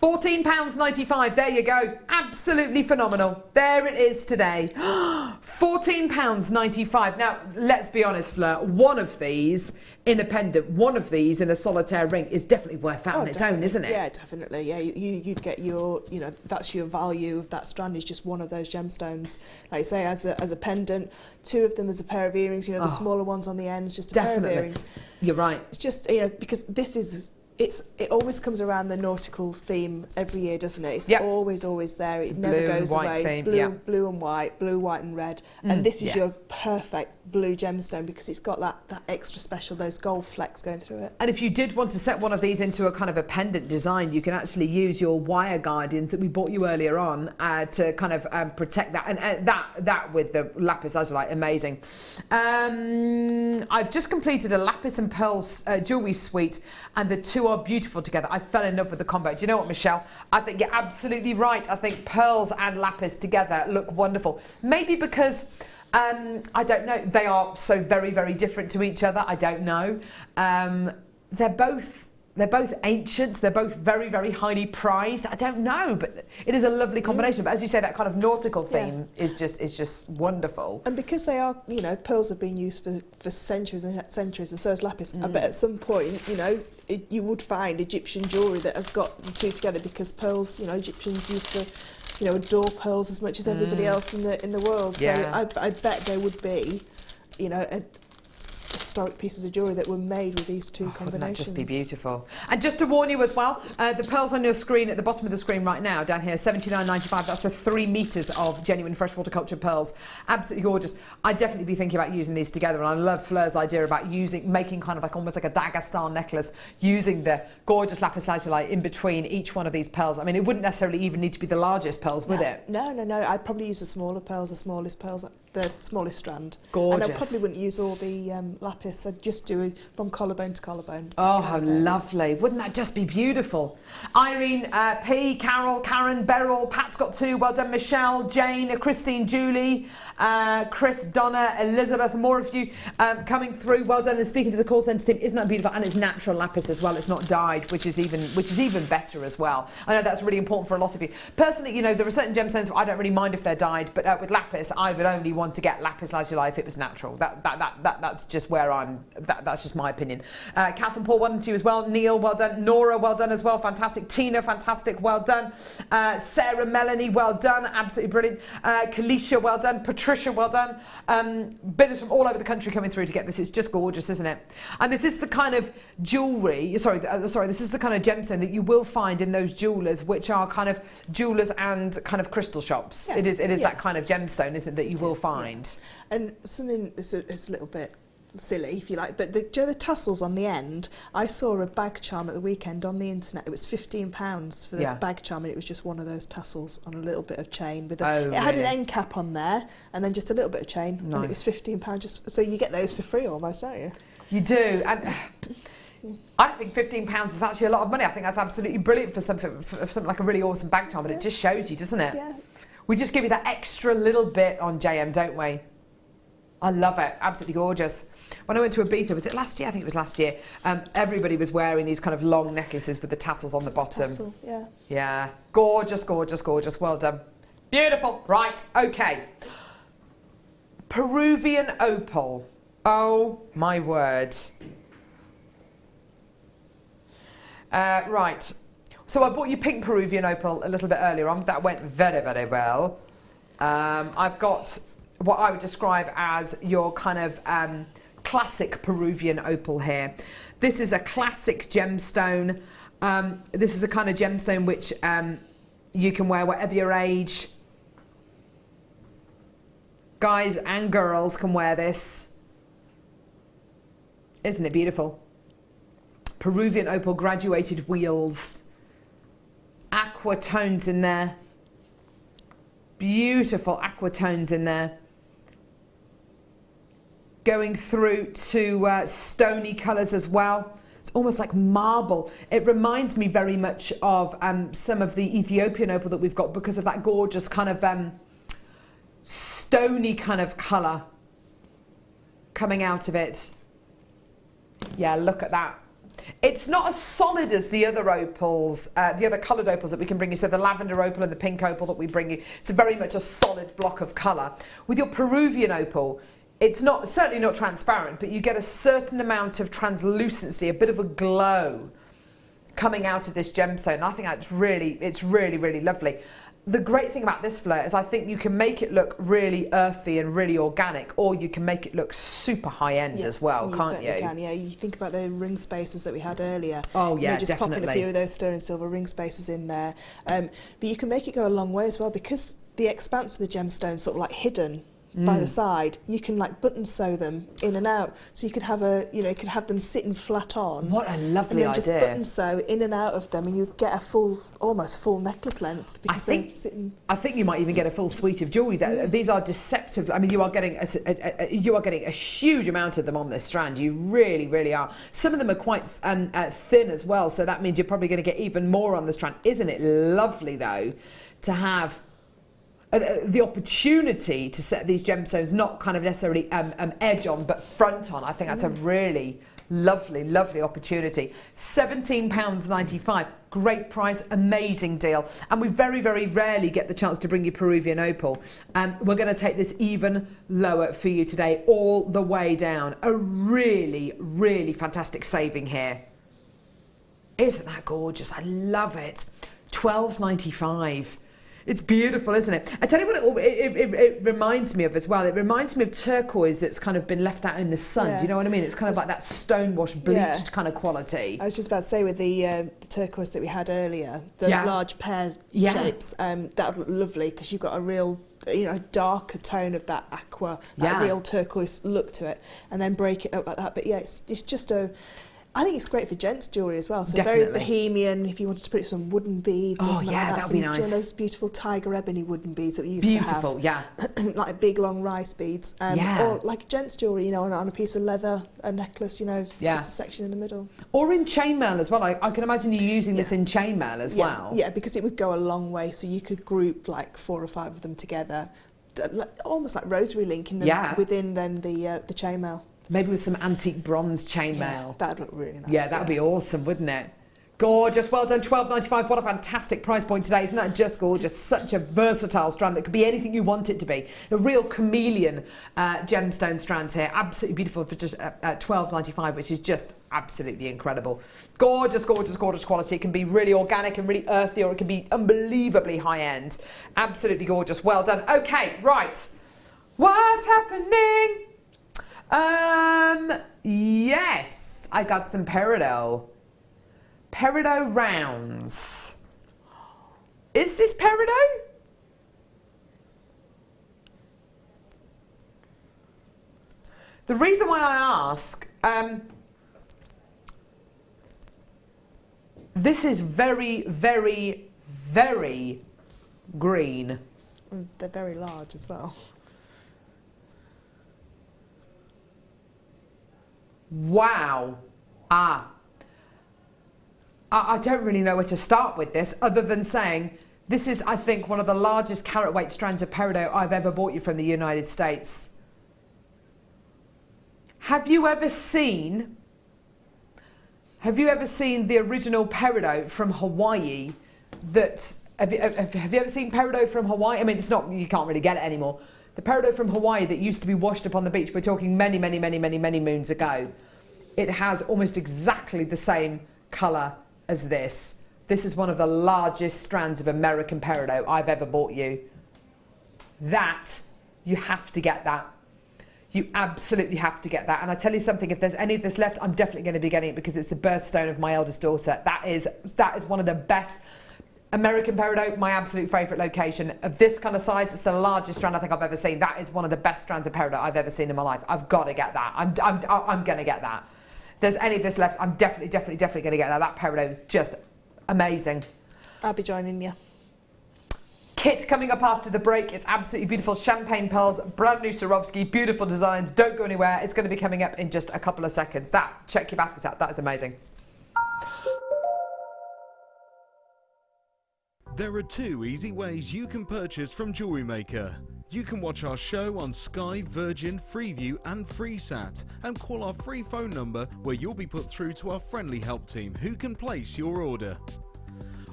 £14.95. There you go. Absolutely phenomenal. There it is today. £14.95. Now, let's be honest, Fleur. One of these in a pendant, one of these in a solitaire ring is definitely worth that on its own, isn't it? Yeah, definitely. Yeah, you'd get your, you know, that's your value of that strand is just one of those gemstones. Like I say, as a pendant, two of them as a pair of earrings. You know, the smaller ones on the ends, just a pair of earrings. You're right. It's just, you know, because this is. It always comes around the nautical theme every year, doesn't it? It's always there. It never goes away. Theme, blue and white, blue, white and red. And this is your perfect blue gemstone because it's got that extra special, those gold flecks going through it. And if you did want to set one of these into a kind of a pendant design, you can actually use your wire guardians that we bought you earlier on to kind of protect that. And that with the lapis lazuli, amazing. I've just completed a lapis and pearls jewellery suite, and the two are beautiful together. I fell in love with the combo. Do you know what, Michelle? I think you're absolutely right. I think pearls and lapis together look wonderful. Maybe because I don't know, they are so very, very different to each other. I don't know. They're both ancient. They're both very, very highly prized. I don't know, but it is a lovely combination. But as you say, that kind of nautical theme is just wonderful. And because they are, you know, pearls have been used for centuries and centuries, and so has lapis. I bet at some point, you know, you would find Egyptian jewellery that has got the two together, because pearls, you know, Egyptians used to, you know, adore pearls as much as everybody else in the world. So I bet there would be, you know, historic pieces of jewellery that were made with these two combinations. Wouldn't that just be beautiful? And just to warn you as well, the pearls on your screen, at the bottom of the screen right now, down here, $79.95. That's for 3 meters of genuine freshwater culture pearls. Absolutely gorgeous. I'd definitely be thinking about using these together, and I love Fleur's idea about making kind of like almost like a dagger style necklace, using the gorgeous lapis lazuli in between each one of these pearls. I mean, it wouldn't necessarily even need to be the largest pearls, would it? No. I'd probably use the smaller pearls, the smallest pearls, the smallest strand. Gorgeous. And I probably wouldn't use all the lapis. I'd just do it from collarbone to collarbone. Oh, how lovely. Wouldn't that just be beautiful? Irene, P, Carol, Karen, Beryl, Pat's got 2. Well done, Michelle, Jane, Christine, Julie, Chris, Donna, Elizabeth, more of you coming through. Well done. And speaking to the call centre team, isn't that beautiful? And it's natural lapis as well. It's not dyed, which is even better as well. I know that's really important for a lot of you. Personally, you know, there are certain gemstones I don't really mind if they're dyed, but with lapis, I would only want to get lapis lazuli if it was natural. That's just where I'm. That's just my opinion. Kath and Paul, well done to you as well. Neil, well done. Nora, well done as well. Fantastic. Tina, fantastic. Well done. Sarah, Melanie, well done. Absolutely brilliant. Kalisha, well done. Patricia, well done. Bidders from all over the country coming through to get this. It's just gorgeous, isn't it? And this is the kind of jewellery. Sorry. This is the kind of gemstone that you will find in those jewellers, which are kind of jewellers and kind of crystal shops. Yeah. It is that kind of gemstone, isn't it, that you will find. Yeah. And something it's a little bit silly, if you like, but the tassels on the end, I saw a bag charm at the weekend on the internet. It was £15 for the bag charm, and it was just one of those tassels on a little bit of chain with it had an end cap on there, and then just a little bit of chain. Nice. And it was £15. Just so you get those for free almost, don't you? You do. And I don't think £15 is actually a lot of money. I think that's absolutely brilliant for something like a really awesome bag charm, but it just shows you, doesn't it? Yeah. We just give you that extra little bit on JM, don't we? I love it. Absolutely gorgeous. When I went to Ibiza, was it last year? I think it was last year. Everybody was wearing these kind of long necklaces with the tassels on the bottom. Tassel, yeah. Yeah. Gorgeous, gorgeous, gorgeous. Well done. Beautiful. Right. Okay. Peruvian opal. Oh, my word. Right. So I bought you pink Peruvian opal a little bit earlier on. That went very, very well. I've got what I would describe as your kind of classic Peruvian opal here. This is a classic gemstone. This is the kind of gemstone which you can wear whatever your age. Guys and girls can wear this. Isn't it beautiful? Peruvian opal graduated wheels, aqua tones in there, beautiful aqua tones in there, going through to stony colours as well. It's almost like marble. It reminds me very much of some of the Ethiopian opal that we've got because of that gorgeous kind of stony kind of colour coming out of it. Yeah, look at that. It's not as solid as the other opals, the other coloured opals that we can bring you. So the lavender opal and the pink opal that we bring you, it's very much a solid block of colour. With your Peruvian opal, it's not, certainly not transparent, but you get a certain amount of translucency, a bit of a glow coming out of this gemstone. And I think that's really, it's really, really lovely. The great thing about this Fleur is I think you can make it look really earthy and really organic, or you can make it look super high-end as well, can't you? Can, yeah. You think about the ring spacers that we had earlier. Oh, yeah, just definitely. popping a few of those sterling silver ring spacers in there. But you can make it go a long way as well, because the expanse of the gemstone is sort of like hidden by the side. You can like button sew them in and out, so you could have you could have them sitting flat on. What a lovely and then idea! Just button sew in and out of them, and you get a full, almost full necklace length. Because they're sitting. I think you might even get a full suite of jewellery. These are deceptive. I mean, you are getting a huge amount of them on this strand. You really, really are. Some of them are quite thin as well, so that means you're probably going to get even more on the strand. Isn't it lovely though to have the opportunity to set these gemstones not kind of necessarily edge on but front on? I think that's a really lovely, lovely opportunity. £17.95, great price, amazing deal. And we very, very rarely get the chance to bring you Peruvian opal. We're going to take this even lower for you today, all the way down. A really, really fantastic saving here. Isn't that gorgeous? I love it. £12.95. It's beautiful, isn't it? I tell you what it reminds me of as well. It reminds me of turquoise that's kind of been left out in the sun. Yeah. Do you know what I mean? It's kind of like that stonewashed, bleached kind of quality. I was just about to say, with the turquoise that we had earlier, the large pear shapes, that would look lovely, because you've got a real, darker tone of that aqua, that real turquoise look to it, and then break it up like that. But yeah, it's just I think it's great for gents' jewellery as well. So Definitely. Very bohemian, if you wanted to put some wooden beads or something like that. That would be nice. Those beautiful tiger ebony wooden beads that we used Beautiful, to have. Like big long rice beads. Or like gents' jewellery, on a piece of leather, a necklace, just a section in the middle. Or in chainmail as well. I can imagine you using this in chainmail as well. Yeah, because it would go a long way. So you could group like 4 or 5 of them together, almost like rosary linking them within then the chainmail. Maybe with some antique bronze chainmail. Yeah, that'd look really nice. Yeah, that'd be awesome, wouldn't it? Gorgeous, well done, £12.95. What a fantastic price point today. Isn't that just gorgeous? Such a versatile strand that could be anything you want it to be. A real chameleon gemstone strand here. Absolutely beautiful for just £12.95, which is just absolutely incredible. Gorgeous, gorgeous, gorgeous quality. It can be really organic and really earthy, or it can be unbelievably high-end. Absolutely gorgeous. Well done. Okay, right. What's happening? Yes, I got some peridot rounds. Is this peridot? The reason why I ask, this is very, very, very green. They're very large as well. Wow. I don't really know where to start with this, other than saying this is, I think, one of the largest carat weight strands of peridot I've ever bought you from the United States. Have you ever seen the original peridot from Hawaii? Have you ever seen peridot from Hawaii? I mean, it's not, you can't really get it anymore. The peridot from Hawaii that used to be washed up on the beach, we're talking many, many, many, many, many moons ago. It has almost exactly the same colour as this. This is one of the largest strands of American peridot I've ever bought you. You have to get that. You absolutely have to get that. And I tell you something, if there's any of this left, I'm definitely going to be getting it, because it's the birthstone of my eldest daughter. That is one of the best. American peridot, my absolute favourite location. Of this kind of size, it's the largest strand I think I've ever seen. That is one of the best strands of peridot I've ever seen in my life. I've got to get that. I'm going to get that. If there's any of this left, I'm definitely going to get that. That peridot is just amazing. I'll be joining you. Kit coming up after the break. It's absolutely beautiful. Champagne pearls, brand new Swarovski, beautiful designs. Don't go anywhere. It's going to be coming up in just a couple of seconds. Check your baskets out. That is amazing. There are 2 easy ways you can purchase from JewelleryMaker. You can watch our show on Sky, Virgin, Freeview and FreeSat and call our free phone number where you'll be put through to our friendly help team who can place your order.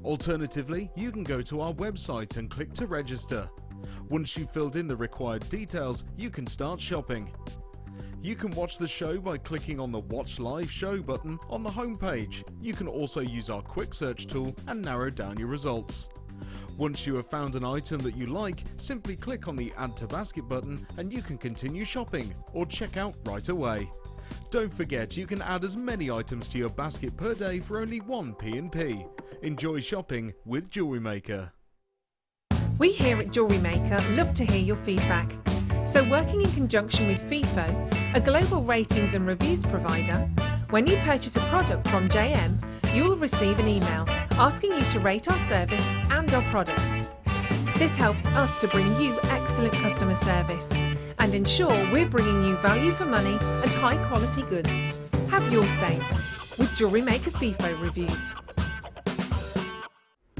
Alternatively, you can go to our website and click to register. Once you've filled in the required details, you can start shopping. You can watch the show by clicking on the Watch Live Show button on the homepage. You can also use our quick search tool and narrow down your results. Once you have found an item that you like, simply click on the Add to Basket button and you can continue shopping or check out right away. Don't forget, you can add as many items to your basket per day for only 1 P&P. Enjoy shopping with JewelleryMaker. We here at JewelleryMaker love to hear your feedback. So working in conjunction with FIFO, a global ratings and reviews provider, when you purchase a product from JM, you will receive an email asking you to rate our service and our products. This helps us to bring you excellent customer service and ensure we're bringing you value for money and high quality goods. Have your say with JewelleryMaker FIFO reviews.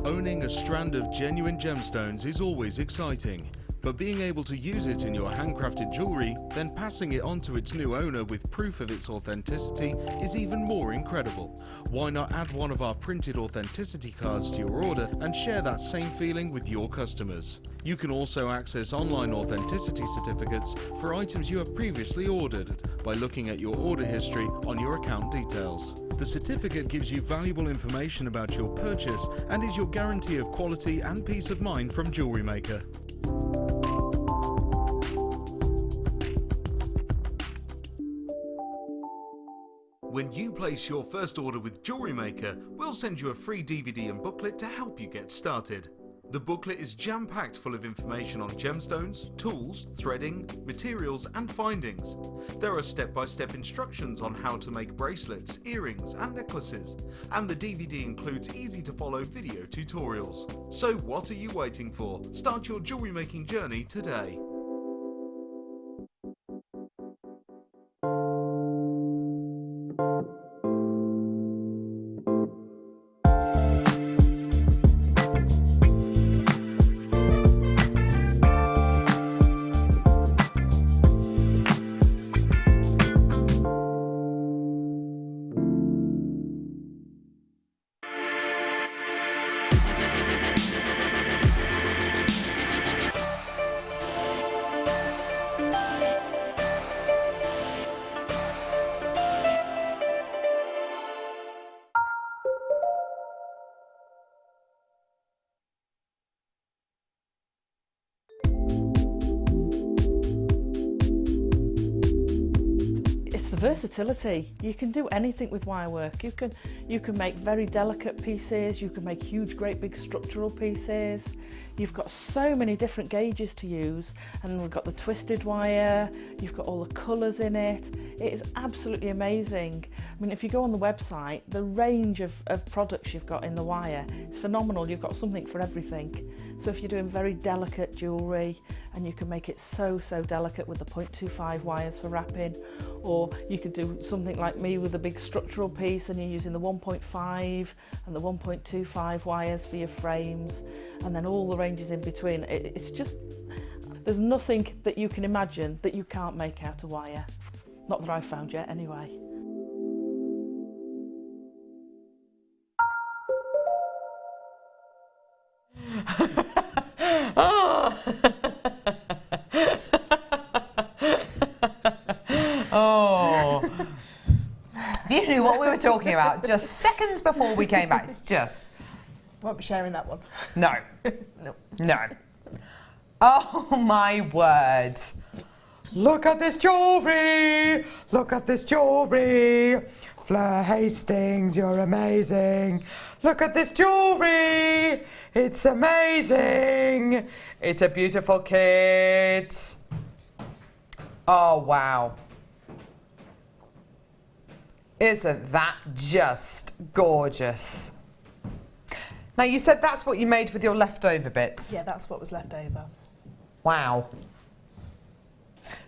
Owning a strand of genuine gemstones is always exciting, but being able to use it in your handcrafted jewellery, then passing it on to its new owner with proof of its authenticity is even more incredible. Why not add one of our printed authenticity cards to your order and share that same feeling with your customers? You can also access online authenticity certificates for items you have previously ordered by looking at your order history on your account details. The certificate gives you valuable information about your purchase and is your guarantee of quality and peace of mind from JewelleryMaker. When you place your first order with JewelleryMaker, we'll send you a free DVD and booklet to help you get started. The booklet is jam-packed full of information on gemstones, tools, threading, materials and findings. There are step-by-step instructions on how to make bracelets, earrings and necklaces, and the DVD includes easy-to-follow video tutorials. So what are you waiting for? Start your jewellery making journey today. Versatility. You can do anything with wire work. You can make very delicate pieces, you can make huge great big structural pieces. You've got so many different gauges to use, and we've got the twisted wire, you've got all the colours in it. It is absolutely amazing. I mean, if you go on the website, the range of products you've got in the wire, it's phenomenal. You've got something for everything. So if you're doing very delicate jewellery, and you can make it so delicate with the 0.25 wires for wrapping, or you could do something like me with a big structural piece and you're using the 1.5 and the 1.25 wires for your frames, and then all the ranges in between. It's just, there's nothing that you can imagine that you can't make out of wire. Not that I've found yet anyway. Oh. If you knew what we were talking about just seconds before we came back, it's just... Won't be sharing that one. No. No. No. Oh my word. Look at this jewellery! Look at this jewellery! Fleur Hastings, you're amazing! Look at this jewellery! It's amazing! It's a beautiful kit! Oh wow. Isn't that just gorgeous? Now, you said that's what you made with your leftover bits. Yeah, that's what was left over. Wow.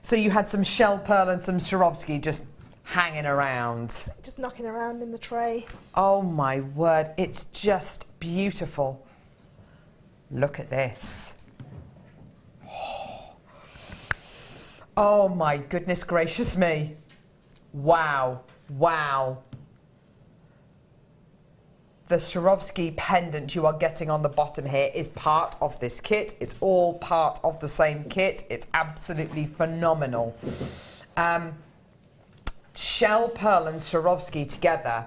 So you had some shell pearl and some Swarovski just hanging around. Just knocking around in the tray. Oh my word, it's just beautiful. Look at this. Oh my goodness gracious me. Wow, wow. The Swarovski pendant you are getting on the bottom here is part of this kit. It's all part of the same kit. It's absolutely phenomenal. Shell pearl and Swarovski together.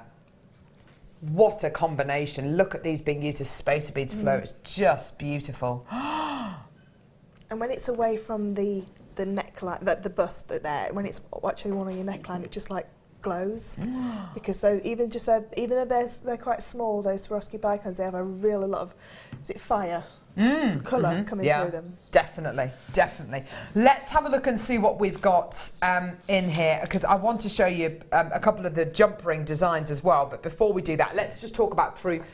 What a combination. Look at these being used as spacer beads, Fleur. It's just beautiful. And when it's away from the neckline, the bust there, when it's actually worn on your neckline, it just like glows. Because so even though they're quite small, those Swarovski bicones, they have a lot of, is it fire? Colour coming through them. Definitely, definitely. Let's have a look and see what we've got in here, because I want to show you a couple of the jump ring designs as well. But before we do that, let's just talk through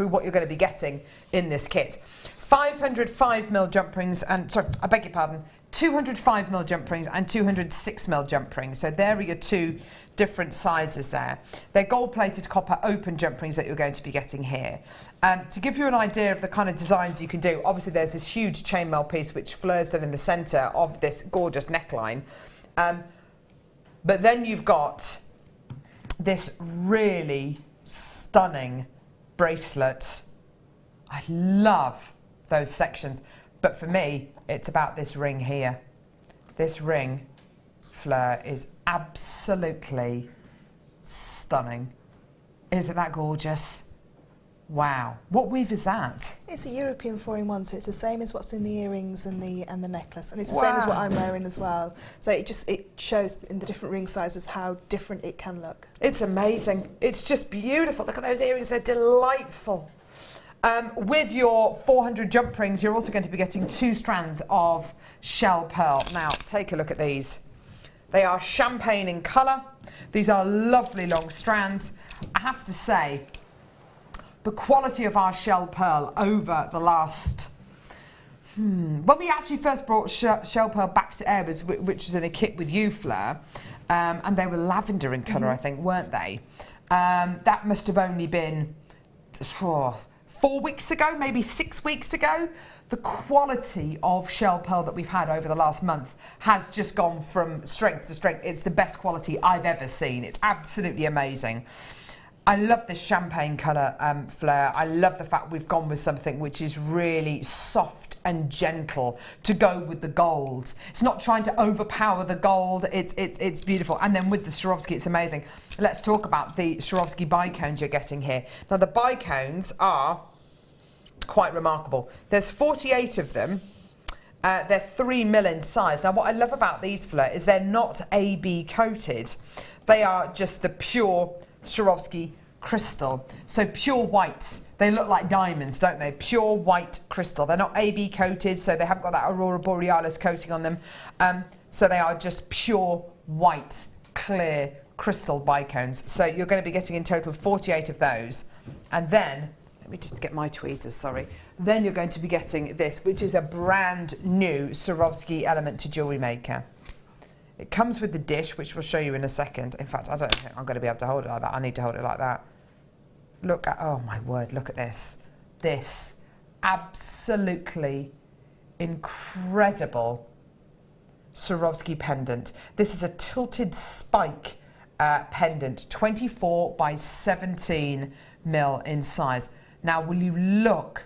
what you're going to be getting in this kit. 505mm jump rings and 205mm jump rings and 206mm jump rings. So there are your two different sizes there. They're gold-plated copper open jump rings that you're going to be getting here. To give you an idea of the kind of designs you can do, obviously there's this huge chainmail piece which Fleur's done in the centre of this gorgeous neckline. But then you've got this really stunning bracelet. I love those sections, but for me it's about this ring here. This ring, Fleur, is absolutely stunning. Isn't that gorgeous? Wow. What weave is that? It's a European 4-in-1, so it's the same as what's in the earrings and the necklace, and it's the same as what I'm wearing as well. So it shows in the different ring sizes how different it can look. It's amazing. It's just beautiful. Look at those earrings, they're delightful. With your 400 jump rings, you're also going to be getting 2 strands of shell pearl. Now, take a look at these. They are champagne in colour. These are lovely long strands. I have to say, the quality of our shell pearl over the last... When we actually first brought shell pearl back to air, which was in a kit with you, Fleur, and they were lavender in colour, I think, weren't they? That must have only been... 4 weeks ago, maybe 6 weeks ago. The quality of shell pearl that we've had over the last month has just gone from strength to strength. It's the best quality I've ever seen. It's absolutely amazing. I love this champagne colour, Fleur. I love the fact we've gone with something which is really soft and gentle to go with the gold. It's not trying to overpower the gold. It's beautiful. And then with the Swarovski, it's amazing. Let's talk about the Swarovski bicones you're getting here. Now, the bicones are quite remarkable. There's 48 of them. They're 3mm in size. Now, what I love about these, Fleur, is they're not AB coated. They are just the pure Swarovski crystal. So pure white. They look like diamonds, don't they? Pure white crystal. They're not AB coated, so they haven't got that Aurora Borealis coating on them. So they are just pure white, clear crystal bicones. So you're going to be getting in total 48 of those. And then, let me just get my tweezers, sorry. Then you're going to be getting this, which is a brand new Swarovski element to Jewellery Maker. It comes with the dish, which we'll show you in a second. In fact, I don't think I'm going to be able to hold it like that. I need to hold it like that. Look at, oh my word, look at this. This absolutely incredible Swarovski pendant. This is a tilted spike pendant, 24 by 17 mil in size. Now, will you look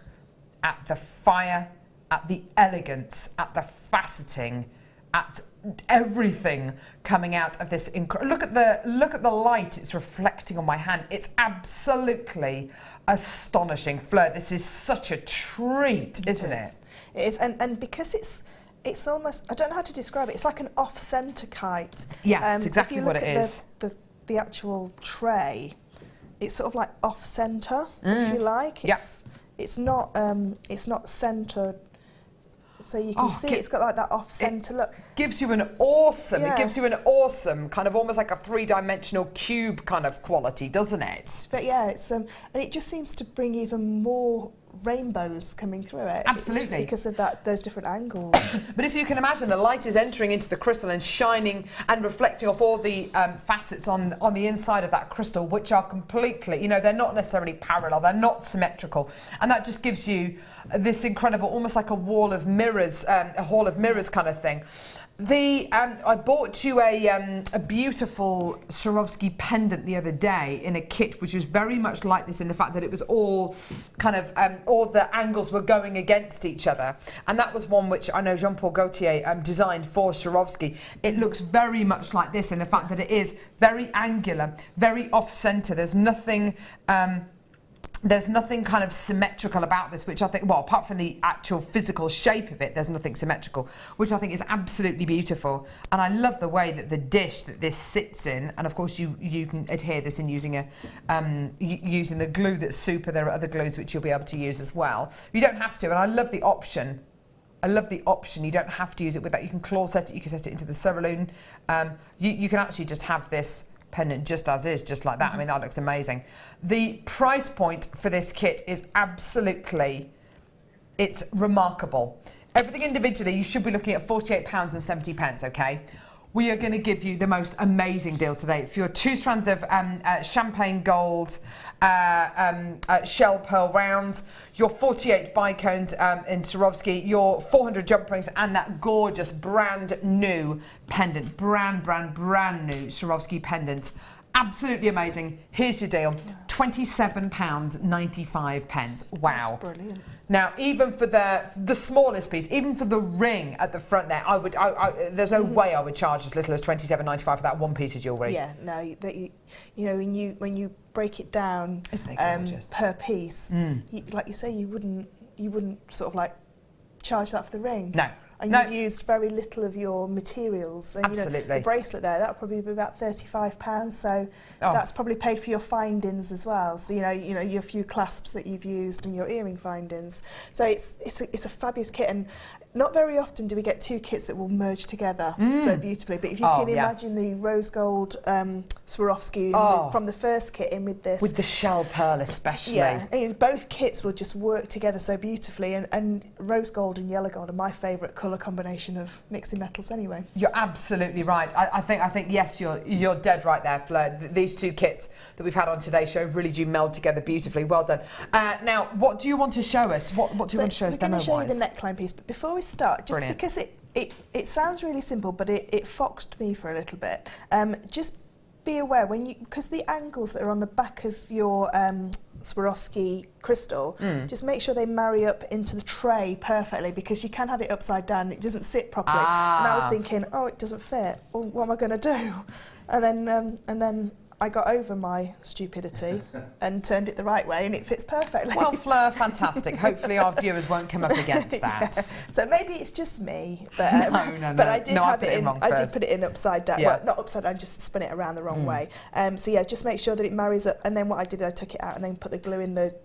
at the fire, at the elegance, at the faceting, at everything coming out of this. Look at the light it's reflecting on my hand. It's absolutely astonishing. Fleur, this is such a treat, isn't it? It is, and because it's almost, I don't know how to describe it. It's like an off-centre kite. Yeah, it's exactly what it is. The actual tray, it's sort of like off-centre, if you like. It's not centred. So you can see it's got like that off-centre look. Gives you an awesome, it gives you an awesome kind of almost like a three-dimensional cube kind of quality, doesn't it? But yeah, it's and it just seems to bring even more rainbows coming through it. Absolutely. Just because of those different angles. But if you can imagine, the light is entering into the crystal and shining and reflecting off all the facets on the inside of that crystal, which are completely, you know, they're not necessarily parallel, they're not symmetrical. And that just gives you this incredible, almost like a wall of mirrors, a hall of mirrors kind of thing. I bought you a beautiful Swarovski pendant the other day in a kit which was very much like this in the fact that it was all kind of, all the angles were going against each other. And that was one which I know Jean-Paul Gaultier designed for Swarovski. It looks very much like this in the fact that it is very angular, very off-centre. There's nothing kind of symmetrical about this, which I think, well, apart from the actual physical shape of it, there's nothing symmetrical, which I think is absolutely beautiful. And I love the way that the dish that this sits in, and of course you can adhere this in using using the glue that's super. There are other glues which you'll be able to use as well. You don't have to, and I love the option. You don't have to use it with that. You can claw set it, you can set it into the cerulean. You can actually just have this pendant just as is, just like that. I mean, that looks amazing. The price point for this kit is absolutely, it's remarkable. Everything individually, you should be looking at £48.70, okay? We are going to give you the most amazing deal today. For your 2 strands of champagne gold shell pearl rounds, your 48 bicones in Swarovski, your 400 jump rings, and that gorgeous brand new pendant, brand new Swarovski pendant. Absolutely amazing. Here's your deal, £27.95. Wow. That's brilliant. Now, even for the smallest piece, even for the ring at the front there, there's no way I would charge as little as £27.95 for that one piece of jewellery. Yeah, no, you know, when you break it down per piece, like you say, you wouldn't sort of like charge that for the ring. No. And you've used very little of your materials. And, absolutely. You know, the bracelet there, that'll probably be about £35. So that's probably paid for your findings as well. So you know your few clasps that you've used and your earring findings. So it's a fabulous kit, and not very often do we get 2 kits that will merge together so beautifully. But if you can imagine the rose gold Swarovski from the first kit in with this. With the shell pearl especially. Yeah, and both kits will just work together so beautifully. And rose gold and yellow gold are my favourite colour combination of mixing metals anyway. You're absolutely right. I think yes, you're dead right there, Fleur. These 2 kits that we've had on today's show really do meld together beautifully. Well done. Now, what do you want to show us? What do you want to show us demo-wise? I'm going to show you the neckline piece, but before we start, just brilliant. Because it sounds really simple, but it foxed me for a little bit. Just be aware because the angles that are on the back of your Swarovski crystal, just make sure they marry up into the tray perfectly, because you can have it upside down, it doesn't sit properly. And I was thinking, it doesn't fit. Well, what am I going to do? And then I got over my stupidity and turned it the right way, and it fits perfectly. Well, Fleur, fantastic. Hopefully our viewers won't come up against that. Yeah. So maybe it's just me, but no. But I did have it in. I did put it in upside down. Yeah. Well, not upside down, just spun it around the wrong way. So yeah, just make sure that it marries up. And then what I did, I took it out and then put the glue in the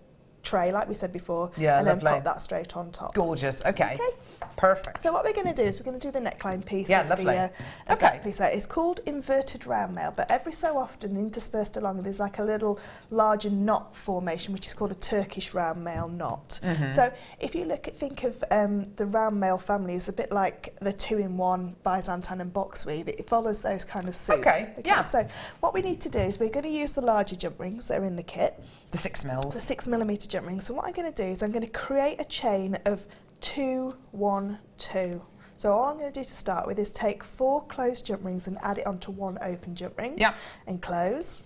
tray, like we said before, and lovely. then pop that straight on top. Gorgeous. Okay. Perfect. So what we're going to do is we're going to do the neckline piece. Yeah, lovely. That piece there. It's called inverted round nail, but every so often interspersed along there's like a little larger knot formation, which is called a Turkish round nail knot. So if you think of the round nail family as a bit like the 2-in-1 Byzantine and box weave, it follows those kind of suits. Okay. Yeah. So what we need to do is we're going to use the larger jump rings that are in the kit. The 6 mils. The 6mm jump ring. So what I'm going to do is I'm going to create a chain of 2, 1, 2. So all I'm going to do to start with is take 4 closed jump rings and add it onto 1 open jump ring. Yeah. And close.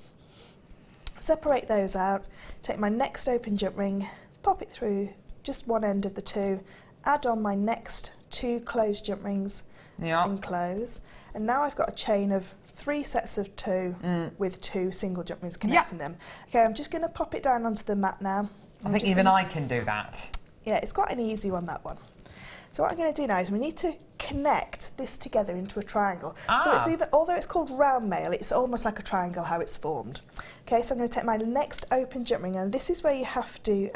Separate those out. Take my next open jump ring, pop it through just one end of the 2, add on my next 2 closed jump rings and close. And now I've got a chain of 3 sets of 2 with 2 single jump rings connecting them. Okay, I'm just going to pop it down onto the mat now. I think even I can do that. Yeah, it's quite an easy one, that one. So what I'm going to do now is we need to connect this together into a triangle. So it's although it's called round nail, it's almost like a triangle how it's formed. Okay, so I'm going to take my next open jump ring, and this is where you have to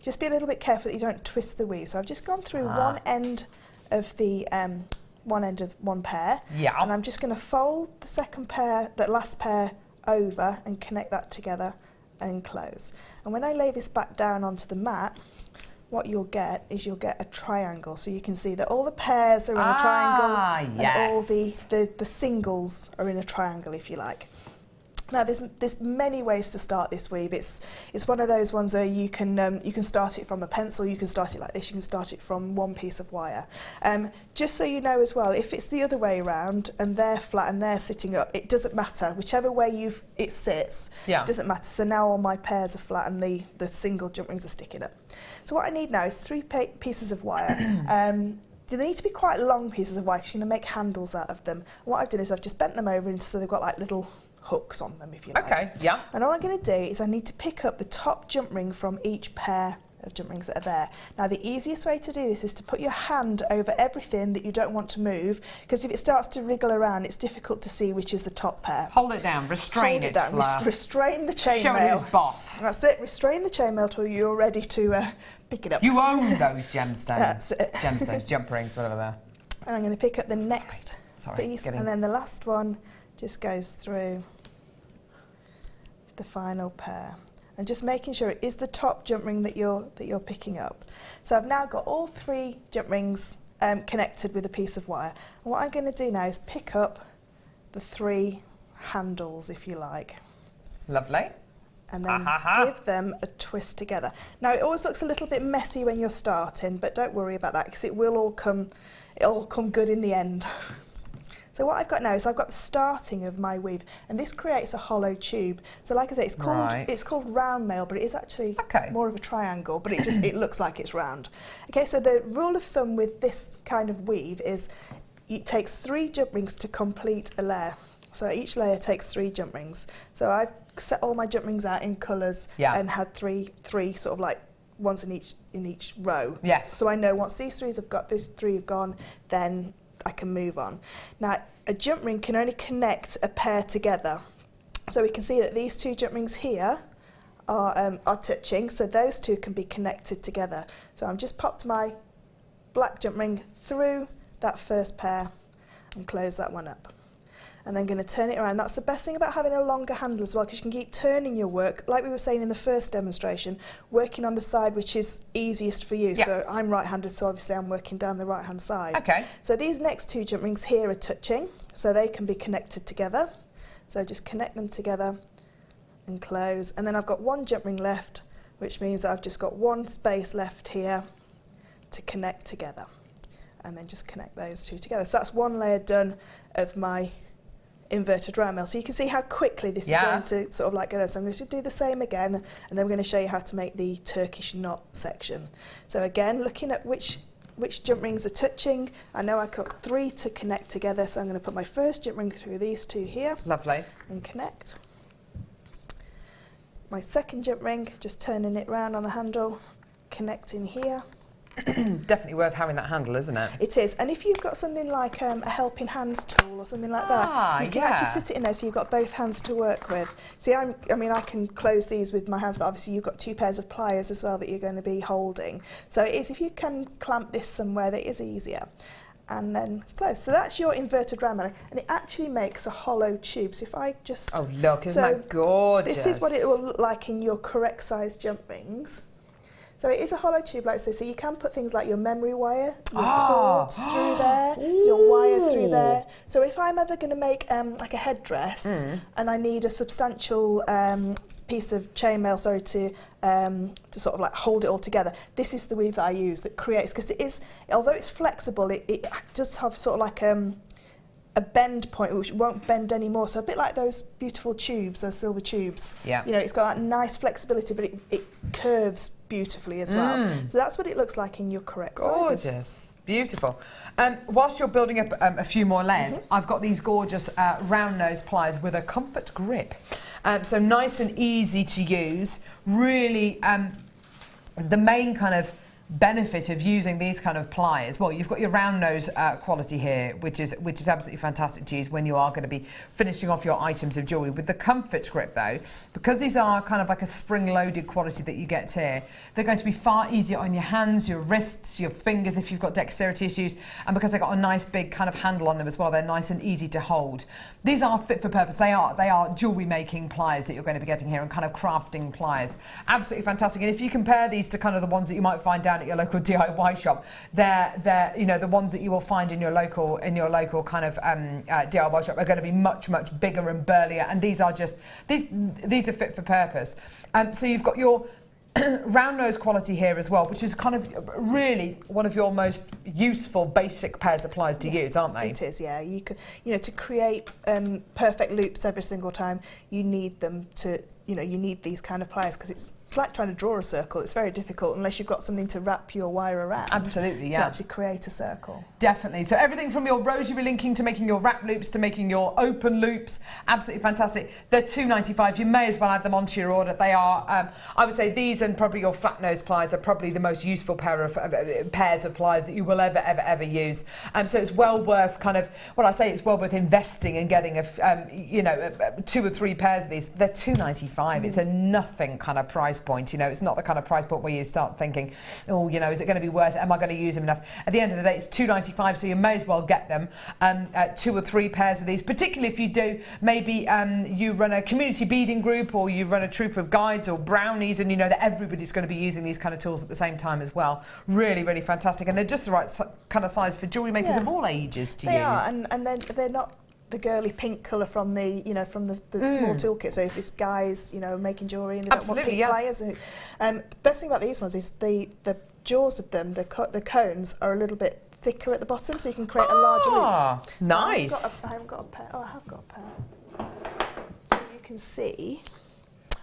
just be a little bit careful that you don't twist the weave. So I've just gone through one end of the one end of one pair. Yeah. And I'm just going to fold the second pair, that last pair, over and connect that together and close. And when I lay this back down onto the mat, what you'll get is you'll get a triangle. So you can see that all the pairs are in a triangle, and all the singles are in a triangle, if you like. Now there's many ways to start this weave. It's one of those ones where you can start it from a pencil, you can start it like this, you can start it from one piece of wire. Just so you know as well, if it's the other way around and they're flat and they're sitting up, it doesn't matter. Whichever way it sits, it doesn't matter. So now all my pairs are flat and the single jump rings are sticking up. So what I need now is 3 pieces of wire. They need to be quite long pieces of wire because you're going to make handles out of them. And what I've done is I've just bent them over so they've got like little hooks on them, if you like. Okay, yeah. And all I'm going to do is I need to pick up the top jump ring from each pair of jump rings that are there. Now the easiest way to do this is to put your hand over everything that you don't want to move, because if it starts to wriggle around, it's difficult to see which is the top pair. Hold it down, restrain it, down. Fleur. Restrain the chainmail. Show it who's boss. That's it, restrain the chainmail till you're ready to pick it up. You own those gemstones. That's it. Gemstones, jump rings, whatever they are. And I'm going to pick up the next piece, and then the last one just goes through the final pair, and just making sure it is the top jump ring that you're picking up. So I've now got all 3 jump rings connected with a piece of wire. And what I'm going to do now is pick up the 3 handles, if you like. Lovely. And then give them a twist together. Now it always looks a little bit messy when you're starting, but don't worry about that because it'll all come good in the end. So what I've got now is I've got the starting of my weave, and this creates a hollow tube. So like I say, it's called round mail, but it is actually more of a triangle, but it looks like it's round. Okay, so the rule of thumb with this kind of weave is it takes 3 jump rings to complete a layer. So each layer takes 3 jump rings. So I've set all my jump rings out in colours and had three sort of like ones in each row. Yes. So I know once these 3 have gone, then I can move on. Now, a jump ring can only connect a pair together. So we can see that these 2 jump rings here are touching, so those 2 can be connected together. So I've just popped my black jump ring through that first pair and close that one up. And then going to turn it around. That's the best thing about having a longer handle as well, because you can keep turning your work, like we were saying in the first demonstration, working on the side which is easiest for you. So I'm right-handed, so obviously I'm working down the right-hand side. Okay. So these next 2 jump rings here are touching, so they can be connected together. So just connect them together and close. And then I've got 1 jump ring left, which means I've just got 1 space left here to connect together. And then just connect those 2 together. So that's 1 layer done of my inverted round mail. So you can see how quickly this is going to sort of like go down. So I'm going to do the same again, and then we're going to show you how to make the Turkish knot section. So again, looking at which jump rings are touching, I know I've got 3 to connect together, so I'm going to put my first jump ring through these 2 here. Lovely. And connect. My second jump ring, just turning it round on the handle, connecting here. Definitely worth having that handle, isn't it? It is, and if you've got something like a helping hands tool or something like that, you can actually sit it in there so you've got both hands to work with. See, I can close these with my hands, but obviously you've got 2 pairs of pliers as well that you're going to be holding. So it is, if you can clamp this somewhere, that is easier. And then close. So that's your inverted round mail, and it actually makes a hollow tube. So if I just... Oh look, isn't that gorgeous? This is what it will look like in your correct size jump rings. So it is a hollow tube like so you can put things like your memory wire, your cords through there, your wire through there. So if I'm ever going to make like a headdress and I need a substantial piece of chainmail, to sort of like hold it all together, this is the weave that I use that creates, because it is, although it's flexible, it does have sort of like a bend point which won't bend anymore, so a bit like those beautiful tubes, those silver tubes. You know, it's got that nice flexibility, but it curves beautifully as well. So that's what it looks like in your correct sizes. Gorgeous, beautiful. Whilst you're building up a few more layers, I've got these gorgeous round nose pliers with a comfort grip. So nice and easy to use. Really, the main kind of benefit of using these kind of pliers, well, you've got your round nose quality here, which is absolutely fantastic to use when you are going to be finishing off your items of jewellery. With the comfort grip though, because these are kind of like a spring-loaded quality that you get here, they're going to be far easier on your hands, your wrists, your fingers if you've got dexterity issues, and because they've got a nice big kind of handle on them as well, they're nice and easy to hold. These are fit for purpose. They are jewellery making pliers that you're going to be getting here, and kind of crafting pliers. Absolutely fantastic. And if you compare these to kind of the ones that you might find down at your local DIY shop, they're you know, the ones that you will find in your local kind of DIY shop are going to be much bigger and burlier, and these are just these are fit for purpose. So you've got your round nose quality here as well, which is kind of really one of your most useful basic pairs of pliers to use, aren't they? It is, yeah. You can, you know, to create perfect loops every single time, you need them to, you know, you need these kind of pliers, because it's like trying to draw a circle. It's very difficult unless you've got something to wrap your wire around. Absolutely, yeah. To actually create a circle. Definitely. So everything from your rosary linking to making your wrap loops to making your open loops, absolutely fantastic. They're £2.95. You may as well add them onto your order. They are, I would say, these and probably your flat nose pliers are probably the most useful pairs of pliers that you will ever use. So it's well worth it's well worth investing and getting you know, 2 or 3 pairs of these. They're £2.95. It's a nothing kind of price point. You know, it's not the kind of price point where you start thinking, oh, you know, is it going to be worth it? Am I going to use them enough? At the end of the day, it's £2.95, so you may as well get them. 2 or 3 pairs of these, particularly if you do maybe you run a community beading group, or you run a troop of guides or brownies, and you know that everybody's going to be using these kind of tools at the same time as well. Really, really fantastic, and they're just the right kind of size for jewellery makers of all ages to use. They are, and they're not the girly pink colour from the, you know, from the small toolkit. So if this guy's, you know, making jewellery and they don't want pink pliers, best thing about these ones is the jaws of them, the cones are a little bit thicker at the bottom, so you can create a larger loop. Nice. I haven't got a pair. Oh, I have got a pair. You can see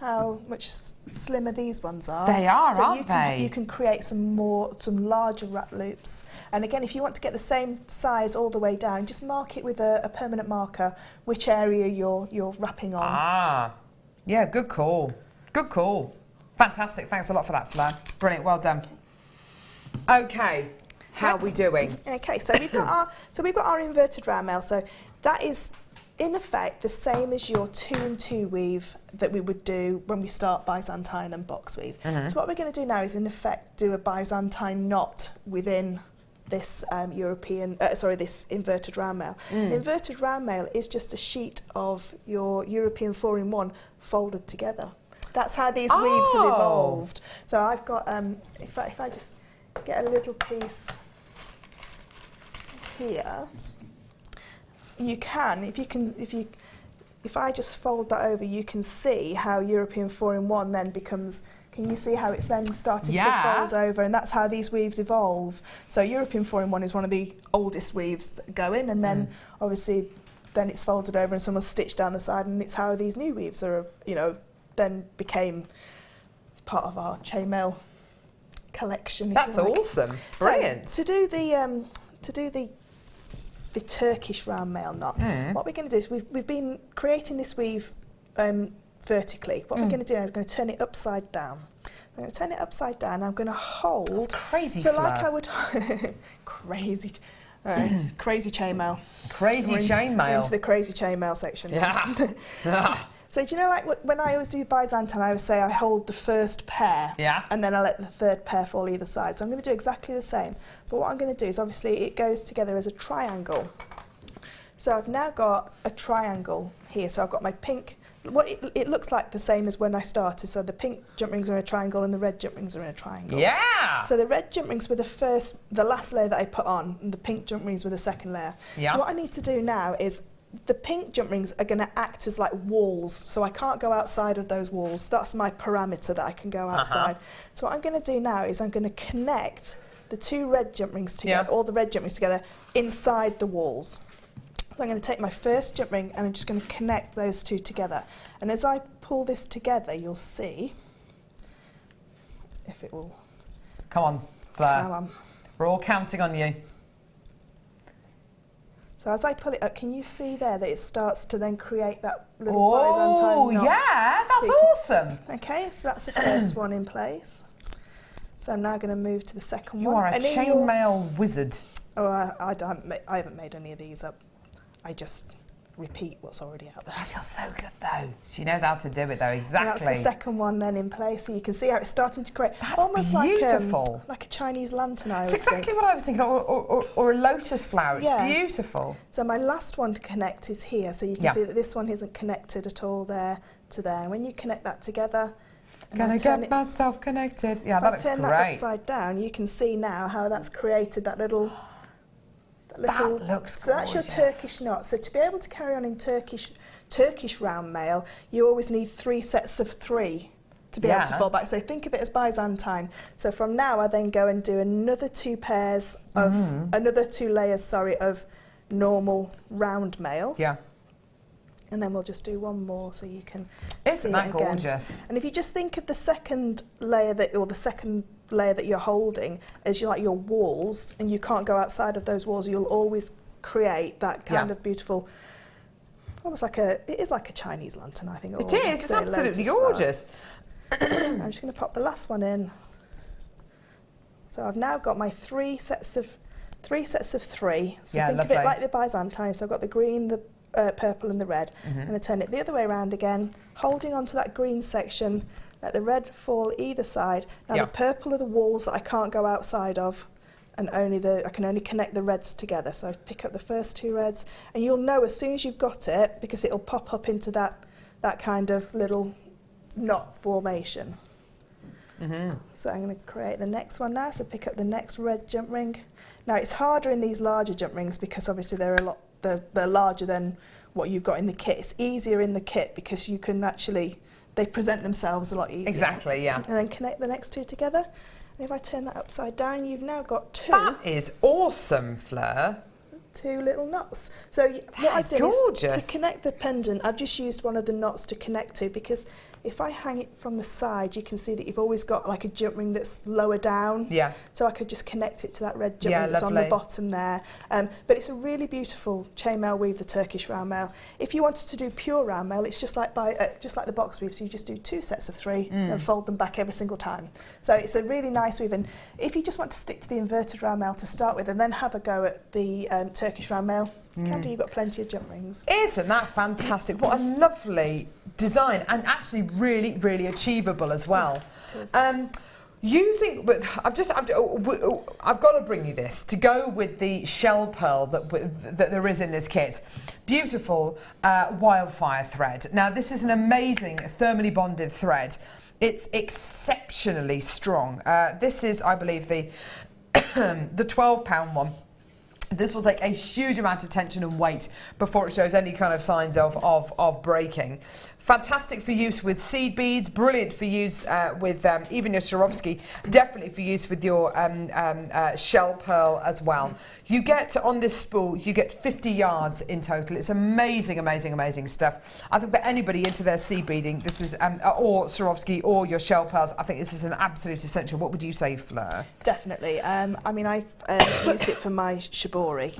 how much slimmer these ones are. They are, so aren't they? You can create some larger wrap loops. And again, if you want to get the same size all the way down, just mark it with a permanent marker which area you're wrapping on. Ah, yeah, good call. Good call. Fantastic. Thanks a lot for that, Fleur. Brilliant. Well done. Okay, how are we doing? Okay, so we've got our inverted round mail. So that is, in effect, the same as your 2 and 2 weave that we would do when we start Byzantine and box weave. So what we're going to do now is, in effect, do a Byzantine knot within this this inverted round mail. The inverted round mail is just a sheet of your European 4-in-1 folded together. That's how these weaves have evolved. So I've got, if I just get a little piece here. You can, if I just fold that over, you can see how European 4-in-1 then becomes, can you see how it's then started to fold over, and that's how these weaves evolve. So European 4-in-1 is one of the oldest weaves that go in, and then obviously then it's folded over and someone's stitched down the side, and it's how these new weaves are, you know, then became part of our chainmail collection. That's awesome. Brilliant. So, to do the Turkish round mail knot, what we're going to do is we've been creating this weave vertically. What we're going to do, I'm going to turn it upside down. I'm going to turn it upside down. I'm going to hold. That's crazy. So like I would crazy chainmail. Crazy chainmail. Into the crazy chainmail section. Yeah. So do you know, like when I always do Byzantine, I always say I hold the first pair, and then I let the third pair fall either side. So I'm going to do exactly the same. But what I'm going to do is, obviously, it goes together as a triangle. So I've now got a triangle here. So I've got my pink. What it looks like the same as when I started. So the pink jump rings are in a triangle and the red jump rings are in a triangle. Yeah. So the red jump rings were the last layer that I put on, and the pink jump rings were the second layer. Yeah. So what I need to do now is, the pink jump rings are going to act as like walls, so I can't go outside of those walls. That's my parameter that I can go outside. So what I'm going to do now is I'm going to connect the 2 red jump rings together, all the red jump rings together, inside the walls. So I'm going to take my first jump ring and I'm just going to connect those 2 together. And as I pull this together, you'll see if it will. Come on, Fleur. We're all counting on you. So as I pull it up, can you see there that it starts to then create that little Byzantine knot? Yeah, that's awesome. Okay, so that's the first one in place. So I'm now going to move to the second You one. are a chainmail wizard. Oh, I haven't made any of these up. I just repeat what's already out there. You're so good though. She knows how to do it though, exactly. And that's the second one then in place, so you can see how it's starting to create almost beautiful. like a Chinese lantern. It's exactly what I was thinking, or a lotus flower. It's beautiful. So my last one to connect is here, so you can see that this one isn't connected at all there to there. And when you connect that together, gonna get myself connected. Yeah, that looks great. If I turn that upside down, you can see now how that's created that little. That looks so that's your Turkish knot. So to be able to carry on in Turkish round mail, you always need 3 sets of 3 to be able to fold back. So think of it as Byzantine. So from now I then go and do another 2 pairs of another 2 layers, of normal round mail. Yeah. And then we'll just do one more so you can Isn't see that it again. gorgeous? And if you just think of the second layer that you're holding as your walls, and you can't go outside of those walls, you'll always create that kind of beautiful, almost it is like a Chinese lantern, I think. It is, it's absolutely gorgeous. I'm just going to pop the last one in. So I've now got my 3 sets of 3. So think of it like the Byzantine. So I've got the green, the purple and the red. I'm going to turn it the other way around again, holding onto that green section, let the red fall either side. Now the purple are the walls that I can't go outside of, and I can only connect the reds together. So I pick up the first 2 reds, and you'll know as soon as you've got it, because it'll pop up into that kind of little knot formation. So I'm going to create the next one now, so pick up the next red jump ring. Now it's harder in these larger jump rings because obviously they're larger than what you've got in the kit. It's easier in the kit because you can they present themselves a lot easier. Exactly, yeah. And then connect the next 2 together. And if I turn that upside down, you've now got 2. That is awesome, Fleur. 2 little knots. So what I've done is to connect the pendant, I've just used one of the knots to connect to, because if I hang it from the side, you can see that you've always got like a jump ring that's lower down. Yeah. So I could just connect it to that red jump ring that's on the bottom there. But it's a really beautiful chainmail weave, the Turkish round mail. If you wanted to do pure round mail, it's just like the box weave. So you just do 2 sets of 3 and fold them back every single time. So it's a really nice weave. And if you just want to stick to the inverted round mail to start with, and then have a go at the Turkish round mail, you've got plenty of jump rings. Isn't that fantastic? What a lovely design, and actually really, really achievable as well. I've got to bring you this to go with the shell pearl that there is in this kit. Beautiful wildfire thread. Now this is an amazing thermally bonded thread. It's exceptionally strong. This is, I believe, the the £12 one. This will take a huge amount of tension and weight before it shows any kind of signs of breaking. Fantastic for use with seed beads, brilliant for use with even your Swarovski, definitely for use with your shell pearl as well. You get, on this spool, you get 50 yards in total. It's amazing, amazing, amazing stuff. I think for anybody into their seed beading, this is, or Swarovski or your shell pearls, I think this is an absolute essential. What would you say, Fleur? Definitely. I mean, I've used it for my shibori,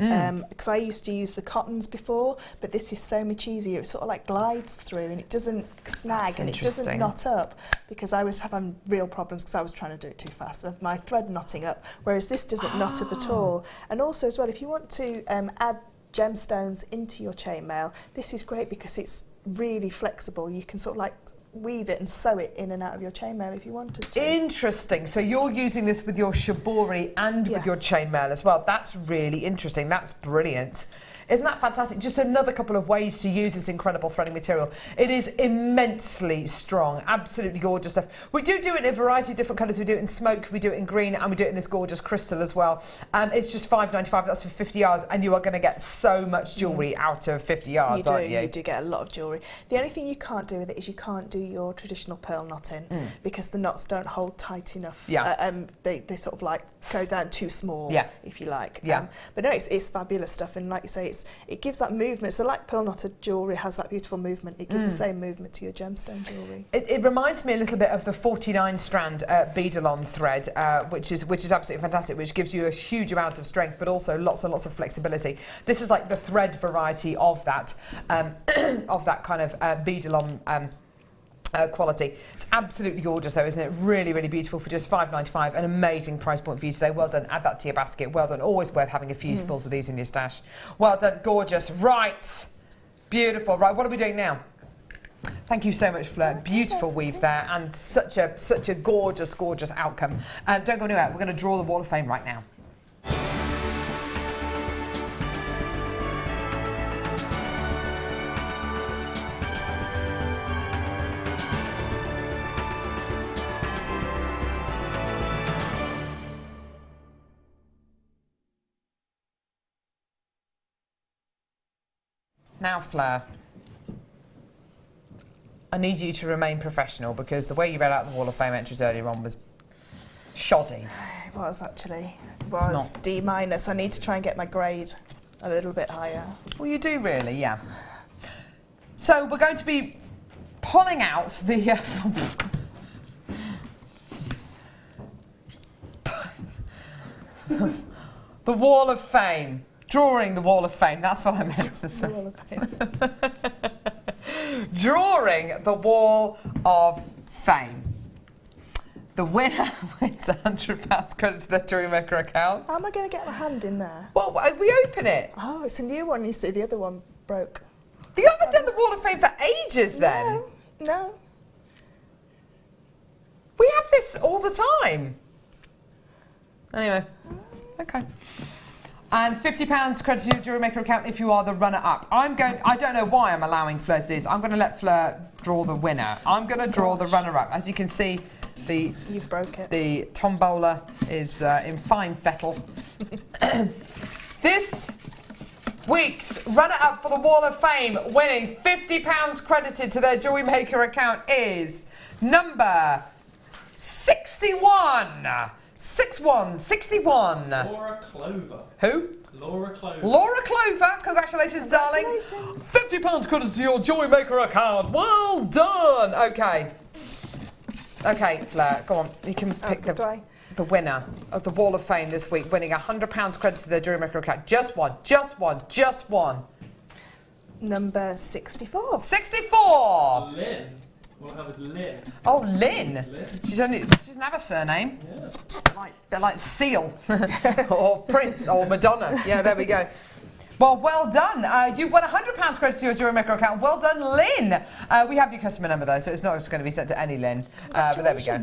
because I used to use the cottons before, but this is so much easier. It sort of like glides through, and it doesn't snag and it doesn't knot up, because I was having real problems because I was trying to do it too fast of my thread knotting up, whereas this doesn't knot up at all. And also as well, if you want to add gemstones into your chainmail, this is great because it's really flexible. You can sort of like weave it and sew it in and out of your chainmail if you wanted to. Interesting. So you're using this with your shibori and with your chainmail as well. That's really interesting. That's brilliant. Isn't that fantastic? Just another couple of ways to use this incredible threading material. It is immensely strong, absolutely gorgeous stuff. We do it in a variety of different colours. We do it in smoke, we do it in green, and we do it in this gorgeous crystal as well. It's just £5.95, that's for 50 yards, and you are going to get so much jewellery out of 50 yards, aren't you? You do get a lot of jewellery. The only thing you can't do with it is you can't do your traditional pearl knotting, because the knots don't hold tight enough. Yeah. They sort of like go down too small, if you like. Yeah. But no, it's fabulous stuff, and like you say, it gives that movement. So like pearl knotted jewellery has that beautiful movement, it gives the same movement to your gemstone jewellery. It reminds me a little bit of the 49 strand bead-along thread, which is absolutely fantastic, which gives you a huge amount of strength, but also lots and lots of flexibility. This is like the thread variety of that, of that kind of bead-along quality. It's absolutely gorgeous though, isn't it? Really, really beautiful for just $5.95. An amazing price point for you today. Well done. Add that to your basket. Well done. Always worth having a few spools of these in your stash. Well done. Gorgeous. Right. Beautiful. Right. What are we doing now? Thank you so much, Fleur. Beautiful weave there, and such a gorgeous, gorgeous outcome. Don't go anywhere. We're going to draw the Wall of Fame right now. Now, Fleur, I need you to remain professional because the way you read out the Wall of Fame entries earlier on was shoddy. It was actually. It was D-. I need to try and get my grade a little bit higher. Well, you do really, yeah. So we're going to be pulling out the... the Wall of Fame. Drawing the Wall of Fame, that's what I meant to say. Drawing the Wall of Fame. The winner wins £100 credit to their JewelleryMaker account. How am I going to get my hand in there? Well, we open it. Oh, it's a new one, you see. The other one broke. You haven't done the Wall of Fame for ages then? No. We have this all the time. Anyway, okay. And £50 credit to your JewelleryMaker account if you are the runner-up. I don't know why I'm allowing Fleur to do this. I'm going to let Fleur draw the winner. I'm going to draw the runner-up. As you can see, he's broke it. The tombola is in fine fettle. This week's runner-up for the Wall of Fame, winning £50 credited to their JewelleryMaker account, is number 61. 61. Laura Clover. Who? Laura Clover. Laura Clover, congratulations, darling. £50 credit to your JewelleryMaker account. Well done. Okay. Okay, Fleur, go on. You can pick the winner of the Wall of Fame this week, winning £100 credit to their JewelleryMaker account. Just one. Number 64. 64. Lynn. What I have is Lynn. Oh, Lynn. She doesn't have a surname. Yeah. They're like Seal or Prince or Madonna. Yeah, there we go. Well done. You've won £100 credit to your JewelleryMaker account. Well done, Lynn. We have your customer number though, so it's not just going to be sent to any Lynn. But there we go.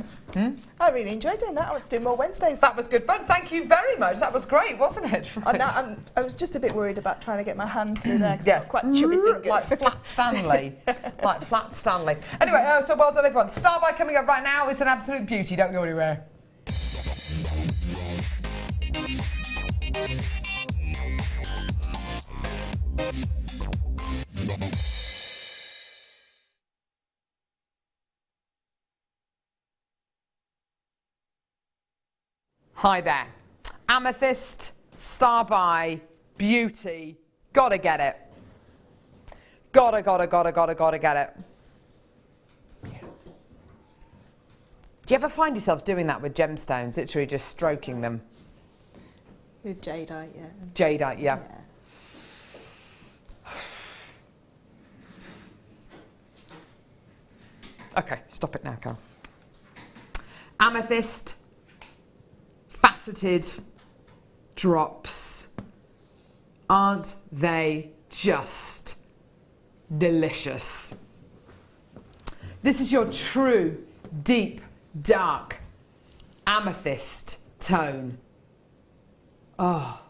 I really enjoyed doing that. I want to do more Wednesdays. That was good fun. Thank you very much. That was great, wasn't it? Right. I was just a bit worried about trying to get my hand through there because I've got quite chubby fingers. Like Flat Stanley. Like Flat Stanley. Anyway, so well done, everyone. Star by coming up right now. It's an absolute beauty. Don't go anywhere. Hi there. Amethyst, Star by, Beauty. Gotta get it. Gotta get it. Do you ever find yourself doing that with gemstones, literally just stroking them? With jadeite, yeah. Jadeite, yeah. Okay, stop it now, Carol. Amethyst, faceted drops. Aren't they just delicious? This is your true, deep, dark amethyst tone. Oh,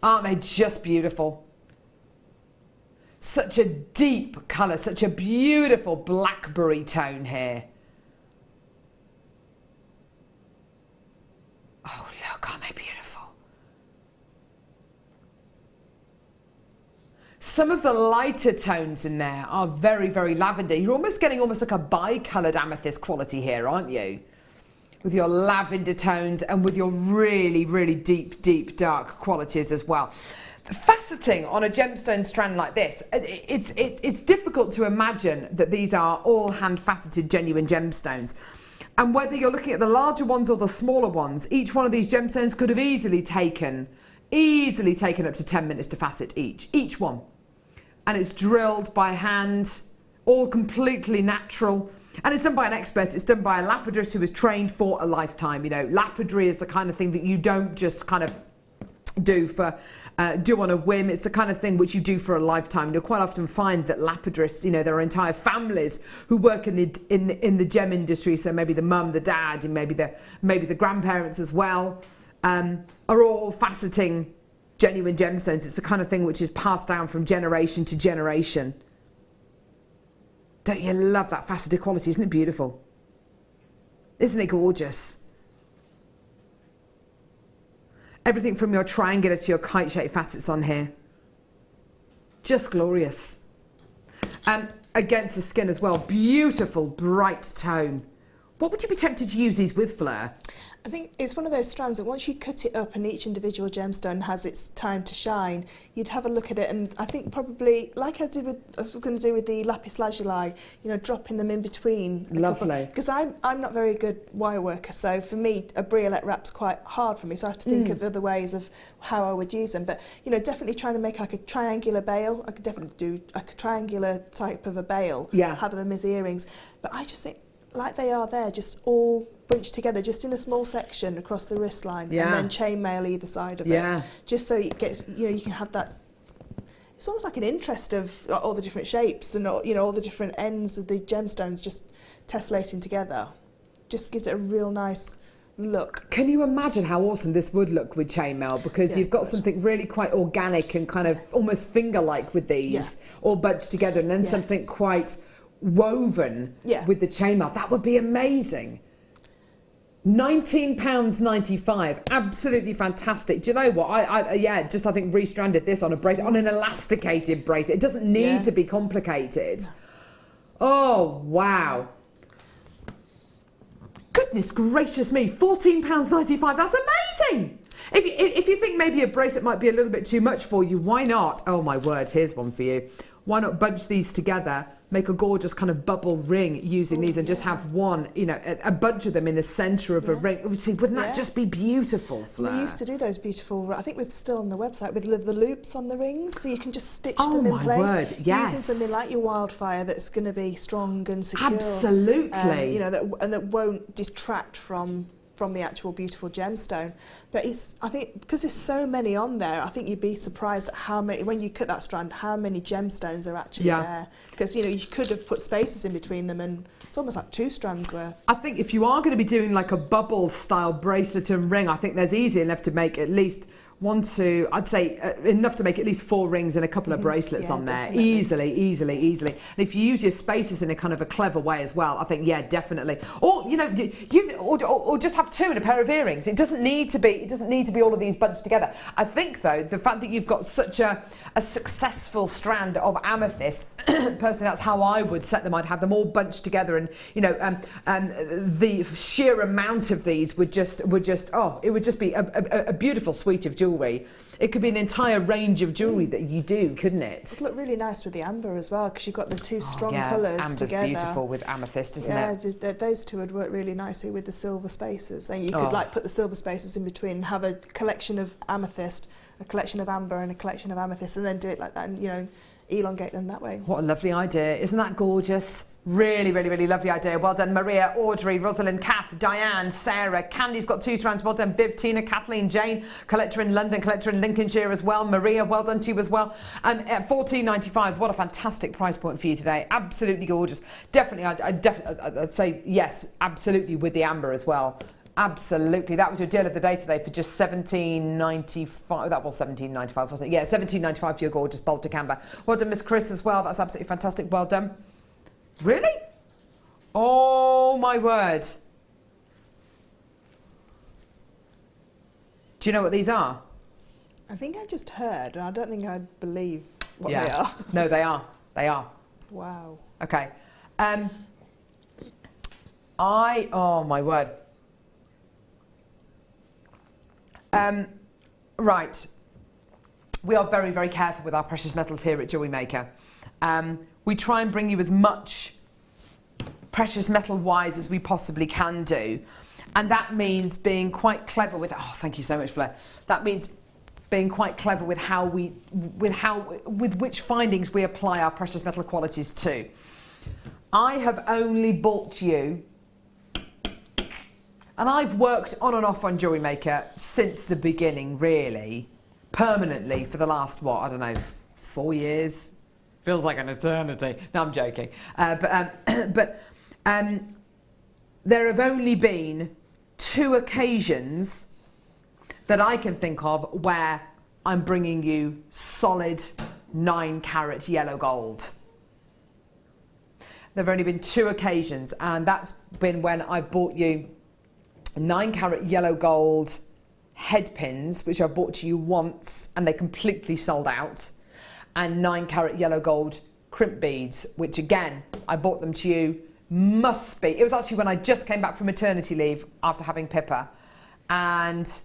aren't they just beautiful? Such a deep colour, such a beautiful blackberry tone here. Oh, look, aren't they beautiful? Some of the lighter tones in there are very, very lavender. You're almost getting like a bi-coloured amethyst quality here, aren't you? With your lavender tones and with your really, really deep, deep dark qualities as well. Faceting on a gemstone strand like this, it's difficult to imagine that these are all hand-faceted genuine gemstones. And whether you're looking at the larger ones or the smaller ones, each one of these gemstones could have easily taken up to 10 minutes to facet each one. And it's drilled by hand all completely natural. And it's done by an expert. It's done by a lapidress who is trained for a lifetime. You know, lapidary is the kind of thing that you don't just kind of do on a whim. It's the kind of thing which you do for a lifetime. You'll quite often find that lapidress, you know, there are entire families who work in the gem industry. So maybe the mum, the dad, and maybe the grandparents as well, are all faceting genuine gemstones. It's the kind of thing which is passed down from generation to generation. Don't you love that faceted quality? Isn't it beautiful? Isn't it gorgeous? Everything from your triangular to your kite-shaped facets on here. Just glorious. And against the skin as well. Beautiful, bright tone. What would you be tempted to use these with, Fleur? I think it's one of those strands that once you cut it up and each individual gemstone has its time to shine, you'd have a look at it, and I think probably, like I was going to do with the lapis lazuli, you know, dropping them in between. Lovely. Because I'm not very good wire worker, so for me a briolette wrap's quite hard for me, so I have to think of other ways of how I would use them. But you know, definitely trying to make like a triangular bail. I could definitely do like a triangular type of a bail, have them as earrings. But I just think, like they are there, just all bunched together, just in a small section across the wrist line, and then chainmail either side of it, just so it gets, you know, you can have that. It's almost like an interest of all the different shapes and all, you know, all the different ends of the gemstones just tessellating together. Just gives it a real nice look. Can you imagine how awesome this would look with chainmail? Because you've got something really quite organic and kind of almost finger-like with these, all bunched together, and then something quite woven with the chainmail. That would be amazing. £19.95, absolutely fantastic. Do you know what? I think restranded this on a bracelet, on an elasticated bracelet. It doesn't need to be complicated. Oh wow! Goodness gracious me, £14.95. That's amazing. If you think maybe a bracelet might be a little bit too much for you, why not? Oh my word, here's one for you. Why not bunch these together? Make a gorgeous kind of bubble ring using these, and just have one, you know, a bunch of them in the centre of a ring. Wouldn't that just be beautiful, Fleur? We used to do those beautiful, I think we're still on the website, with the loops on the rings, so you can just stitch them in place. Oh my word, yes. Using something like your wildfire that's going to be strong and secure. Absolutely. You know, that won't detract from the actual beautiful gemstone. But I think because there's so many on there, I think you'd be surprised at how many, when you cut that strand, how many gemstones are actually there. Because, you know, you could have put spaces in between them, and it's almost like 2 strands worth. I think if you are going to be doing like a bubble style bracelet and ring, I think there's easy enough to make at least I'd say enough to make at least 4 rings and a couple of bracelets on there. Definitely. Easily. And if you use your spaces in a kind of a clever way as well, I think, definitely. Or, you know, or just have 2 in a pair of earrings. It doesn't need to be all of these bunched together. I think, though, the fact that you've got such a successful strand of amethyst, personally, that's how I would set them. I'd have them all bunched together, and, you know, the sheer amount of these would just be a beautiful suite of jewellery. It could be an entire range of jewellery that you do, couldn't it? It'd look really nice with the amber as well, because you've got the 2 strong colours together. Amber's beautiful with amethyst, isn't it? Yeah, those 2 would work really nicely with the silver spaces. Then you could like put the silver spaces in between, have a collection of amethyst, a collection of amber, and a collection of amethyst, and then do it like that, and, you know, elongate them that way. What a lovely idea. Isn't that gorgeous? Really lovely idea. Well done, Maria, Audrey, Rosalind, Kath, Diane, Sarah. Candy's got 2 strands. Well done, Viv, Tina, Kathleen, Jane, collector in London, collector in Lincolnshire as well. Maria, well done to you as well. At $14.95, what a fantastic price point for you today. Absolutely gorgeous. Definitely, I'd say yes, absolutely, with the amber as well. Absolutely. That was your deal of the day today for just $17.95. That was $17.95, wasn't it? Yeah, $17.95 for your gorgeous Baltic amber. Well done, Miss Chris, as well. That's absolutely fantastic. Well done. Really? Oh my word. Do you know what these are? I think I just heard, and I don't think I'd believe what they are. No, they are. They are. Wow. Okay. Oh my word. Right. We are very, very careful with our precious metals here at JewelleryMaker. We try and bring you as much precious metal wise as we possibly can do, and that means being quite clever with thank you so much, Fleur. That means being quite clever with with which findings we apply our precious metal qualities to. I have only bought you, and I've worked on and off on Jewellery Maker since the beginning, really, permanently for the last, what, I don't know, 4 years? Feels like an eternity. No, I'm joking. But there have only been 2 occasions that I can think of where I'm bringing you solid 9-carat yellow gold. There have only been 2 occasions, and that's been when I've bought you 9-carat yellow gold head pins, which I bought to you once, and they completely sold out, and 9-carat yellow gold crimp beads, which again, I bought them to you, it was actually when I just came back from maternity leave after having Pippa, and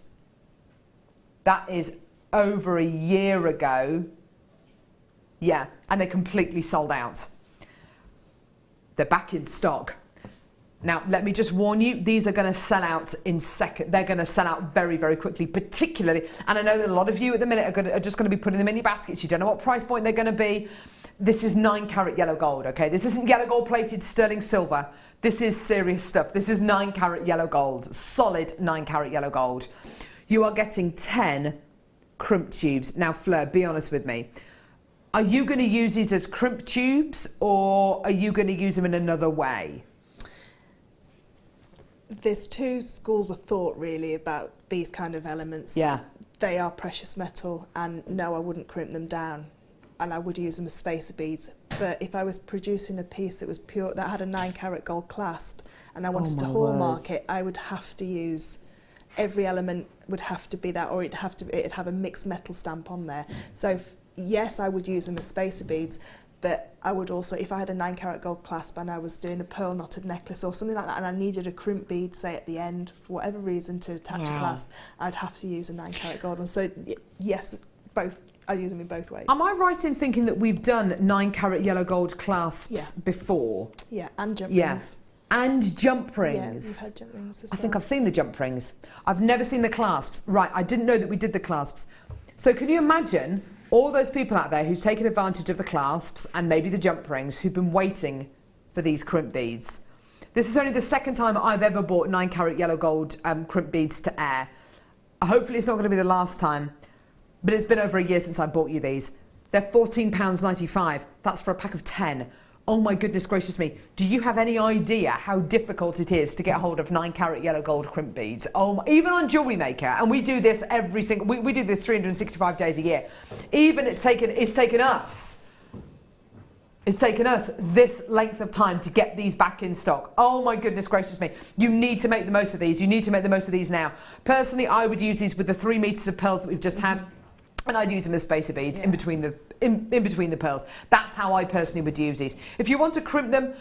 that is over a year ago. Yeah, and they completely sold out. They're back in stock. Now, let me just warn you, these are going to sell out in second. They're going to sell out very, very quickly, particularly, and I know that a lot of you at the minute are just going to be putting them in your baskets. You don't know what price point they're going to be. This is 9-carat yellow gold, okay? This isn't yellow gold plated sterling silver. This is serious stuff. This is 9-carat yellow gold, solid 9-carat yellow gold. You are getting 10 crimp tubes. Now, Fleur, be honest with me. Are you going to use these as crimp tubes, or are you going to use them in another way? There's 2 schools of thought really about these kind of elements. Yeah. They are precious metal, and no, I wouldn't crimp them down, and I would use them as spacer beads. But if I was producing a piece that was pure, that had a 9-carat gold clasp, and I wanted to hallmark it, I would have to use, every element would have to be that, or it'd have a mixed metal stamp on there. So yes, I would use them as spacer beads, but I would also, if I had a 9-carat gold clasp and I was doing a pearl knotted necklace or something like that, and I needed a crimp bead, say at the end, for whatever reason, to attach a clasp, I'd have to use a 9-carat gold one. So yes, both. I use them in both ways. Am I right in thinking that we've done 9-carat yellow gold clasps before? Yeah, and jump rings. And jump rings. Yeah, we've had jump rings as well. I think I've seen the jump rings. I've never seen the clasps. Right, I didn't know that we did the clasps. So can you imagine all those people out there who've taken advantage of the clasps and maybe the jump rings, who've been waiting for these crimp beads? This is only the 2nd time I've ever bought 9-carat yellow gold crimp beads to air. Hopefully it's not going to be the last time, but it's been over a year since I bought you these. They're £14.95. That's for a pack of 10. Oh my goodness gracious me. Do you have any idea how difficult it is to get hold of 9-carat yellow gold crimp beads? Even on Jewellery Maker, and we do this every single, we do this 365 days a year. Even it's taken us this length of time to get these back in stock. Oh my goodness gracious me. You need to make the most of these. You need to make the most of these now. Personally, I would use these with the 3 meters of pearls that we've just had. And I'd use them as spacer beads in between the pearls. That's how I personally would use these. If you want to crimp them,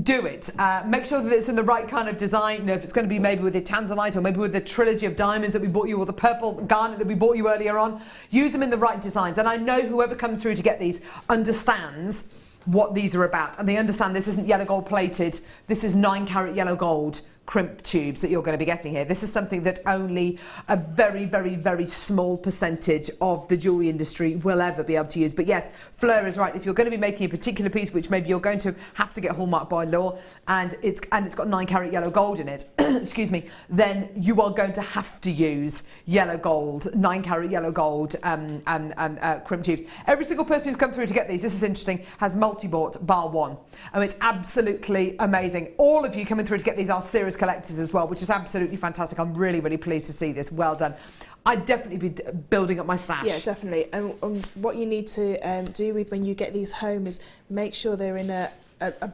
do it. Make sure that it's in the right kind of design. You know, if it's going to be maybe with the tanzanite, or maybe with the trilogy of diamonds that we bought you, or the purple garnet that we bought you earlier on, use them in the right designs. And I know whoever comes through to get these understands what these are about, and they understand this isn't yellow gold plated. This is 9-carat yellow gold crimp tubes that you're going to be getting here. This is something that only a very, very, very small percentage of the jewellery industry will ever be able to use. But yes, Fleur is right. If you're going to be making a particular piece, which maybe you're going to have to get hallmarked by law, and it's got 9-carat yellow gold in it, excuse me, then you are going to have to use yellow gold, 9-carat yellow gold crimp tubes. Every single person who's come through to get these, this is interesting, has multi-bought bar one. And it's absolutely amazing. All of you coming through to get these are serious collectors as well, which is absolutely fantastic. I'm really, really pleased to see this. Well done. I'd definitely be building up my stash. Yeah, definitely. And what you need to do with when you get these home is make sure they're in a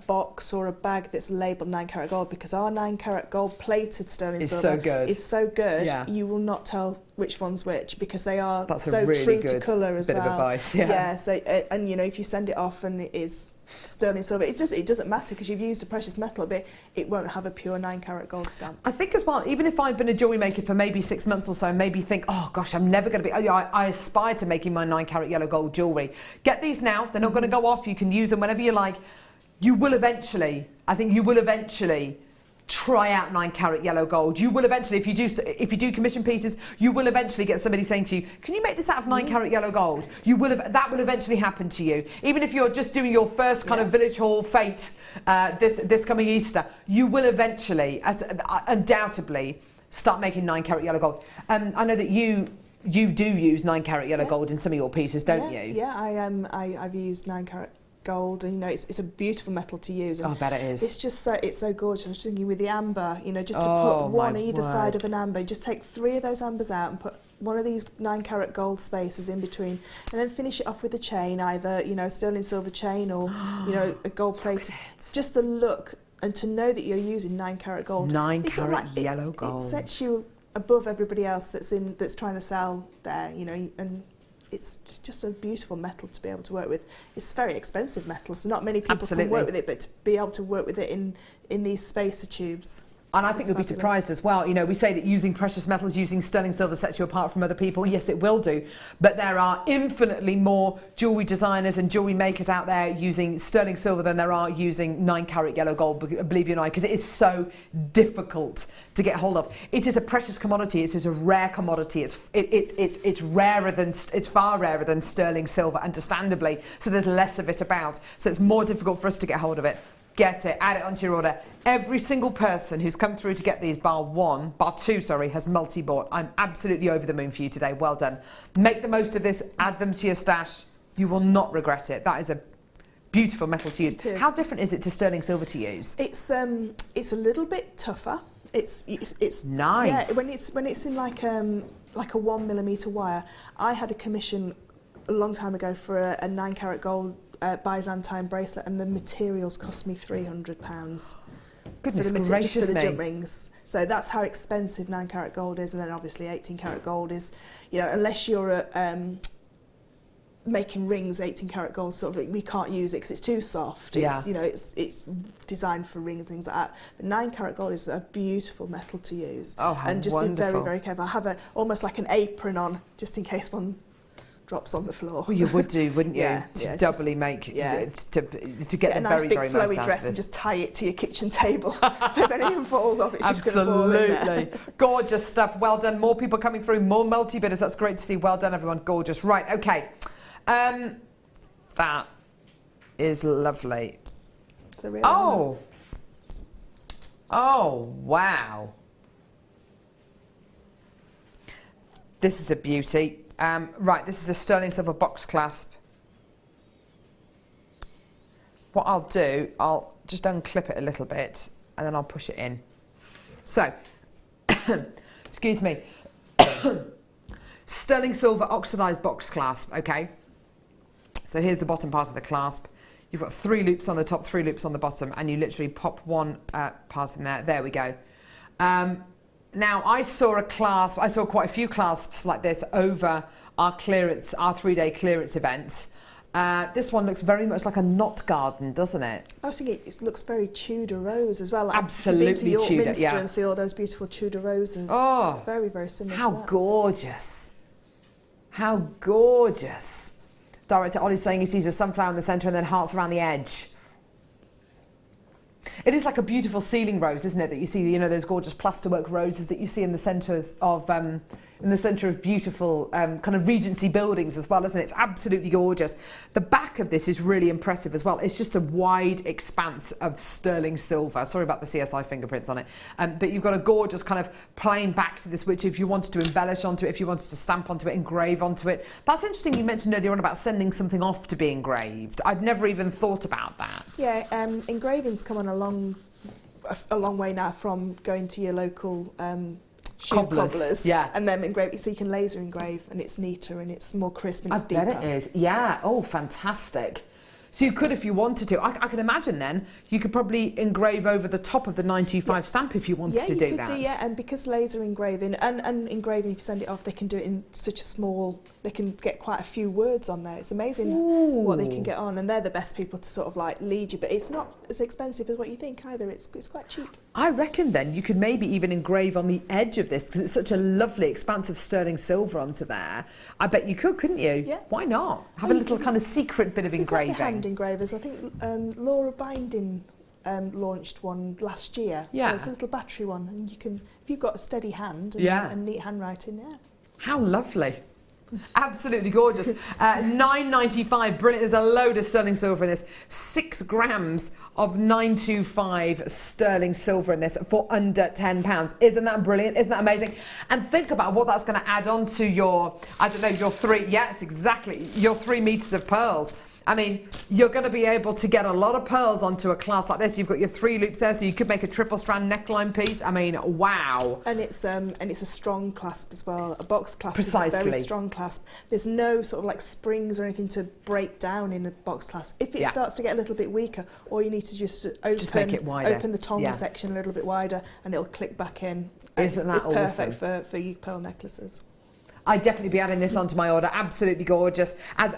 box or a bag that's labelled 9-carat gold, because our 9-carat gold plated sterling silver is so good. Yeah. You will not tell which one's which, because they are That's so a really true good to colour as bit well. of advice. Yeah. Yeah. So and you know, if you send it off and it is sterling silver, it doesn't matter, because you've used a precious metal, but it won't have a pure 9-carat gold stamp. I think as well, even if I've been a jewellery maker for maybe 6 months or so, maybe think, oh gosh, I'm never going to be, I aspire to making my 9-carat yellow gold jewellery. Get these now. They're not going to go off. You can use them whenever you like. You will eventually, I think you will eventually try out 9 carat yellow gold. You will eventually, if you do commission pieces, you will eventually get somebody saying to you, can you make this out of 9 carat yellow gold? That will eventually happen to you. Even if you're just doing your first kind of village hall fete this coming Easter, you will eventually, undoubtedly, start making 9 carat yellow gold. I know that you do use 9 carat yellow gold in some of your pieces, don't you? Yeah, I've used 9 carat gold, and it's a beautiful metal to use. And I bet it is. It's just so gorgeous. I was thinking with the amber, just to put one either side of an amber, just take 3 of those ambers out and put one of these 9 carat gold spaces in between, and then finish it off with a chain, either sterling silver chain or a gold plated. Just the look, and to know that you're using 9 carat gold. 9 carat yellow gold. It sets you above everybody else that's trying to sell there, and it's just a beautiful metal to be able to work with. It's very expensive metal, so not many people can work with it, but to be able to work with it in these spacer tubes. And I think you'll be surprised as well. We say that using precious metals, using sterling silver sets you apart from other people. Yes, it will do. But there are infinitely more jewellery designers and jewellery makers out there using sterling silver than there are using 9 carat yellow gold, believe you or not, because it is so difficult to get hold of. It is a precious commodity. It is a rare commodity. It's far rarer than sterling silver, understandably. So there's less of it about. So it's more difficult for us to get hold of it. Get it, add it onto your order. Every single person who's come through to get these, bar two, has multi-bought. I'm absolutely over the moon for you today. Well done. Make the most of this. Add them to your stash. You will not regret it. That is a beautiful metal to use. How different is it to sterling silver to use? It's a little bit tougher. It's nice. Yeah, when it's in like a 1mm wire. I had a commission a long time ago for a 9 carat gold Byzantine bracelet, and the materials cost me £300. Goodness just for the jump me. rings. So that's how expensive 9 carat gold is, and then obviously 18 carat gold is, unless you're making rings, 18 carat gold sort of, we can't use it because it's too soft. It's designed for rings and things like that. But 9 carat gold is a beautiful metal to use. Oh, how and just wonderful. be very, very careful. I have almost like an apron on, just in case one drops on the floor. Well, you would do, wouldn't you? to doubly make, to get the a nice very, big very flowy most out dress of and this. just tie it to your kitchen table. So if anything falls off, it's just going to fall in there. Absolutely. Gorgeous stuff. Well done. More people coming through, more multi-bidders. That's great to see. Well done, everyone. Gorgeous. Right, okay. That is lovely. It's a real Oh, wow. This is a beauty. Right, this is a sterling silver box clasp. What I'll do, I'll just unclip it a little bit and then I'll push it in. So, excuse me, sterling silver oxidized box clasp, okay? So here's the bottom part of the clasp. You've got 3 loops on the top, 3 loops on the bottom, and you literally pop one part in there. There we go. Now, I saw quite a few clasps like this over our 3-day clearance events. This one looks very much like a knot garden, doesn't it? I was thinking it looks very Tudor rose as well. Absolutely I've been to York Tudor, Minster yeah. and see all those beautiful Tudor roses. Oh, it's very, very similar how to that. gorgeous. How gorgeous. Director Ollie's saying he sees a sunflower in the centre and then hearts around the edge. It is like a beautiful ceiling rose, isn't it? That you see, those gorgeous plasterwork roses that you see in the centres of beautiful kind of Regency buildings as well, isn't it? It's absolutely gorgeous. The back of this is really impressive as well. It's just a wide expanse of sterling silver. Sorry about the CSI fingerprints on it. But you've got a gorgeous kind of plain back to this, which if you wanted to embellish onto it, if you wanted to stamp onto it, engrave onto it. That's interesting you mentioned earlier on about sending something off to be engraved. I'd never even thought about that. Yeah, engraving's come on a long way now from going to your local cobblers, yeah, and then engrave, so you can laser engrave, and it's neater and it's more crisp and it's deeper. I bet it is. Yeah. Oh, fantastic. So you could, if you wanted to. I can imagine then you could probably engrave over the top of the 925 stamp if you wanted to do that. And because laser engraving and engraving, if you send it off, they can do it in such a small. They can get quite a few words on there. It's amazing what they can get on, and they're the best people to sort of like lead you. But it's not as expensive as what you think either. It's quite cheap. I reckon then you could maybe even engrave on the edge of this because it's such a lovely expansive sterling silver onto there. I bet you could, couldn't you? Yeah. Why not? Have a little kind of secret bit of engraving. Hand engravers. I think Laura Binding launched one last year. Yeah. So it's a little battery one, and you can, if you've got a steady hand and, Yeah. and neat handwriting, yeah. How lovely. Absolutely gorgeous. £9.95, brilliant. There's a load of sterling silver in this. 6 grams of 925 sterling silver in this for under £10. Isn't that brilliant? Isn't that amazing? And think about what that's going to add on to your, I don't know, your 3, yes, exactly, your 3 meters of pearls. I mean, you're going to be able to get a lot of pearls onto a clasp like this. You've got your 3 loops there, so you could make a triple strand neckline piece. I mean, wow. And it's a strong clasp as well. A box clasp Precisely. is a very strong clasp. There's no sort of like springs or anything to break down in a box clasp. If it starts to get a little bit weaker, all you need to just make it wider. open the tongue section a little bit wider, and it'll click back in. Isn't that it's awesome? perfect for your pearl necklaces. I'd definitely be adding this onto my order. Absolutely gorgeous. As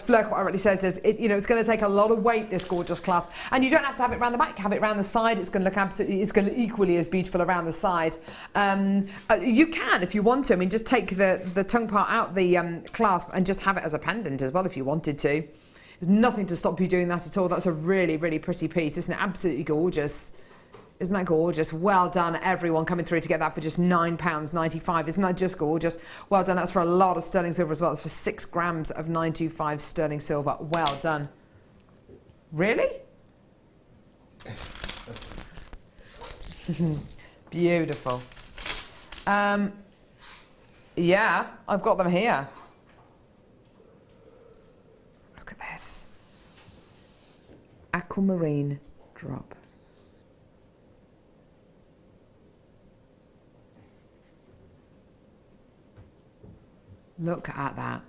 Fleur quite rightly says, it's going to take a lot of weight, this gorgeous clasp. And you don't have to have it around the back. Have it around the side. It's going to look it's going to equally as beautiful around the side. You can, if you want to. I mean, just take the tongue part out the clasp and just have it as a pendant as well if you wanted to. There's nothing to stop you doing that at all. That's a really, really pretty piece, isn't it? Absolutely gorgeous. Isn't that gorgeous? Well done, everyone coming through to get that for just £9.95. Isn't that just gorgeous? Well done. That's for a lot of sterling silver as well. It's for 6 grams of 925 sterling silver. Well done. Really? Beautiful. Yeah, I've got them here. Look at this. Aquamarine drop. Look at that.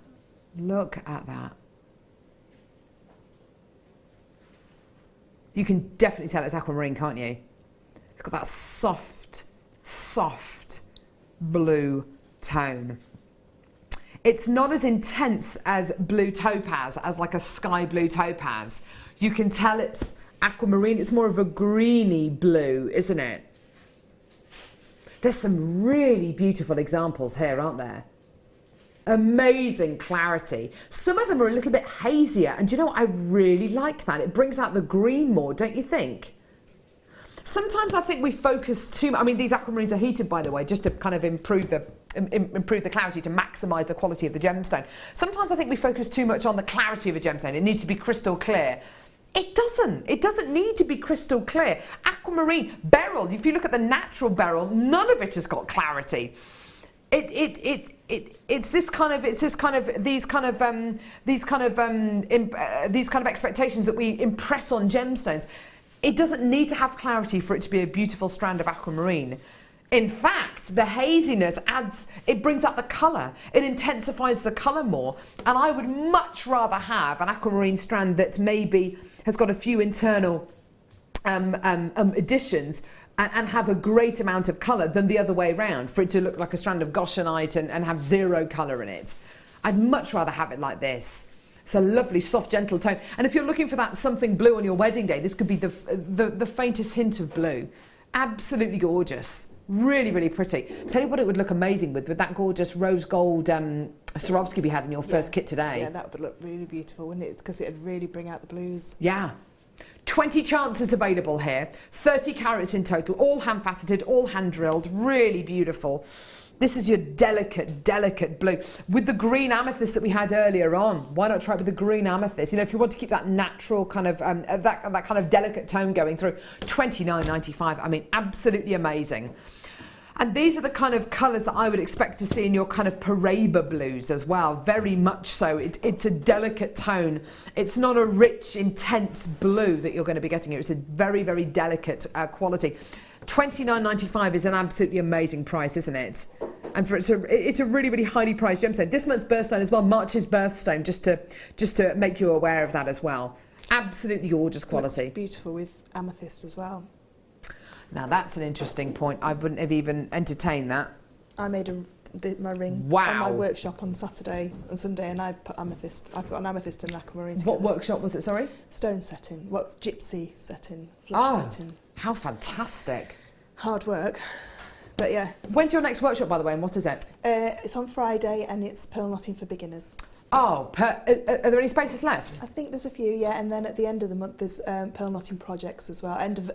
Look at that. You can definitely tell it's aquamarine, can't you? It's got that soft, soft blue tone. It's not as intense as blue topaz, as like a sky blue topaz. You can tell it's aquamarine. It's more of a greeny blue, isn't it? There's some really beautiful examples here, aren't there? Amazing clarity. Some of them are a little bit hazier, and do you know what? I really like that. It brings out the green more, don't you think? Sometimes I think we focus too much. I mean, these aquamarines are heated, by the way, just to kind of improve the clarity, to maximise the quality of the gemstone. Sometimes I think we focus too much on the clarity of a gemstone. It needs to be crystal clear. It doesn't. It doesn't need to be crystal clear. Aquamarine, beryl, if you look at the natural beryl, none of it has got clarity. It's these kind of expectations that we impress on gemstones. It doesn't need to have clarity for it to be a beautiful strand of aquamarine. In fact, the haziness it brings out the colour. It intensifies the colour more. And I would much rather have an aquamarine strand that maybe has got a few internal additions and have a great amount of colour than the other way around, for it to look like a strand of goshenite and have zero colour in it. I'd much rather have it like this. It's a lovely, soft, gentle tone. And if you're looking for that something blue on your wedding day, this could be the faintest hint of blue. Absolutely gorgeous. Really, really pretty. Tell you what it would look amazing with that gorgeous rose gold Swarovski we had in your first kit today. Yeah, that would look really beautiful, wouldn't it? Because it'd really bring out the blues. Yeah. 20 chances available here, 30 carats in total, all hand faceted, all hand drilled, really beautiful. This is your delicate, delicate blue with the green amethyst that we had earlier on. Why not try it with the green amethyst? You know, if you want to keep that natural kind of, that kind of delicate tone going through, £29.95. I mean, absolutely amazing. And these are the kind of colours that I would expect to see in your kind of Paraiba blues as well, very much so. It's a delicate tone. It's not a rich, intense blue that you're going to be getting here. It's a very, very delicate quality. £29.95 is an absolutely amazing price, isn't it? And it's a really, really highly priced gemstone. This month's birthstone as well, March's birthstone, just to make you aware of that as well. Absolutely gorgeous quality. Looks beautiful with amethyst as well. Now that's an interesting point. I wouldn't have even entertained that. I made my ring on my workshop on Saturday and Sunday, and I put amethyst. I've got an amethyst and an aquamarine together. What workshop was it? Sorry. Stone setting. What gypsy setting? Flush setting. How fantastic! Hard work, but yeah. When's your next workshop, by the way, and what is it? It's on Friday, and it's pearl knotting for beginners. Oh, are there any spaces left? I think there's a few, yeah, and then at the end of the month there's pearl knotting projects as well. End of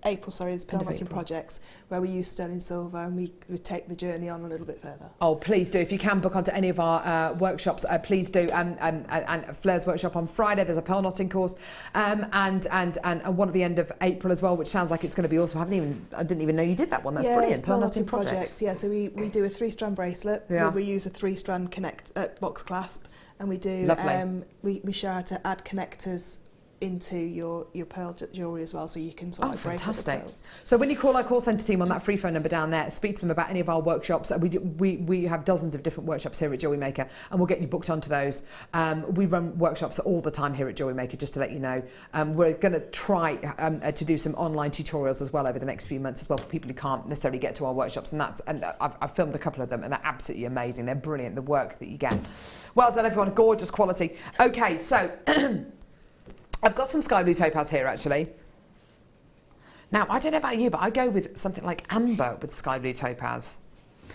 April, sorry, there's pearl knotting projects where we use sterling silver and we take the journey on a little bit further. Oh, please do. If you can book onto any of our workshops, please do. And Fleur's workshop on Friday, there's a pearl knotting course, and one at the end of April as well, which sounds like it's going to be awesome. I didn't even know you did that one. That's brilliant. Pearl knotting projects. Yeah, so we do a 3-strand bracelet where we use a 3-strand box clasp. And we do, we show how to add connectors into your pearl jewellery as well, so you can sort of break up the pearls. So when you call our call centre team on that free phone number down there, speak to them about any of our workshops. We have dozens of different workshops here at JewelleryMaker, and we'll get you booked onto those. We run workshops all the time here at JewelleryMaker, just to let you know. We're going to try to do some online tutorials as well over the next few months as well for people who can't necessarily get to our workshops, and I've filmed a couple of them, and they're absolutely amazing. They're brilliant, the work that you get. Well done, everyone. Gorgeous quality. Okay, so I've got some sky blue topaz here, actually. Now, I don't know about you, but I go with something like amber with sky blue topaz.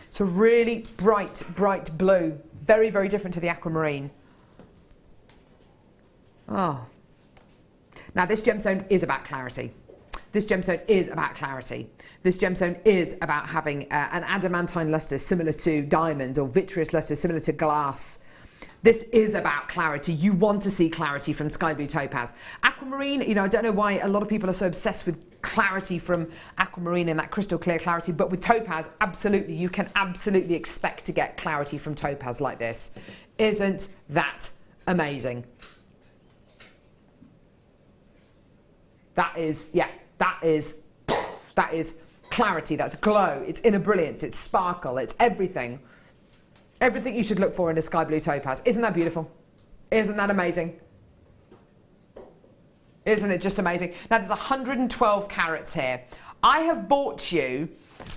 It's a really bright, bright blue. Very, very different to the aquamarine. Oh. Now, this gemstone is about clarity. This gemstone is about clarity. This gemstone is about having an adamantine lustre similar to diamonds, or vitreous lustre similar to glass. This is about clarity. You want to see clarity from sky blue topaz. Aquamarine, you know, I don't know why a lot of people are so obsessed with clarity from aquamarine and that crystal clear clarity, but with topaz, absolutely, you can absolutely expect to get clarity from topaz like this. Isn't that amazing? That is clarity, that's glow, it's inner brilliance, it's sparkle, it's everything. Everything you should look for in a sky blue topaz. Isn't that beautiful? Isn't that amazing? Isn't it just amazing? Now, there's 112 carats here. I have bought you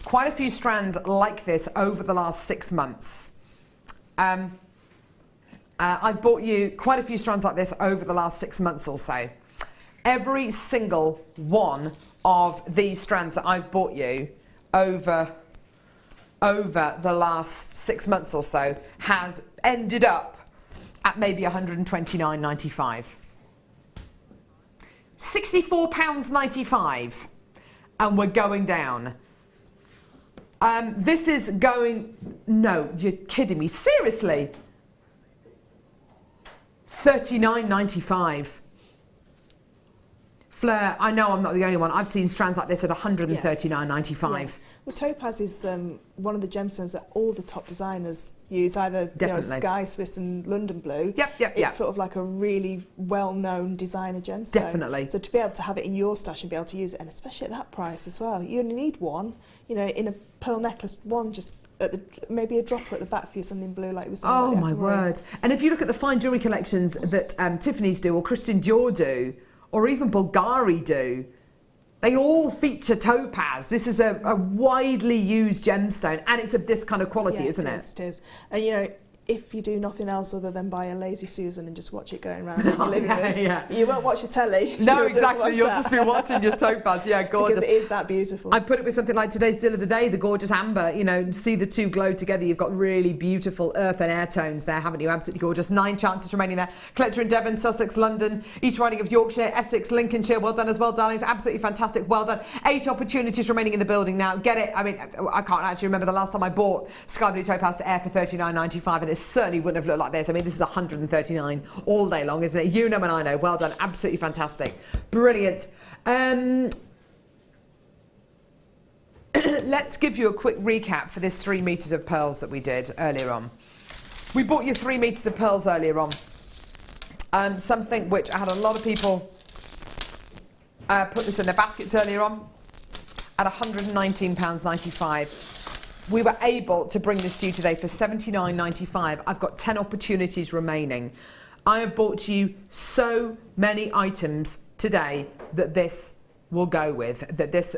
quite a few strands like this over the last 6 months. I've bought you quite a few strands like this over the last 6 months or so. Every single one of these strands that I've bought you over the last 6 months or so has ended up at maybe £129.95. £64.95, and we're going down. This is going, no, you're kidding me, seriously? £39.95. Fleur, I know I'm not the only one. I've seen strands like this at £139.95. Yeah. Well, topaz is one of the gemstones that all the top designers use, either Sky, Swiss and London Blue. Yep. It's sort of like a really well-known designer gemstone. Definitely. So to be able to have it in your stash and be able to use it, and especially at that price as well, you only need one. You know, in a pearl necklace, one just maybe a dropper at the back for you, something blue like we said. Oh my word! And if you look at the fine jewellery collections that Tiffany's do, or Christian Dior do, or even Bulgari do, they all feature topaz. This is a widely used gemstone, and it's of this kind of quality, isn't it? It is. And you know, if you do nothing else other than buy a Lazy Susan and just watch it going around in your living room, you won't watch the telly. No, exactly. You'll just be watching your topaz. Yeah, gorgeous. Because it is that beautiful. I put it with something like today's deal of the day, the gorgeous amber. You know, see the two glow together. You've got really beautiful earth and air tones there, haven't you? Absolutely gorgeous. 9 chances remaining there. Collector in Devon, Sussex, London, East Riding of Yorkshire, Essex, Lincolnshire. Well done as well, darlings. Absolutely fantastic. Well done. 8 opportunities remaining in the building now. Get it. I mean, I can't actually remember the last time I bought Sky Blue Topaz to air for £39.95, and it certainly wouldn't have looked like this. I mean, this is 139 all day long, isn't it? You know and I know. Well done. Absolutely fantastic. Brilliant. Let's give you a quick recap for this 3 metres of pearls that we did earlier on. We bought you 3 metres of pearls earlier on. Something which I had a lot of people put this in their baskets earlier on at £119.95. We were able to bring this to you today for £79.95. I've got 10 opportunities remaining. I have bought you so many items today that this will go with, that this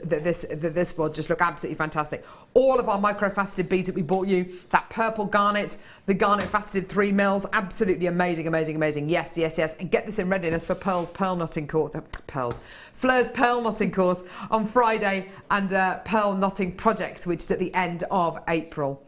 will just look absolutely fantastic. All of our micro-faceted beads that we bought you, that purple garnet, the garnet faceted 3 mils, absolutely amazing, amazing, amazing. Yes, yes, yes. And get this in readiness for Fleur's pearl knotting course on Friday, and pearl knotting projects, which is at the end of April.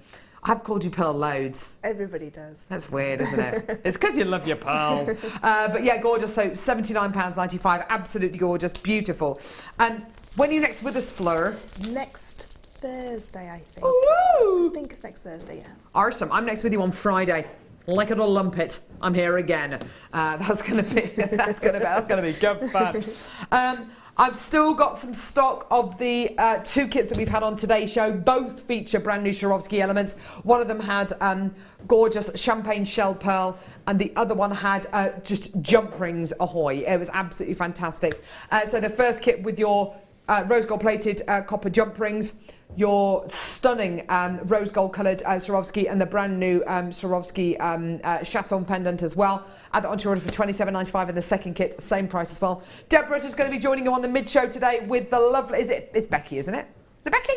I've called you Pearl loads. Everybody does. That's weird, isn't it? It's because you love your pearls. But yeah, gorgeous. So £79.95. Absolutely gorgeous. Beautiful. And when are you next with us, Fleur? Next Thursday, I think. Ooh. I think it's next Thursday, yeah. Awesome. I'm next with you on Friday. Like it or lump it, I'm here again. That's gonna be good fun. I've still got some stock of the 2 kits that we've had on today's show. Both feature brand new Swarovski elements. One of them had gorgeous champagne shell pearl, and the other one had just jump rings ahoy. It was absolutely fantastic. So the first kit with your rose gold plated copper jump rings, your stunning rose gold coloured Swarovski, and the brand new Swarovski chaton pendant as well. Add that onto your order for £27.95 in the second kit, same price as well. Deborah is going to be joining you on the mid-show today with the lovely, it's Becky, isn't it? Is it Becky?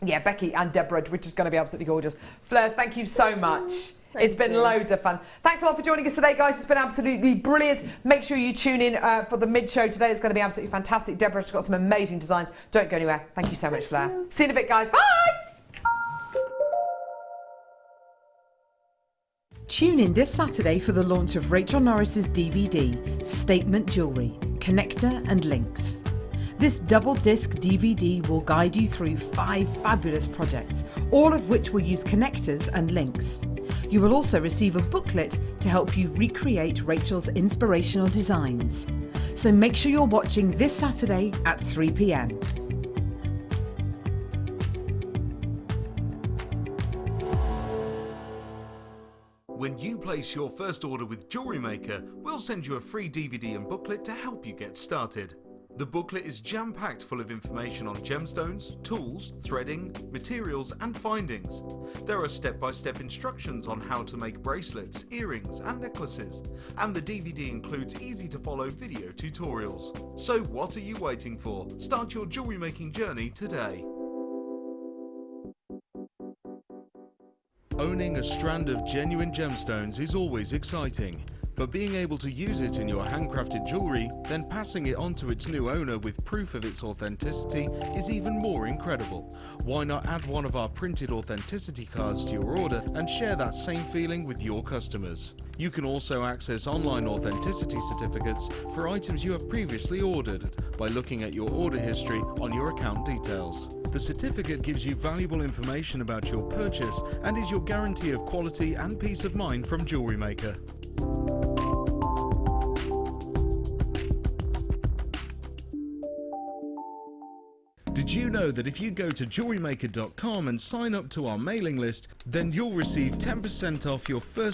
Yeah, Becky and Deborah, which is going to be absolutely gorgeous. Fleur, thank you so much. It's been loads of fun. Thanks a lot for joining us today, guys. It's been absolutely brilliant. Make sure you tune in for the mid-show today. It's going to be absolutely fantastic. Deborah's got some amazing designs. Don't go anywhere. Thank you so much, Fleur. See you in a bit, guys. Bye! Tune in this Saturday for the launch of Rachel Norris's DVD, Statement Jewellery, Connector and Links. This double-disc DVD will guide you through 5 fabulous projects, all of which will use connectors and links. You will also receive a booklet to help you recreate Rachel's inspirational designs. So make sure you're watching this Saturday at 3 p.m. When you place your first order with JewelleryMaker, we'll send you a free DVD and booklet to help you get started. The booklet is jam-packed full of information on gemstones, tools, threading, materials and findings. There are step-by-step instructions on how to make bracelets, earrings and necklaces, and the DVD includes easy-to-follow video tutorials. So what are you waiting for? Start your jewellery making journey today. Owning a strand of genuine gemstones is always exciting. But being able to use it in your handcrafted jewellery, then passing it on to its new owner with proof of its authenticity is even more incredible. Why not add one of our printed authenticity cards to your order and share that same feeling with your customers? You can also access online authenticity certificates for items you have previously ordered by looking at your order history on your account details. The certificate gives you valuable information about your purchase and is your guarantee of quality and peace of mind from JewelleryMaker. Did you know that if you go to jewellerymaker.com and sign up to our mailing list, then you'll receive 10% off your first